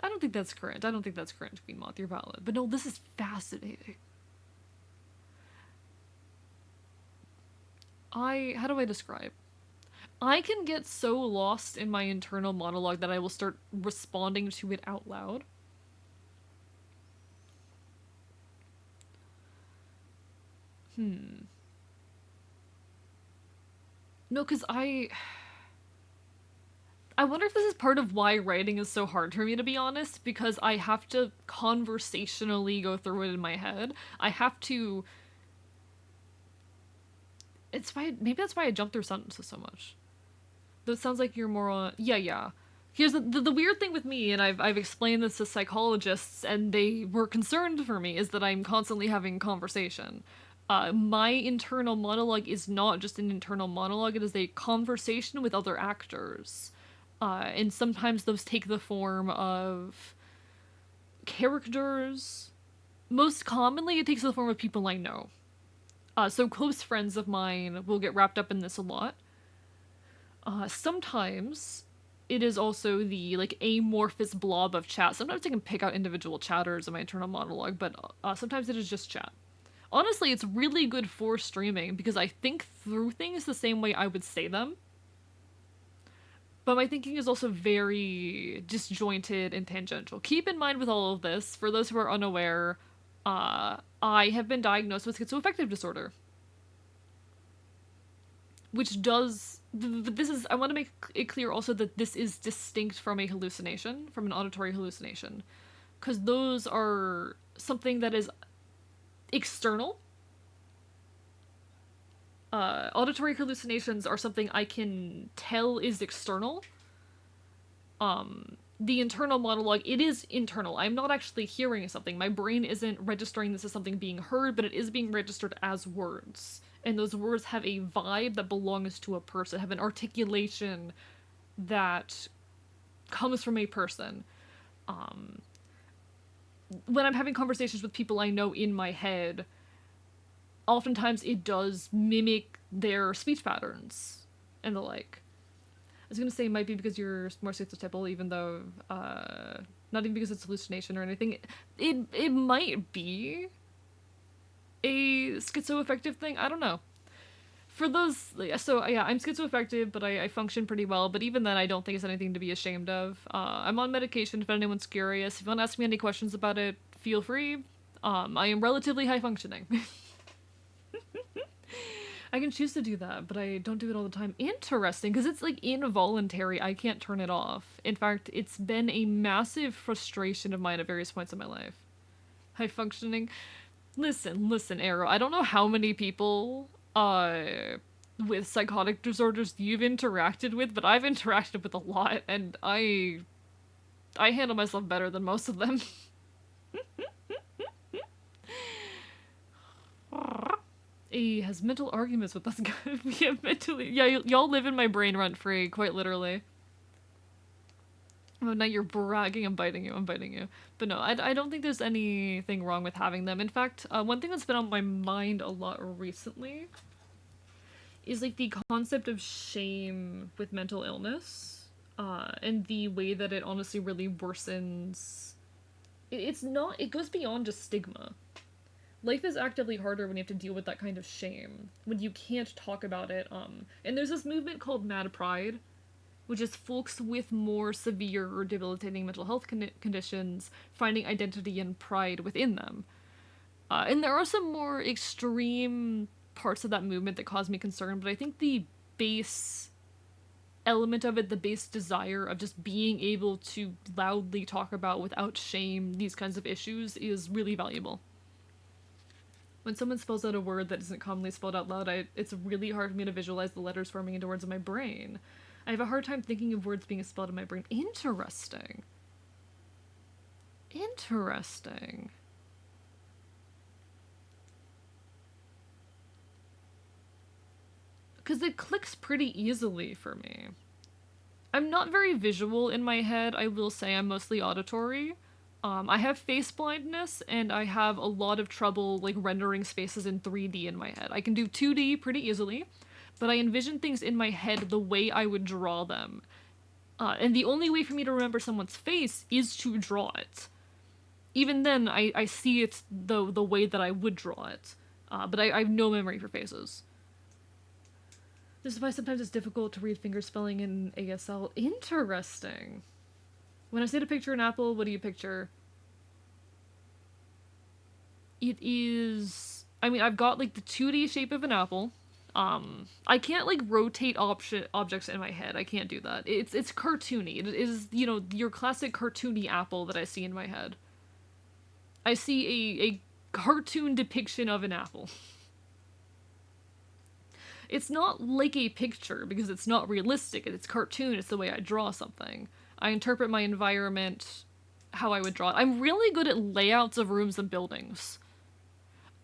I don't think that's current. I don't think that's current, Queen Moth. You're valid. But no, this is fascinating. How do I describe? I can get so lost in my internal monologue that I will start responding to it out loud. Hmm. No, because I wonder if this is part of why writing is so hard for me, to be honest, because I have to conversationally go through it in my head. I have to. It's why. Maybe that's why I jump through sentences so much. That sounds like you're more on. Yeah, yeah. Here's the weird thing with me, and I've explained this to psychologists, and they were concerned for me, is that I'm constantly having conversation. My internal monologue is not just an internal monologue, it is a conversation with other actors. And sometimes those take the form of characters. Most commonly, it takes the form of people I know. So close friends of mine will get wrapped up in this a lot. Sometimes it is also the like amorphous blob of chat. Sometimes I can pick out individual chatters in my internal monologue, but sometimes it is just chat. Honestly, it's really good for streaming because I think through things the same way I would say them. But my thinking is also very disjointed and tangential. Keep in mind with all of this, for those who are unaware, I have been diagnosed with schizoaffective disorder. Which does. This is. I want to make it clear also that this is distinct from a hallucination, from an auditory hallucination. Because those are something that is external. Auditory hallucinations are something I can tell is external. The internal monologue, it is internal. I'm not actually hearing something. My brain isn't registering this as something being heard, but it is being registered as words. And those words have a vibe that belongs to a person, have an articulation that comes from a person. When I'm having conversations with people I know in my head, oftentimes it does mimic their speech patterns and the like. I was gonna say it might be because you're more schizotypal, even though not even because it's hallucination or anything. It might be a schizoaffective thing. I don't know. For those, so yeah, I'm schizoaffective, but I function pretty well. But even then, I don't think it's anything to be ashamed of. I'm on medication. If anyone's curious, if you want to ask me any questions about it, feel free. I am relatively high functioning. I can choose to do that, but I don't do it all the time. Interesting, because it's like involuntary. I can't turn it off. In fact, it's been a massive frustration of mine at various points in my life. High functioning. Listen, Arrow. I don't know how many people with psychotic disorders you've interacted with, but I've interacted with a lot, and I handle myself better than most of them. He has mental arguments with us guys. We have mentally. Yeah, y'all live in my brain rent free, quite literally. Oh, now you're bragging. I'm biting you. I'm biting you. But no, I don't think there's anything wrong with having them. In fact, one thing that's been on my mind a lot recently is like the concept of shame with mental illness, and the way that it honestly really worsens. It's not. It goes beyond just stigma. Life is actively harder when you have to deal with that kind of shame, when you can't talk about it. And there's this movement called Mad Pride, which is folks with more severe or debilitating mental health conditions finding identity and pride within them. And there are some more extreme parts of that movement that cause me concern, but I think the base element of it, the base desire of just being able to loudly talk about without shame these kinds of issues is really valuable. When someone spells out a word that isn't commonly spelled out loud, it's really hard for me to visualize the letters forming into words in my brain. I have a hard time thinking of words being spelled in my brain. Interesting. Interesting. Because it clicks pretty easily for me. I'm not very visual in my head, I will say. I'm mostly auditory. I have face blindness, and I have a lot of trouble like rendering spaces in 3D in my head. I can do 2D pretty easily, but I envision things in my head the way I would draw them. And the only way for me to remember someone's face is to draw it. Even then, I see it the way that I would draw it. But I have no memory for faces. This is why sometimes it's difficult to read fingerspelling in ASL. Interesting. When I say to picture an apple, what do you picture? It is... I mean, I've got, like, the 2D shape of an apple. I can't, like, rotate objects in my head. I can't do that. It's cartoony. It is, you know, your classic cartoony apple that I see in my head. I see a cartoon depiction of an apple. It's not like a picture, because it's not realistic. It's cartoon. It's the way I draw something. I interpret my environment how I would draw it. I'm really good at layouts of rooms and buildings.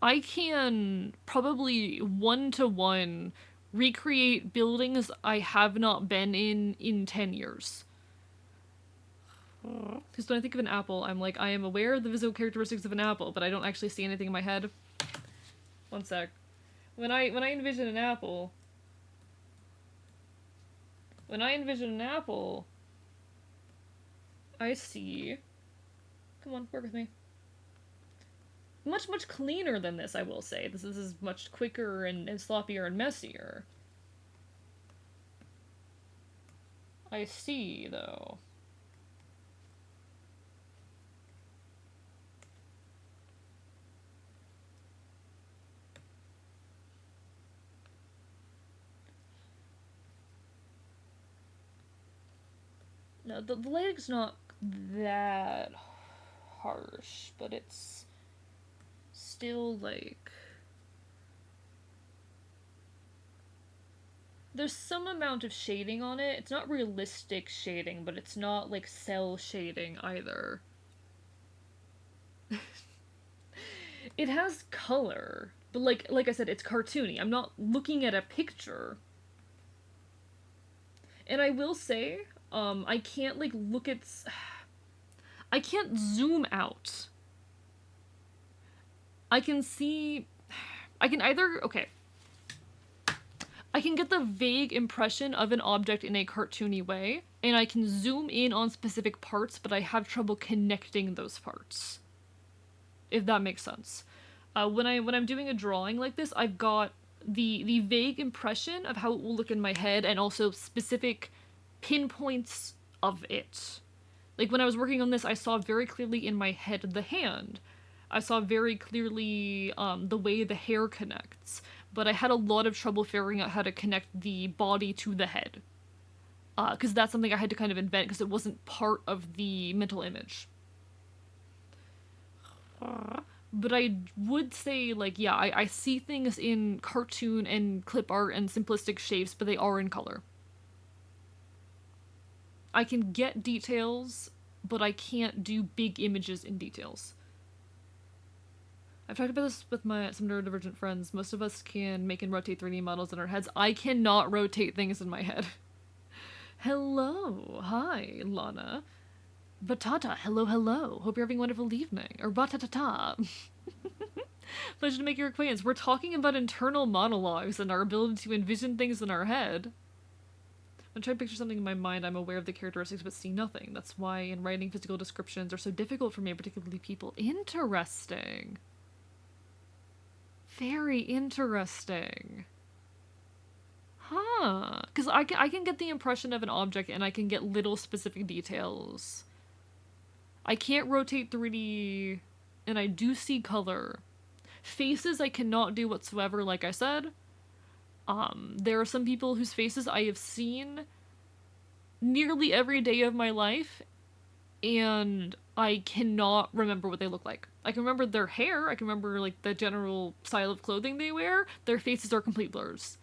I can probably one-to-one recreate buildings I have not been in 10 years. Because when I think of an apple, I'm like, I am aware of the physical characteristics of an apple, but I don't actually see anything in my head. One sec. When I envision an apple... I see... Come on, work with me. Much, much cleaner than this, I will say. This is much quicker and sloppier and messier. I see, though. No, the lighting's not that harsh, but it's still like... There's some amount of shading on it. It's not realistic shading, but it's not like cell shading either. It has color, but like I said, it's cartoony. I'm not looking at a picture. And I will say, I can't like look at I can't zoom out. I can see I can either okay. I can get the vague impression of an object in a cartoony way, and I can zoom in on specific parts, but I have trouble connecting those parts. If that makes sense. When I'm doing a drawing like this, I've got the vague impression of how it will look in my head, and also specific pinpoints of it. Like when I was working on this, I saw very clearly in my head the hand. I saw very clearly the way the hair connects, but I had a lot of trouble figuring out how to connect the body to the head. Because that's something I had to kind of invent because it wasn't part of the mental image. But I would say, like, yeah, I see things in cartoon and clip art and simplistic shapes, but they are in color. I can get details, but I can't do big images in details. I've talked about this with some neurodivergent friends. Most of us can make and rotate 3D models in our heads. I cannot rotate things in my head. Hello. Hi, Lana. Batata, hello, hello. Hope you're having a wonderful evening. Or batatata. Pleasure to make your acquaintance. We're talking about internal monologues and our ability to envision things in our head. When I try to picture something in my mind, I'm aware of the characteristics but see nothing. That's why in writing physical descriptions are so difficult for me, particularly people. Interesting. Very interesting. Huh. Because I can get the impression of an object and I can get little specific details. I can't rotate 3D, and I do see color. Faces I cannot do whatsoever, like I said. There are some people whose faces I have seen nearly every day of my life, and I cannot remember what they look like. I can remember their hair, I can remember like the general style of clothing they wear. Their faces are complete blurs.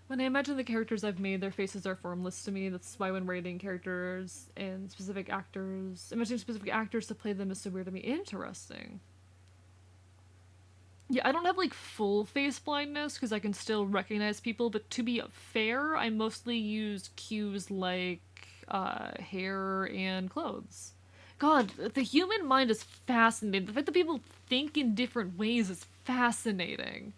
When I imagine the characters I've made, their faces are formless to me. That's why when writing characters and specific actors, imagining specific actors to play them is so weird to me. Interesting. Yeah, I don't have like full face blindness because I can still recognize people, but to be fair, I mostly use cues like hair and clothes. God, the human mind is fascinating. The fact that people think in different ways is fascinating.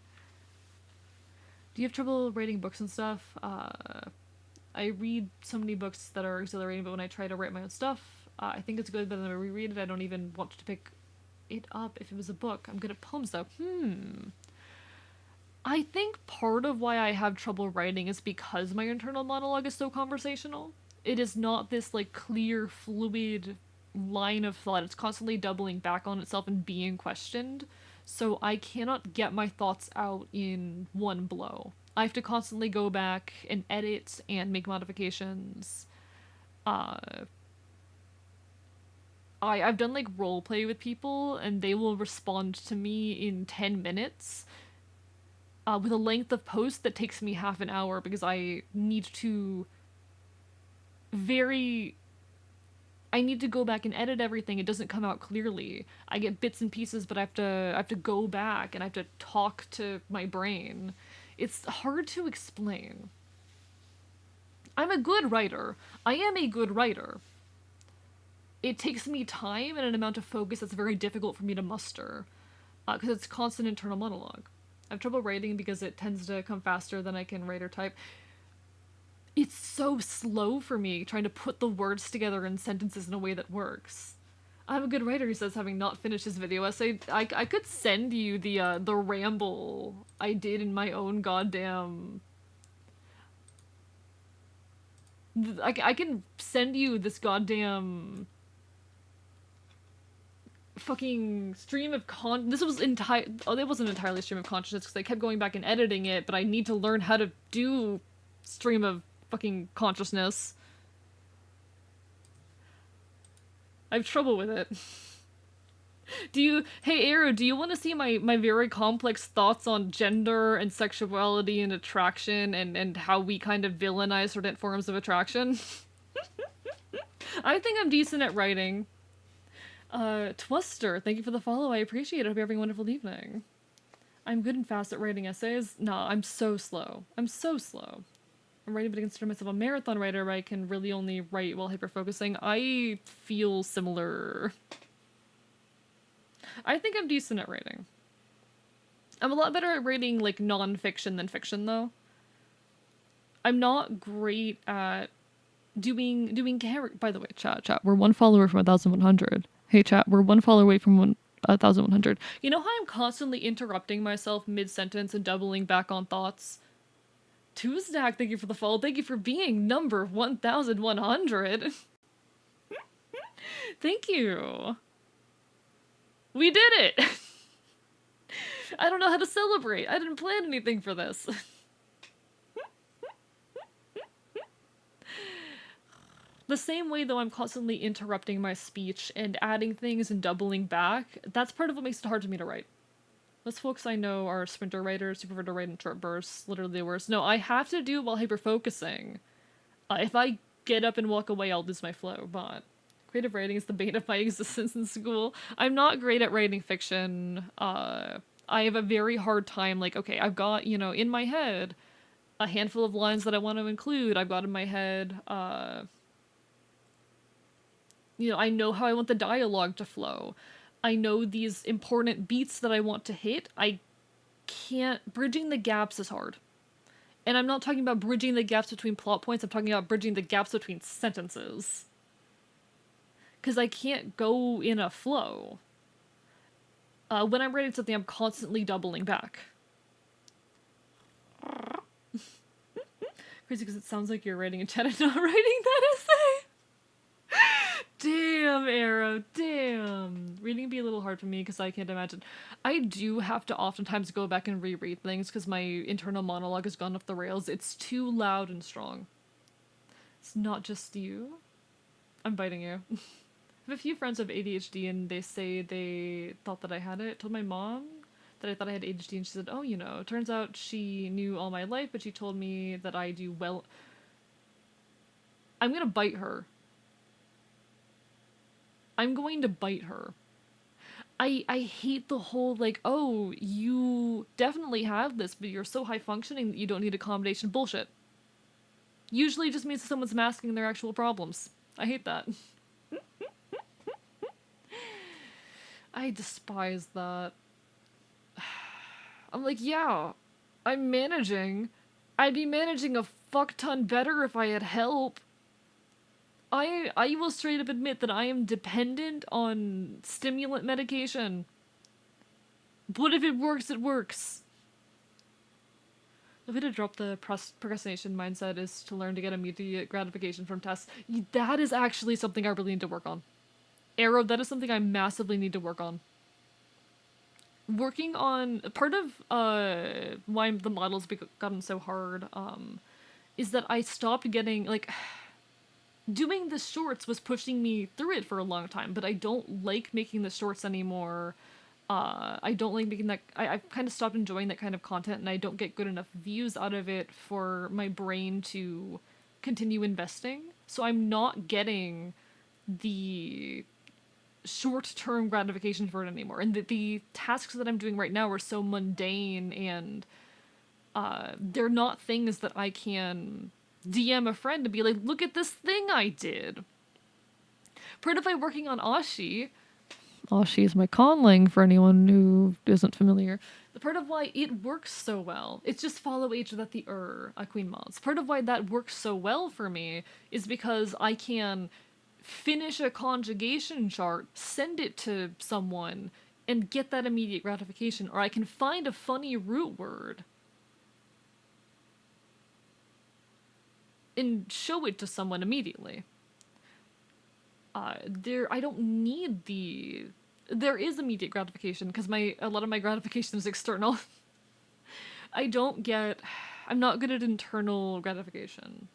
Do you have trouble writing books and stuff? I read so many books that are exhilarating, but when I try to write my own stuff, I think it's good, but then I reread it. I don't even want to pick it up if it was a book. I'm good at poems, though. I think part of why I have trouble writing is because my internal monologue is so conversational. It is not this, like, clear, fluid line of thought. It's constantly doubling back on itself and being questioned. So I cannot get my thoughts out in one blow. I have to constantly go back and edit and make modifications. I've done like role play with people and they will respond to me in 10 minutes with a length of post that takes me half an hour because very I need to go back and edit everything. It doesn't come out clearly. I get bits and pieces, but I have to go back and I have to talk to my brain. It's hard to explain. I'm a good writer. I am a good writer. It takes me time and an amount of focus that's very difficult for me to muster because it's constant internal monologue. I have trouble writing because it tends to come faster than I can write or type. It's so slow for me trying to put the words together in sentences in a way that works. I'm a good writer, he says, having not finished his video essay. I could send you the ramble I did in my own goddamn... I can send you this goddamn... fucking stream of this was it wasn't entirely stream of consciousness because I kept going back and editing it, but I need to learn how to do stream of fucking consciousness. I have trouble with it. Hey Arrow, do you want to see my very complex thoughts on gender and sexuality and attraction and how we kind of villainize certain forms of attraction? I think I'm decent at writing. Twister, thank you for the follow. I appreciate it. Hope you're having a wonderful evening. I'm good and fast at writing essays. Nah, I'm so slow. I'm so slow. I'm writing, but I consider myself a marathon writer where I can really only write while hyper-focusing. I feel similar. I think I'm decent at writing. I'm a lot better at writing, like, non-fiction than fiction, though. I'm not great at doing character. By the way, chat, we're one follower from 1,100. Hey, chat, we're one follower away from 1,100. You know how I'm constantly interrupting myself mid-sentence and doubling back on thoughts? Tuesday, thank you for the follow. Thank you for being number 1,100. Thank you. We did it! I don't know how to celebrate. I didn't plan anything for this. The same way, though, I'm constantly interrupting my speech and adding things and doubling back, that's part of what makes it hard for me to write. Most folks I know are sprinter writers who prefer to write in short bursts, literally the worst. No, I have to do it while hyper-focusing. If I get up and walk away, I'll lose my flow, but creative writing is the bane of my existence in school. I'm not great at writing fiction. I have a very hard time, like, okay, I've got, you know, in my head a handful of lines that I want to include. I've got in my head, you know, I know how I want the dialogue to flow. I know these important beats that I want to hit. I can't... Bridging the gaps is hard. And I'm not talking about bridging the gaps between plot points, I'm talking about bridging the gaps between sentences. Because I can't go in a flow. When I'm writing something, I'm constantly doubling back. Crazy because it sounds like you're writing in chat and not writing that essay. Damn, Arrow, damn. Reading would be a little hard for me because I can't imagine. I do have to oftentimes go back and reread things because my internal monologue has gone off the rails. It's too loud and strong. It's not just you. I'm biting you. I have a few friends who have ADHD and they say they thought that I had it. I told my mom that I thought I had ADHD and she said, oh, you know, turns out she knew all my life, but she told me that I do well. I'm gonna bite her. I'm going to bite her. I hate the whole, like, oh, you definitely have this, but you're so high functioning that you don't need accommodation. Bullshit. Usually just means someone's masking their actual problems. I hate that. I despise that. I'm like, yeah, I'm managing. I'd be managing a fuck ton better if I had help. I will straight up admit that I am dependent on stimulant medication. But if it works, it works. The way to drop the procrastination mindset is to learn to get immediate gratification from tests. That is actually something I really need to work on. Arrow, that is something I massively need to work on. Working on... Part of why the model's gotten so hard is that I stopped getting, like... Doing the shorts was pushing me through it for a long time, but I don't like making the shorts anymore. I don't like making that... I've kind of stopped enjoying that kind of content, and I don't get good enough views out of it for my brain to continue investing. So I'm not getting the short-term gratification for it anymore. And the tasks that I'm doing right now are so mundane, and they're not things that I can DM a friend to be like, look at this thing I did. Part of my working on Ashi... Ashi is my conlang for anyone who isn't familiar. The part of why it works so well, it's just follow H without the Queen Mods. Part of why that works so well for me is because I can finish a conjugation chart, send it to someone, and get that immediate gratification. Or I can find a funny root word and show it to someone immediately. I don't need the... There is immediate gratification, because a lot of my gratification is external. I'm not good at internal gratification.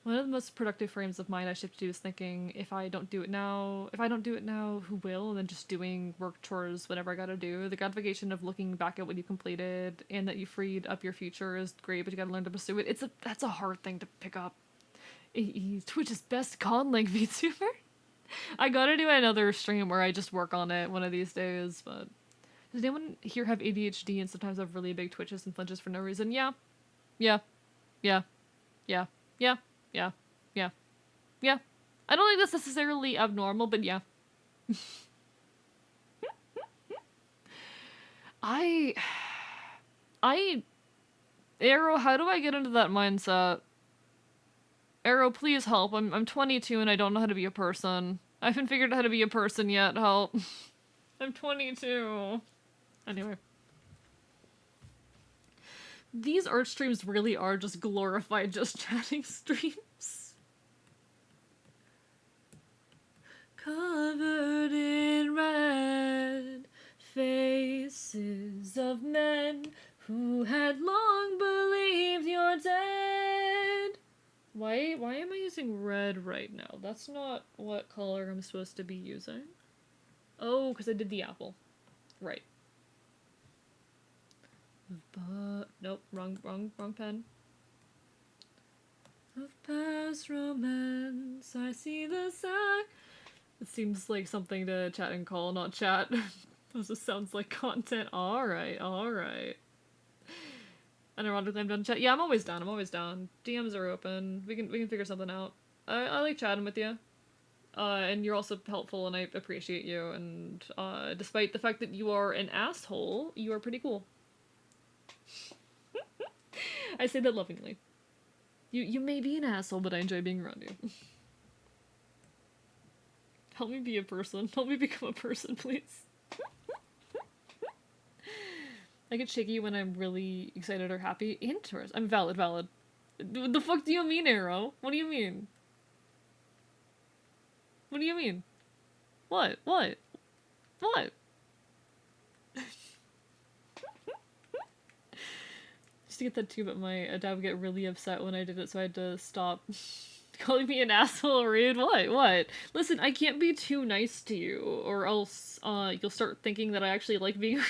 One of the most productive frames of mind I shift to is thinking, if I don't do it now, who will? And then just doing work chores, whatever I gotta do. The gratification of looking back at what you completed and that you freed up your future is great, but you gotta learn to pursue it. That's a hard thing to pick up. He's Twitch's best con link VTuber. I gotta do another stream where I just work on it one of these days, but does anyone here have ADHD and sometimes have really big twitches and flinches for no reason? Yeah. Yeah. Yeah. Yeah. Yeah. Yeah. Yeah. Yeah. I don't think that's necessarily abnormal, but yeah. I Arrow, how do I get into that mindset? Arrow, please help. I'm 22 and I don't know how to be a person. I haven't figured out how to be a person yet. Help. I'm 22. Anyway. These art streams really are just glorified just chatting streams. Covered in red, faces of men who had long believed you're dead. Why am I using red right now? That's not what color I'm supposed to be using. Oh, because I did the apple. Right. But nope, wrong pen. Of past romance, I see the sack. It seems like something to chat and call, not chat. This just sounds like content. Alright. Unironically, I'm done chat. Yeah, I'm always down. DMs are open. We can figure something out. I like chatting with you. And you're also helpful and I appreciate you. And despite the fact that you are an asshole, you are pretty cool. I say that lovingly. You may be an asshole, but I enjoy being around you. Help me be a person. Help me become a person, please. I get shaky when I'm really excited or happy. Interesting. I'm valid. What the fuck do you mean, Arrow? What do you mean? What do you mean? What? Just to get that too, but my dad would get really upset when I did it, so I had to stop calling me an asshole or rude. What? Listen, I can't be too nice to you, or else you'll start thinking that I actually like being.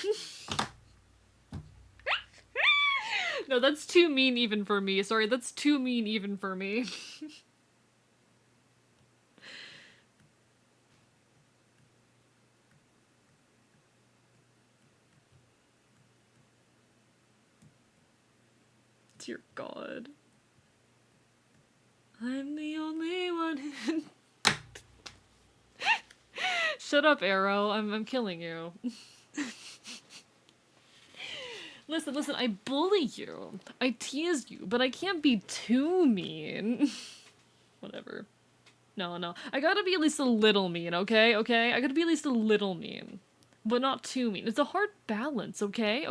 No, that's too mean even for me. Sorry, that's too mean even for me. Dear God. I'm the only one who... Shut up, Arrow. I'm killing you. Listen, I bully you. I tease you, but I can't be too mean. Whatever. No. I gotta be at least a little mean, okay? I gotta be at least a little mean. But not too mean. It's a hard balance, okay?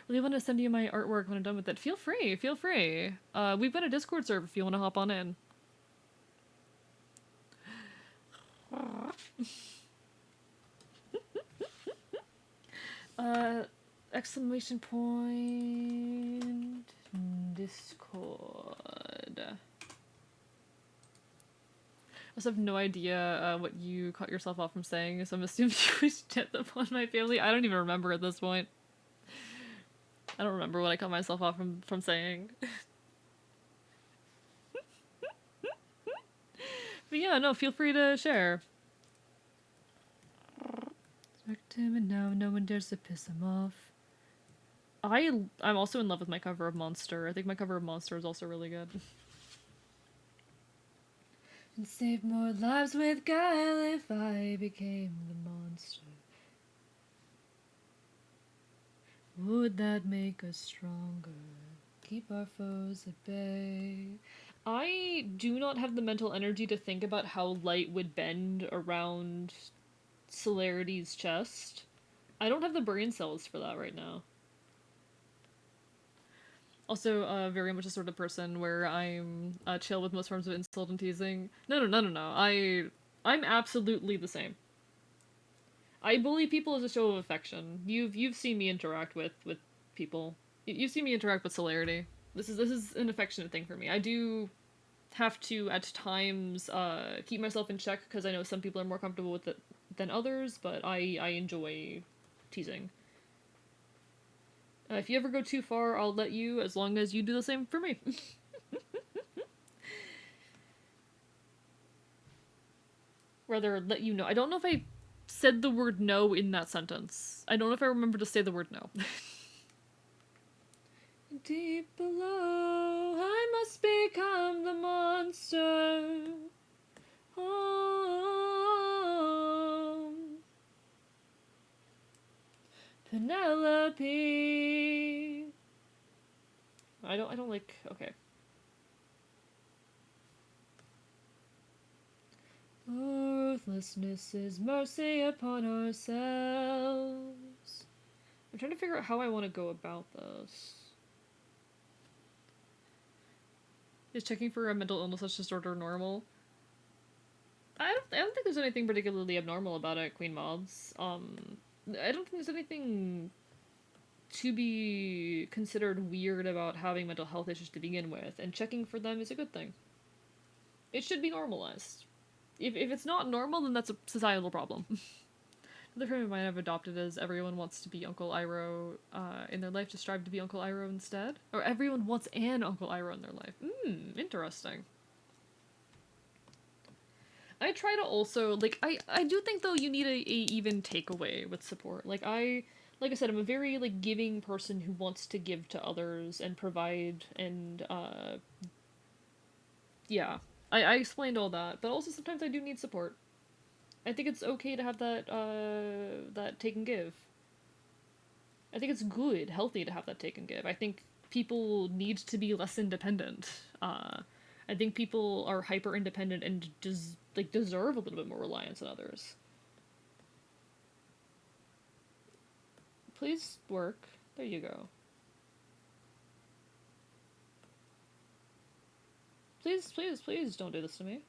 Really want to send you my artwork when I'm done with it. Feel free. We've got a Discord server if you want to hop on in. Exclamation point Discord. I also have no idea what you caught yourself off from saying, so I'm assuming you wished death upon my family. I don't even remember at this point. I don't remember what I caught myself off from saying. But yeah, no, feel free to share. Him and now no one dares to piss him off. I'm also in love with my cover of Monster. I think my cover of Monster is also really good. And save more lives with guile if I became the monster. Would that make us stronger? Keep our foes at bay. I do not have the mental energy to think about how light would bend around Celerity's chest. I don't have the brain cells for that right now. Also, very much a sort of person where I'm chill with most forms of insult and teasing. No. I'm absolutely the same. I bully people as a show of affection. You've seen me interact with people. You've seen me interact with Celerity. This is an affectionate thing for me. I do have to at times keep myself in check because I know some people are more comfortable with it than others, but I enjoy teasing. If you ever go too far, I'll let you, as long as you do the same for me. Rather let you know. I don't know if I said the word no in that sentence. I don't know if I remember to say the word no. Deep below, I must become the monster. Oh, Penelope. I don't like. Okay. Ruthlessness is mercy upon ourselves. I'm trying to figure out how I want to go about this. Is checking for a mental illness such disorder normal? I don't think there's anything particularly abnormal about it, Queen Mods. I don't think there's anything to be considered weird about having mental health issues to begin with, and checking for them is a good thing. It should be normalized. If it's not normal, then that's a societal problem. Another friend of mine I've adopted is everyone wants to be Uncle Iroh in their life to strive to be Uncle Iroh instead. Or everyone wants an Uncle Iroh in their life. Interesting. I try to also, like, I do think, though, you need a even takeaway with support. Like I said, I'm a very, like, giving person who wants to give to others and provide and, yeah. I explained all that, but also sometimes I do need support. I think it's okay to have that take and give. I think it's good, healthy to have that take and give. I think people need to be less independent. I think people are hyper independent and deserve a little bit more reliance on others. Please work. There you go. Please, please, please don't do this to me.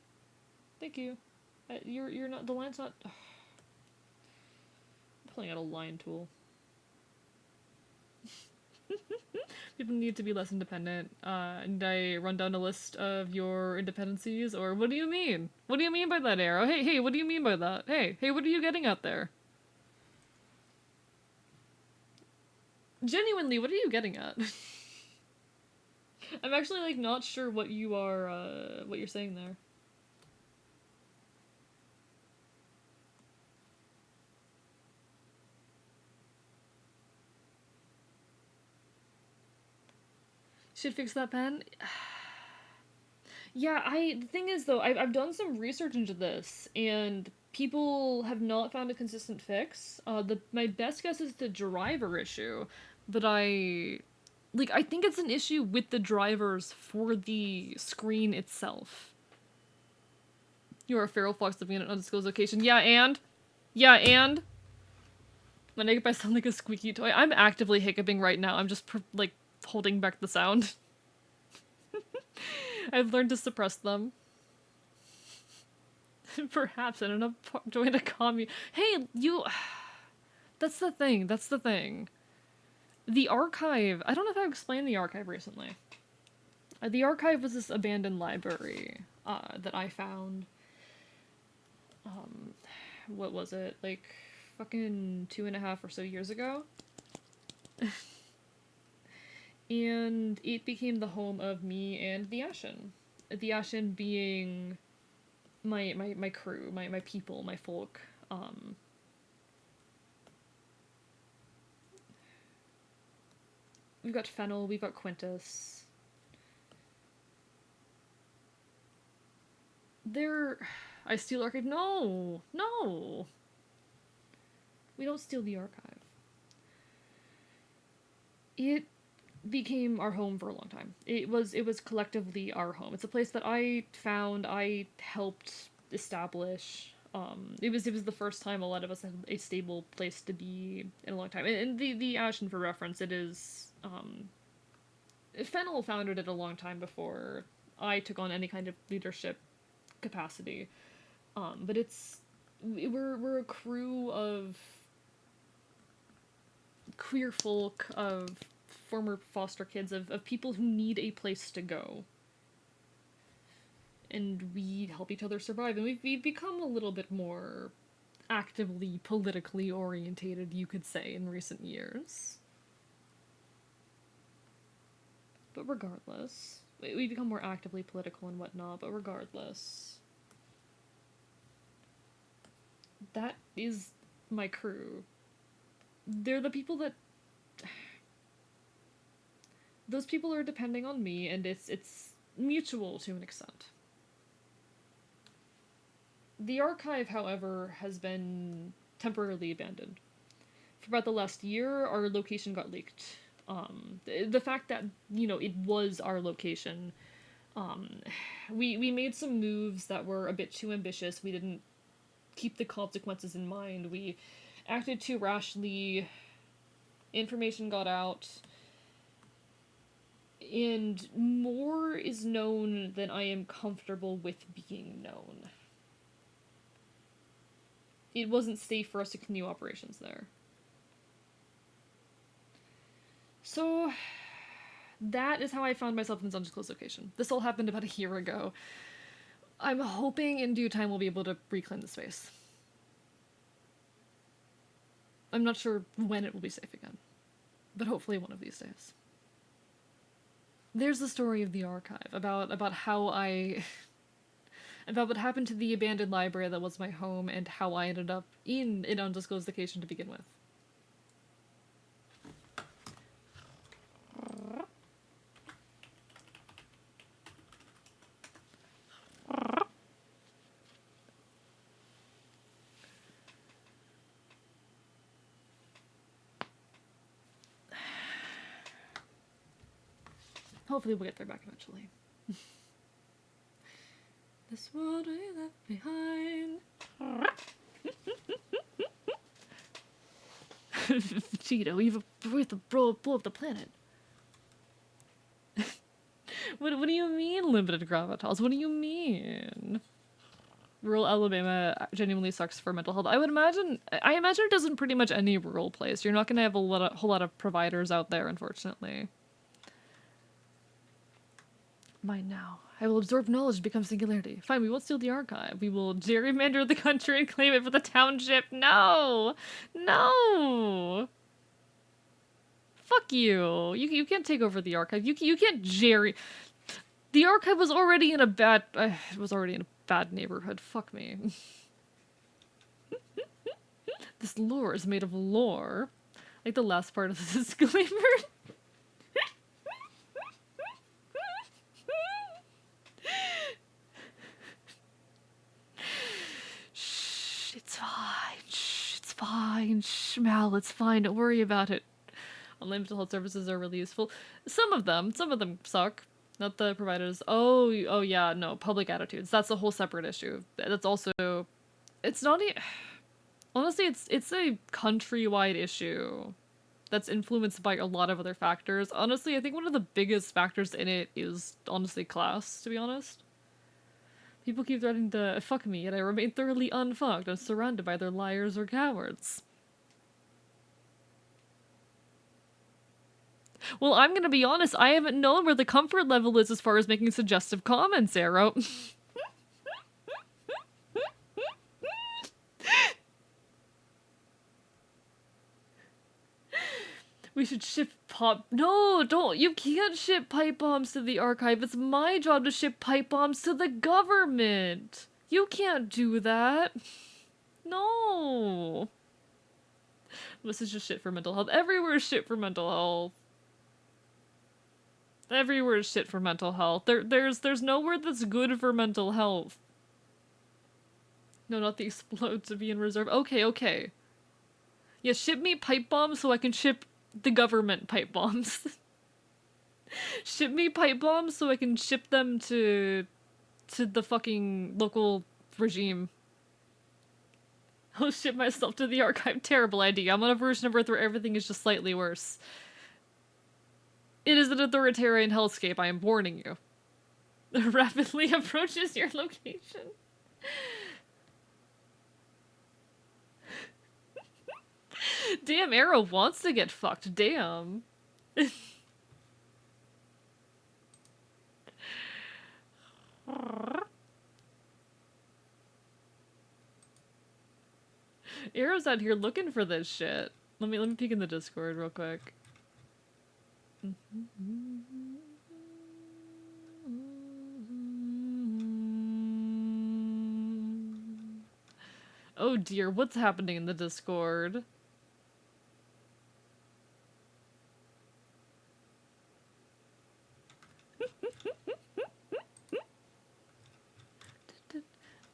Thank you. You're not, the line's not. I'm pulling out a line tool. People need to be less independent. And I run down a list of your independencies, or what do you mean? What do you mean by that, Arrow? Hey, what do you mean by that? Hey, what are you getting at there? Genuinely, what are you getting at? I'm actually, like, not sure what you are, what you're saying there. Should fix that pen? Yeah, the thing is, though, I've done some research into this, and people have not found a consistent fix. My best guess is the driver issue, but I think it's an issue with the drivers for the screen itself. You're a feral fox living in an undisclosed location. Yeah, and? My naked by sound like a squeaky toy. I'm actively hiccuping right now. I'm just, holding back the sound. I've learned to suppress them. Perhaps I don't know. Join a commune. Hey, you. That's the thing. The archive. I don't know if I've explained the archive recently. The archive was this abandoned library that I found. What was it? Like, fucking 2.5 or so years ago. And it became the home of me and the Ashen. The Ashen being my crew, my people, my folk. We've got Fennel, we've got Quintus. I steal archive? No! We don't steal the archive. It became our home for a long time. It was collectively our home. It's a place that I found, I helped establish. It was the first time a lot of us had a stable place to be in a long time. And the Ashen, for reference, it is Fennel founded it a long time before I took on any kind of leadership capacity. But we're a crew of queer folk, of former foster kids, of people who need a place to go. and we help each other survive, and we've become a little bit more actively politically orientated, you could say, in recent years. But regardless, we become more actively political and whatnot, but regardless, that is my crew. They're the people that... Those people are depending on me, and it's mutual to an extent. The archive, however, has been temporarily abandoned. For about the last year, our location got leaked. The fact that, you know, it was our location, we made some moves that were a bit too ambitious. We didn't keep the consequences in mind. We acted too rashly. Information got out. And more is known than I am comfortable with being known. It wasn't safe for us to continue operations there. So, that is how I found myself in this undisclosed location. This all happened about a year ago. I'm hoping in due time we'll be able to reclaim the space. I'm not sure when it will be safe again, but hopefully one of these days. There's the story of the archive, about how about what happened to the abandoned library that was my home, and how I ended up in an undisclosed location to begin with. Hopefully we'll get there back eventually. This world we left behind. Cheeto, we have to blow up the planet. What do you mean limited gravitals? What do you mean? Rural Alabama genuinely sucks for mental health. I imagine it does in pretty much any rural place. You're not going to have a whole lot of providers out there, unfortunately. Mine now. I will absorb knowledge to become singularity. Fine, we won't steal the archive. We will gerrymander the country and claim it for the township. No! No! Fuck you. You can't take over the archive. You can't The archive was already in a bad... it was already in a bad neighborhood. Fuck me. This lore is made of lore. Like the last part of the disclaimer. It's fine. Shh, Mal, it's fine. Don't worry about it. Online mental health services are really useful. Some of them suck. Not the providers. Oh yeah, no, public attitudes. That's a whole separate issue. That's also, it's not honestly, it's a countrywide issue that's influenced by a lot of other factors. Honestly, I think one of the biggest factors in it is, honestly, class, to be honest. People keep threatening to fuck me, yet I remain thoroughly unfucked. I'm surrounded by either liars or cowards. Well, I'm gonna be honest, I haven't known where the comfort level is as far as making suggestive comments, Arrow. We should ship No, don't. You can't ship pipe bombs to the archive. It's my job to ship pipe bombs to the government. You can't do that. No. This is just shit for mental health. Everywhere is shit for mental health. Everywhere is shit for mental health. There's nowhere that's good for mental health. No, not the explode to be in reserve. Okay. Yeah, ship me pipe bombs so I can ship the government pipe bombs. Ship me pipe bombs so I can ship them to the fucking local regime. I'll ship myself to the archive. Terrible idea. I'm on a version of Earth where everything is just slightly worse. It is an authoritarian hellscape, I am warning you. Rapidly approaches your location. Damn, Arrow wants to get fucked. Damn. Arrow's out here looking for this shit. Let me peek in the Discord real quick. Oh dear, what's happening in the Discord?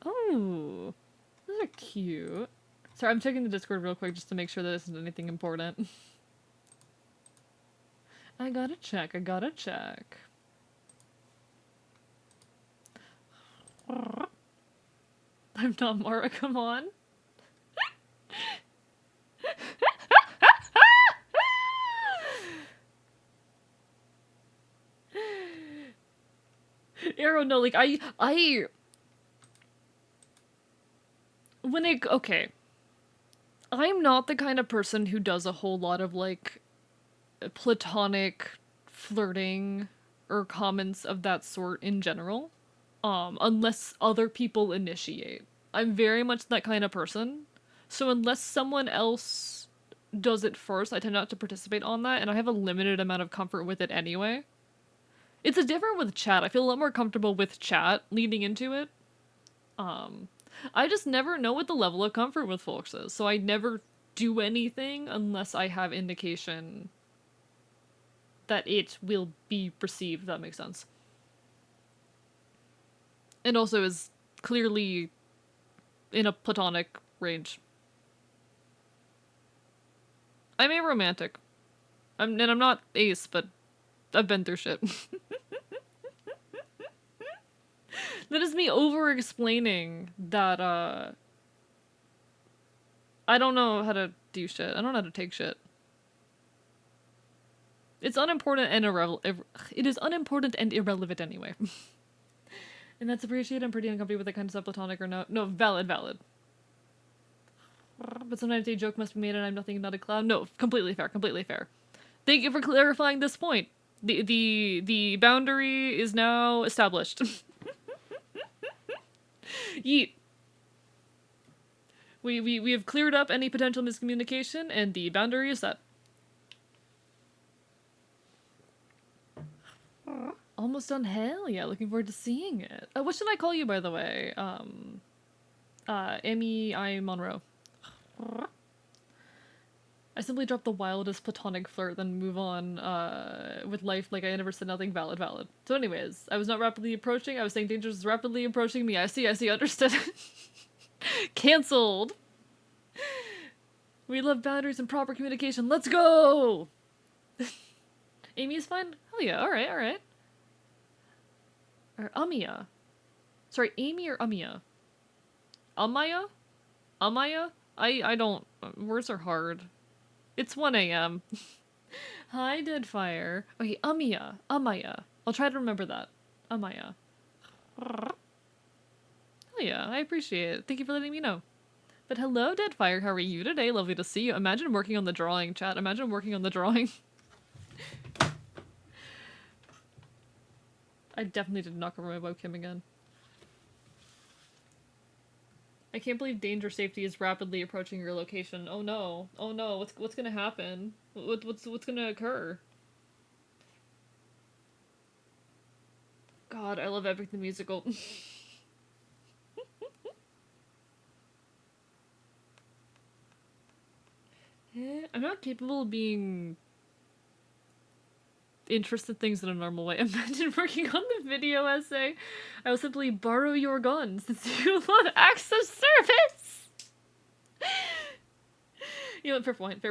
Oh, those are cute. Sorry, I'm checking the Discord real quick just to make sure that isn't anything important. I gotta check. I'm not Mara, come on. Arrow, no, like, okay. I'm not the kind of person who does a whole lot of, like, platonic flirting or comments of that sort in general. Unless other people initiate. I'm very much that kind of person. So unless someone else does it first, I tend not to participate on that, and I have a limited amount of comfort with it anyway. It's a different with chat. I feel a lot more comfortable with chat leading into it. I just never know what the level of comfort with folks is, so I never do anything unless I have indication that it will be received, if that makes sense. And also is clearly in a platonic range. I'm a romantic. I'm not ace, but I've been through shit. That is me over-explaining that, I don't know how to do shit. I don't know how to take shit. It's unimportant and it is unimportant and irrelevant anyway. And that's appreciated. I'm pretty uncomfortable with that kind of stuff, platonic or no. No, valid. But sometimes a joke must be made and I'm nothing, not a clown. No, completely fair. Thank you for clarifying this point. The boundary is now established. Yeet. We have cleared up any potential miscommunication, and the boundary is set. Almost done. Hell yeah, looking forward to seeing it. What should I call you, by the way? Amy I. Monroe. I simply drop the wildest platonic flirt, then move on with life like I never said nothing. Valid. So anyways, I was not rapidly approaching. I was saying danger is rapidly approaching me. I see, understood. Cancelled. We love boundaries and proper communication. Let's go! Amy is fine? Hell yeah, alright. Or Amia. Sorry, Amy or Amia? Amaya? I don't... Words are hard. It's 1 a.m. Hi, Deadfire. Okay, Amaya. I'll try to remember that. Amaya. Oh yeah, I appreciate it. Thank you for letting me know. But hello, Deadfire. How are you today? Lovely to see you. Imagine working on the drawing, chat. Imagine working on the drawing. I definitely did knock over my webcam again. I can't believe danger safety is rapidly approaching your location. Oh no. What's gonna happen? What's gonna occur? God, I love Epic the Musical. I'm not capable of being interested in things in a normal way. Imagine working on the video essay. I will simply borrow your gun since you love acts of service. You know, fair point.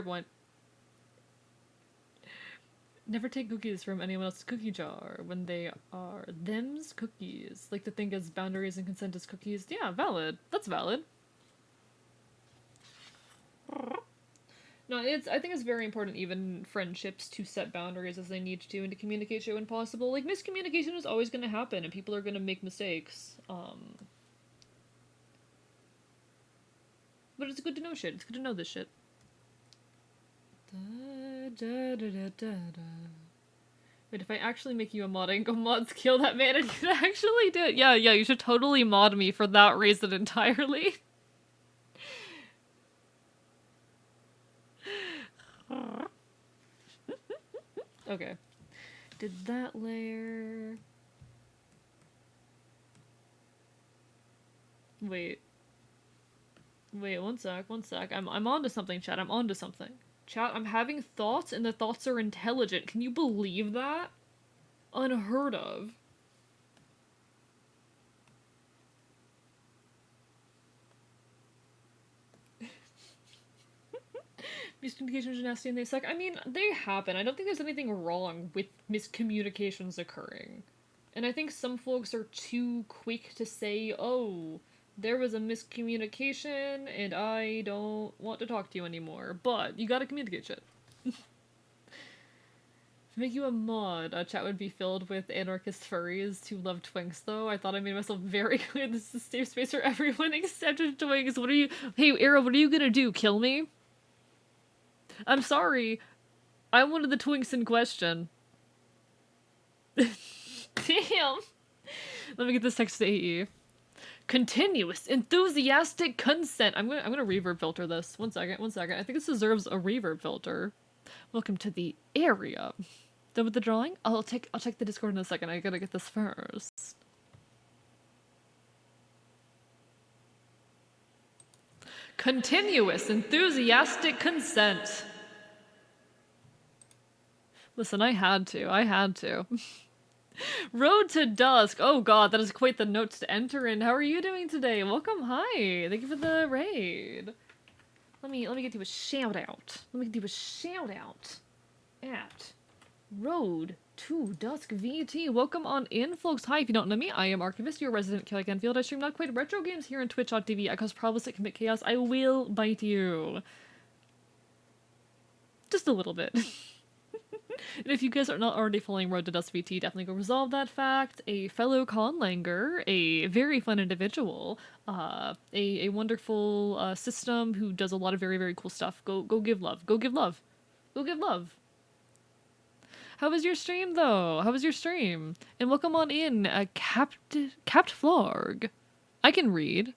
Never take cookies from anyone else's cookie jar when they are them's cookies. Like to think as boundaries and consent as cookies. Yeah, valid. That's valid. No, I think it's very important, even friendships, to set boundaries as they need to and to communicate shit when possible. Like, miscommunication is always going to happen and people are going to make mistakes. But it's good to know shit. It's good to know this shit. Wait, if I actually make you a mod and go mods kill that man and you can actually do it. Yeah, you should totally mod me for that reason entirely. Okay. Did that layer... Wait. Wait, one sec. I'm onto something, chat. I'm onto something. Chat, I'm having thoughts and the thoughts are intelligent. Can you believe that? Unheard of. Miscommunications are nasty and they suck. I mean, they happen. I don't think there's anything wrong with miscommunications occurring. And I think some folks are too quick to say, oh, there was a miscommunication and I don't want to talk to you anymore. But you gotta communicate shit. To make you a mod, a chat would be filled with anarchist furries who love twinks, though. I thought I made myself very clear this is a safe space for everyone except for twinks. What are you... Hey, Era, what are you gonna do? Kill me? I'm sorry. I'm one of the twinks in question. Damn. Let me get this text to AE. Continuous, enthusiastic consent. I'm gonna reverb filter this. One second. I think this deserves a reverb filter. Welcome to the area. Done with the drawing? I'll check the Discord in a second. I gotta get this first. Continuous, enthusiastic consent. Listen, I had to. Road to Dusk. Oh god, that is quite the notes to enter in. How are you doing today? Welcome, hi. Thank you for the raid. Let me get you a shout out. At Road to Dusk VT. Welcome on in, folks. Hi, if you don't know me, I am Archivist, your resident Kelly Canfield. I stream not quite retro games here on Twitch.tv. I cause problems that commit chaos. I will bite you. Just a little bit. And if you guys are not already following Road to Dusk VT, definitely go resolve that fact. A fellow conlanger, a very fun individual, a wonderful system who does a lot of very, very cool stuff. Go give love. Go give love. Go give love. How was your stream, though? How was your stream? And welcome on in, Capt Florg. I can read.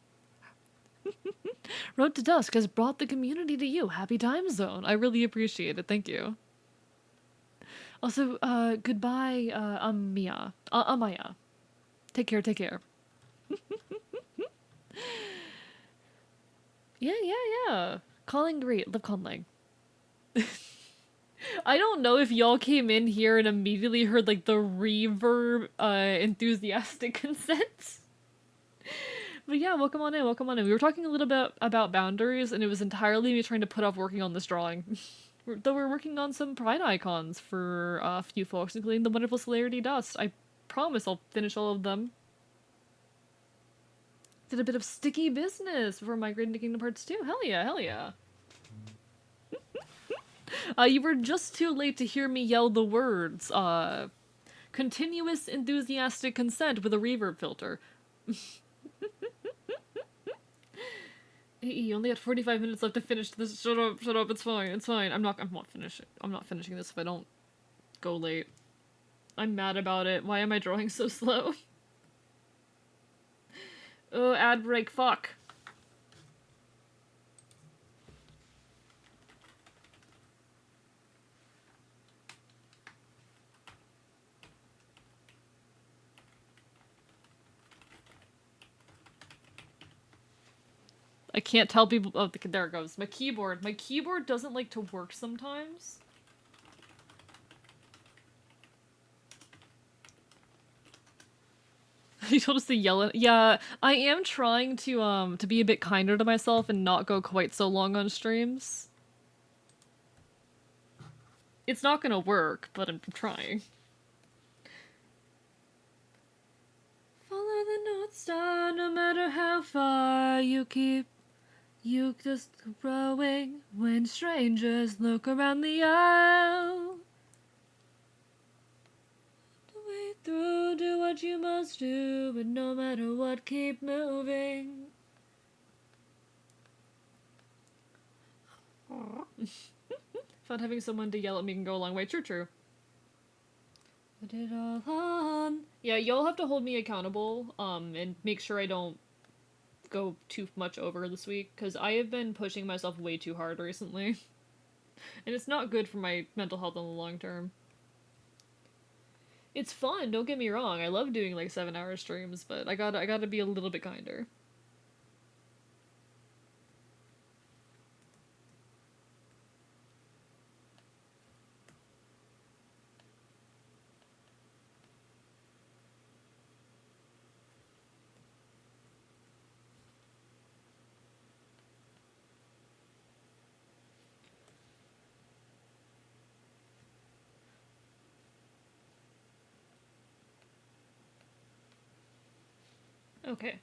Road to Dusk has brought the community to you. Happy time zone. I really appreciate it. Thank you. Also, goodbye, Mia. Amaya. Take care. Yeah. Calling great. Love calling. I don't know if y'all came in here and immediately heard, like, the reverb, enthusiastic consent. But yeah, welcome on in. We were talking a little bit about boundaries, and it was entirely me trying to put off working on this drawing. Though we're working on some pride icons for a few folks, including the wonderful Celerity Dust. I promise I'll finish all of them. Did a bit of sticky business before migrating to Kingdom Hearts 2. Hell yeah. You were just too late to hear me yell the words, continuous enthusiastic consent with a reverb filter. You only had 45 minutes left to finish this. Shut up, it's fine. I'm not finishing this if I don't go late. I'm mad about it. Why am I drawing so slow? Oh, ad break, fuck. I can't tell people. Oh, there it goes. My keyboard doesn't like to work sometimes. You told us to yell at. Yeah, I am trying to be a bit kinder to myself and not go quite so long on streams. It's not gonna work, but I'm trying. Follow the North Star, no matter how far you keep. You just growing when strangers look around the aisle. The way through, do what you must do, but no matter what, keep moving. Found having someone to yell at me can go a long way. True. Put it all on. Yeah, y'all have to hold me accountable, and make sure I don't go too much over this week, because I have been pushing myself way too hard recently. And it's not good for my mental health in the long term. It's fun, don't get me wrong. I love doing like 7-hour streams, but I gotta be a little bit kinder. Okay.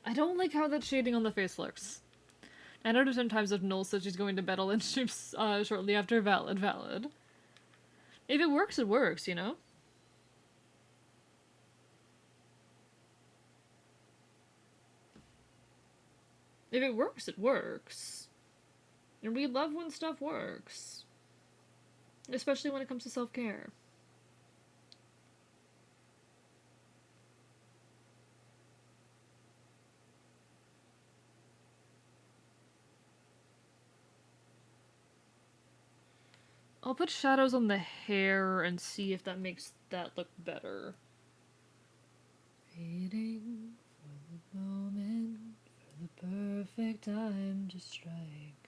I don't like how that shading on the face looks. 9 out of 10 times if Null says she's going to battle and shoots shortly after valid. If it works, you know? If it works, it works. And we love when stuff works. Especially when it comes to self-care. I'll put shadows on the hair and see if that makes that look better. Waiting for the moment, for the perfect time to strike.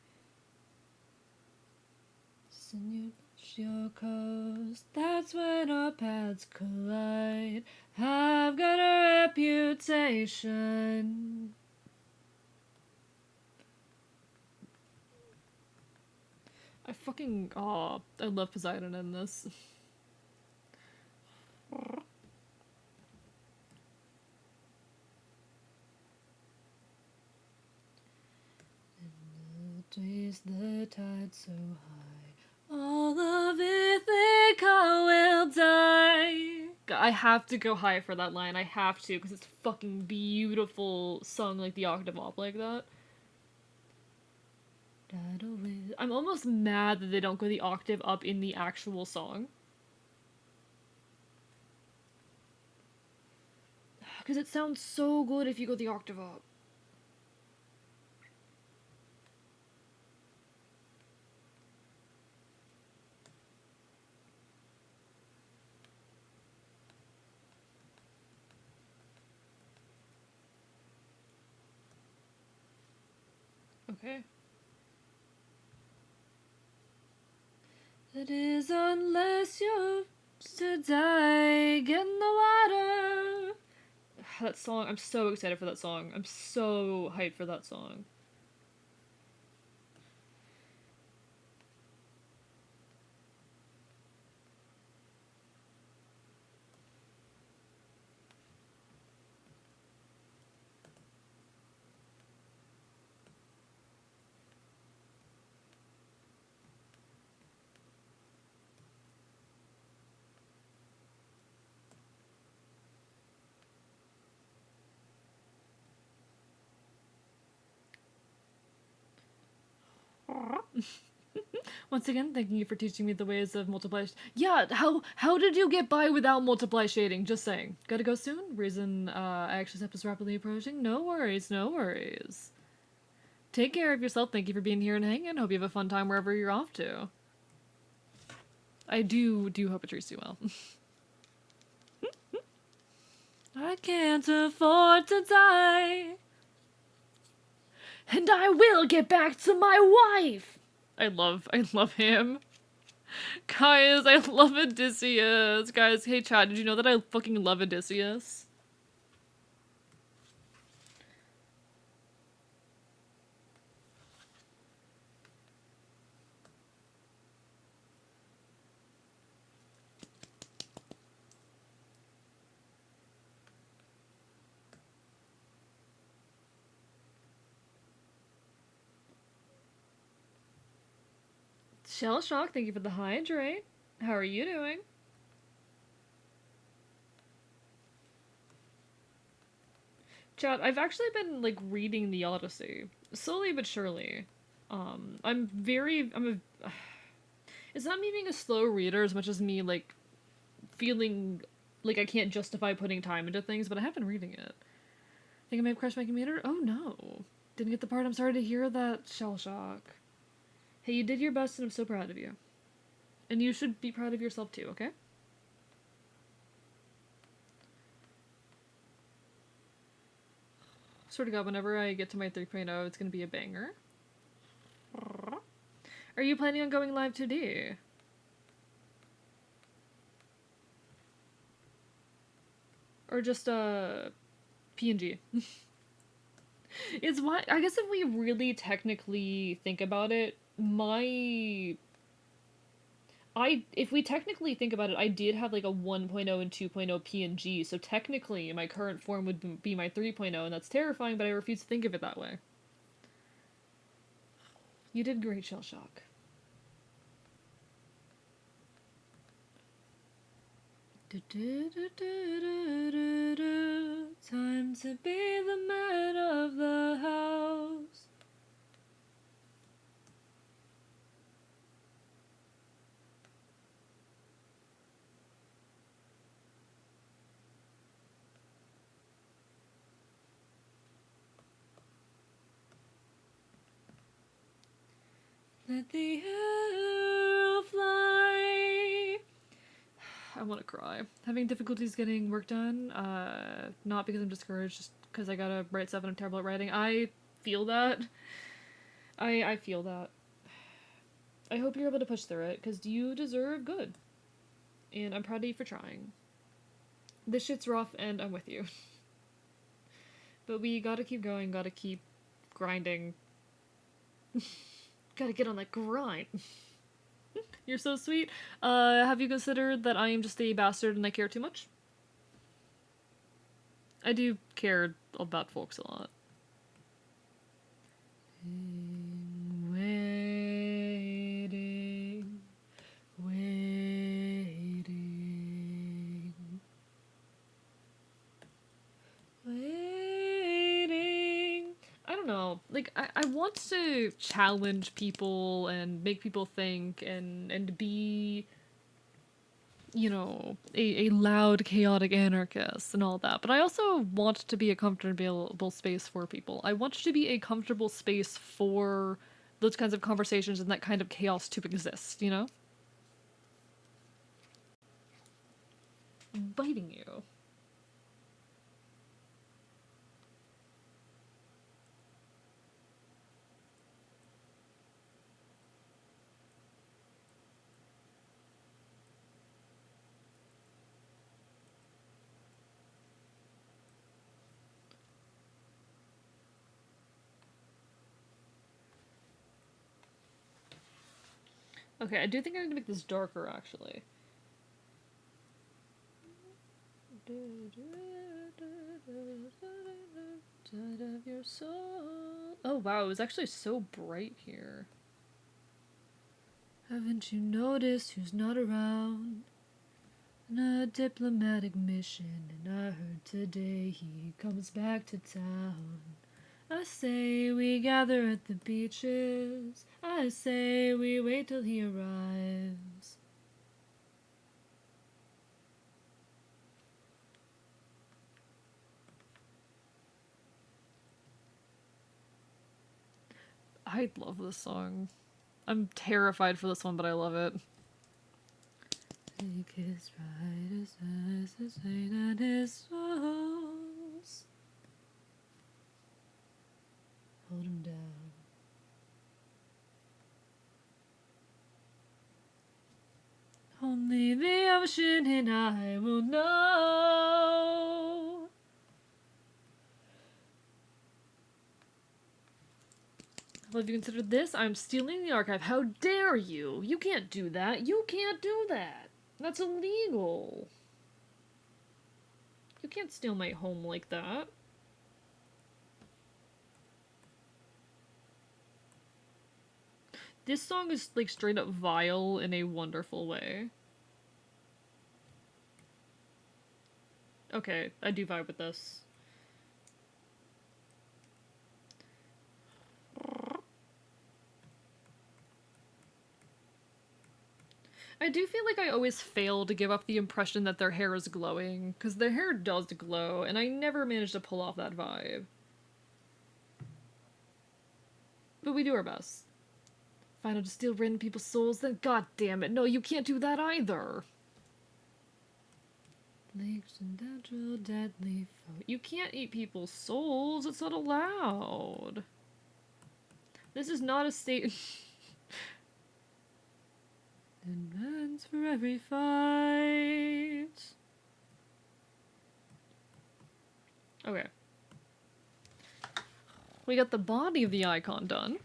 Send you push your coast, that's when our paths collide. I've got a reputation. I love Poseidon in this. Twist the tide so high, all of Ithaca will die. I have to go high for that line. I have to, because it's fucking beautiful sung like the octave up like that. I'm almost mad that they don't go the octave up in the actual song. Because it sounds so good if you go the octave up. Okay. It is unless you're to die, get in the water. That song, I'm so excited for that song. I'm so hyped for that song. Once again, thanking you for teaching me the ways of multiply. Yeah, how did you get by without multiply shading? Just saying. Gotta go soon. Reason I actually step is rapidly approaching. No worries, no worries. Take care of yourself. Thank you for being here and hanging. Hope you have a fun time wherever you're off to. I do hope it treats you well. I can't afford to die. And I will get back to my wife. I love him. Guys, I love Odysseus. Guys, hey chat, did you know that I fucking love Odysseus? Shell Shock, thank you for the hydrate. How are you doing? Chat, I've actually been, like, reading the Odyssey. Slowly but surely. It's not me being a slow reader as much as me, like, feeling like I can't justify putting time into things, but I have been reading it. Think I may have crashed my computer? Oh no. Didn't get the part. I'm sorry to hear that, shell shock. Hey, you did your best and I'm so proud of you. And you should be proud of yourself too, okay? Swear to God, whenever I get to my 3.0, it's gonna be a banger. Are you planning on going live today? Or just, PNG? It's why, I guess if we really technically think about it, if we technically think about it, I did have like a 1.0 and 2.0 PNG, so technically my current form would be my 3.0, and that's terrifying, but I refuse to think of it that way. You did great, Shell Shock. Time to be the man of the house. Let the arrow fly. I want to cry. Having difficulties getting work done, not because I'm discouraged, just because I gotta write stuff and I'm terrible at writing. I feel that. I feel that. I hope you're able to push through it, because you deserve good. And I'm proud of you for trying. This shit's rough, and I'm with you. But we gotta keep going, gotta keep grinding. Gotta get on that grind. You're so sweet. Have you considered that I am just a bastard and I care too much? I do care about folks a lot. Waiting, waiting, waiting. I don't know. Like, I want to challenge people and make people think and be, you know, a loud, chaotic anarchist and all that. But I also want to be a comfortable space for people. I want to be a comfortable space for those kinds of conversations and that kind of chaos to exist, you know? Biting you. Okay, I do think I'm gonna make this darker, actually. Of your soul. Oh wow, it was actually so bright here. Haven't you noticed who's not around? On a diplomatic mission, and I heard today he comes back to town. I say we gather at the beaches. I say we wait till he arrives. I love this song. I'm terrified for this one, but I love it. Take his right as eyes to say that his souls. Hold him down. Only the ocean and I will know. Well, have you considered this? I'm stealing the archive. How dare you? You can't do that. You can't do that. That's illegal. You can't steal my home like that. This song is like straight up vile in a wonderful way. Okay, I do vibe with this. I do feel like I always fail to give up the impression that their hair is glowing, because their hair does glow, and I never manage to pull off that vibe. But we do our best. Final to steal random people's souls, then god damn it, no, you can't do that either. Accidental deadly foe. You can't eat people's souls, it's not allowed. This is not a state. Advance for every fight. Okay. We got the body of the icon done.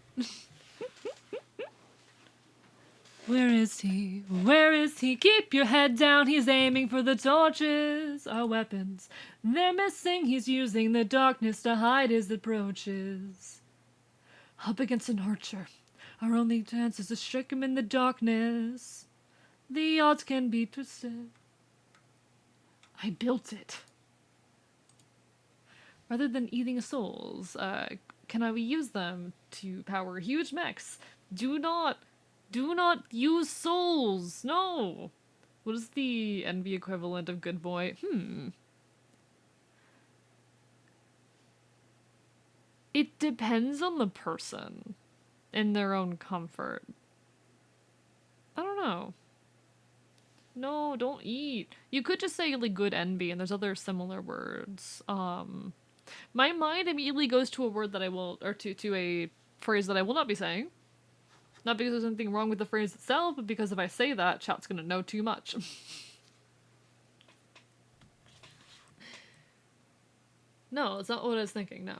Where is he? Where is he? Keep your head down, he's aiming for the torches. Our weapons, they're missing, he's using the darkness to hide his approaches. Up against an archer, our only chance is to strike him in the darkness. The odds can be twisted. I built it. Rather than eating souls, can I use them to power huge mechs? Do not use souls! No! What is the envy equivalent of good boy? It depends on the person and their own comfort. I don't know. No, don't eat. You could just say, like, good envy, and there's other similar words. My mind immediately goes to a word that I will, or to a phrase that I will not be saying. Not because there's anything wrong with the phrase itself, but because if I say that, chat's gonna know too much. No, it's not what I was thinking, no.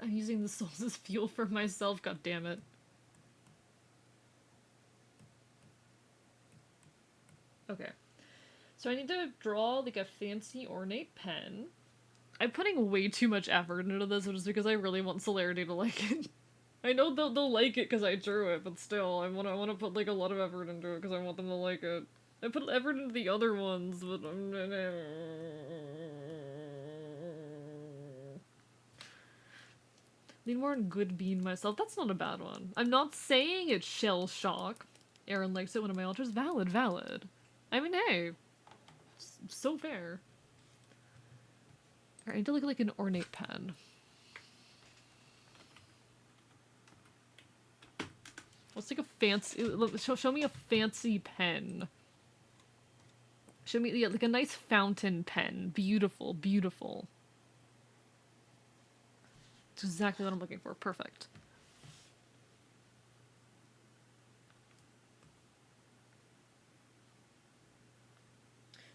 I'm using the souls as fuel for myself, god damn it. Okay. So I need to draw like a fancy ornate pen. I'm putting way too much effort into this just because I really want Celerity to like it. I know they'll like it because I drew it, but still, I wanna put like a lot of effort into it because I want them to like it. I put effort into the other ones, but need more good bean myself. That's not a bad one. I'm not saying it's shell shock. Aaron likes it. One of my altars. Valid, valid. I mean, hey, so fair. Alright, I need to look like an ornate pen. Let's take a fancy. Show me a fancy pen. Show me, yeah, like a nice fountain pen. Beautiful, beautiful. That's exactly what I'm looking for. Perfect.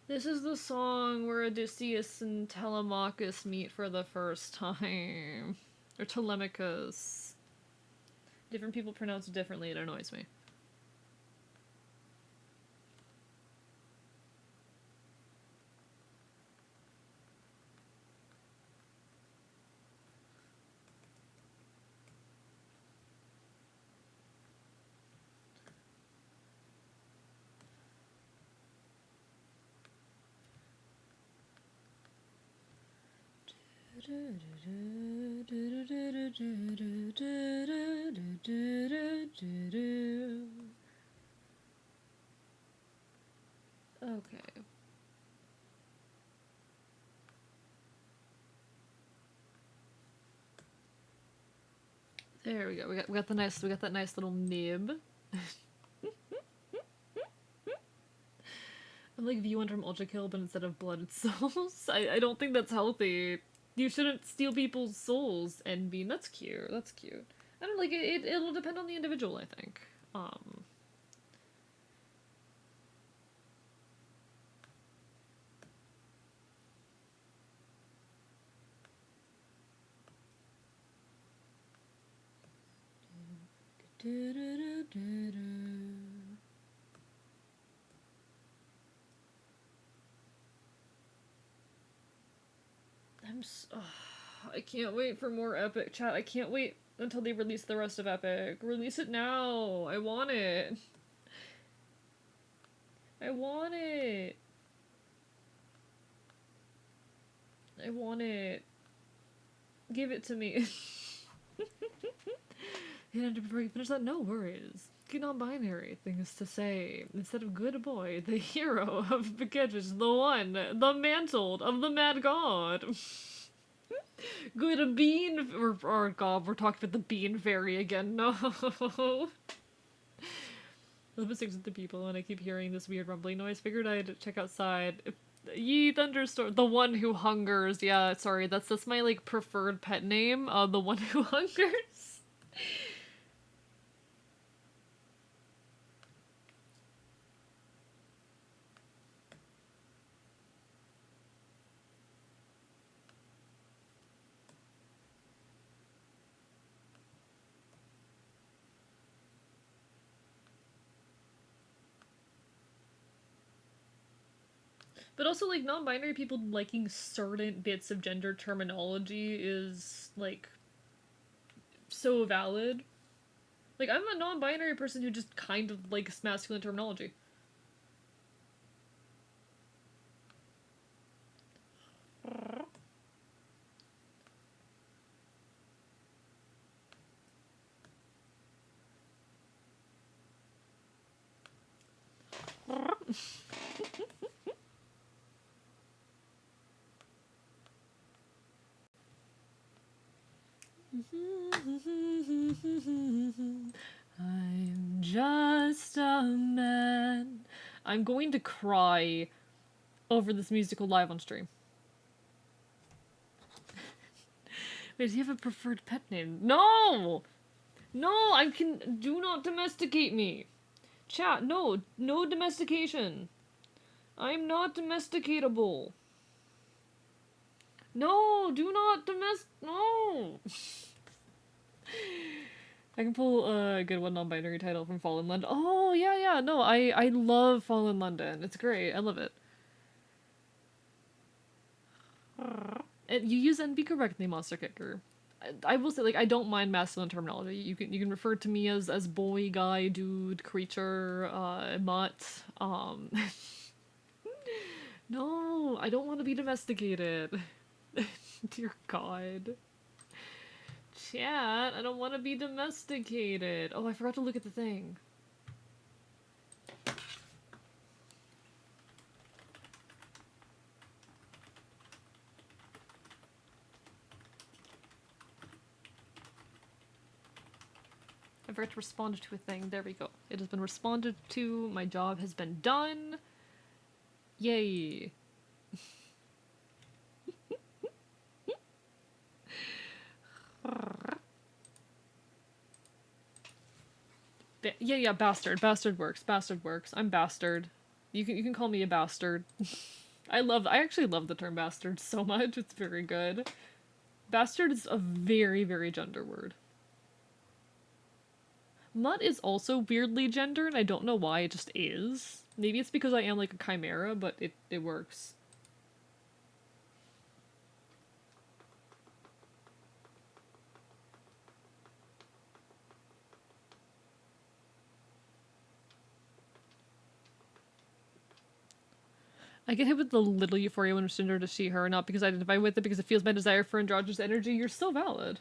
This is the song where Odysseus and Telemachus meet for the first time. Or Telemachus. Different people pronounce it differently, it annoys me. Okay. There we go. We got that nice little nib. I'm like V1 from Ultra Kill, but instead of blood, it's souls. I don't think that's healthy. You shouldn't steal people's souls, Envy. That's cute. That's cute. I don't like it. It'll depend on the individual, I think. I can't wait for more Epic chat. I can't wait until they release the rest of Epic. Release it now. I want it. I want it. I want it. Give it to me. And before you finish that, no worries. Get non-binary things to say. Instead of good boy, the hero of Beketch, the one, the mantled of the mad god. Good bean, or god, we're talking about the bean fairy again, no. Elizabeth sings with the people, and I keep hearing this weird rumbling noise. Figured I'd check outside. Ye thunderstorm, the one who hungers. Yeah, sorry, that's my like preferred pet name. The one who hungers. But also, like, non-binary people liking certain bits of gender terminology is, like, so valid. Like, I'm a non-binary person who just kind of likes masculine terminology. I'm just a man. I'm going to cry over this musical live on stream. Wait, do you have a preferred pet name? No! No, I can. Do not domesticate me. Chat, no. No domestication. I'm not domesticatable. No, do not no! I can pull a good one non-binary title from Fallen London. Oh, yeah, no, I love Fallen London. It's great. I love it. And you use NB correctly, Monster Kicker. I will say, like, I don't mind masculine terminology. You can refer to me as boy, guy, dude, creature, mutt. No, I don't want to be domesticated. Dear God. Chat, I don't want to be domesticated. Oh, I forgot to look at the thing. I forgot to respond to a thing. There we go. It has been responded to. My job has been done. Yay. Yeah, bastard. Bastard works. Bastard works. I'm bastard. You can call me a bastard. I actually love the term bastard so much. It's very good. Bastard is a very, very gender word. Mutt is also weirdly gendered. I don't know why, it just is. Maybe it's because I am like a chimera, but it works. I get hit with the little euphoria when gender to she, her, not because I identify with it, because it feels my desire for androgynous energy. You're so valid.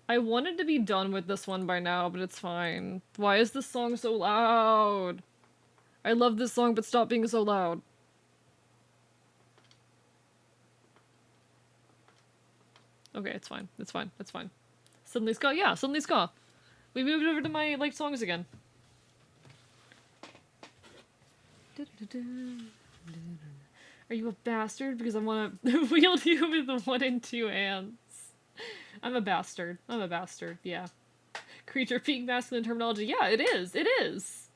I wanted to be done with this one by now, but it's fine. Why is this song so loud? I love this song, but stop being so loud. Okay, it's fine. It's fine. It's fine. Suddenly ska? Yeah, suddenly ska. We moved over to my, like, songs again. Are you a bastard? Because I want to wield you with 1 and 2 hands. I'm a bastard. I'm a bastard, yeah. Creature peak masculine terminology. Yeah, it is. It is.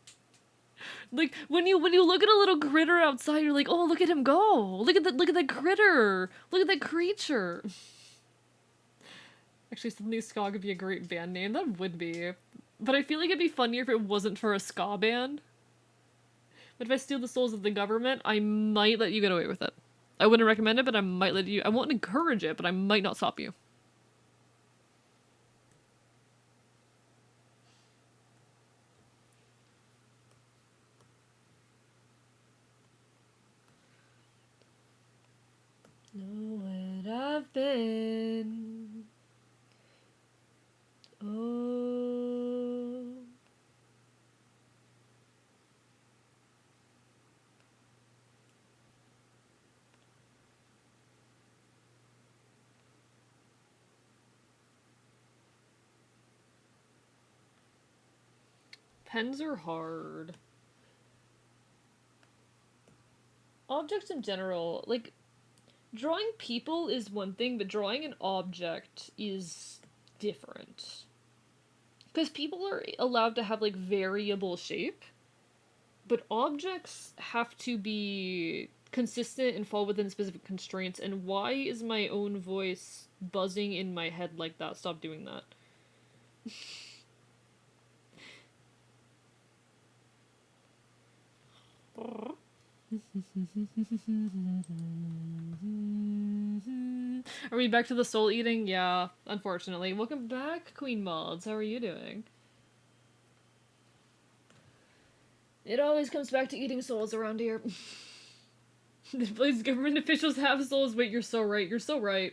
Like, when you look at a little critter outside, you're like, oh, look at him go. Look at that critter. Look at that creature. Actually, suddenly ska could be a great band name. That would be. But I feel like it'd be funnier if it wasn't for a ska band. But if I steal the souls of the government, I might let you get away with it. I wouldn't recommend it, but I might let you. I won't encourage it, but I might not stop you. Know what I've been. Oh. Pens are hard. Objects in general, like, drawing people is one thing, but drawing an object is different. Because people are allowed to have, like, variable shape, but objects have to be consistent and fall within specific constraints. And why is my own voice buzzing in my head like that? Stop doing that. Are we back to the soul eating? Yeah, unfortunately. Welcome back, Queen Mods. How are you doing? It always comes back to eating souls around here. This place government officials have souls. Wait, you're so right. You're so right.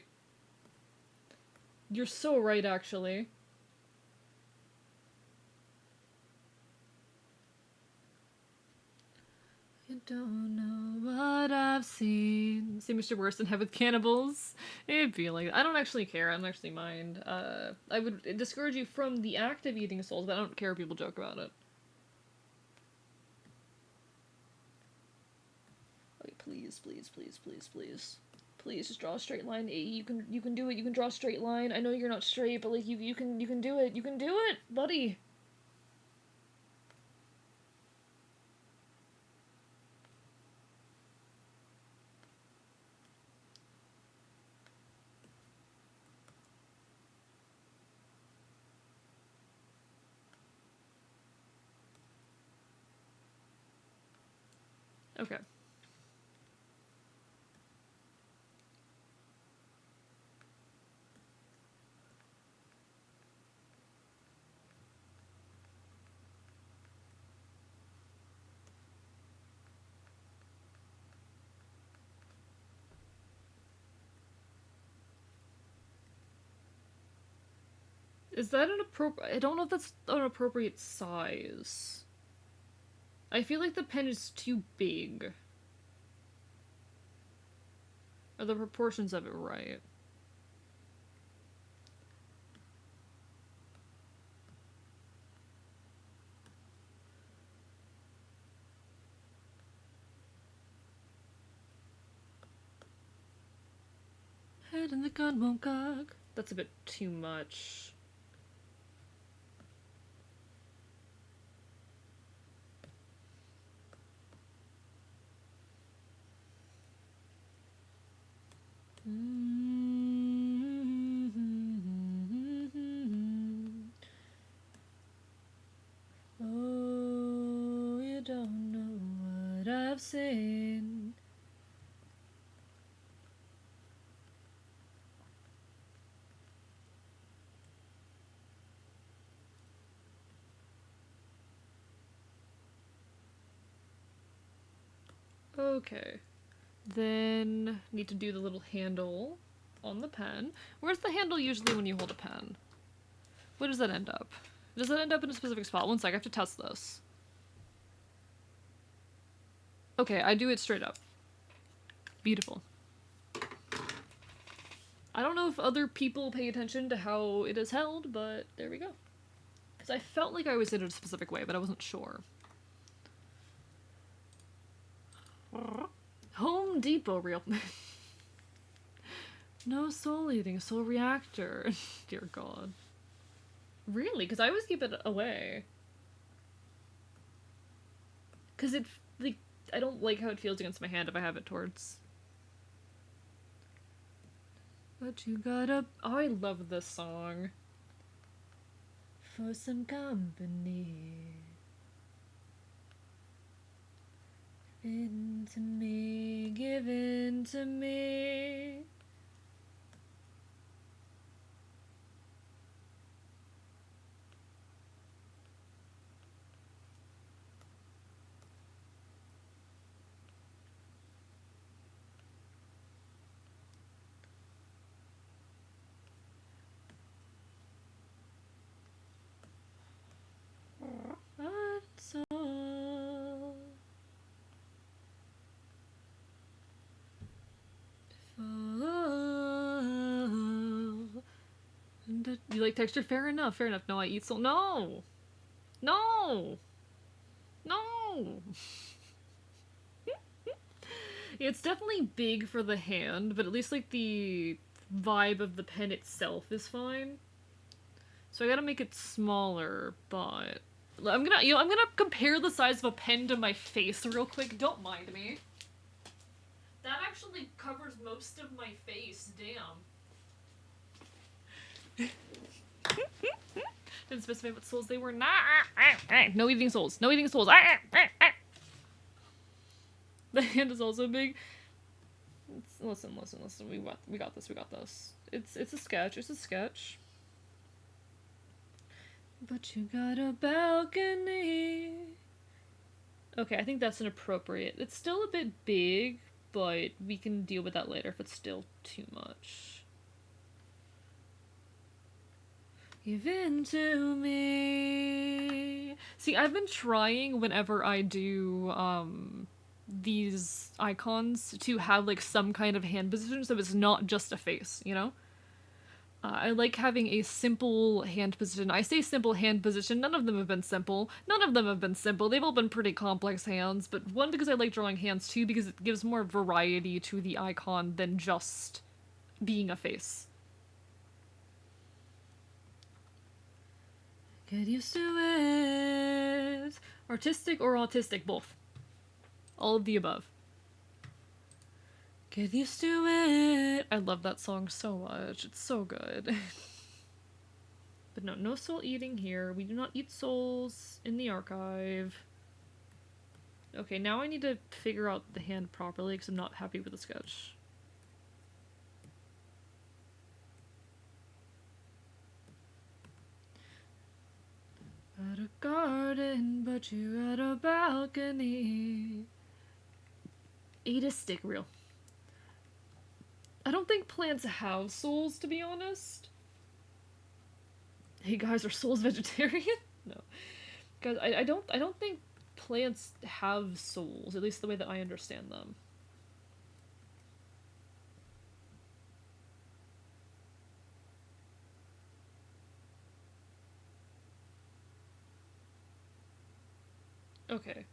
You're so right, actually. You don't know what I've seen. See Mr. Worst in Head with Cannibals. It'd be like I don't actually care. I don't actually mind. I would discourage you from the act of eating souls, but I don't care if people joke about it. Okay, please, please, please, please, please. Please just draw a straight line. You can do it. You can draw a straight line. I know you're not straight, but like you can do it. You can do it, buddy. Okay. Is that an appropriate? I don't know if that's an appropriate size. I feel like the pen is too big. Are the proportions of it right? Head in the gun won't cock. That's a bit too much. Oh, you don't know what I've seen. Okay. Then need to do the little handle on the pen. Where's the handle usually when you hold a pen? Where does that end up? Does that end up in a specific spot? One sec, I have to test this. Okay, I do it straight up. Beautiful. I don't know if other people pay attention to how it is held, but there we go. Because I felt like I was in it a specific way, but I wasn't sure. Home Depot real. No soul eating, soul reactor. Dear God. Really? Because I always keep it away. Because it, like, I don't like how it feels against my hand if I have it towards. But you gotta. Oh, I love this song. For some company. Into me, giving into me. You like texture? Fair enough, fair enough. No, I eat soul. No! No! No! It's definitely big for the hand, but at least like the vibe of the pen itself is fine. So I gotta make it smaller, but I'm gonna compare the size of a pen to my face real quick. Don't mind me. That actually covers most of my face. Damn. Didn't specify what souls they were. Nah. No eating souls. No eating souls. The hand is also big. Listen. We got this. We got this. It's a sketch. It's a sketch. But you got a balcony. Okay, I think that's inappropriate. It's still a bit big, but we can deal with that later if it's still too much. Give in to me. See, I've been trying whenever I do these icons to have like some kind of hand position so it's not just a face, you know? I like having a simple hand position. I say simple hand position, none of them have been simple. None of them have been simple. They've all been pretty complex hands, but one, because I like drawing hands, two, because it gives more variety to the icon than just being a face. Get used to it. Artistic or autistic, both. All of the above. Get used to it. I love that song so much. It's so good. But no soul eating here. We do not eat souls in the archive. Okay, now I need to figure out the hand properly because I'm not happy with the sketch. Got a garden, but you got a balcony. Eat a stick reel. I don't think plants have souls, to be honest. Hey guys, are souls vegetarian? No. Guys, I don't think plants have souls, at least the way that I understand them. Okay.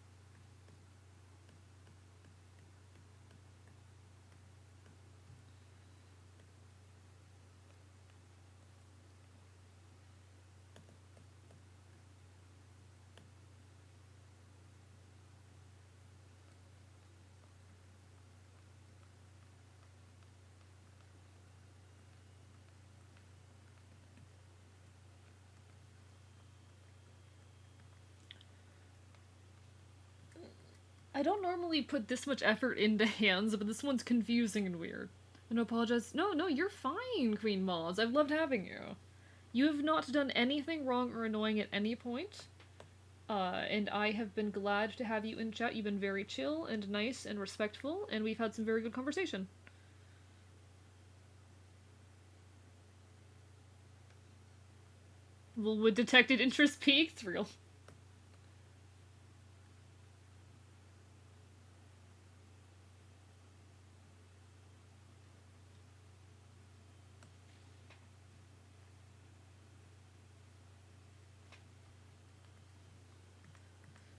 I don't normally put this much effort into hands, but this one's confusing and weird. And apologize. No, you're fine, Queen Moz. I've loved having you. You have not done anything wrong or annoying at any point. And I have been glad to have you in chat. You've been very chill and nice and respectful, and we've had some very good conversation. Well, would detected interest peaked? Real.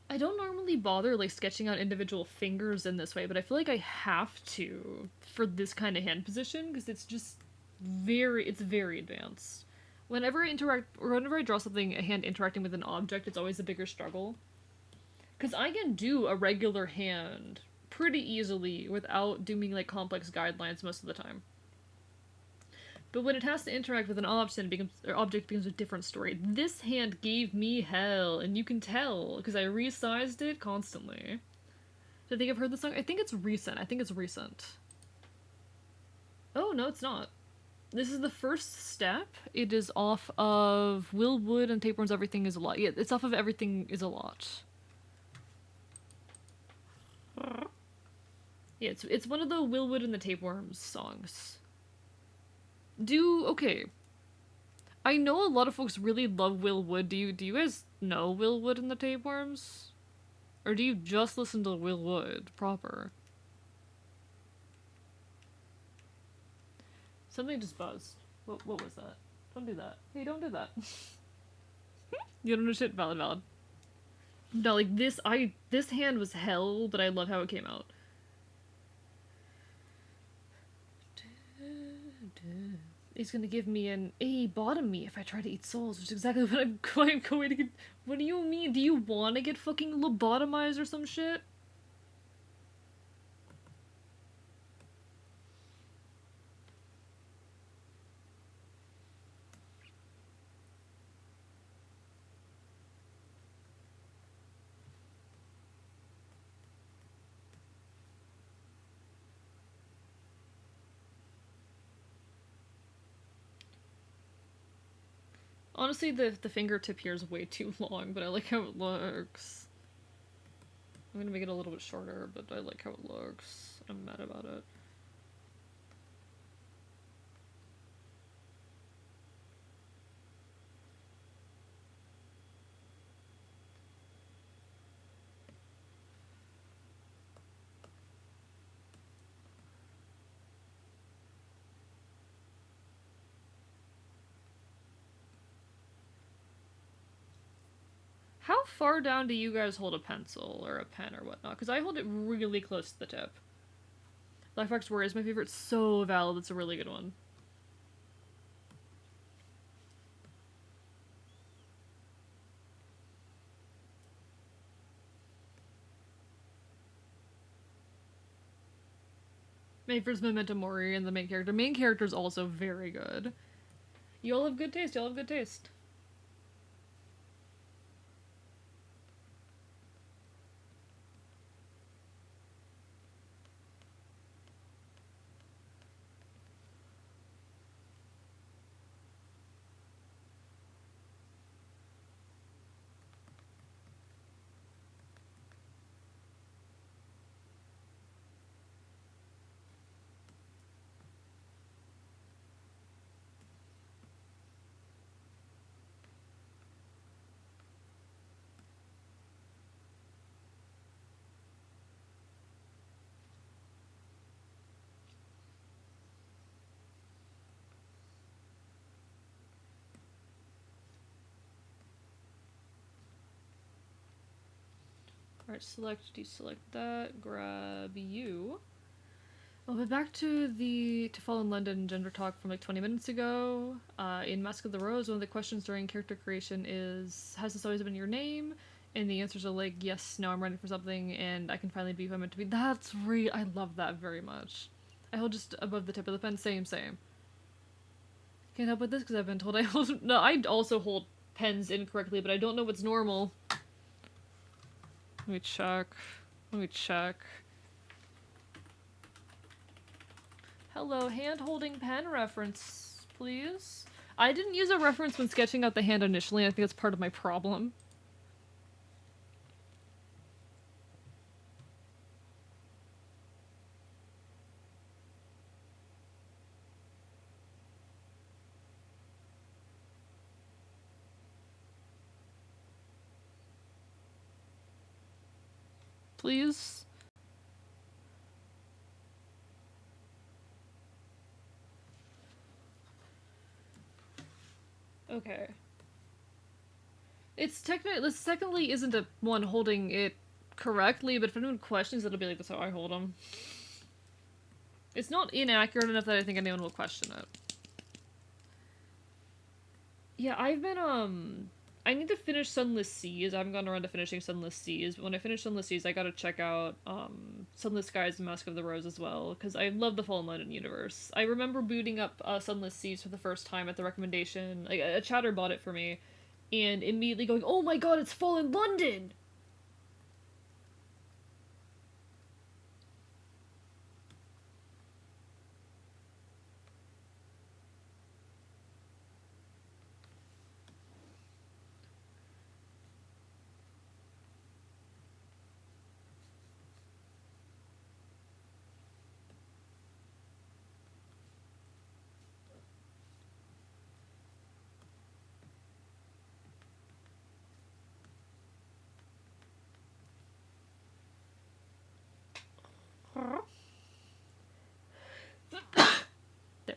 I don't normally bother like sketching out individual fingers in this way, but I feel like I have to for this kind of hand position because it's just it's very advanced. Whenever I draw something, a hand interacting with an object, it's always a bigger struggle. Because I can do a regular hand pretty easily without doing like complex guidelines most of the time. But when it has to interact with an object, object becomes a different story. This hand gave me hell, and you can tell, because I resized it constantly. Do I think I've heard the song? I think it's recent. Oh, no, it's not. This is the first step. It is off of Will Wood and Tapeworms Everything is a Lot. Yeah, it's off of Everything is a Lot. Yeah, it's one of the Will Wood and the Tapeworms songs. Okay. I know a lot of folks really love Will Wood. Do you guys know Will Wood and the Tapeworms? Or do you just listen to Will Wood proper? Something just buzzed. What was that? Don't do that. Hey, don't do that. You don't know shit. Valid, valid. No, like this hand was hell, but I love how it came out. It's gonna give me an A bottom me if I try to eat souls, which is exactly what I'm going to get. What do you mean? Do you want to get fucking lobotomized or some shit? Honestly, the fingertip here is way too long, but I like how it looks. I'm gonna make it a little bit shorter, but I like how it looks. I'm mad about it. How far down do you guys hold a pencil or a pen or whatnot? Because I hold it really close to the tip. Lifex Warrior is my favorite. So valid. It's a really good one. My favorite's Memento Mori and the main character. Main character is also very good. You all have good taste. You all have good taste. Alright, select, deselect that, grab you. Oh, but back to the To Fall in London gender talk from like 20 minutes ago. In Mask of the Rose, one of the questions during character creation is, has this always been your name? And the answers are like, yes, now I'm ready for something, and I can finally be who I'm meant to be. That's real. I love that very much. I hold just above the tip of the pen, same. Can't help with this because I've been told I hold. No, I also hold pens incorrectly, but I don't know what's normal. Let me check. Hello, hand-holding pen reference, please. I didn't use a reference when sketching out the hand initially, and I think that's part of my problem. Please? Okay. This technically isn't a one holding it correctly, but if anyone questions, it'll be like, that's how I hold them. It's not inaccurate enough that I think anyone will question it. Yeah, I need to finish Sunless Seas. I haven't gotten around to finishing Sunless Seas, but when I finish Sunless Seas, I gotta check out, Sunless Skies and Mask of the Rose as well, because I love the Fallen London universe. I remember booting up, Sunless Seas for the first time at the recommendation. Like, a chatter bought it for me, and immediately going, oh my god, it's Fallen London!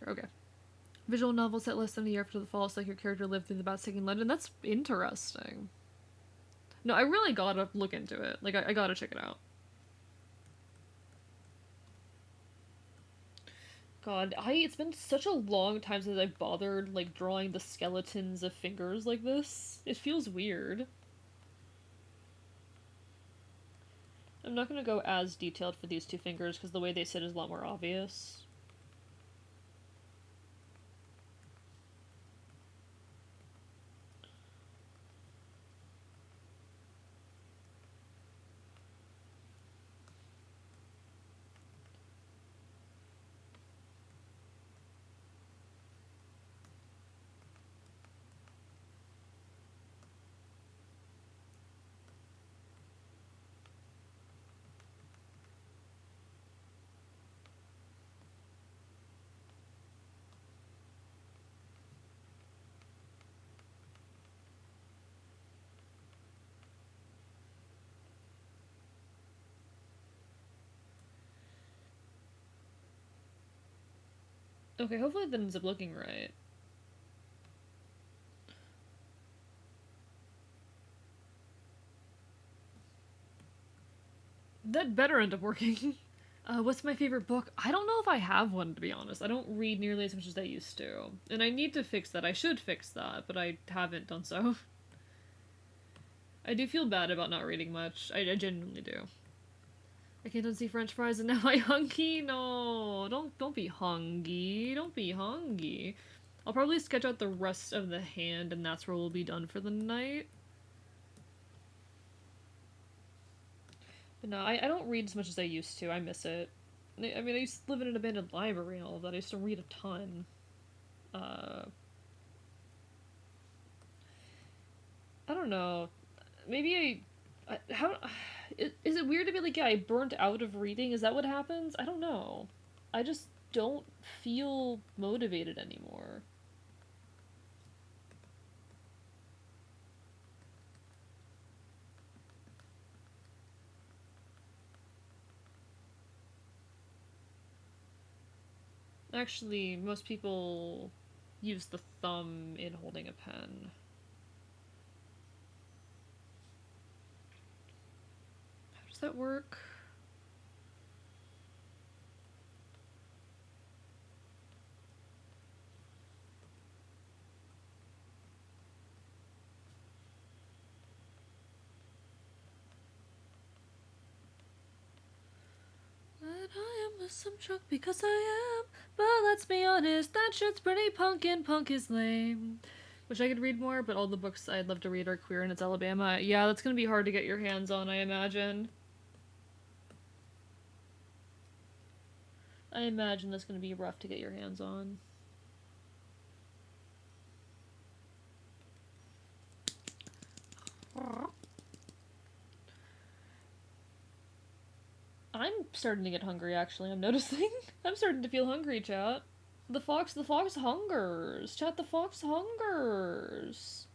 Okay. Visual novel set less than a year after the fall. It's like your character lived through the Bat-Singing London. That's interesting. No, I really gotta look into it. Like, I gotta check it out. God, it's been such a long time since I've bothered, like, drawing the skeletons of fingers like this. It feels weird. I'm not gonna go as detailed for these two fingers, because the way they sit is a lot more obvious. Okay, hopefully that ends up looking right. That better end up working. What's my favorite book? I don't know if I have one, to be honest. I don't read nearly as much as I used to. And I need to fix that. I should fix that, but I haven't done so. I do feel bad about not reading much. I genuinely do. I can't unsee French fries and now I hungry? No, don't be hungry. Don't be hungry. I'll probably sketch out the rest of the hand and that's where we'll be done for the night. But no, I don't read as much as I used to. I miss it. I mean, I used to live in an abandoned library and all of that. I used to read a ton. I don't know. Maybe how is it weird to be like, yeah, I burnt out of reading? Is that what happens? I don't know. I just don't feel motivated anymore. Actually, most people use the thumb in holding a pen. How does that work? But I am with some truck because I am. But let's be honest, that shit's pretty punk and punk is lame. Wish I could read more, but all the books I'd love to read are queer and it's Alabama. Yeah, that's gonna be hard to get your hands on, I imagine. I imagine that's gonna be rough to get your hands on. I'm starting to get hungry, actually, I'm noticing. I'm starting to feel hungry, chat. The fox hungers. Chat, the fox hungers.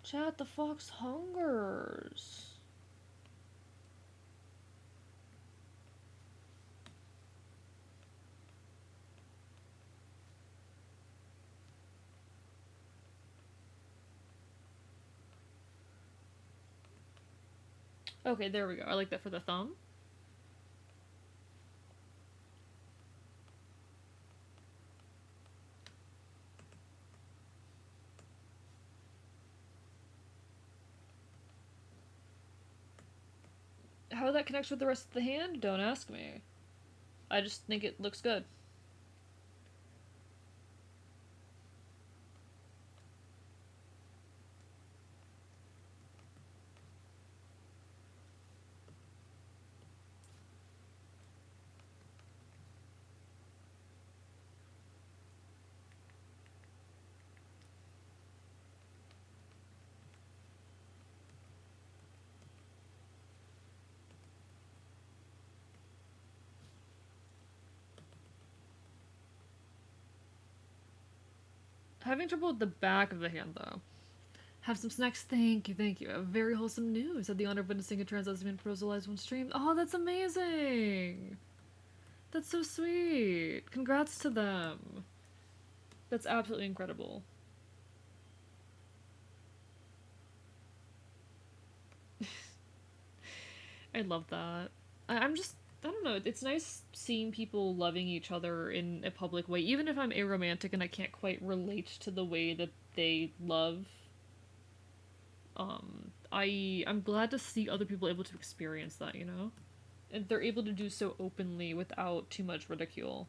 Chat, the fox hungers. Okay, there we go. I like that for the thumb. How that connects with the rest of the hand? Don't ask me. I just think it looks good. Having trouble with the back of the hand, though. Have some snacks. Thank you, thank you. Very wholesome news. Had the honor of witnessing a trans lesbian proposal live on stream. Oh, that's amazing. That's so sweet. Congrats to them. That's absolutely incredible. I love that. I'm just, I don't know, it's nice seeing people loving each other in a public way, even if I'm aromantic and I can't quite relate to the way that they love. I'm glad to see other people able to experience that, you know? And they're able to do so openly without too much ridicule.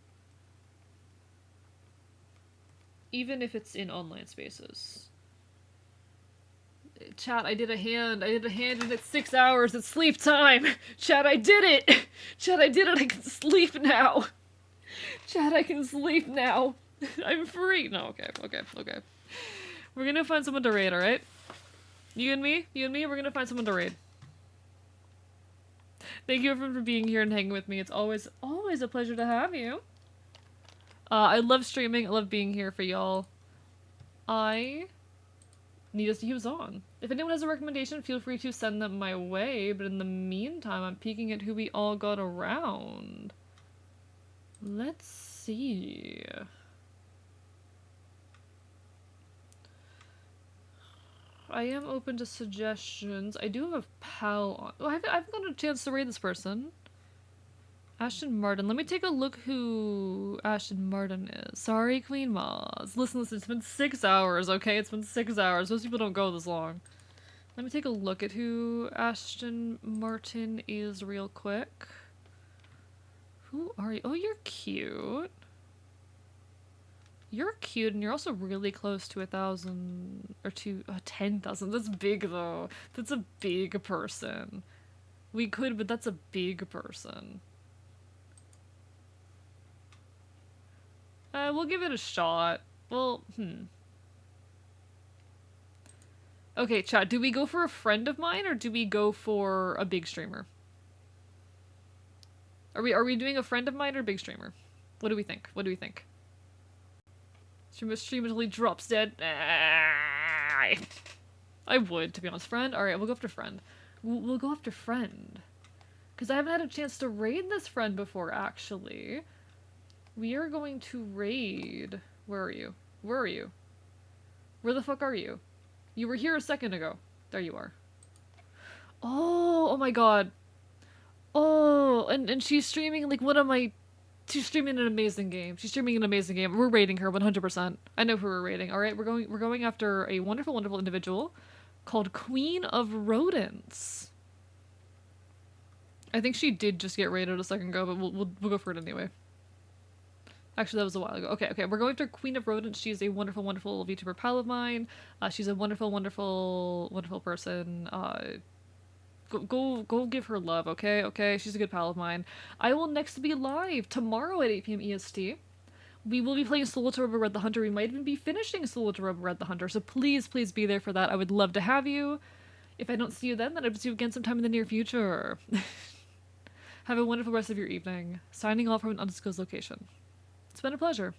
Even if it's in online spaces. Chat, I did a hand and it's 6 hours, it's sleep time! Chat, I did it! Chat, I did it, I can sleep now! Chat, I can sleep now! I'm free! No, okay. We're gonna find someone to raid, alright? You and me, we're gonna find someone to raid. Thank you everyone for being here and hanging with me. It's always a pleasure to have you. I love streaming, I love being here for y'all. I need us to use on. If anyone has a recommendation, feel free to send them my way, but in the meantime, I'm peeking at who we all got around. Let's see. I am open to suggestions. I do have a pal on. Oh, I haven't gotten a chance to raid this person. Ashton Martin. Let me take a look who Ashton Martin is. Sorry, Queen Moz. Listen, it's been 6 hours, okay? It's been 6 hours. Most people don't go this long. Let me take a look at who Ashton Martin is real quick. Who are you? Oh, you're cute. You're cute, and you're also really close to 1,000 or to 10,000. That's big, though. That's a big person. We could, but that's a big person. We'll give it a shot. Well, Okay, chat, do we go for a friend of mine, or do we go for a big streamer? Are we doing a friend of mine or a big streamer? What do we think? What do we think? Stream until he drops dead. I would, to be honest. Friend? Alright, we'll go after friend. We'll go after friend. Because I haven't had a chance to raid this friend before, actually. We are going to raid... Where are you? Where are you? Where the fuck are you? You were here a second ago. There you are. Oh my god. Oh, and she's streaming like one of my... She's streaming an amazing game. She's streaming an amazing game. We're raiding her 100%. I know who we're raiding. Alright, we're going after a wonderful, wonderful individual called Queen of Rodents. I think she did just get raided a second ago, but we'll go for it anyway. Actually, that was a while ago. Okay, we're going after Queen of Rodents. She's a wonderful, wonderful VTuber pal of mine. She's a wonderful, wonderful, wonderful person. Go give her love, okay? Okay, she's a good pal of mine. I will next be live tomorrow at 8 p.m. EST. We will be playing Solo to Robo Red the Hunter. We might even be finishing Solo to Robo Red the Hunter, so please be there for that. I would love to have you. If I don't see you then I'll see you again sometime in the near future. Have a wonderful rest of your evening. Signing off from an undisclosed location. It's been a pleasure.